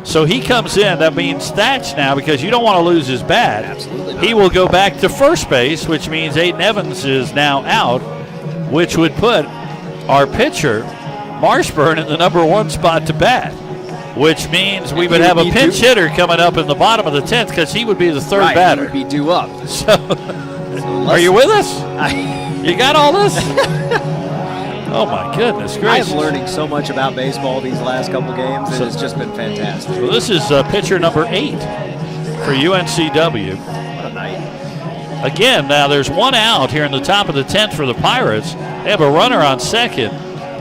So he comes in. That means Thatch now, because you don't want to lose his bat. Absolutely not. He will go back to first base, which means Aiden Evans is now out, which would put our pitcher Marshburn in the number 1 spot to bat, which means we would have a pinch hitter coming up in the bottom of the 10th because he would be the third batter. He would be due up. So, are you with us? You got all this? Oh, my goodness gracious. I'm learning so much about baseball these last couple games. It has just been fantastic. So this is pitcher number 8 for UNCW. What a night. Again, now there's 1 out here in the top of the 10th for the Pirates. They have a runner on second.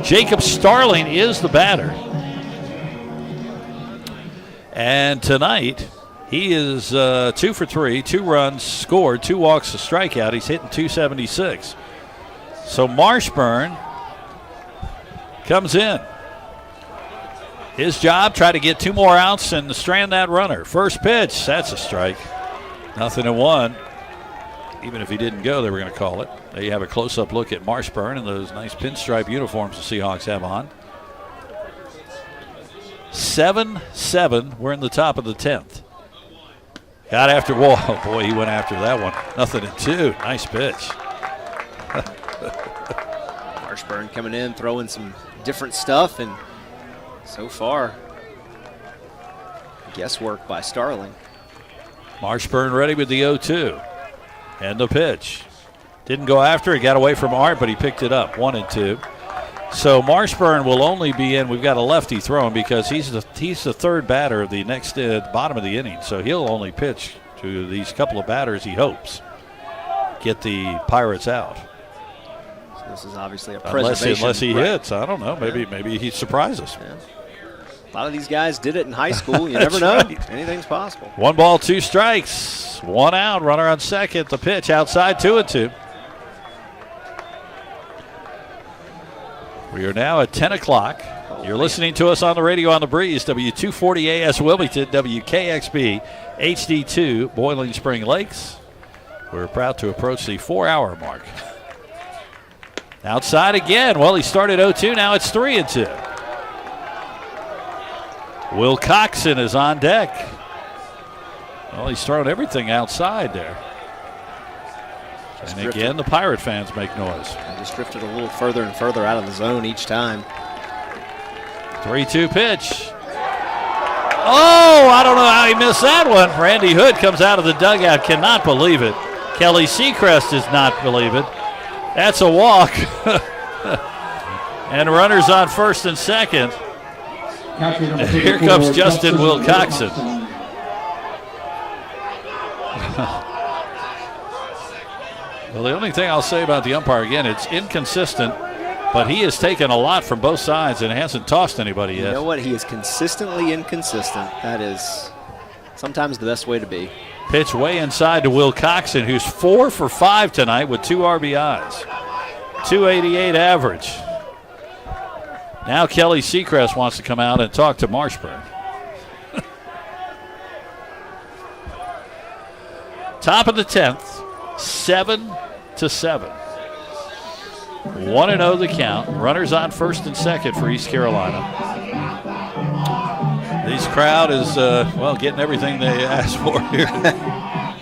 Jacob Starling is the batter. And tonight, he is 2 for 3, 2 runs scored, 2 walks, a strikeout. He's hitting .276. So Marshburn comes in. His job, try to get 2 more outs and strand that runner. First pitch, that's a strike. 0-1. Even if he didn't go, they were going to call it. There you have a close-up look at Marshburn and those nice pinstripe uniforms the Seahawks have on. 7-7. We're in the top of the 10th. Got after, whoa, boy, he went after that one. 0-2. Nice pitch. Marshburn coming in, throwing some different stuff, and so far, guesswork by Starling. Marshburn ready with the 0-2. And the pitch. Didn't go after it, got away from Art, but he picked it up. 1-2. So Marshburn will only be in. We've got a lefty throwing because he's the third batter of the next bottom of the inning. So he'll only pitch to these couple of batters he hopes get the Pirates out. So this is obviously a preservation. Unless he hits. I don't know. Maybe he surprises. Yeah. A lot of these guys did it in high school. You never know. Right. Anything's possible. 1 ball, 2 strikes. 1 out. Runner on second. The pitch outside, 2-2. We are now at 10 o'clock. You're listening to us on the radio on the breeze. W240AS Wilmington, WKXB, HD2, Boiling Spring Lakes. We're proud to approach the 4-hour mark. Outside again. Well, he started 0-2. Now it's 3-2. Will Coxon is on deck. Well, he's throwing everything outside there. And again, the Pirate fans make noise. I just drifted a little further and further out of the zone each time. 3-2 pitch. Oh, I don't know how he missed that one. Randy Hood comes out of the dugout. Cannot believe it. Kelly Seacrest does not believe it. That's a walk. And runners on first and second. And here comes Justin Wilcoxon. Well, the only thing I'll say about the umpire, again, it's inconsistent, but he has taken a lot from both sides and hasn't tossed anybody yet. You know what? He is consistently inconsistent. That is sometimes the best way to be. Pitch way inside to Will Coxon, who's 4 for 5 tonight with 2 RBIs. 288 average. Now Kelly Seacrest wants to come out and talk to Marshburn. Top of the 10th, 7-7. 1-0 the count. Runners on first and second for East Carolina. Kelly's crowd is, getting everything they asked for here.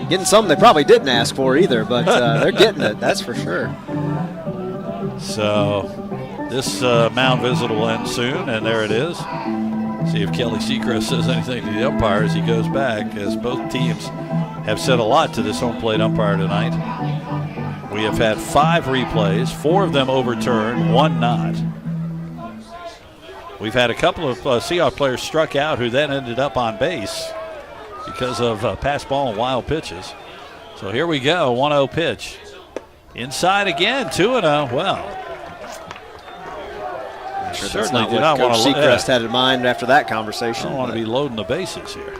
Getting something they probably didn't ask for either, but they're getting it, that's for sure. So this mound visit will end soon, and there it is. See if Kelly Seacrest says anything to the umpire as he goes back, as both teams have said a lot to this home plate umpire tonight. We have had 5 replays, 4 of them overturned, 1 not. We've had a couple of Seahawks players struck out who then ended up on base because of pass ball and wild pitches. So here we go, 1-0 pitch. Inside again, 2-0. Well, Sure, certainly that's did not not what want Coach to. Seacrest had in mind after that conversation. I don't want to be loading the bases here.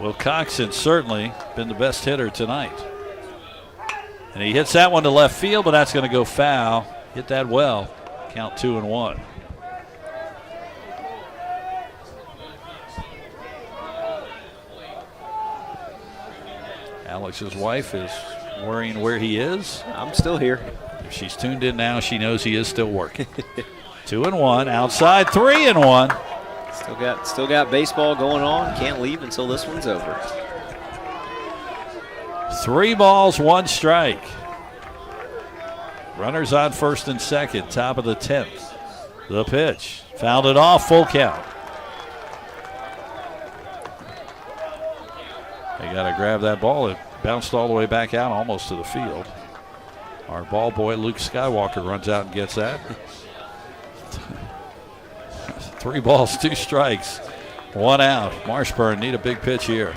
Will Coxon certainly been the best hitter tonight. And he hits that one to left field, but that's going to go foul. Hit that well. Count 2-1. Alex's wife is worrying where he is. I'm still here. If she's tuned in now, she knows he is still working. 2-1, outside 3-1. Still got baseball going on. Can't leave until this one's over. 3 balls, 1 strike. Runners on first and second, top of the 10th. The pitch, fouled it off, full count. They got to grab that ball. It bounced all the way back out, almost to the field. Our ball boy, Luke Skywalker, runs out and gets that. 3 balls, 2 strikes, 1 out. Marshburn need a big pitch here.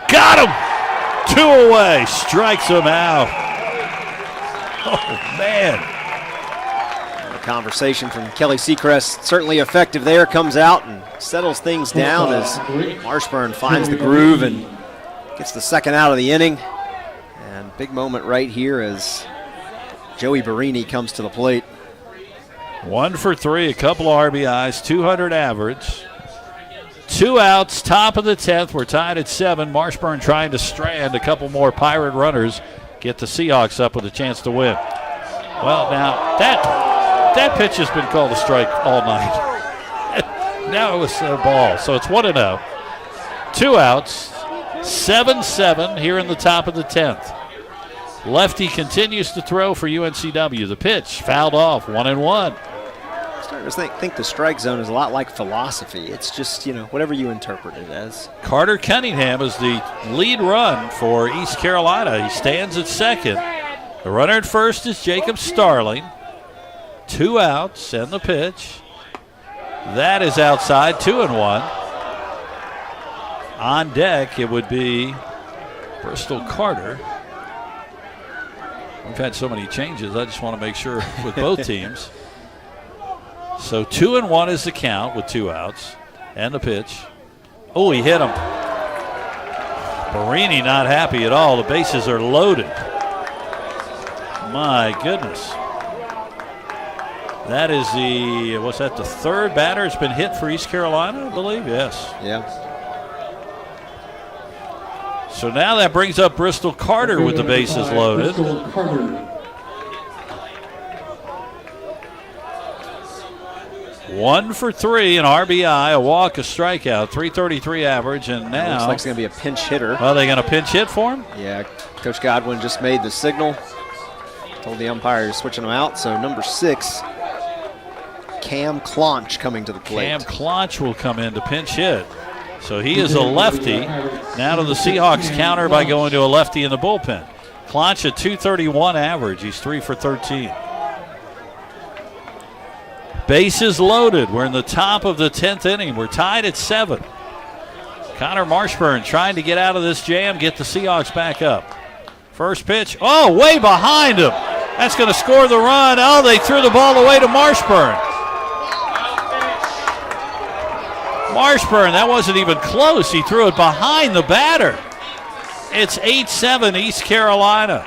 Got him! 2 away, strikes him out. Oh, man. The conversation from Kelly Seacrest, certainly effective there, comes out and settles things down as Marshburn finds the groove and gets the second out of the inning. And big moment right here as Joey Barini comes to the plate. 1 for 3, a couple of RBIs, 200 average. 2 outs, top of the 10th. We're tied at 7. Marshburn trying to strand a couple more Pirate runners, get the Seahawks up with a chance to win. Well, now that pitch has been called a strike all night. Now it was a ball, so it's 1-0. 2 outs, 7-7 here in the top of the 10th. Lefty continues to throw for UNCW. The pitch fouled off, 1-1. I'm starting to think the strike zone is a lot like philosophy. It's just, whatever you interpret it as. Carter Cunningham is the lead run for East Carolina. He stands at second. The runner at first is Jacob Starling. 2 outs and the pitch. That is outside, 2-1. On deck, it would be Bristol Carter. We've had so many changes, I just want to make sure with both teams. So 2-1 is the count with 2 outs and the pitch. Oh, he hit him. Barini not happy at all. The bases are loaded. My goodness. That is the third batter has been hit for East Carolina, I believe? Yes. Yeah. So now that brings up Bristol Carter with the bases loaded. Bristol Carter. 1 for 3, an RBI, a walk, a strikeout, 333 average, and now looks like it's going to be a pinch hitter. Are they going to pinch hit for him? Yeah, Coach Godwin just made the signal. Told the umpire he's switching him out. So number 6, Cam Clonch coming to the plate. Cam Clonch will come in to pinch hit. So he is a lefty. Now to the Seahawks counter by going to a lefty in the bullpen. Clonch a 231 average. He's 3 for 13. Bases loaded. We're in the top of the 10th inning. We're tied at 7. Connor Marshburn trying to get out of this jam, get the Seahawks back up. First pitch. Oh, way behind him. That's going to score the run. Oh, they threw the ball away to Marshburn. Marshburn, that wasn't even close. He threw it behind the batter. It's 8-7 East Carolina.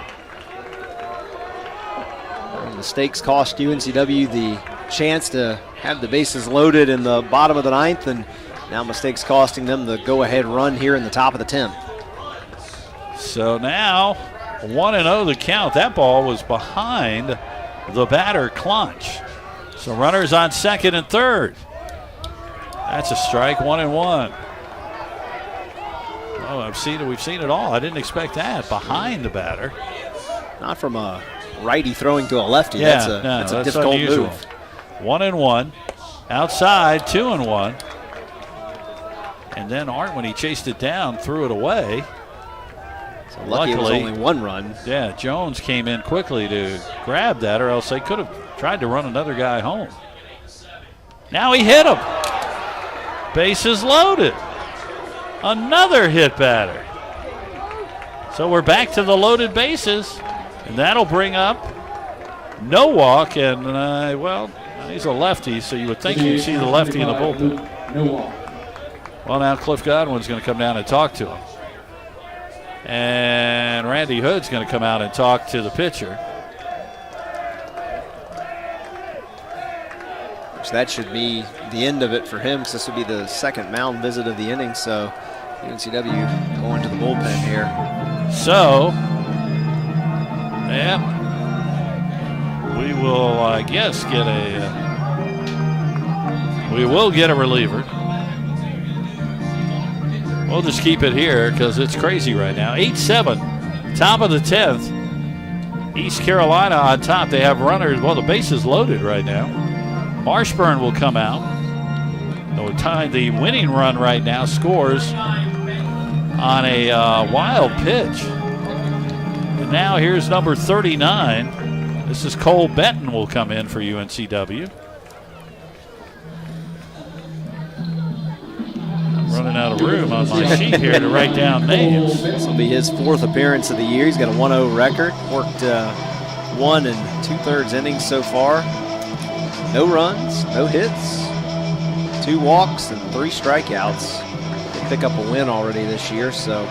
Mistakes cost UNCW the chance to have the bases loaded in the bottom of the 9th, and now mistakes costing them the go-ahead run here in the top of the 10th. So now 1-0 the count. That ball was behind the batter, Clonch. So runners on second and third. That's a strike, 1-1. Oh, we've seen it all. I didn't expect that. Behind the batter. Not from a righty throwing to a lefty. Yeah, that's a that's difficult unusual. move. 1-1. Outside, 2-1. And then Art, when he chased it down, threw it away. So luckily, it was only one run. Yeah, Jones came in quickly to grab that, or else they could have tried to run another guy home. Now he hit him. Bases loaded. Another hit batter. So we're back to the loaded bases, and that'll bring up no walk, and well, he's a lefty, so you would think you'd see the lefty in the bullpen. No walk. Well, now Cliff Godwin's going to come down and talk to him. And Randy Hood's going to come out and talk to the pitcher. Which that should be the end of it for him, because this would be the second mound visit of the inning. So UNCW going to the bullpen here. So, yeah, we will, I guess, get we will get a reliever. We'll just keep it here because it's crazy right now. 8-7, top of the 10th. East Carolina on top. They have runners. Well, the base is loaded right now. Marshburn will come out. The winning run right now scores on a wild pitch. And now here's number 39. This is Cole Benton will come in for UNCW. Running out of room on my sheet here to write down names. This will be his 4th appearance of the year. He's got a 1-0 record. Worked 1 2/3 innings so far. No runs, no hits, 2 walks, and 3 strikeouts. They pick up a win already this year, so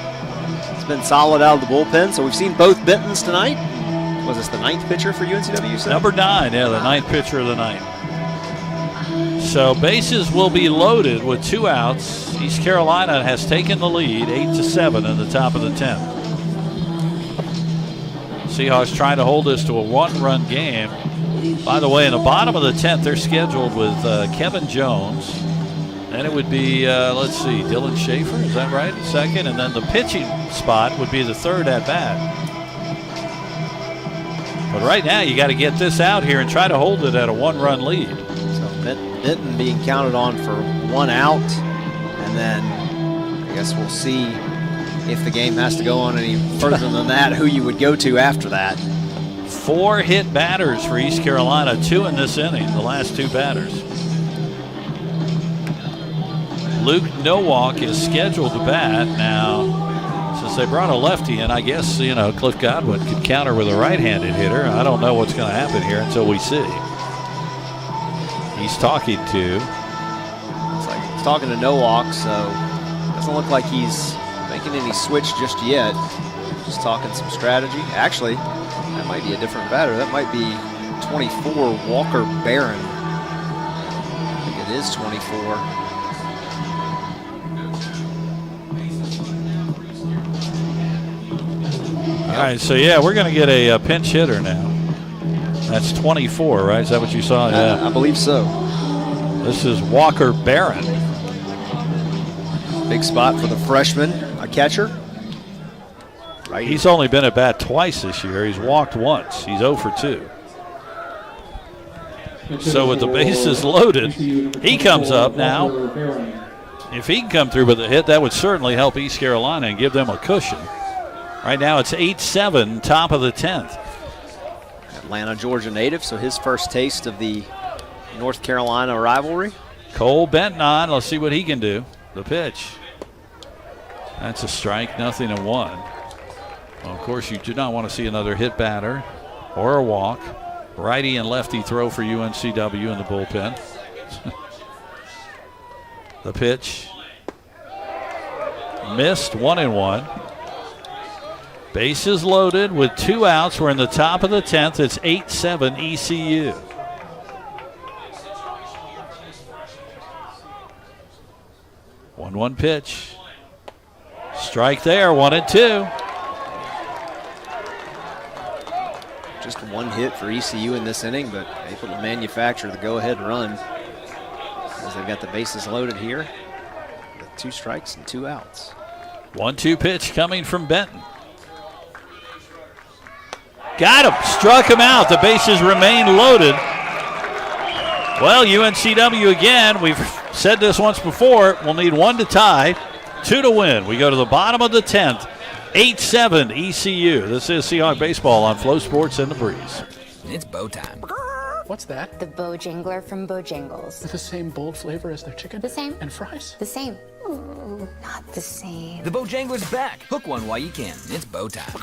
it's been solid out of the bullpen. So we've seen both Bentons tonight. Was this the 9th pitcher for UNCW? Number 9, yeah, the 9th pitcher of the night. So bases will be loaded with 2 outs. East Carolina has taken the lead, 8-7 in the top of the 10th. Seahawks trying to hold this to a 1-run game. By the way, in the bottom of the 10th, they're scheduled with Kevin Jones. Then it would be, let's see, Dylan Schaefer, is that right? Second, and then the pitching spot would be the 3rd at bat. But right now, you got to get this out here and try to hold it at a 1-run lead. Benton being counted on for 1 out, and then I guess we'll see if the game has to go on any further than that, who you would go to after that. 4 hit batters for East Carolina, 2 in this inning, the last 2 batters. Luke Nowalk is scheduled to bat. Now, since they brought a lefty in, I guess, Cliff Godwin could counter with a right-handed hitter. I don't know what's going to happen here until we see. He's talking to. It's like he's talking to Nowalk, so it doesn't look like he's making any switch just yet. Just talking some strategy. Actually, that might be a different batter. That might be 24, Walker Barron. I think it is 24. All right, so yeah, we're going to get a pinch hitter now. That's 24, right? Is that what you saw? Yeah, I believe so. This is Walker Barron. Big spot for the freshman, a catcher. Right. He's only been at bat twice this year. He's walked once. He's 0 for 2. So with the bases loaded, he comes up now. If he can come through with a hit, that would certainly help East Carolina and give them a cushion. Right now it's 8-7, top of the 10th. Atlanta, Georgia native, so his first taste of the North Carolina rivalry. Cole Benton on. Let's see what he can do. The pitch. That's a strike, 0-1. Well, of course, you do not want to see another hit batter or a walk. Righty and lefty throw for UNCW in the bullpen. The pitch. Missed, 1-1. Bases loaded with 2 outs. We're in the top of the 10th. It's 8-7 ECU. One pitch. Strike there, 1-2. Just 1 hit for ECU in this inning, but able to manufacture the go-ahead run. as they've got the bases loaded here with 2 strikes and 2 outs. 1-2 pitch coming from Benton. Got him. Struck him out. The bases remain loaded. Well, UNCW again. We've said this once before. We'll need 1 to tie, 2 to win. We go to the bottom of the 10th. 8-7 ECU. This is Seahawk Baseball on Flow Sports and the Breeze. It's bow time. What's that? The Bojangler from Bojangles. With the same bold flavor as their chicken? The same. And fries? The same. Not the same. The Bojangler's back. Hook one while you can. It's bow time.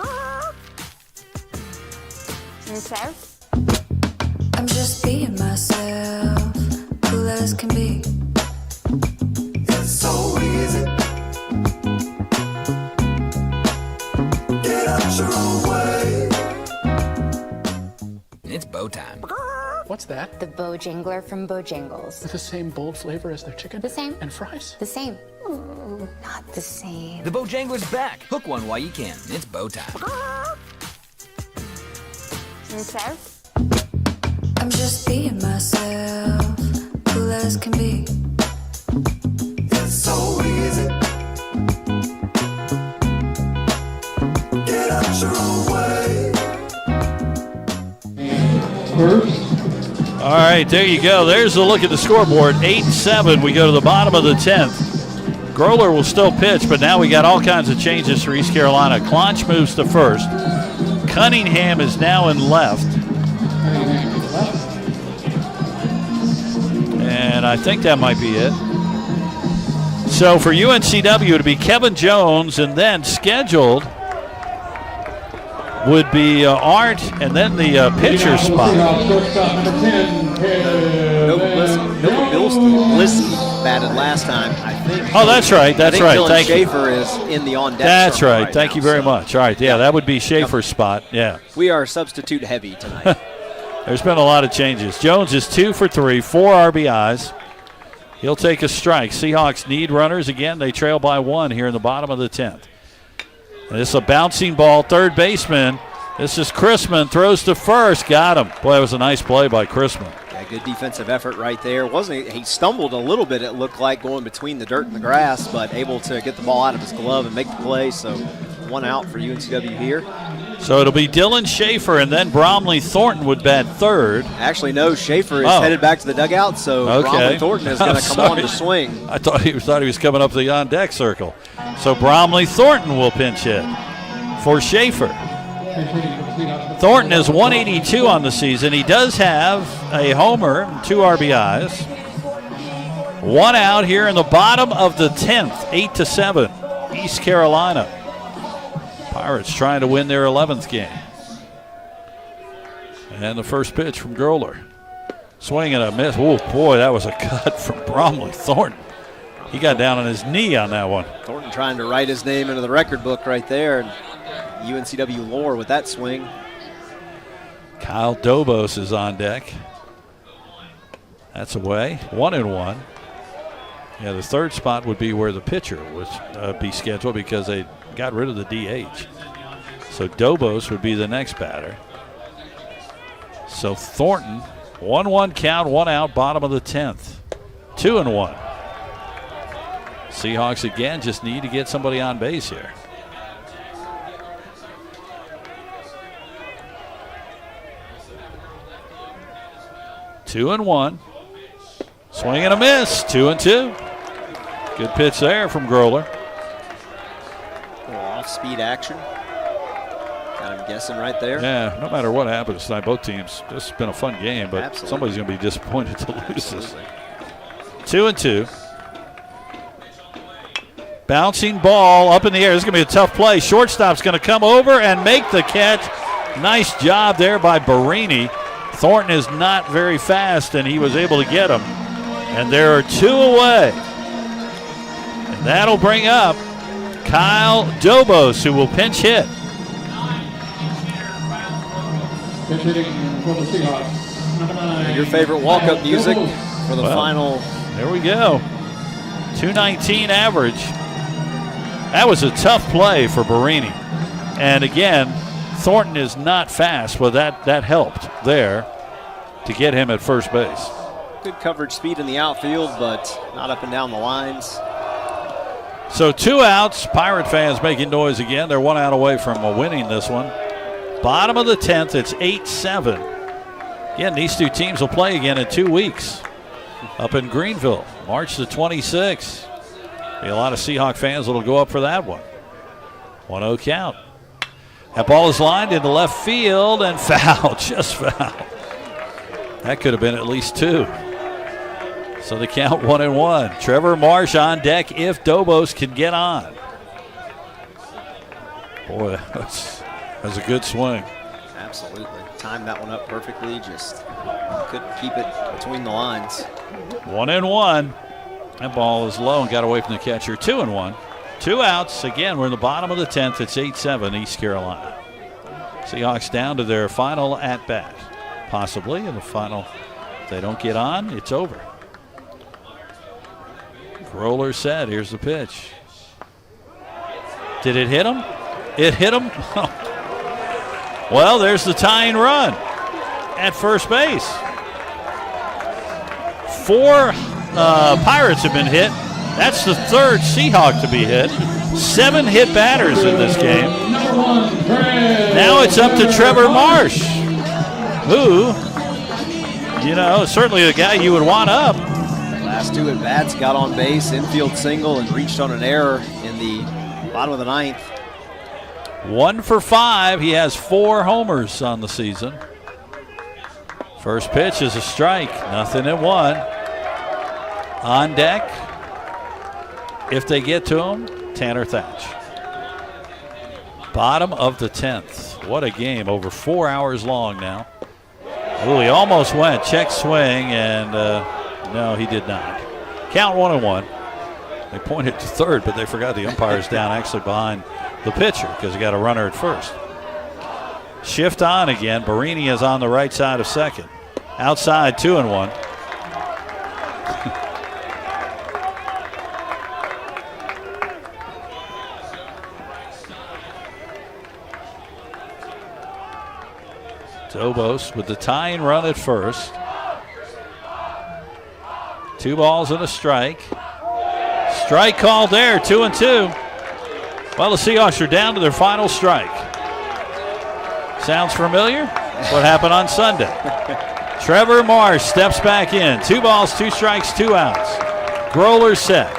Serve? I'm just being myself, cool as can be. It's so easy. Get out your own way. It's bow time. What's that? The Bojangler from Bojangles. With the same bold flavor as their chicken? The same. And fries? The same. Not the same. The Bojangler's back. Hook one while you can. It's bow time. Serve? I'm just being myself, cool as can be. It's so easy. Get out your own way. All right, there you go. There's a look at the scoreboard. 8-7. We go to the bottom of the 10th. Groller will still pitch, but now we got all kinds of changes for East Carolina. Clonch moves to first. Cunningham is now in left. And I think that might be it. So for UNCW, it'll be Kevin Jones, and then scheduled would be Art, and then the pitcher spot. Noah Bilski batted last time, I think. Oh, that's right. That's right. Dylan Thank you. Schaefer is in the on-deck. That's circle right. Thank now, you very so. much. All right. Yeah, that would be Schaefer's spot. Yeah. We are substitute heavy tonight. There's been a lot of changes. Jones is 2 for 3, 4 RBIs. He'll take a strike. Seahawks need runners. Again, they trail by 1 here in the bottom of the 10th. And this is a bouncing ball. Third baseman. This is Chrisman. Throws to first. Got him. Boy, that was a nice play by Chrisman. Yeah, good defensive effort right there. Wasn't he stumbled a little bit, it looked like, going between the dirt and the grass, but able to get the ball out of his glove and make the play. So 1 out for UNCW here. So it'll be Dylan Schaefer, and then Bromley Thornton would bat third. Actually, no, Schaefer is headed back to the dugout, so Bromley Thornton is going to come on to swing. I thought he was coming up the on-deck circle. So Bromley Thornton will pinch hit for Schaefer. Thornton is 182 on the season. He does have a homer and 2 RBIs. 1 out here in the bottom of the 10th, 8-7, East Carolina. Pirates trying to win their 11th game. And the first pitch from Groller. Swing and a miss. Oh, boy, that was a cut from Bromley Thornton. He got down on his knee on that one. Thornton trying to write his name into the record book right there. And UNCW lore with that swing. Kyle Dobos is on deck. That's away. 1-1. Yeah, the third spot would be where the pitcher would be scheduled because they got rid of the DH. So Dobos would be the next batter. So Thornton, 1-1 count, 1 out, bottom of the 10th. 2-1. Seahawks again just need to get somebody on base here. Two and 1. Swing and a miss. 2-2. Good pitch there from Groller. A little off-speed action. Got him guessing right there. Yeah, no matter what happens tonight, both teams, this has been a fun game, but Absolutely. Somebody's going to be disappointed to lose this. 2-2. Bouncing ball up in the air. This is going to be a tough play. Shortstop's going to come over and make the catch. Nice job there by Barini. Thornton is not very fast, and he was able to get him. And there are 2 away. And that'll bring up Kyle Dobos, who will pinch hit. Pitch hitting for the Seahawks, number 9. Your favorite walk-up music for the final. There we go. 219 average. That was a tough play for Barini. And again, Thornton is not fast, but that helped there to get him at first base. Good coverage speed in the outfield, but not up and down the lines. So 2 outs. Pirate fans making noise again. They're 1 out away from winning this one. Bottom of the 10th, it's 8-7. Again, these two teams will play again in 2 weeks up in Greenville, March the 26th. Be a lot of Seahawk fans that'll go up for that one. 1-0 count. That ball is lined into left field and foul, just foul. That could have been at least 2. So the count 1-1. Trevor Marsh on deck if Dobos can get on. Boy, that's a good swing. Absolutely. Timed that one up perfectly. Just couldn't keep it between the lines. 1-1. That ball is low and got away from the catcher. 2-1. 2 outs. Again, we're in the bottom of the 10th. It's 8-7 East Carolina. Seahawks down to their final at-bat. Possibly in the final. If they don't get on, it's over. Roller set. Here's the pitch. Did it hit him? It hit him? Well, there's the tying run at first base. 4 Pirates have been hit. That's the 3rd Seahawk to be hit. 7 hit batters in this game. Now it's up to Trevor Marsh, who, certainly the guy you would want up. Last 2 at bats, got on base, infield single, and reached on an error in the bottom of the 9th. 1 for 5. He has 4 homers on the season. First pitch is a strike. 0-1. On deck, if they get to him, Tanner Thatch. Bottom of the 10th. What a game. Over 4 hours long now. Ooh, he almost went. Check swing, and no, he did not. Count 1-1. They pointed to third, but they forgot the umpire's down actually behind the pitcher because he got a runner at first. Shift on again. Barini is on the right side of second. Outside, 2-1. Dobos with the tying run at first. 2 balls and a strike. Strike called there, 2-2. Well, the Seahawks are down to their final strike. Sounds familiar? What happened on Sunday? Trevor Marsh steps back in. 2 balls, 2 strikes, 2 outs. Growler set.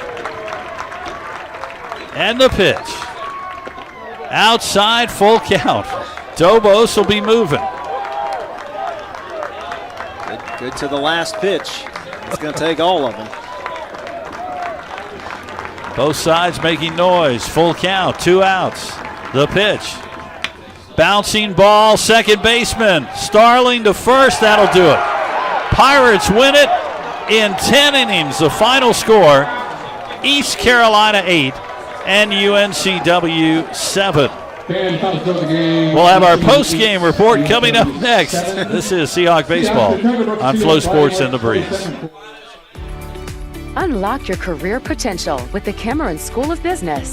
And the pitch. Outside, full count. Dobos will be moving. Good to the last pitch. It's going to take all of them. Both sides making noise. Full count, 2 outs. The pitch. Bouncing ball, second baseman. Starling to first, that'll do it. Pirates win it in 10 innings. The final score, East Carolina 8 and UNCW 7. We'll have our post-game report coming up next. This is Seahawk Baseball on Flow Sports and the Breeze. Unlock your career potential with the Cameron School of Business.